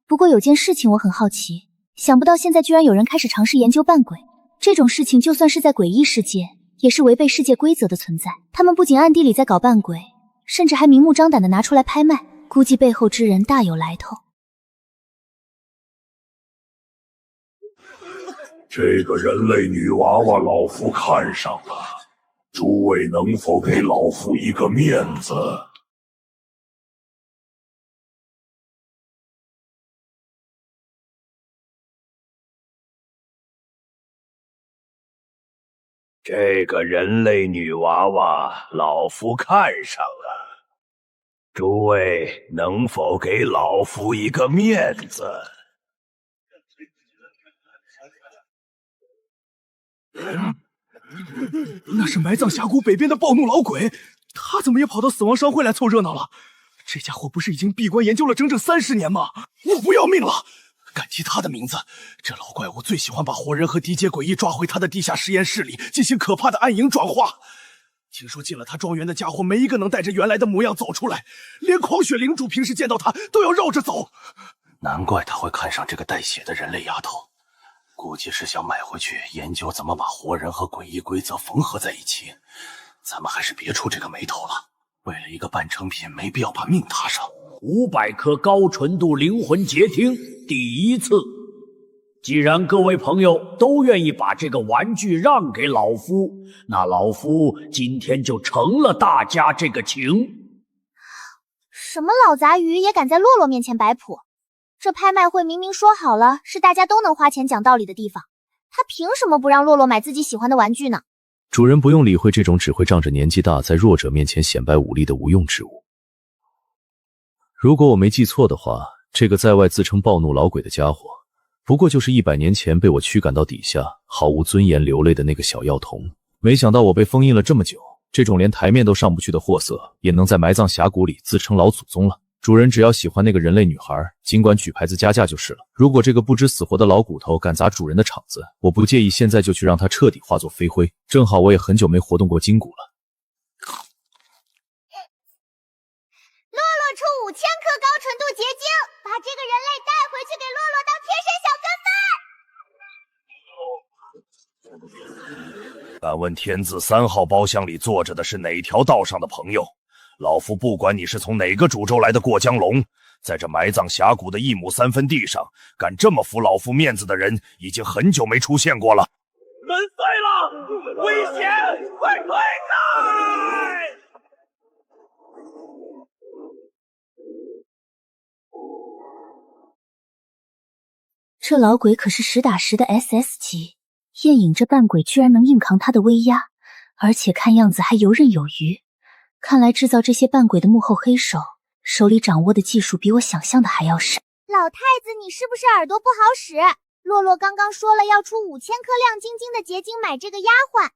不过有件事情我很好奇，想不到现在居然有人开始尝试研究扮鬼。这种事情就算是在诡异世界，也是违背世界规则的存在。他们不仅暗地里在搞扮鬼，甚至还明目张胆的拿出来拍卖，估计背后之人大有来头。这个人类女娃娃老夫看上了，诸位能否给老夫一个面子？这个人类女娃娃老夫看上了，诸位能否给老夫一个面子？那是埋葬峡谷北边的暴怒老鬼，他怎么也跑到死亡商会来凑热闹了？这家伙不是已经闭关研究了整整30年吗？我不要命了！敢提他的名字，这老怪物最喜欢把活人和低阶诡异抓回他的地下实验室里进行可怕的暗影转化。听说进了他庄园的家伙没一个能带着原来的模样走出来，连狂雪领主平时见到他都要绕着走。难怪他会看上这个带血的人类丫头，估计是想买回去研究怎么把活人和诡异规则缝合在一起。咱们还是别出这个眉头了，为了一个半成品没必要把命搭上。500颗高纯度灵魂结晶，第一次。既然各位朋友都愿意把这个玩具让给老夫，那老夫今天就成了大家这个情。什么老杂鱼也敢在洛洛面前摆谱？这拍卖会明明说好了是大家都能花钱讲道理的地方，他凭什么不让洛洛买自己喜欢的玩具呢？主人不用理会这种只会仗着年纪大在弱者面前显摆武力的无用之物。如果我没记错的话，这个在外自称暴怒老鬼的家伙，不过就是100年前被我驱赶到底下毫无尊严流泪的那个小药童。没想到我被封印了这么久，这种连台面都上不去的货色也能在埋葬峡谷里自称老祖宗了。主人只要喜欢那个人类女孩，尽管举牌子加价就是了。如果这个不知死活的老骨头敢砸主人的场子，我不介意现在就去让他彻底化作飞灰。正好我也很久没活动过筋骨了。洛洛出5000颗高纯度结晶，把这个人类带回去给洛洛当天神小跟班。敢问天字3号包厢里坐着的是哪条道上的朋友？老夫不管你是从哪个主轴来的过江龙，在这埋葬峡谷的1亩3分地上，敢这么服老夫面子的人，已经很久没出现过了。门碎了，危险！快推开！这老鬼可是实打实的 SS 级，夜影这扮鬼居然能硬扛他的威压，而且看样子还游刃有余。看来制造这些扮鬼的幕后黑手，手里掌握的技术比我想象的还要深。老太子，你是不是耳朵不好使？洛洛刚刚说了要出5000颗亮晶晶的结晶买这个丫鬟，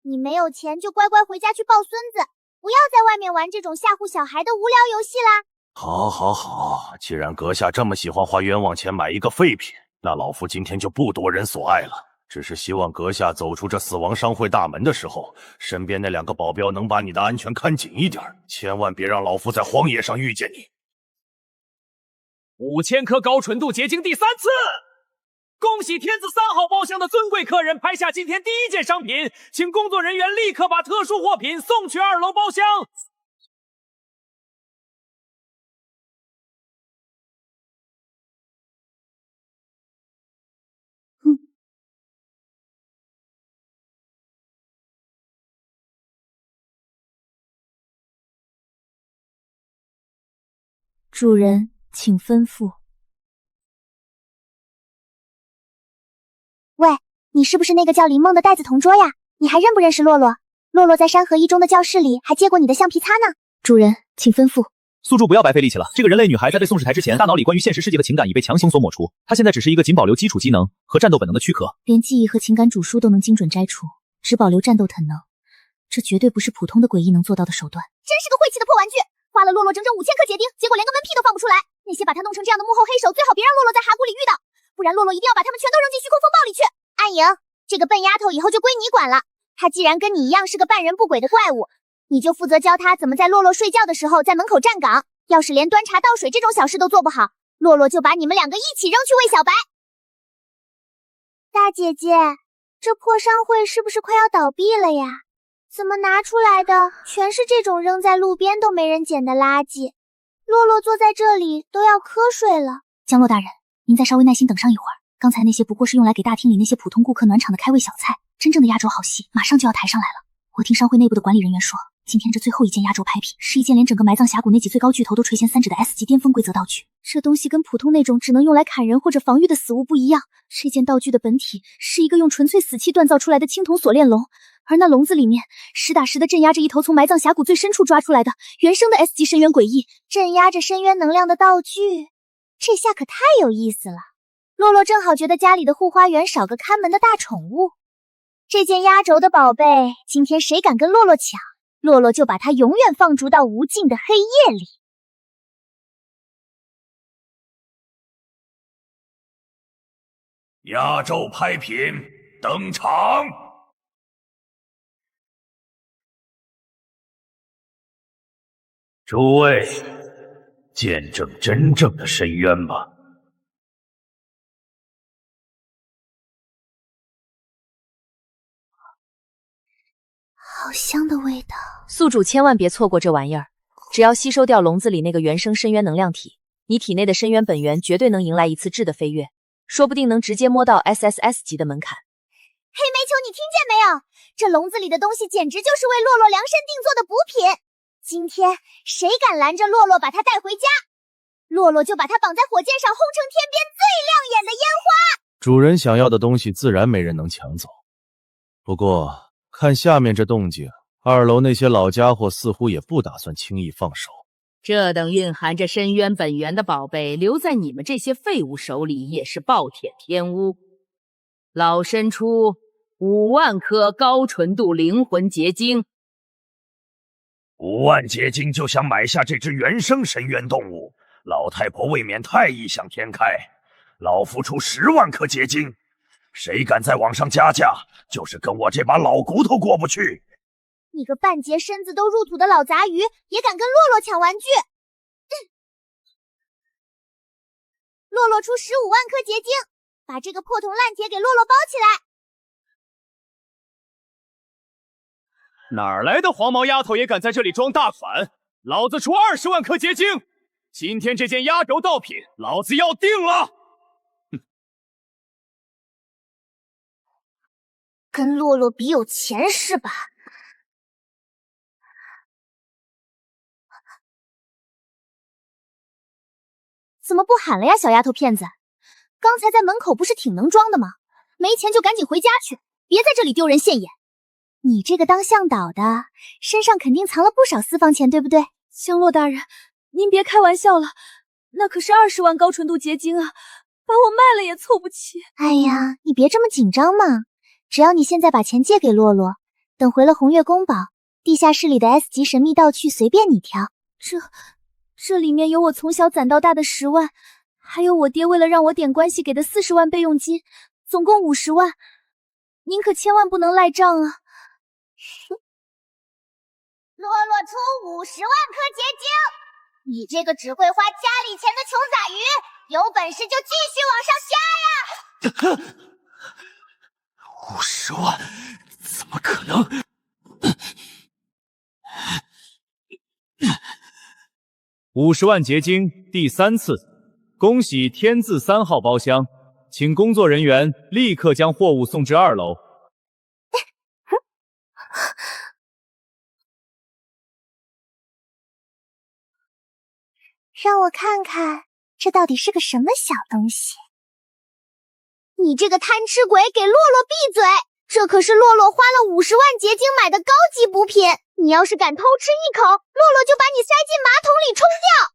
你没有钱就乖乖回家去抱孙子，不要在外面玩这种吓唬小孩的无聊游戏啦。好，既然阁下这么喜欢花冤枉钱买一个废品，那老夫今天就不夺人所爱了。只是希望阁下走出这死亡商会大门的时候，身边那2个保镖能把你的安全看紧一点，千万别让老夫在荒野上遇见你。5000颗高纯度结晶第3次，恭喜天字3号包厢的尊贵客人拍下今天第1件商品，请工作人员立刻把特殊货品送去2楼包厢。主人，请吩咐。喂，你是不是那个叫林梦的袋子同桌呀？你还认不认识洛洛？洛洛在山河一中的教室里还借过你的橡皮擦呢。主人，请吩咐。宿主不要白费力气了，这个人类女孩在被送至台之前，大脑里关于现实世界的情感已被强行所抹除，她现在只是一个仅保留基础机能和战斗本能的躯壳，连记忆和情感主枢都能精准摘除，只保留战斗本能，这绝对不是普通的诡异能做到的手段。真是个晦气的破玩具，花了洛洛整整5000颗结晶，结果连个闷屁都放不出来。那些把他弄成这样的幕后黑手，最好别让洛洛在峡谷里遇到，不然洛洛一定要把他们全都扔进虚空风暴里去。暗影，这个笨丫头以后就归你管了。她既然跟你一样是个半人不鬼的怪物，你就负责教她怎么在洛洛睡觉的时候在门口站岗。要是连端茶倒水这种小事都做不好，洛洛就把你们两个一起扔去喂小白。大姐姐，这破商会是不是快要倒闭了呀？怎么拿出来的全是这种扔在路边都没人捡的垃圾？洛洛坐在这里都要瞌睡了。江洛大人，您再稍微耐心等上一会儿，刚才那些不过是用来给大厅里那些普通顾客暖场的开胃小菜，真正的压轴好戏马上就要抬上来了。我听商会内部的管理人员说，今天这最后一件压轴拍品是一件连整个埋葬峡谷那几最高巨头都垂涎三指的 S 级巅峰规则道具。这东西跟普通那种只能用来砍人或者防御的死物不一样，这件道具的本体是一个用纯粹死气锻造出来的青铜锁链龙，而那笼子里面实打实的镇压着一头从埋葬峡谷最深处抓出来的原生的 S 级深渊诡异，镇压着深渊能量的道具，这下可太有意思了。洛洛正好觉得家里的后花园少个看门的大宠物。这件压轴的宝贝，今天谁敢跟洛洛抢，洛洛就把它永远放逐到无尽的黑夜里。压轴拍品登场！诸位，见证真正的深渊吧。好香的味道。宿主千万别错过这玩意儿，只要吸收掉笼子里那个原生深渊能量体，你体内的深渊本源绝对能迎来一次质的飞跃，说不定能直接摸到 SSS 级的门槛。黑煤球，你听见没有？这笼子里的东西简直就是为洛洛量身定做的补品。今天谁敢拦着洛洛把它带回家，洛洛就把它绑在火箭上，轰成天边最亮眼的烟花。主人想要的东西自然没人能抢走，不过看下面这动静，2楼那些老家伙似乎也不打算轻易放手。这等蕴含着深渊本源的宝贝留在你们这些废物手里也是暴殄天物。老身出5万颗高纯度灵魂结晶。5万结晶就想买下这只原生深渊动物，老太婆未免太异想天开。老夫出10万颗结晶，谁敢在网上加价，就是跟我这把老骨头过不去。你个半截身子都入土的老杂鱼，也敢跟洛洛抢玩具？洛洛出15万颗结晶，把这个破铜烂铁给洛洛包起来。哪儿来的黄毛丫头也敢在这里装大款？老子出20万颗结晶！今天这件压轴道品，老子要定了！跟洛洛比有钱是吧？怎么不喊了呀，小丫头片子？刚才在门口不是挺能装的吗？没钱就赶紧回家去，别在这里丢人现眼。你这个当向导的，身上肯定藏了不少私房钱，对不对？香洛大人，您别开玩笑了，那可是20万高纯度结晶啊，把我卖了也凑不齐。哎呀，你别这么紧张嘛，只要你现在把钱借给洛洛，等回了红月宫堡，地下室里的 S 级神秘道具随便你挑。这里面有我从小攒到大的10万，还有我爹为了让我点关系给的40万备用金，总共50万。您可千万不能赖账啊！洛洛出50万颗结晶，你这个只会花家里钱的穷杂鱼，有本事就继续往上瞎呀！50万，怎么可能？50万结晶第3次，恭喜天字3号包厢，请工作人员立刻将货物送至2楼。让我看看，这到底是个什么小东西？你这个贪吃鬼，给洛洛闭嘴！这可是洛洛花了50万结晶买的高级补品，你要是敢偷吃一口，洛洛就把你塞进马桶里冲掉。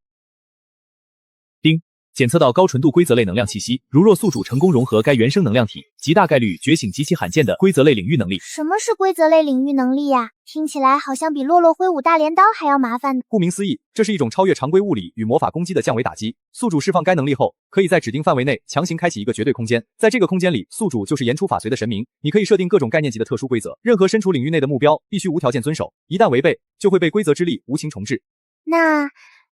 丁，检测到高纯度规则类能量气息，如若宿主成功融合该原生能量体，极大概率觉醒极其罕见的规则类领域能力。什么是规则类领域能力呀？听起来好像比洛洛挥舞大镰刀还要麻烦呢。顾名思义，这是一种超越常规物理与魔法攻击的降维打击。宿主释放该能力后，可以在指定范围内强行开启一个绝对空间，在这个空间里，宿主就是言出法随的神明。你可以设定各种概念级的特殊规则，任何身处领域内的目标必须无条件遵守，一旦违背，就会被规则之力无情重置。那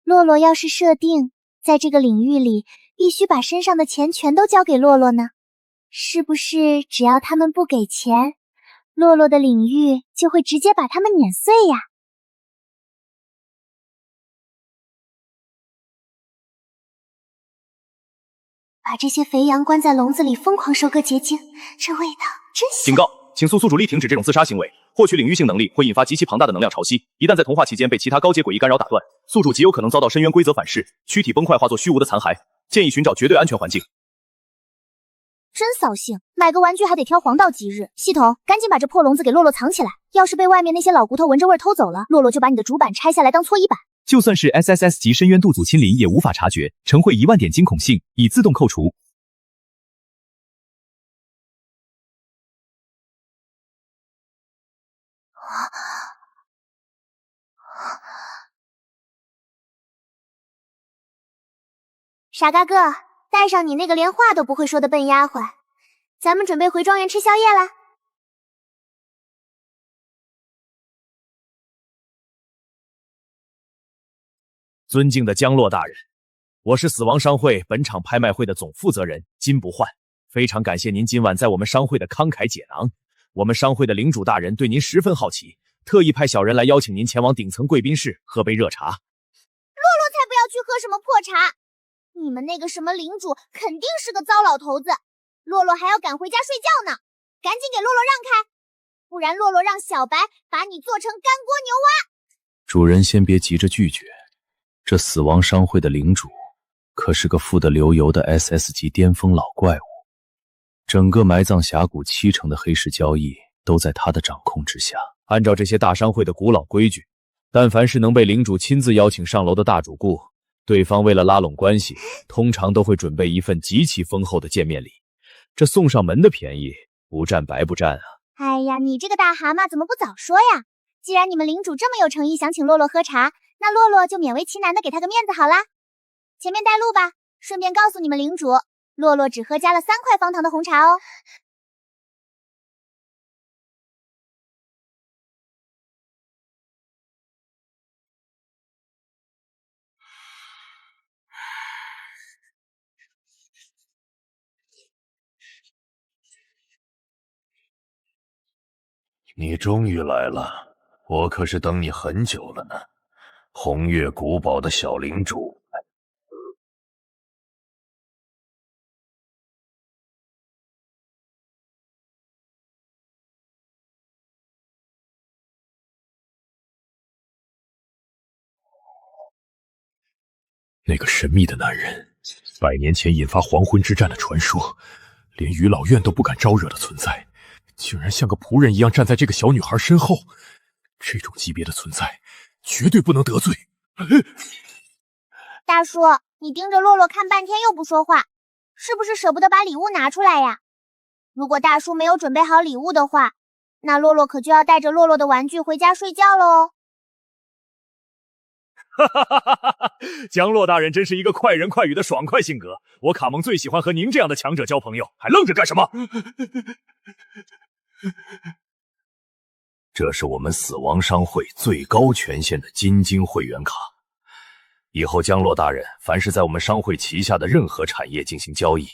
洛洛要是设定在这个领域里必须把身上的钱全都交给洛洛呢？是不是只要他们不给钱，洛洛的领域就会直接把他们碾碎呀？把这些肥羊关在笼子里疯狂收割结晶，这味道真香。警告，请速宿主力停止这种自杀行为。获取领域性能力会引发极其庞大的能量潮汐，一旦在同化期间被其他高阶诡异干扰打断，宿主极有可能遭到深渊规则反噬，躯体崩坏化作虚无的残骸。建议寻找绝对安全环境。真扫兴，买个玩具还得挑黄道吉日。系统，赶紧把这破笼子给洛洛藏起来，要是被外面那些老骨头闻着味儿偷走了，洛洛就把你的主板拆下来当搓衣板。就算是 SSS 级深渊度组亲临也无法察觉，呈会10000点惊恐性已自动扣除。傻大个，带上你那个连话都不会说的笨丫鬟，咱们准备回庄园吃宵夜啦。尊敬的江洛大人，我是死亡商会本场拍卖会的总负责人金不换，非常感谢您今晚在我们商会的慷慨解囊。我们商会的领主大人对您十分好奇，特意派小人来邀请您前往顶层贵宾室喝杯热茶。洛洛才不要去喝什么破茶，你们那个什么领主肯定是个糟老头子，洛洛还要赶回家睡觉呢，赶紧给洛洛让开，不然洛洛让小白把你做成干锅牛蛙。主人先别急着拒绝，这死亡商会的领主可是个富得流油的 SS 级巅峰老怪物，整个埋葬峡谷70%的黑市交易都在他的掌控之下。按照这些大商会的古老规矩，但凡是能被领主亲自邀请上楼的大主顾，对方为了拉拢关系，通常都会准备一份极其丰厚的见面礼。这送上门的便宜，不占白不占啊！哎呀，你这个大蛤蟆怎么不早说呀？既然你们领主这么有诚意想请洛洛喝茶，那洛洛就勉为其难的给他个面子好啦。前面带路吧，顺便告诉你们领主，洛洛只喝加了3块方糖的红茶哦。你终于来了，我可是等你很久了呢。红月古堡的小领主。那个神秘的男人，100年前引发黄昏之战的传说，连余老院都不敢招惹的存在，竟然像个仆人一样站在这个小女孩身后。这种级别的存在，绝对不能得罪。大叔，你盯着洛洛看半天又不说话，是不是舍不得把礼物拿出来呀？如果大叔没有准备好礼物的话，那洛洛可就要带着洛洛的玩具回家睡觉了哦。江洛大人真是一个快人快语的爽快性格，我卡蒙最喜欢和您这样的强者交朋友，还愣着干什么？这是我们死亡商会最高权限的金晶会员卡，以后江洛大人凡是在我们商会旗下的任何产业进行交易，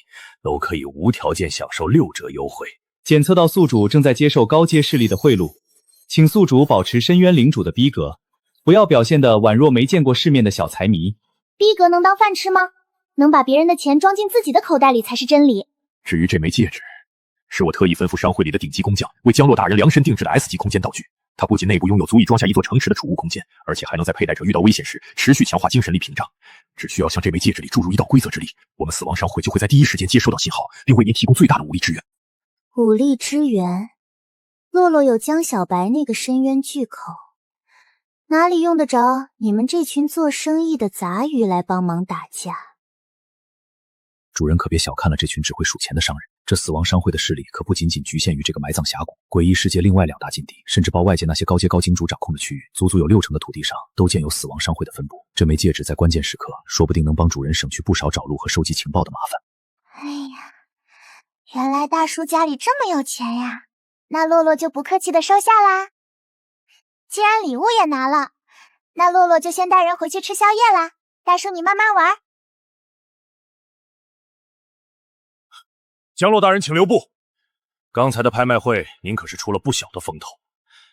都可以无条件享受6折优惠。检测到宿主正在接受高阶势力的贿赂，请宿主保持深渊领主的逼格，不要表现得宛若没见过世面的小财迷。逼格能当饭吃吗？能把别人的钱装进自己的口袋里才是真理。至于这枚戒指，是我特意吩咐商会里的顶级工匠为江洛大人量身定制的 S 级空间道具。它不仅内部拥有足以装下一座城池的储物空间，而且还能在佩戴者遇到危险时持续强化精神力屏障。只需要向这枚戒指里注入一道规则之力，我们死亡商会就会在第一时间接收到信号，并为您提供最大的武力支援。武力支援洛洛有江小白那个深渊巨口，哪里用得着你们这群做生意的杂鱼来帮忙打架？主人可别小看了这群只会数钱的商人，这死亡商会的势力可不仅仅局限于这个埋葬峡谷，诡异世界另外2大禁地，甚至包外界那些高阶高金主掌控的区域，足足有60%的土地上都建有死亡商会的分布。这枚戒指在关键时刻，说不定能帮主人省去不少找路和收集情报的麻烦。哎呀，原来大叔家里这么有钱呀！那洛洛就不客气的收下啦。既然礼物也拿了，那洛洛就先带人回去吃宵夜啦。大叔你慢慢玩。江洛大人，请留步。刚才的拍卖会，您可是出了不小的风头。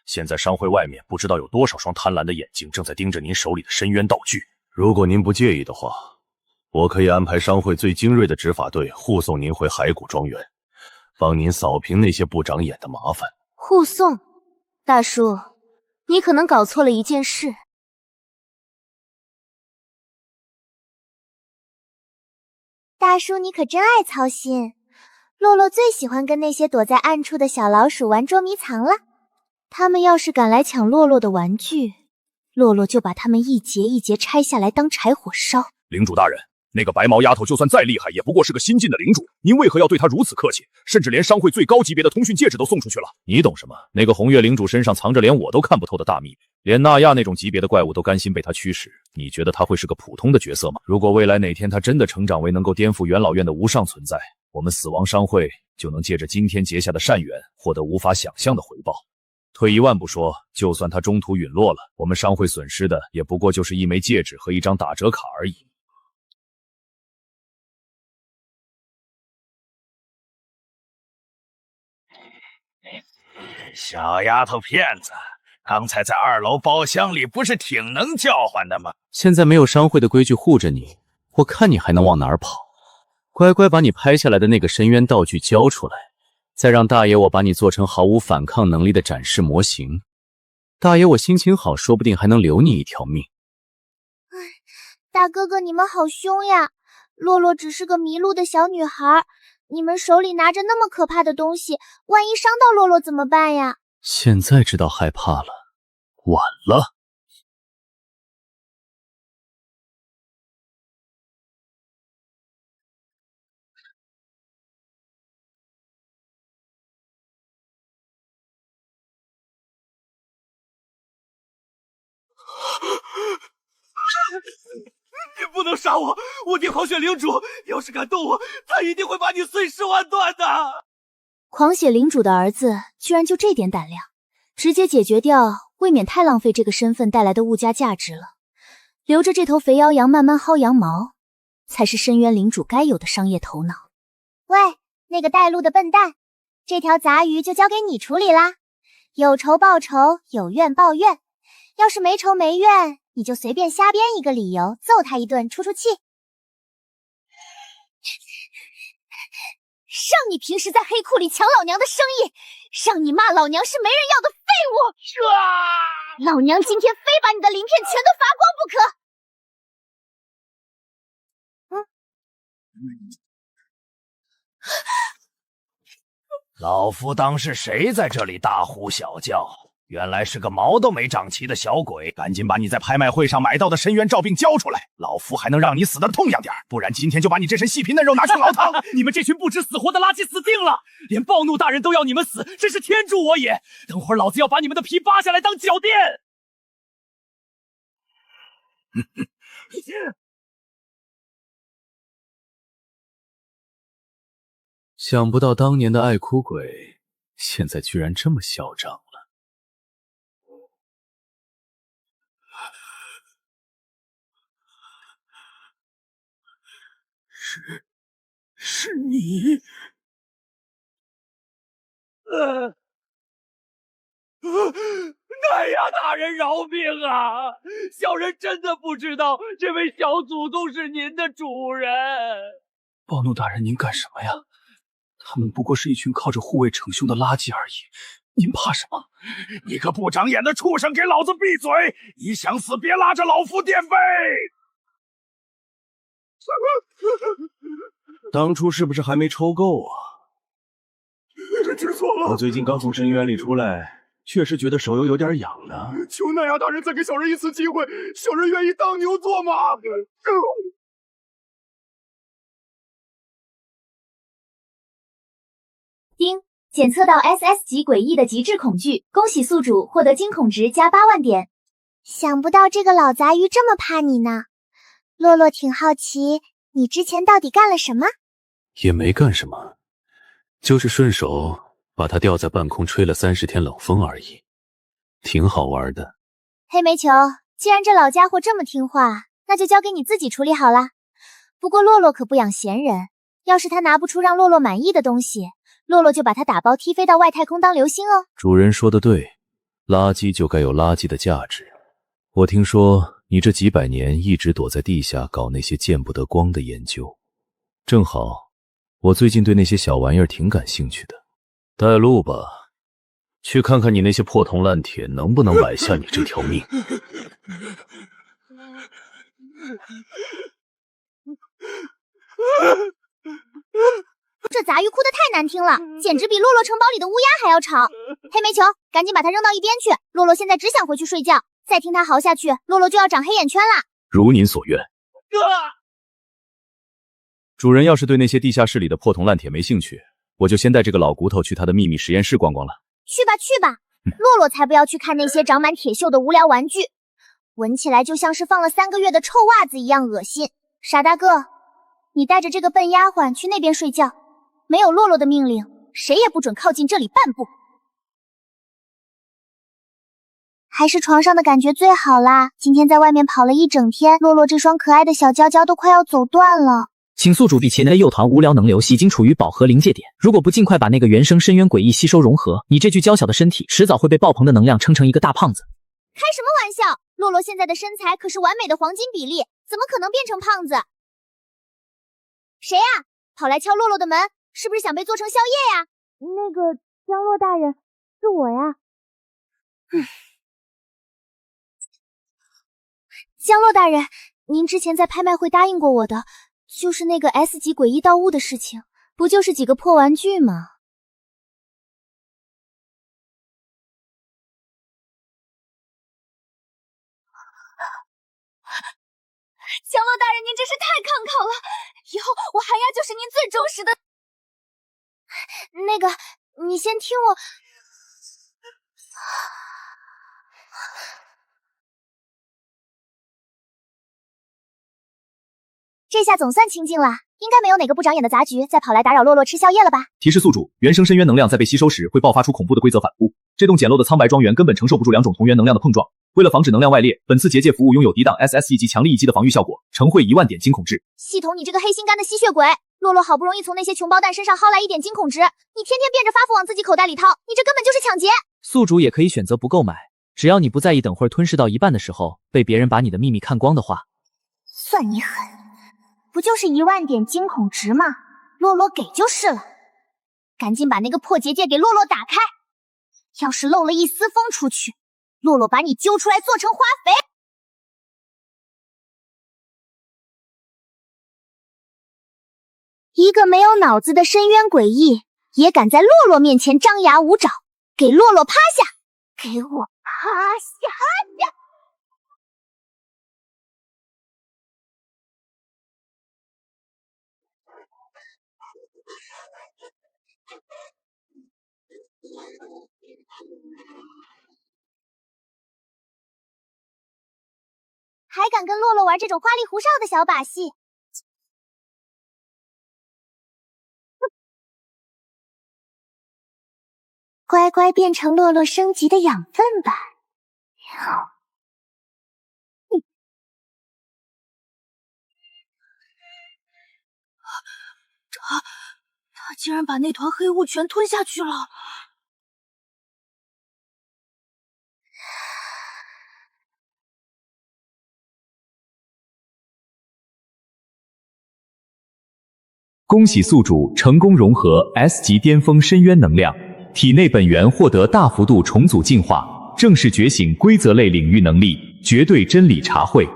现在商会外面不知道有多少双贪婪的眼睛正在盯着您手里的深渊道具。如果您不介意的话，我可以安排商会最精锐的执法队护送您回骸骨庄园，帮您扫平那些不长眼的麻烦。护送？大叔，你可能搞错了一件事。大叔，你可真爱操心。洛洛最喜欢跟那些躲在暗处的小老鼠玩捉迷藏了。他们要是敢来抢洛洛的玩具，洛洛就把他们一节一节拆下来当柴火烧。领主大人，那个白毛丫头就算再厉害，也不过是个新晋的领主，您为何要对她如此客气？甚至连商会最高级别的通讯戒指都送出去了。你懂什么？那个红月领主身上藏着连我都看不透的大秘，连纳亚那种级别的怪物都甘心被他驱使。你觉得他会是个普通的角色吗？如果未来哪天他真的成长为能够颠覆元老院的无上存在，我们死亡商会就能借着今天结下的善缘，获得无法想象的回报。退一万步说，就算他中途陨落了，我们商会损失的也不过就是一枚戒指和一张打折卡而已。小丫头片子，刚才在2楼包厢里不是挺能叫唤的吗？现在没有商会的规矩护着你，我看你还能往哪儿跑？乖乖把你拍下来的那个深渊道具交出来，再让大爷我把你做成毫无反抗能力的展示模型。大爷我心情好，说不定还能留你一条命。大哥哥，你们好凶呀！洛洛只是个迷路的小女孩，你们手里拿着那么可怕的东西，万一伤到洛洛怎么办呀？现在知道害怕了，晚了。你不能杀我！我爹狂血领主要是敢动我，他一定会把你碎尸万段的！狂血领主的儿子居然就这点胆量，直接解决掉，未免太浪费这个身份带来的物价价值了。留着这头肥羊慢慢薅羊毛，才是深渊领主该有的商业头脑。喂，那个带路的笨蛋，这条杂鱼就交给你处理啦。有仇报仇，有怨报怨。要是没仇没怨，你就随便瞎编一个理由，揍他一顿出气。让你平时在黑库里抢老娘的生意，让你骂老娘是没人要的废物！老娘今天非把你的鳞片全都伐光不可！老夫当是谁在这里大呼小叫？原来是个毛都没长齐的小鬼！赶紧把你在拍卖会上买到的深渊罩病交出来，老夫还能让你死得痛痒点，不然今天就把你这身细皮嫩肉拿去熬汤！你们这群不知死活的垃圾死定了！连暴怒大人都要你们死，真是天助我也！等会儿老子要把你们的皮扒下来当脚垫！想不到当年的爱哭鬼，现在居然这么嚣张了。是你？奈亚大人饶命啊！小人真的不知道这位小祖宗是您的主人。暴怒大人，您干什么呀？他们不过是一群靠着护卫逞凶的垃圾而已，您怕什么？你个不长眼的畜生，给老子闭嘴！你想死别拉着老夫垫背！当初是不是还没抽够啊？知错我最近刚从深渊里出来，确实觉得手有点痒呢。求奈亚大人再给小人一次机会，小人愿意当牛做马。丁，检测到 SS 级诡异的极致恐惧，恭喜宿主获得惊恐值加8万点。想不到这个老杂鱼这么怕你呢。洛洛挺好奇，你之前到底干了什么？也没干什么，就是顺手把他吊在半空吹了30天冷风而已，挺好玩的。黑煤球，既然这老家伙这么听话，那就交给你自己处理好了。不过洛洛可不养闲人，要是他拿不出让洛洛满意的东西，洛洛就把他打包踢飞到外太空当流星哦。主人说的对，垃圾就该有垃圾的价值。我听说你这几百年一直躲在地下搞那些见不得光的研究，正好我最近对那些小玩意儿挺感兴趣的。带路吧，去看看你那些破铜烂铁能不能买下你这条命。这杂鱼哭得太难听了，简直比洛洛城堡里的乌鸦还要吵。黑煤球，赶紧把它扔到一边去，洛洛现在只想回去睡觉，再听他嚎下去，洛洛就要长黑眼圈了。如您所愿。主人要是对那些地下室里的破铜烂铁没兴趣，我就先带这个老骨头去他的秘密实验室逛逛了。去吧去吧，洛洛才不要去看那些长满铁锈的无聊玩具，闻起来就像是放了3个月的臭袜子一样恶心。傻大个，你带着这个笨丫鬟去那边睡觉，没有洛洛的命令，谁也不准靠近这里半步。还是床上的感觉最好啦，今天在外面跑了一整天，洛洛这双可爱的小娇娇都快要走断了。请宿主比奇内幼团无聊能流已经处于饱和临界点，如果不尽快把那个原生深渊诡异吸收融合，你这具娇小的身体迟早会被爆棚的能量撑成一个大胖子。开什么玩笑，洛洛现在的身材可是完美的黄金比例，怎么可能变成胖子？谁呀？跑来敲洛洛的门，是不是想被做成宵夜呀？那个江洛大人，是我呀。江洛大人，您之前在拍卖会答应过我的，就是那个 S 级诡异盗物的事情，不就是几个破玩具吗？江洛大人，您真是太慷慨了，以后我寒鸦就是您最忠实的。那个，你先听我。这下总算清静了，应该没有哪个不长眼的杂局再跑来打扰洛洛吃宵夜了吧？提示宿主，原生深渊能量在被吸收时会爆发出恐怖的规则反扑，这栋简陋的苍白庄园根本承受不住2种同源能量的碰撞。为了防止能量外裂，本次结界服务拥有抵挡 SS 以及强力一击的防御效果，呈会1万点惊恐值。系统，你这个黑心肝的吸血鬼！洛洛好不容易从那些穷包蛋身上薅来1点惊恐值，你天天变着法子往自己口袋里掏，你这根本就是抢劫！宿主也可以选择不购买，只要你不在意等会儿吞噬到一半的时候被别人把你的秘密看光的话。算你狠，不就是1万点惊恐值吗？洛洛给就是了，赶紧把那个破结界给洛洛打开，要是漏了一丝风出去，洛洛把你揪出来做成花肥！一个没有脑子的深渊诡异，也敢在洛洛面前张牙舞爪，给洛洛趴下！给我趴下！还敢跟洛洛玩这种花里胡哨的小把戏？乖乖变成洛洛升级的养分吧！他竟然把那团黑雾全吞下去了！恭喜宿主成功融合 S 级巅峰深渊能量，体内本源获得大幅度重组进化，正式觉醒规则类领域能力绝对真理茶会。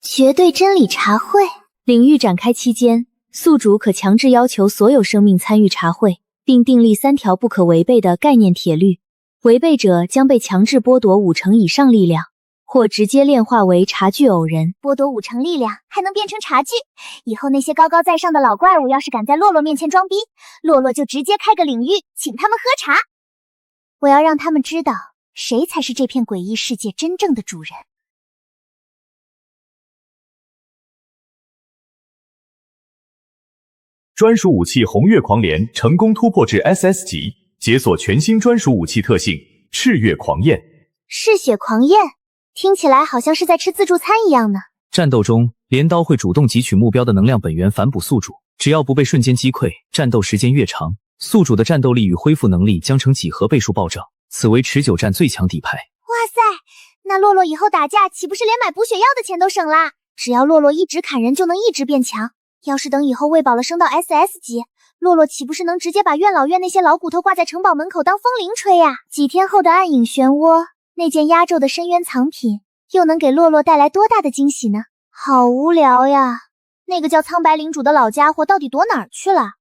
绝对真理茶会领域展开期间，宿主可强制要求所有生命参与茶会，并订立3条不可违背的概念铁律，违背者将被强制剥夺5成以上力量，或直接炼化为茶具偶人。剥夺5成力量，还能变成茶具。以后那些高高在上的老怪物要是敢在洛洛面前装逼，洛洛就直接开个领域，请他们喝茶。我要让他们知道，谁才是这片诡异世界真正的主人。专属武器红月狂莲成功突破至 SS 级，解锁全新专属武器特性赤月狂焰。嗜血狂焰，听起来好像是在吃自助餐一样呢。战斗中，镰刀会主动汲取目标的能量本源反哺宿主，只要不被瞬间击溃，战斗时间越长，宿主的战斗力与恢复能力将呈几何倍数暴涨，此为持久战最强底牌。哇塞，那洛洛以后打架岂不是连买补血药的钱都省啦？只要洛洛一直砍人就能一直变强。要是等以后喂饱了升到 SS 级，洛洛岂不是能直接把院老院那些老骨头挂在城堡门口当风铃吹呀？几天后的暗影漩涡，那件压轴的深渊藏品，又能给洛洛带来多大的惊喜呢？好无聊呀！那个叫苍白领主的老家伙到底躲哪儿去了？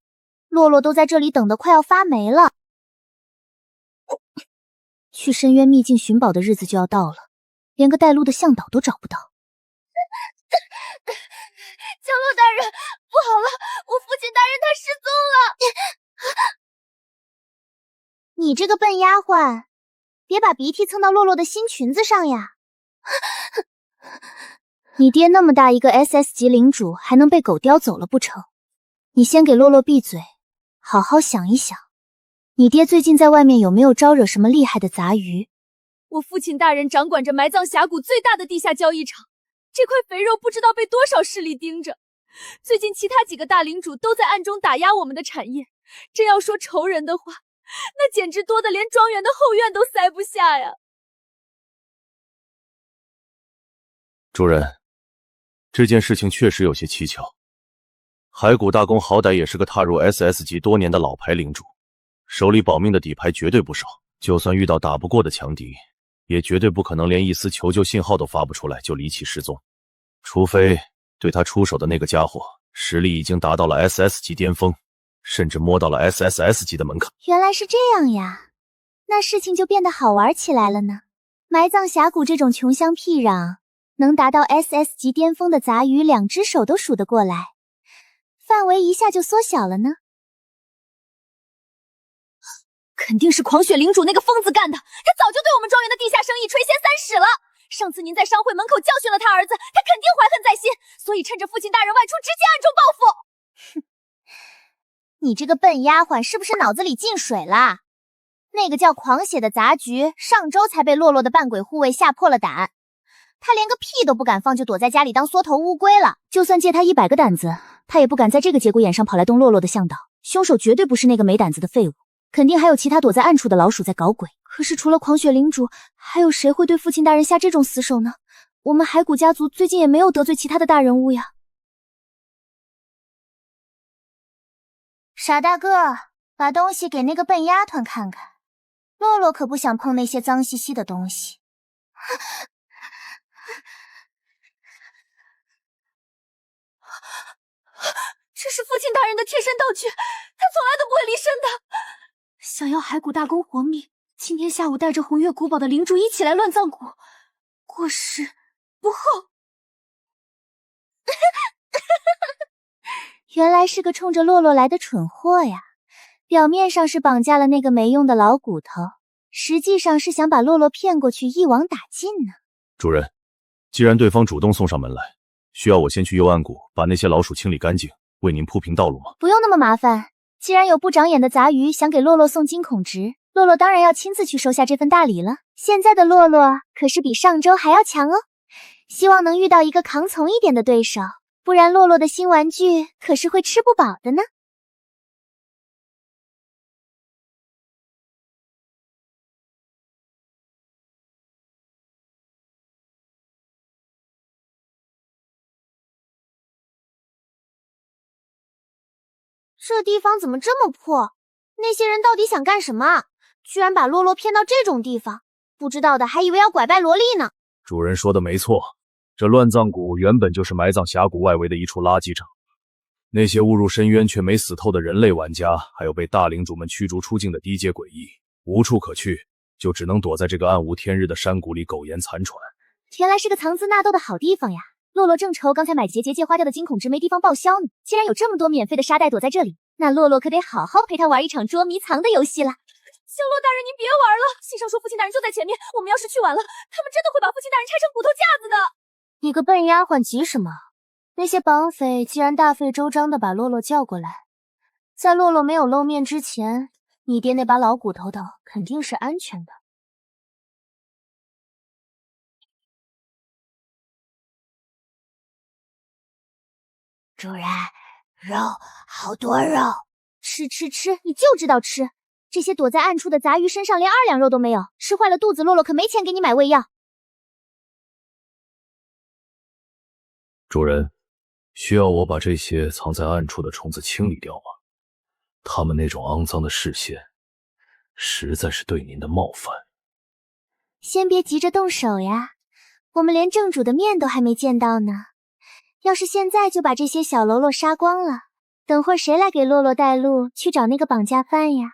洛洛都在这里等得快要发霉了。去深渊秘境寻宝的日子就要到了，连个带路的向导都找不到。降落大人，不好了，我父亲大人他失踪了！你这个笨丫鬟，别把鼻涕蹭到洛洛的新裙子上呀！你爹那么大一个 SS 级领主，还能被狗叼走了不成？你先给洛洛闭嘴，好好想一想，你爹最近在外面有没有招惹什么厉害的杂鱼？我父亲大人掌管着埋葬峡谷最大的地下交易场，这块肥肉不知道被多少势力盯着。最近其他几个大领主都在暗中打压我们的产业，真要说仇人的话，那简直多得连庄园的后院都塞不下呀。主人，这件事情确实有些蹊跷。骸骨大公好歹也是个踏入 SS 级多年的老牌领主，手里保命的底牌绝对不少，就算遇到打不过的强敌，也绝对不可能连一丝求救信号都发不出来就离奇失踪，除非对他出手的那个家伙实力已经达到了 SS 级巅峰，甚至摸到了 SSS 级的门槛。原来是这样呀，那事情就变得好玩起来了呢。埋葬峡谷这种穷乡僻壤，能达到 SS 级巅峰的杂鱼2只手都数得过来，范围一下就缩小了呢。肯定是狂雪领主那个疯子干的，他早就对我们庄园的地下生意垂涎3尺了。上次您在商会门口教训了他儿子，他肯定怀恨在心，所以趁着父亲大人外出，直接暗中报复。哼，你这个笨丫鬟是不是脑子里进水了？那个叫狂血的杂局，上周才被洛洛的扮鬼护卫吓破了胆，他连个屁都不敢放，就躲在家里当缩头乌龟了。就算借他100个胆子，他也不敢在这个节骨眼上跑来动洛洛的向导。凶手绝对不是那个没胆子的废物，肯定还有其他躲在暗处的老鼠在搞鬼。可是除了狂雪领主，还有谁会对父亲大人下这种死手呢？我们骸骨家族最近也没有得罪其他的大人物呀。傻大个，把东西给那个笨丫头看看，洛洛可不想碰那些脏兮兮的东西。这是父亲大人的贴身道具，他从来都不会离身的。想要骸骨大公活命，今天下午带着红月古堡的领主一起来乱葬谷，过时不候。原来是个冲着洛洛来的蠢货呀！表面上是绑架了那个没用的老骨头，实际上是想把洛洛骗过去一网打尽呢。主人，既然对方主动送上门来，需要我先去幽暗谷把那些老鼠清理干净，为您铺平道路吗？不用那么麻烦，既然有不长眼的杂鱼想给洛洛送金孔值，洛洛当然要亲自去收下这份大礼了。现在的洛洛可是比上周还要强哦，希望能遇到一个扛从一点的对手，不然洛洛的新玩具可是会吃不饱的呢。这地方怎么这么破？那些人到底想干什么？居然把洛洛骗到这种地方，不知道的还以为要拐卖萝莉呢。主人说的没错，这乱葬谷原本就是埋葬峡谷外围的一处垃圾场，那些误入深渊却没死透的人类玩家，还有被大领主们驱逐出境的低阶诡异，无处可去，就只能躲在这个暗无天日的山谷里苟延残喘。原来是个藏资纳豆的好地方呀！洛洛正愁刚才买结界花掉的金孔值没地方报销呢，既然有这么多免费的沙袋躲在这里，那洛洛可得好好陪他玩一场捉迷藏的游戏了。小洛大人，您别玩了！信上说父亲大人就在前面，我们要是去晚了，他们真的会把父亲大人拆成骨头架子的。你个笨丫鬟急什么？那些绑匪既然大费周章的把洛洛叫过来，在洛洛没有露面之前，你爹那把老骨头的肯定是安全的。主人，肉，好多肉，吃，你就知道吃。这些躲在暗处的杂鱼身上连2两肉都没有，吃坏了肚子，洛洛可没钱给你买胃药。主人，需要我把这些藏在暗处的虫子清理掉吗？他们那种肮脏的视线，实在是对您的冒犯。先别急着动手呀，我们连正主的面都还没见到呢。要是现在就把这些小喽啰杀光了，等会儿谁来给洛洛带路去找那个绑架犯呀？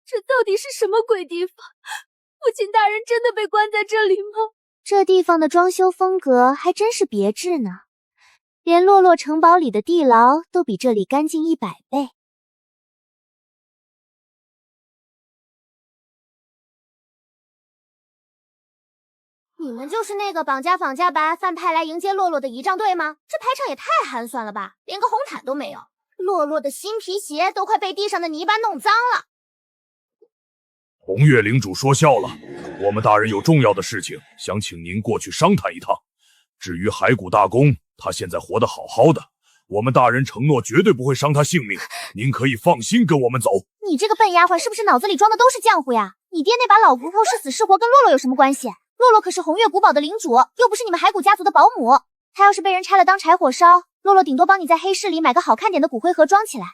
这到底是什么鬼地方？父亲大人真的被关在这里吗？这地方的装修风格还真是别致呢，连洛洛城堡里的地牢都比这里干净100倍。你们就是那个绑架绑架把范派来迎接洛洛的仪仗队吗？这排场也太寒酸了吧，连个红毯都没有。洛洛的新皮鞋都快被地上的泥巴弄脏了。红月领主说笑了，我们大人有重要的事情，想请您过去商谈一趟。至于骸骨大公，他现在活得好好的，我们大人承诺绝对不会伤他性命，您可以放心跟我们走。你这个笨丫鬟是不是脑子里装的都是浆糊呀？你爹那把老骨头是死是活跟洛洛有什么关系？洛洛可是红月古堡的领主，又不是你们骸骨家族的保姆。他要是被人拆了当柴火烧，洛洛顶多帮你在黑市里买个好看点的骨灰盒装起来。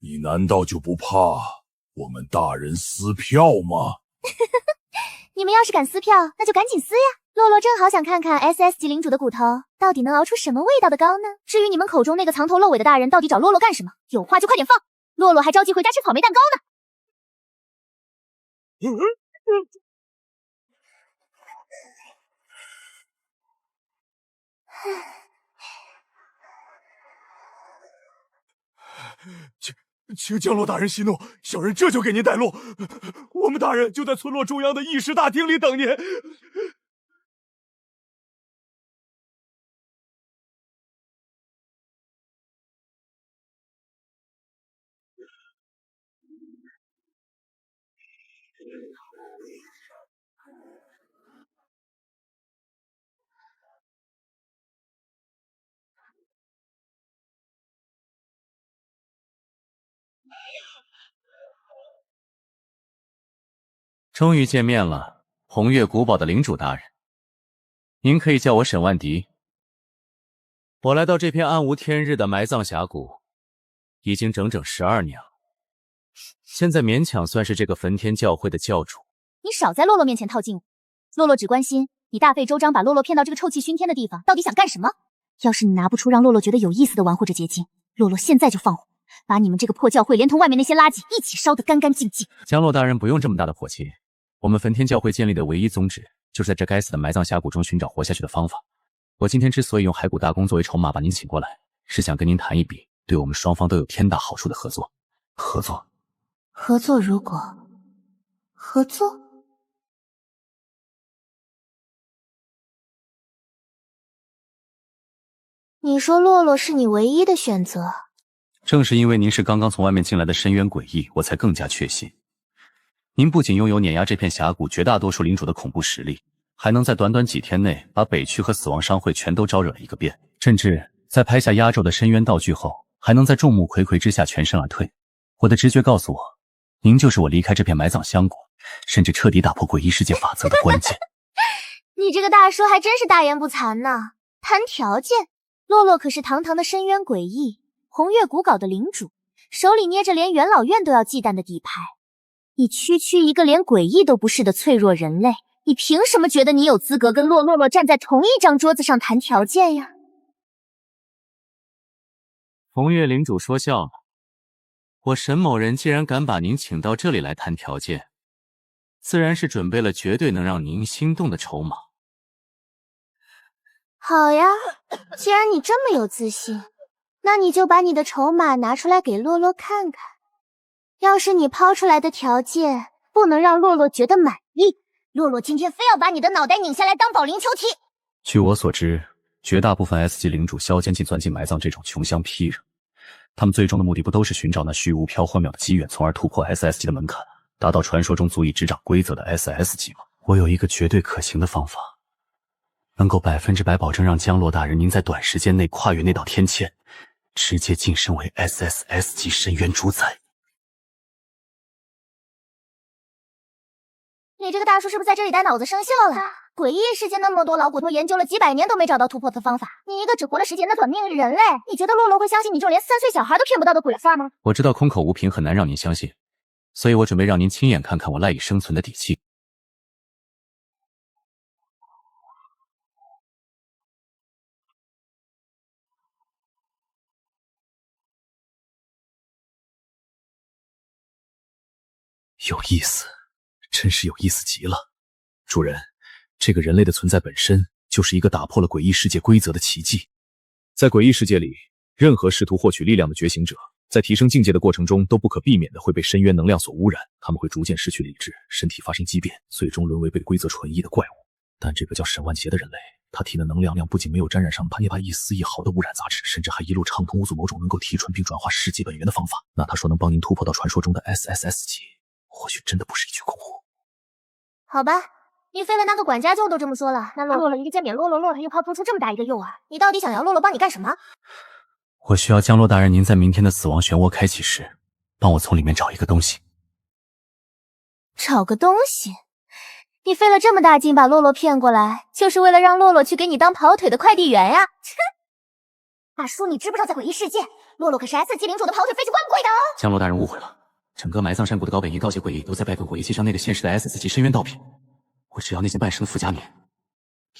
你难道就不怕我们大人撕票吗？你们要是敢撕票，那就赶紧撕呀！洛洛正好想看看 SS 级领主的骨头到底能熬出什么味道的糕呢。至于你们口中那个藏头露尾的大人到底找洛洛干什么，有话就快点放，洛洛还着急回家吃草莓蛋糕呢。请降落大人息怒，小人这就给您带路。我们大人就在村落中央的议事大厅里等您。终于见面了，红月古堡的领主大人，您可以叫我沈万迪。我来到这片暗无天日的埋葬峡谷，已经整整12年了，现在勉强算是这个焚天教会的教主。你少在洛洛面前套近乎，洛洛只关心你大费周章把洛洛骗到这个臭气熏天的地方，到底想干什么？要是你拿不出让洛洛觉得有意思的玩或者结晶，洛洛现在就放火，把你们这个破教会连同外面那些垃圾一起烧得干干净净。江洛大人不用这么大的火气。我们焚天教会建立的唯一宗旨，就是在这该死的埋葬峡谷中寻找活下去的方法。我今天之所以用骸骨大公作为筹码把您请过来，是想跟您谈一笔对我们双方都有天大好处的合作。合作？如果合作？你说洛洛是你唯一的选择？正是因为您是刚刚从外面进来的深渊诡异，我才更加确信。您不仅拥有碾压这片峡谷绝大多数领主的恐怖实力，还能在短短几天内把北区和死亡商会全都招惹了一个遍，甚至在拍下压轴的深渊道具后，还能在众目睽睽之下全身而退。我的直觉告诉我，您就是我离开这片埋葬香谷，甚至彻底打破诡异世界法则的关键。你这个大叔还真是大言不惭呢，谈条件。洛洛可是堂堂的深渊诡异，红月古堡的领主，手里捏着连元老院都要忌惮的底牌。你区区一个连诡异都不是的脆弱人类，你凭什么觉得你有资格跟洛洛站在同一张桌子上谈条件呀？红月领主说笑了，我沈某人既然敢把您请到这里来谈条件，自然是准备了绝对能让您心动的筹码。好呀，既然你这么有自信，那你就把你的筹码拿出来给洛洛看看。要是你抛出来的条件不能让洛洛觉得满意，洛洛今天非要把你的脑袋拧下来当保龄球踢。据我所知，绝大部分 S 级领主削尖劲钻进埋葬这种穷乡僻壤，他们最终的目的不都是寻找那虚无缥缈的机缘，从而突破 SS 级的门槛，达到传说中足以执掌规则的 SS 级吗？我有一个绝对可行的方法，能够100%保证让江洛大人您在短时间内跨越那道天堑，直接晋升为 SSS 级深渊主宰。你这个大叔是不是在这里带脑子生锈了？诡异世界那么多老骨头，研究了几百年都没找到突破的方法，你一个只活了10年的短命人类，你觉得洛洛会相信你这种连3岁小孩都骗不到的鬼话吗？我知道空口无凭很难让您相信，所以我准备让您亲眼看看我赖以生存的底气。有意思，真是有意思极了。主人，这个人类的存在本身就是一个打破了诡异世界规则的奇迹。在诡异世界里，任何试图获取力量的觉醒者，在提升境界的过程中都不可避免的会被深渊能量所污染，他们会逐渐失去理智，身体发生畸变，最终沦为被规则纯一的怪物。但这个叫沈万杰的人类，他体的能量不仅没有沾染上涅槃一丝一毫的污染杂质，甚至还一路畅通无阻某种能够提纯并转化世纪本源的方法。那他说能帮您突破到传说中的 SSS 级，或许真的不是一句空话。好吧，你飞了那个管家舅都这么说了，那洛洛一个见面洛洛又抛出这么大一个诱饵，你到底想要洛洛帮你干什么？我需要江洛大人您在明天的死亡漩涡开启时，帮我从里面找一个东西。找个东西？你费了这么大劲把洛洛骗过来，就是为了让洛洛去给你当跑腿的快递员呀？大叔，你知不知道在诡异世界，洛洛可是 S 级领主的跑腿费是万贵的哦。江洛大人误会了，整个埋葬山谷的高本一告诫诡异都在拜鬼火仪器上那个现世的 S 级深渊道品。我只要那件半生的附加冕，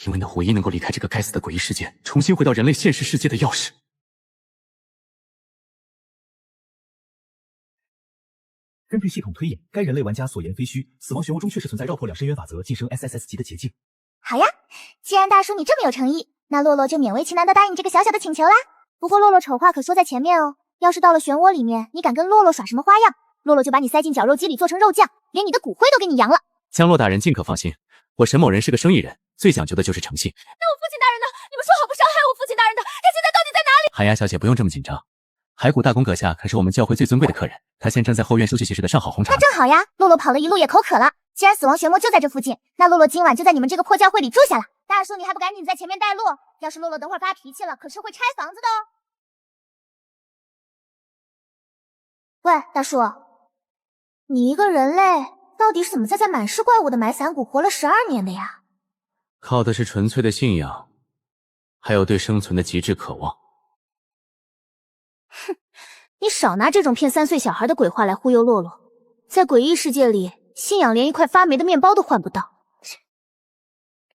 因为那唯一能够离开这个该死的诡异世界，重新回到人类现实世界的钥匙。根据系统推演，该人类玩家所言非虚，死亡漩涡中确实存在绕破2深渊法则晋升 SSS 级的捷径。好呀，既然大叔你这么有诚意，那洛洛就勉为其难的答应这个小小的请求啦。不过洛洛丑话可说在前面哦，要是到了漩涡里面，你敢跟洛洛耍什么花样，洛洛就把你塞进绞肉机里做成肉酱，连你的骨灰都给你扬了。江洛大人尽可放心，我沈某人是个生意人，最讲究的就是诚信。那我父亲大人呢？你们说好不伤害我父亲大人的，他现在到底在哪里？寒鸦小姐不用这么紧张，骸骨大公阁下可是我们教会最尊贵的客人，他先站在后院休息室的上好红茶。那正好呀，洛洛跑了一路也口渴了，既然死亡漩涡就在这附近，那洛洛今晚就在你们这个破教会里住下了。大叔你还不赶紧在前面带路，要是洛洛等会儿发脾气了，可是会拆房子的哦。喂，大叔，你一个人类到底是怎么在满是怪物的埋散谷活了12年的呀？靠的是纯粹的信仰，还有对生存的极致渴望。哼，你少拿这种骗3岁小孩的鬼话来忽悠洛洛，在诡异世界里，信仰连一块发霉的面包都换不到。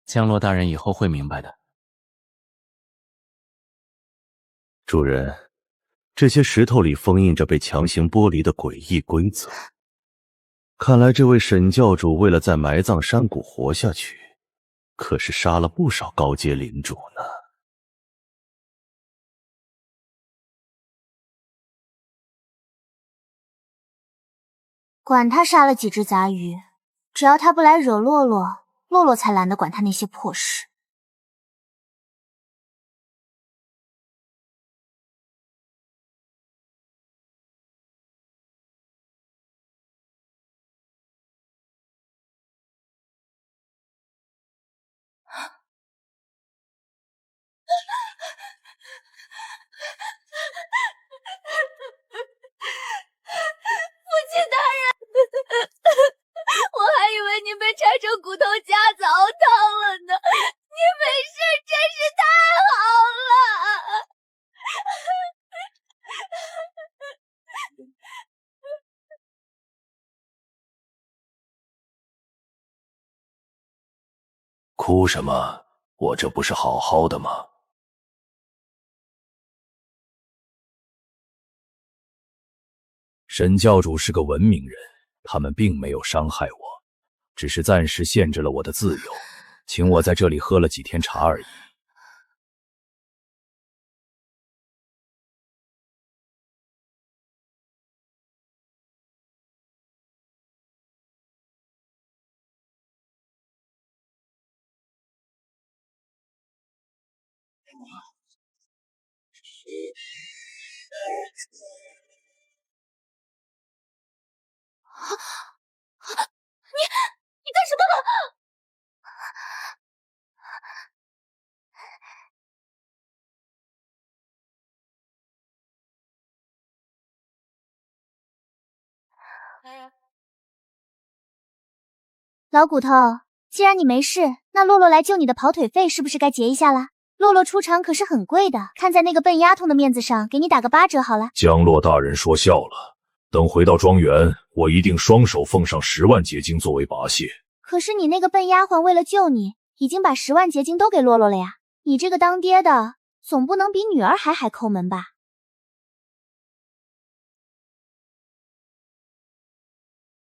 江洛大人以后会明白的。主人，这些石头里封印着被强行剥离的诡异规则。看来这位沈教主为了在埋葬山谷活下去，可是杀了不少高阶领主呢。管他杀了几只杂鱼，只要他不来惹洛洛，洛洛才懒得管他那些破事。父亲大人，我还以为您被拆成骨头夹子熬汤了呢，哭什么？我这不是好好的吗？沈教主是个文明人，他们并没有伤害我，只是暂时限制了我的自由，请我在这里喝了几天茶而已。你干什么？老骨头，既然你没事，那洛洛来救你的跑腿费是不是该结一下了？洛洛出场可是很贵的，看在那个笨丫头的面子上，给你打个8折好了。江洛大人说笑了，等回到庄园，我一定双手奉上10万结晶作为答谢。可是你那个笨丫鬟为了救你，已经把10万结晶都给洛洛了呀！你这个当爹的，总不能比女儿还抠门吧？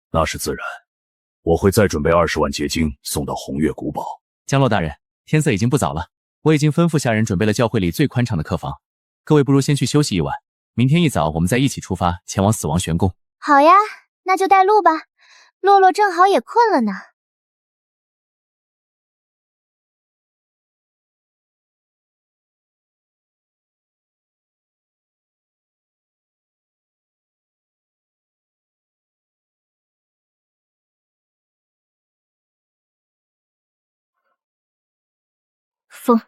那是自然，我会再准备20万结晶送到红月古堡。江洛大人，天色已经不早了，我已经吩咐下人准备了教会里最宽敞的客房，各位不如先去休息一晚，明天一早我们再一起出发前往死亡玄宫。好呀，那就带路吧。洛洛正好也困了呢。风。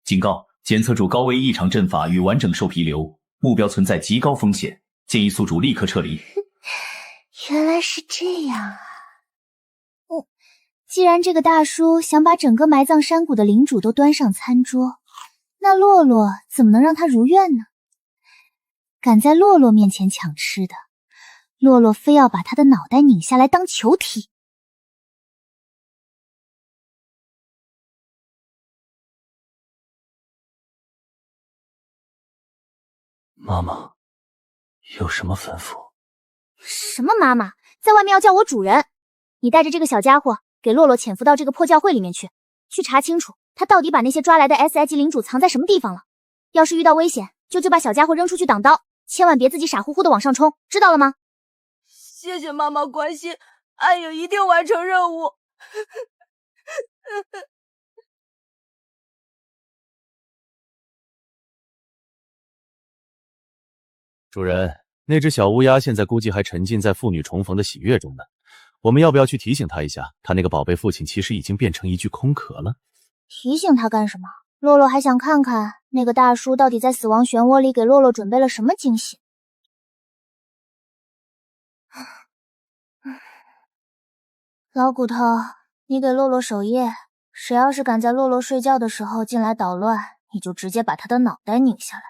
警告：检测出高危异常阵法与完整兽皮瘤，目标存在极高风险，建议宿主立刻撤离。原来是这样啊！既然这个大叔想把整个埋葬山谷的领主都端上餐桌，那洛洛怎么能让他如愿呢？敢在洛洛面前抢吃的，洛洛非要把他的脑袋拧下来当球踢。妈妈，有什么吩咐？什么妈妈，在外面要叫我主人。你带着这个小家伙给洛洛潜伏到这个破教会里面去查清楚他到底把那些抓来的 SI 级领主藏在什么地方了。要是遇到危险，就把小家伙扔出去挡刀，千万别自己傻乎乎的往上冲，知道了吗？谢谢妈妈关心，暗影一定完成任务。主人，那只小乌鸦现在估计还沉浸在父女重逢的喜悦中呢。我们要不要去提醒他一下，他那个宝贝父亲其实已经变成一具空壳了？提醒他干什么？洛洛还想看看那个大叔到底在死亡漩涡里给洛洛准备了什么惊喜。老骨头，你给洛洛守夜，谁要是敢在洛洛睡觉的时候进来捣乱，你就直接把他的脑袋拧下来。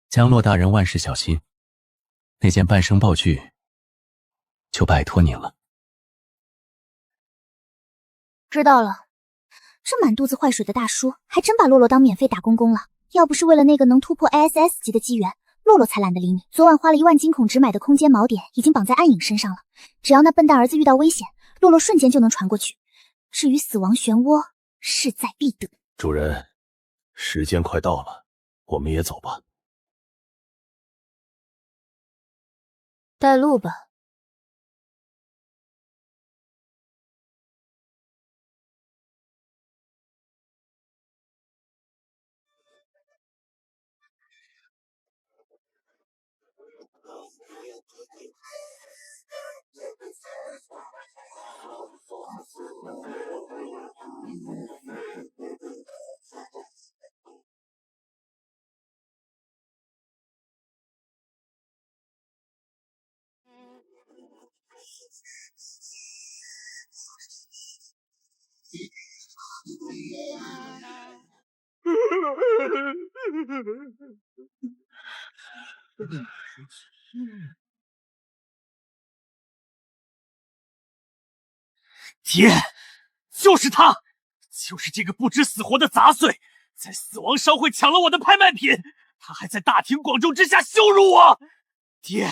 江洛大人万事小心，那件半生暴具就拜托您了。知道了。这满肚子坏水的大叔还真把洛洛当免费打工工了。要不是为了那个能突破 ASS 级的机缘，洛洛才懒得理你。昨晚花了1万金孔只买的空间锚点已经绑在暗影身上了，只要那笨蛋儿子遇到危险，洛洛瞬间就能传过去。至于死亡漩涡，势在必得。主人，时间快到了，我们也走吧。带路吧。爹，就是他，就是这个不知死活的杂碎，在死亡商会抢了我的拍卖品，他还在大庭广众之下羞辱我。爹，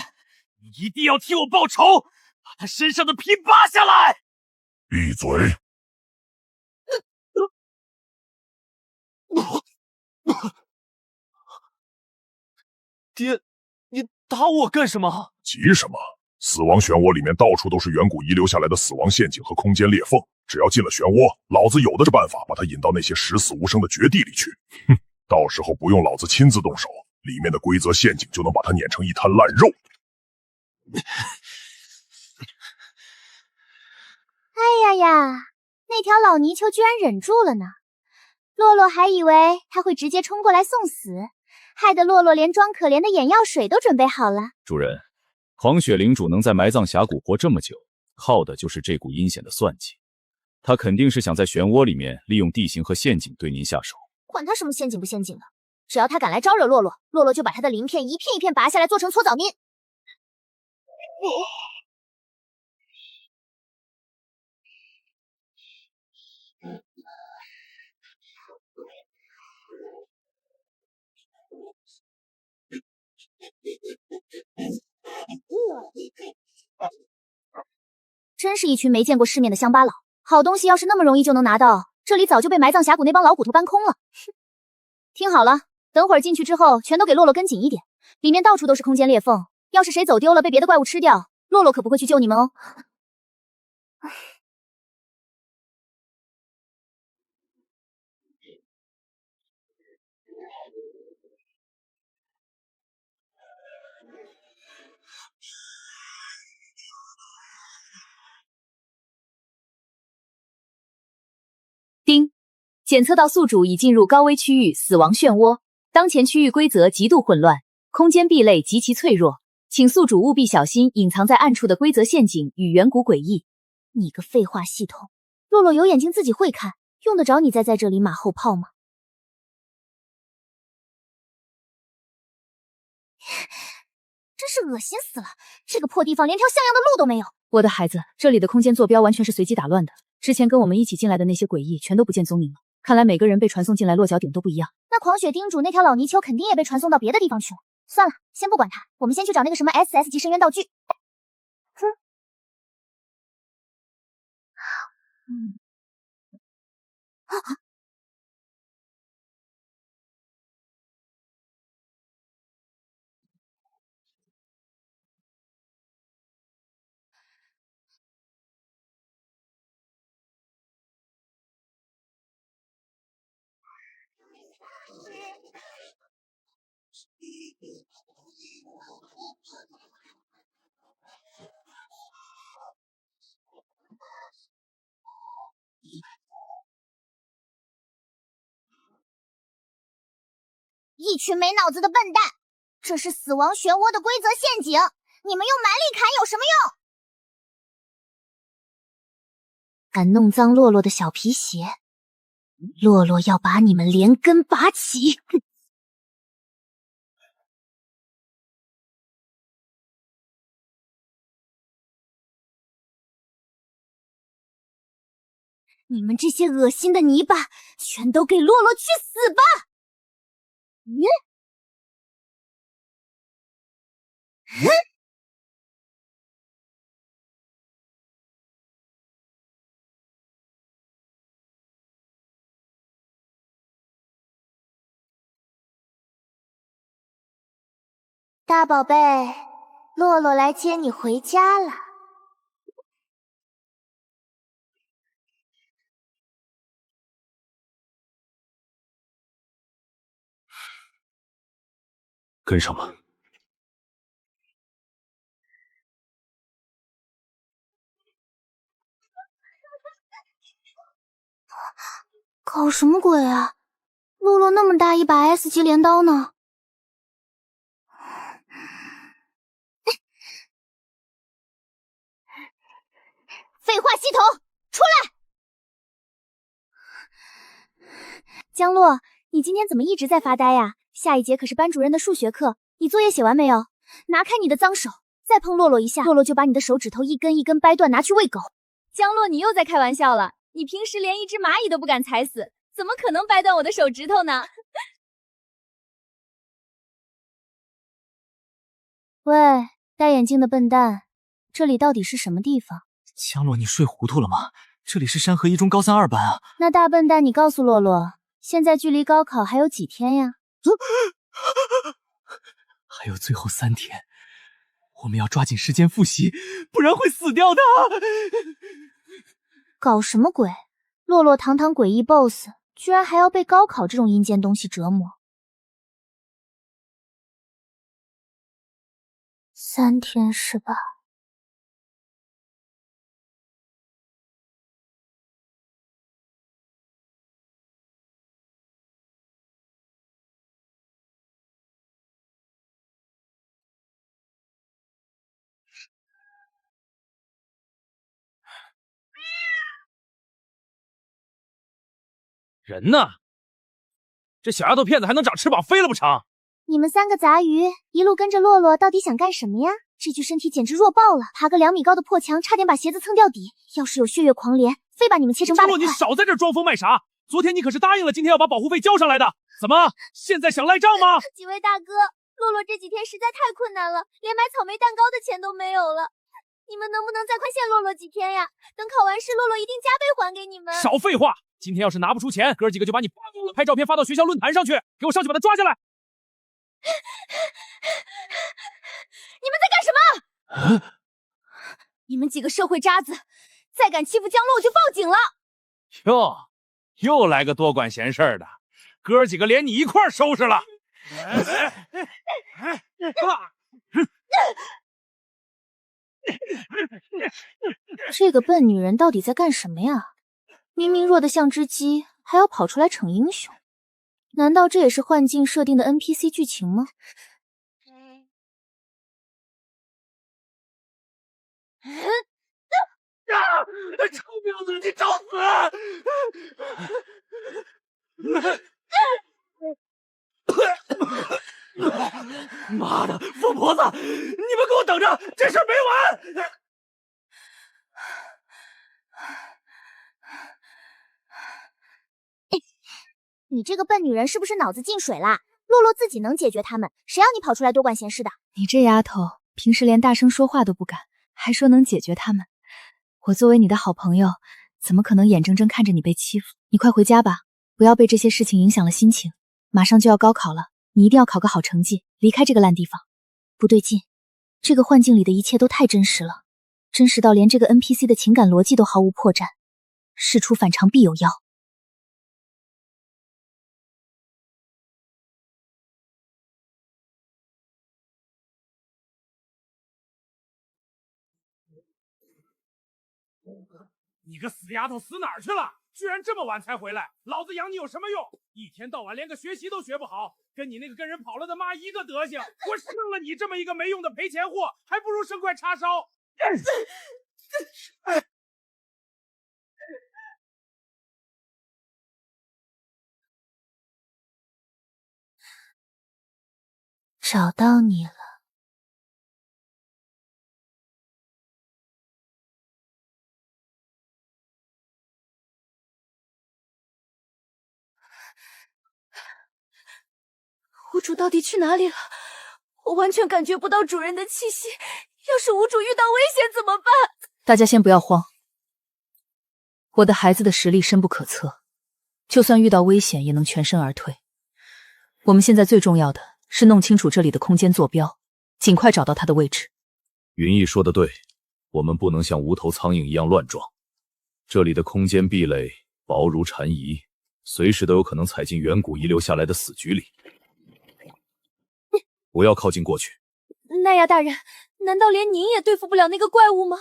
你一定要替我报仇，把他身上的皮扒下来。闭嘴！爹，你打我干什么？急什么？死亡漩涡里面到处都是远古遗留下来的死亡陷阱和空间裂缝，只要进了漩涡，老子有的是办法把他引到那些十死无生的绝地里去。哼，到时候不用老子亲自动手，里面的规则陷阱就能把他碾成一滩烂肉。哎呀呀，那条老泥鳅居然忍住了呢。洛洛还以为他会直接冲过来送死，害得洛洛连装可怜的眼药水都准备好了。主人，狂雪领主能在埋葬峡谷活这么久，靠的就是这股阴险的算计。他肯定是想在漩涡里面利用地形和陷阱对您下手。管他什么陷阱不陷阱的，只要他敢来招惹洛洛，洛洛就把他的鳞片一片一片拔下来做成搓澡面。真是一群没见过世面的乡巴佬，好东西要是那么容易就能拿到，这里早就被埋葬峡谷那帮老骨头搬空了。听好了，等会儿进去之后，全都给洛洛跟紧一点，里面到处都是空间裂缝，要是谁走丢了被别的怪物吃掉，洛洛可不会去救你们哦。丁，检测到宿主已进入高危区域死亡漩涡，当前区域规则极度混乱，空间壁垒极其脆弱，请宿主务必小心隐藏在暗处的规则陷阱与远古诡异。你个废话系统，洛洛有眼睛自己会看，用得着你再在这里马后炮吗？真是恶心死了！这个破地方连条像样的路都没有。我的孩子，这里的空间坐标完全是随机打乱的，之前跟我们一起进来的那些诡异全都不见踪影了。看来每个人被传送进来落脚点都不一样。那狂雪叮嘱那条老泥鳅肯定也被传送到别的地方去了。算了，先不管它，我们先去找那个什么 SS 级深渊道具。一群没脑子的笨蛋！这是死亡漩涡的规则陷阱，你们用蛮力砍有什么用？敢弄脏洛洛的小皮鞋，洛洛要把你们连根拔起！你们这些恶心的泥巴，全都给洛洛去死吧！大宝贝，洛洛来接你回家了。跟上吧。搞什么鬼啊？洛洛那么大一把 S 级镰刀呢？废话，系统出来！江洛，你今天怎么一直在发呆呀？下一节可是班主任的数学课，你作业写完没有？拿开你的脏手，再碰洛洛一下，洛洛就把你的手指头一根一根掰断，拿去喂狗。江洛，你又在开玩笑了。你平时连一只蚂蚁都不敢踩死，怎么可能掰断我的手指头呢？喂，戴眼镜的笨蛋，这里到底是什么地方？江洛，你睡糊涂了吗？这里是山河一中高三2班啊！那大笨蛋，你告诉洛洛，现在距离高考还有几天呀？还有最后3天，我们要抓紧时间复习，不然会死掉的！搞什么鬼？洛洛堂堂诡异 BOSS， 居然还要被高考这种阴间东西折磨。3天是吧？人呢？这小丫头片子还能长翅膀飞了不成？你们3个杂鱼一路跟着洛洛，到底想干什么呀？这具身体简直弱爆了，爬个2米高的破墙，差点把鞋子蹭掉底。要是有血月狂莲，非把你们切成800块。洛，你少在这装疯卖傻！昨天你可是答应了今天要把保护费交上来的，怎么现在想赖账吗？几位大哥，洛洛这几天实在太困难了，连买草莓蛋糕的钱都没有了。你们能不能再宽限洛洛几天呀？等考完试，洛洛一定加倍还给你们。少废话！今天要是拿不出钱，哥几个就把你扒光了，拍照片发到学校论坛上去，给我上去把他抓下来！你们在干什么？你们几个社会渣子，再敢欺负江洛，我就报警了！又来个多管闲事的，哥几个连你一块收拾了！这个笨女人到底在干什么呀？明明弱得像只鸡，还要跑出来逞英雄，难道这也是幻境设定的 NPC 剧情吗？臭婊子，你找死！妈的，疯婆子，你们给我等着，这事儿没完！你这个笨女人是不是脑子进水啦？洛洛自己能解决他们，谁让你跑出来多管闲事的？你这丫头平时连大声说话都不敢，还说能解决他们。我作为你的好朋友，怎么可能眼睁睁看着你被欺负？你快回家吧，不要被这些事情影响了心情。马上就要高考了，你一定要考个好成绩，离开这个烂地方。不对劲，这个幻境里的一切都太真实了，真实到连这个 NPC 的情感逻辑都毫无破绽。事出反常必有妖。你个死丫头死哪儿去了？居然这么晚才回来，老子养你有什么用？一天到晚连个学习都学不好，跟你那个跟人跑了的妈一个德行。我生了你这么一个没用的赔钱货，还不如生块叉烧。找到你了。无主到底去哪里了？我完全感觉不到主人的气息，要是无主遇到危险怎么办？大家先不要慌，我的孩子的实力深不可测，就算遇到危险也能全身而退。我们现在最重要的是弄清楚这里的空间坐标，尽快找到它的位置。云逸说的对，我们不能像无头苍蝇一样乱撞。这里的空间壁垒薄如蝉翼，随时都有可能踩进远古遗留下来的死局里。不要靠近过去。奈亚大人，难道连您也对付不了那个怪物吗？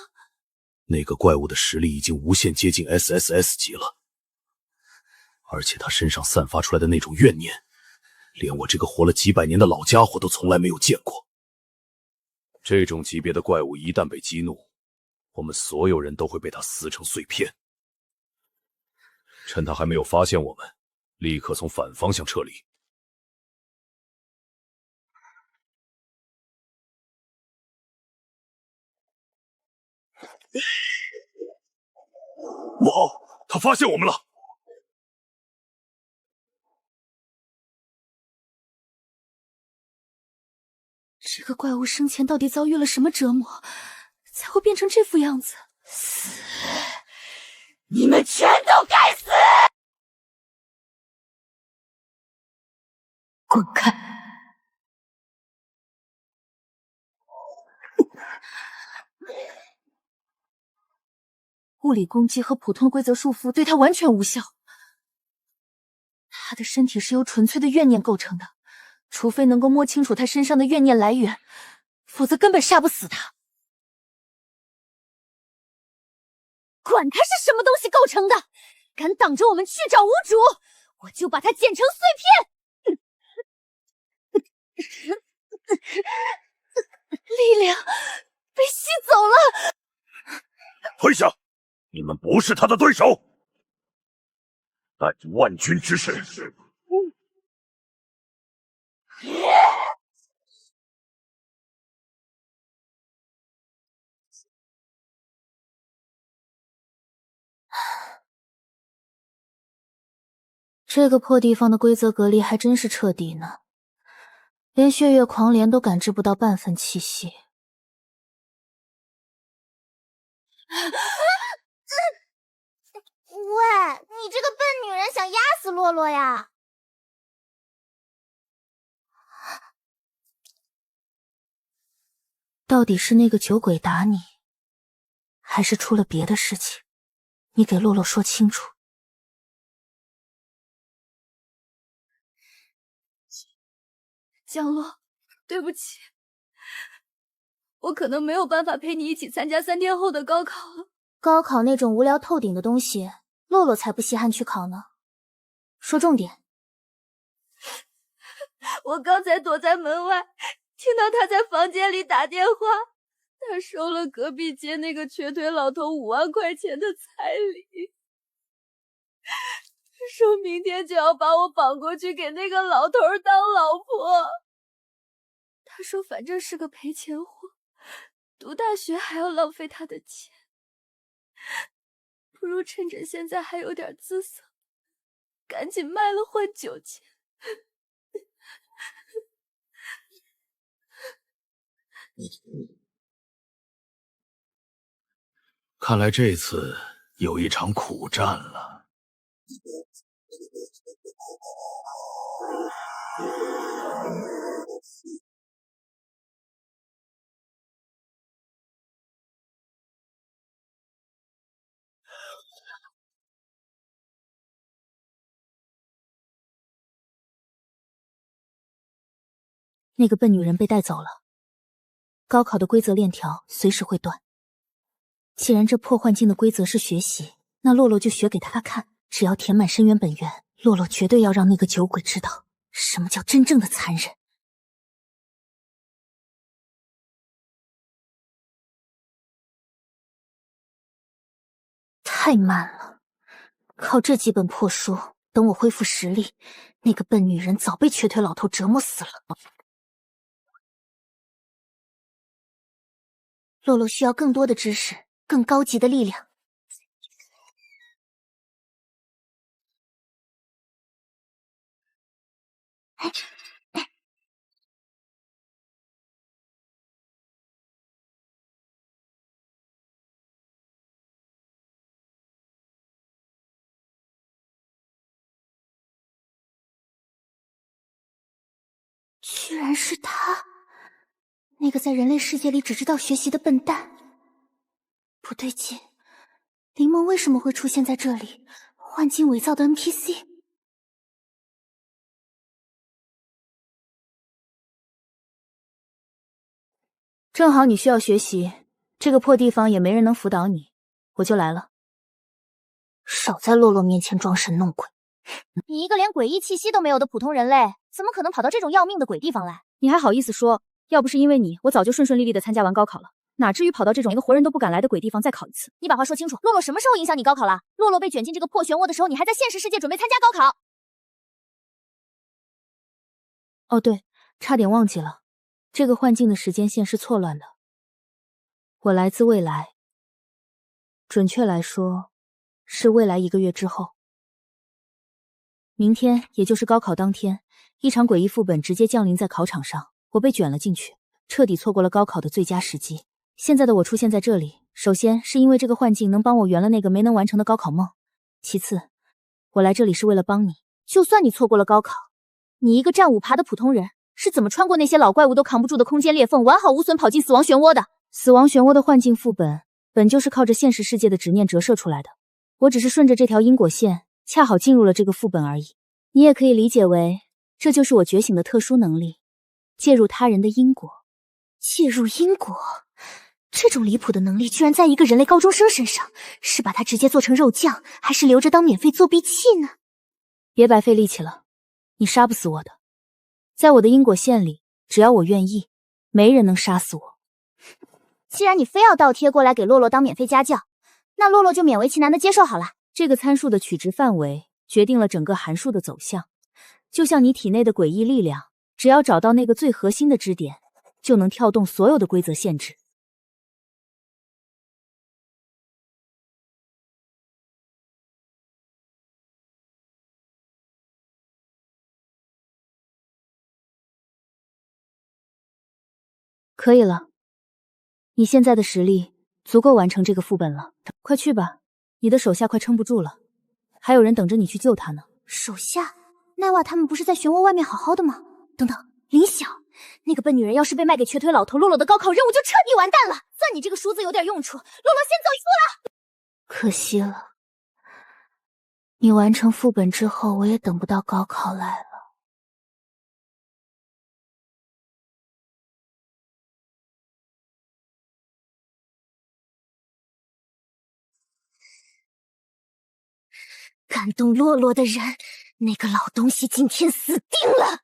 那个怪物的实力已经无限接近 SSS 级了。而且他身上散发出来的那种怨念，连我这个活了几百年的老家伙都从来没有见过。这种级别的怪物一旦被激怒，我们所有人都会被他撕成碎片。趁他还没有发现我们，立刻从反方向撤离。哇，他发现我们了！这个怪物生前到底遭遇了什么折磨，才会变成这副样子？死！你们全都该死！滚开！物理攻击和普通规则束缚对他完全无效。他的身体是由纯粹的怨念构成的，除非能够摸清楚他身上的怨念来源，否则根本杀不死他。管他是什么东西构成的，敢挡着我们去找无主，我就把他剪成碎片！力量被吸走了！退下！你们不是他的对手！带着万军之势！这个破地方的规则隔离还真是彻底呢，连血月狂莲都感知不到半分气息。喂，你这个笨女人想压死洛洛呀？到底是那个酒鬼打你，还是出了别的事情？你给洛洛说清楚。江洛，对不起，我可能没有办法陪你一起参加3天后的高考了。高考那种无聊透顶的东西，洛洛才不稀罕去考呢。说重点。我刚才躲在门外，听到他在房间里打电话，他收了隔壁街那个瘸腿老头5万块钱的彩礼，说明天就要把我绑过去给那个老头当老婆。他说反正是个赔钱货，读大学还要浪费他的钱，不如趁着现在还有点姿色，赶紧卖了换酒钱。看来这次有一场苦战了。那个笨女人被带走了，高考的规则链条随时会断。既然这破幻境的规则是学习，那洛洛就学给他看。只要填满深渊本源，洛洛绝对要让那个酒鬼知道什么叫真正的残忍。太慢了，靠这几本破书，等我恢复实力，那个笨女人早被瘸腿老头折磨死了。洛洛需要更多的知识，更高级的力量。居然是他，那个在人类世界里只知道学习的笨蛋。不对劲，林梦为什么会出现在这里？幻境伪造的 NPC。正好你需要学习，这个破地方也没人能辅导你，我就来了。少在洛洛面前装神弄鬼，你一个连诡异气息都没有的普通人类，怎么可能跑到这种要命的鬼地方来？你还好意思说？要不是因为你，我早就顺顺利利的参加完高考了，哪至于跑到这种连个活人都不敢来的鬼地方再考一次？你把话说清楚，洛洛什么时候影响你高考了？洛洛被卷进这个破漩涡的时候，你还在现实世界准备参加高考。哦对，差点忘记了，这个幻境的时间线是错乱的。我来自未来，准确来说，是未来1个月之后。明天，也就是高考当天，一场诡异副本直接降临在考场上，我被卷了进去，彻底错过了高考的最佳时机。现在的我出现在这里，首先是因为这个幻境能帮我圆了那个没能完成的高考梦，其次，我来这里是为了帮你。就算你错过了高考，你一个战五爬的普通人，是怎么穿过那些老怪物都扛不住的空间裂缝，完好无损跑进死亡漩涡的？死亡漩涡的幻境副本，本就是靠着现实世界的执念折射出来的，我只是顺着这条因果线，恰好进入了这个副本而已。你也可以理解为，这就是我觉醒的特殊能力，介入他人的因果。介入因果？这种离谱的能力居然在一个人类高中生身上，是把他直接做成肉酱，还是留着当免费作弊器呢？别白费力气了，你杀不死我的。在我的因果线里，只要我愿意，没人能杀死我。既然你非要倒贴过来给洛洛当免费家教，那洛洛就勉为其难的接受好了。这个参数的取值范围决定了整个函数的走向，就像你体内的诡异力量，只要找到那个最核心的支点，就能跳动所有的规则限制。可以了，你现在的实力足够完成这个副本了，快去吧，你的手下快撑不住了，还有人等着你去救他呢。手下？奈瓦他们不是在漩涡外面好好的吗？等等，林晓，那个笨女人要是被卖给瘸腿老头，洛洛的高考任务就彻底完蛋了。算你这个梳子有点用处，洛洛先走一步了。可惜了，你完成副本之后，我也等不到高考来了。敢动洛洛的人，那个老东西今天死定了！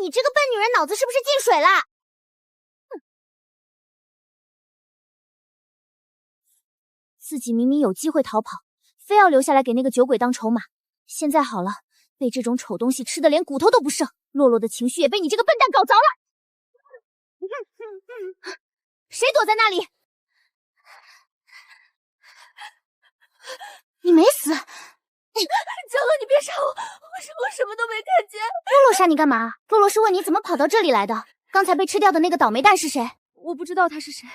你这个笨女人脑子是不是进水了？自己明明有机会逃跑，非要留下来给那个酒鬼当筹码。现在好了，被这种丑东西吃的连骨头都不剩，洛洛的情绪也被你这个笨蛋搞着了。谁躲在那里？你没死！江乐，你别杀我，我什么都没看见。洛洛杀你干嘛？洛洛是问你怎么跑到这里来的。刚才被吃掉的那个倒霉蛋是谁？我不知道他是谁。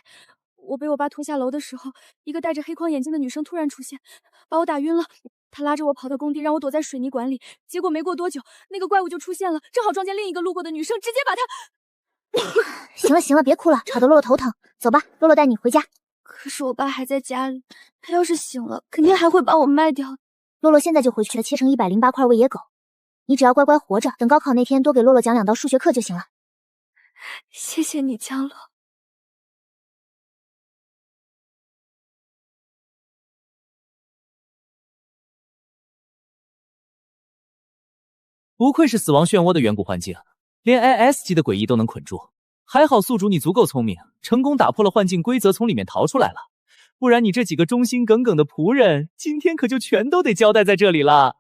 我被我爸拖下楼的时候，一个戴着黑框眼镜的女生突然出现，把我打晕了。她拉着我跑到工地，让我躲在水泥管里。结果没过多久，那个怪物就出现了，正好撞见另一个路过的女生，直接把她……行了行了，别哭了，吵得洛洛头疼。走吧，洛洛带你回家。可是我爸还在家里，他要是醒了，肯定还会把我卖掉。洛洛现在就回去了，切成108块喂野狗。你只要乖乖活着，等高考那天多给洛洛讲2道数学课就行了。谢谢你，江洛。不愧是死亡漩涡的远古幻境，连 AS 级的诡异都能捆住。还好宿主你足够聪明，成功打破了幻境规则，从里面逃出来了。不然你这几个忠心耿耿的仆人，今天可就全都得交代在这里了。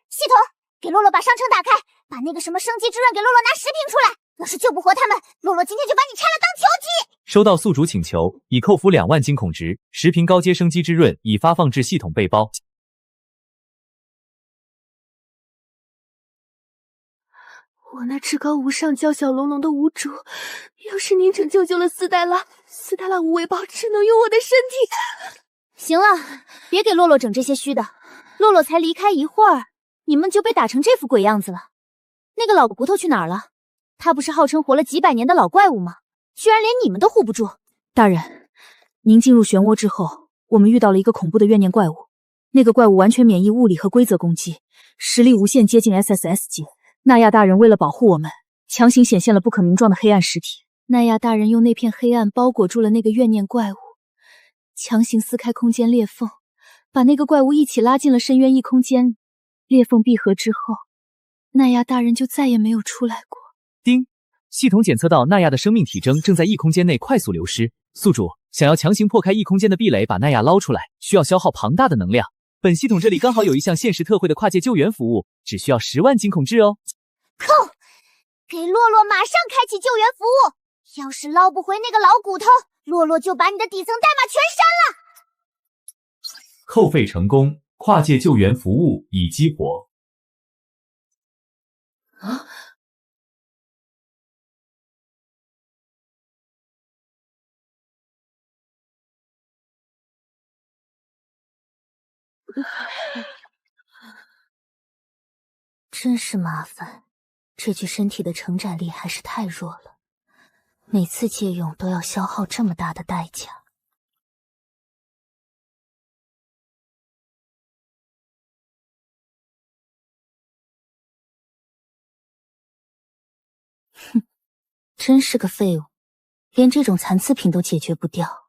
系统，给洛洛把商城打开，把那个什么升级之刃给洛洛拿10瓶出来。要是救不活他们，洛洛今天就把你拆了当球击。收到宿主请求，已扣除2万金孔值，10瓶高阶升级之刃已发放至系统背包。我那至高无上、娇小隆隆的无主，要是您拯救了斯黛拉，斯黛拉无为报只能用我的身体。行了，别给洛洛整这些虚的。洛洛才离开一会儿，你们就被打成这副鬼样子了。那个老骨头去哪儿了？他不是号称活了几百年的老怪物吗？居然连你们都护不住！大人，您进入漩涡之后，我们遇到了一个恐怖的怨念怪物。那个怪物完全免疫物理和规则攻击，实力无限接近 SSS 级。纳亚大人为了保护我们，强行显现了不可名状的黑暗实体。纳亚大人用那片黑暗包裹住了那个怨念怪物，强行撕开空间裂缝，把那个怪物一起拉进了深渊异空间。裂缝闭合之后，纳亚大人就再也没有出来过。丁，系统检测到纳亚的生命体征正在异空间内快速流失。宿主想要强行破开异空间的壁垒，把纳亚捞出来，需要消耗庞大的能量。本系统这里刚好有一项限时特惠的跨界救援服务，只需要10万金孔质哦。扣！给洛洛马上开启救援服务。要是捞不回那个老骨头，洛洛就把你的底层代码全删了。扣费成功，跨界救援服务已激活。啊！真是麻烦，这具身体的承载力还是太弱了，每次借用都要消耗这么大的代价。哼，真是个废物，连这种残次品都解决不掉。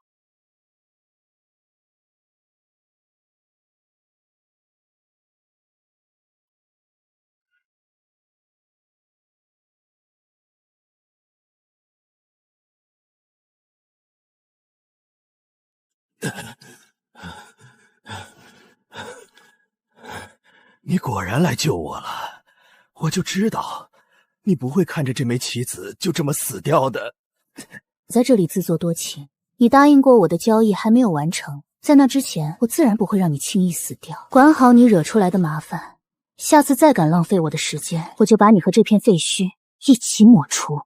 你果然来救我了，我就知道你不会看着这枚棋子就这么死掉的。在这里自作多情，你答应过我的交易还没有完成，在那之前我自然不会让你轻易死掉。管好你惹出来的麻烦，下次再敢浪费我的时间，我就把你和这片废墟一起抹除。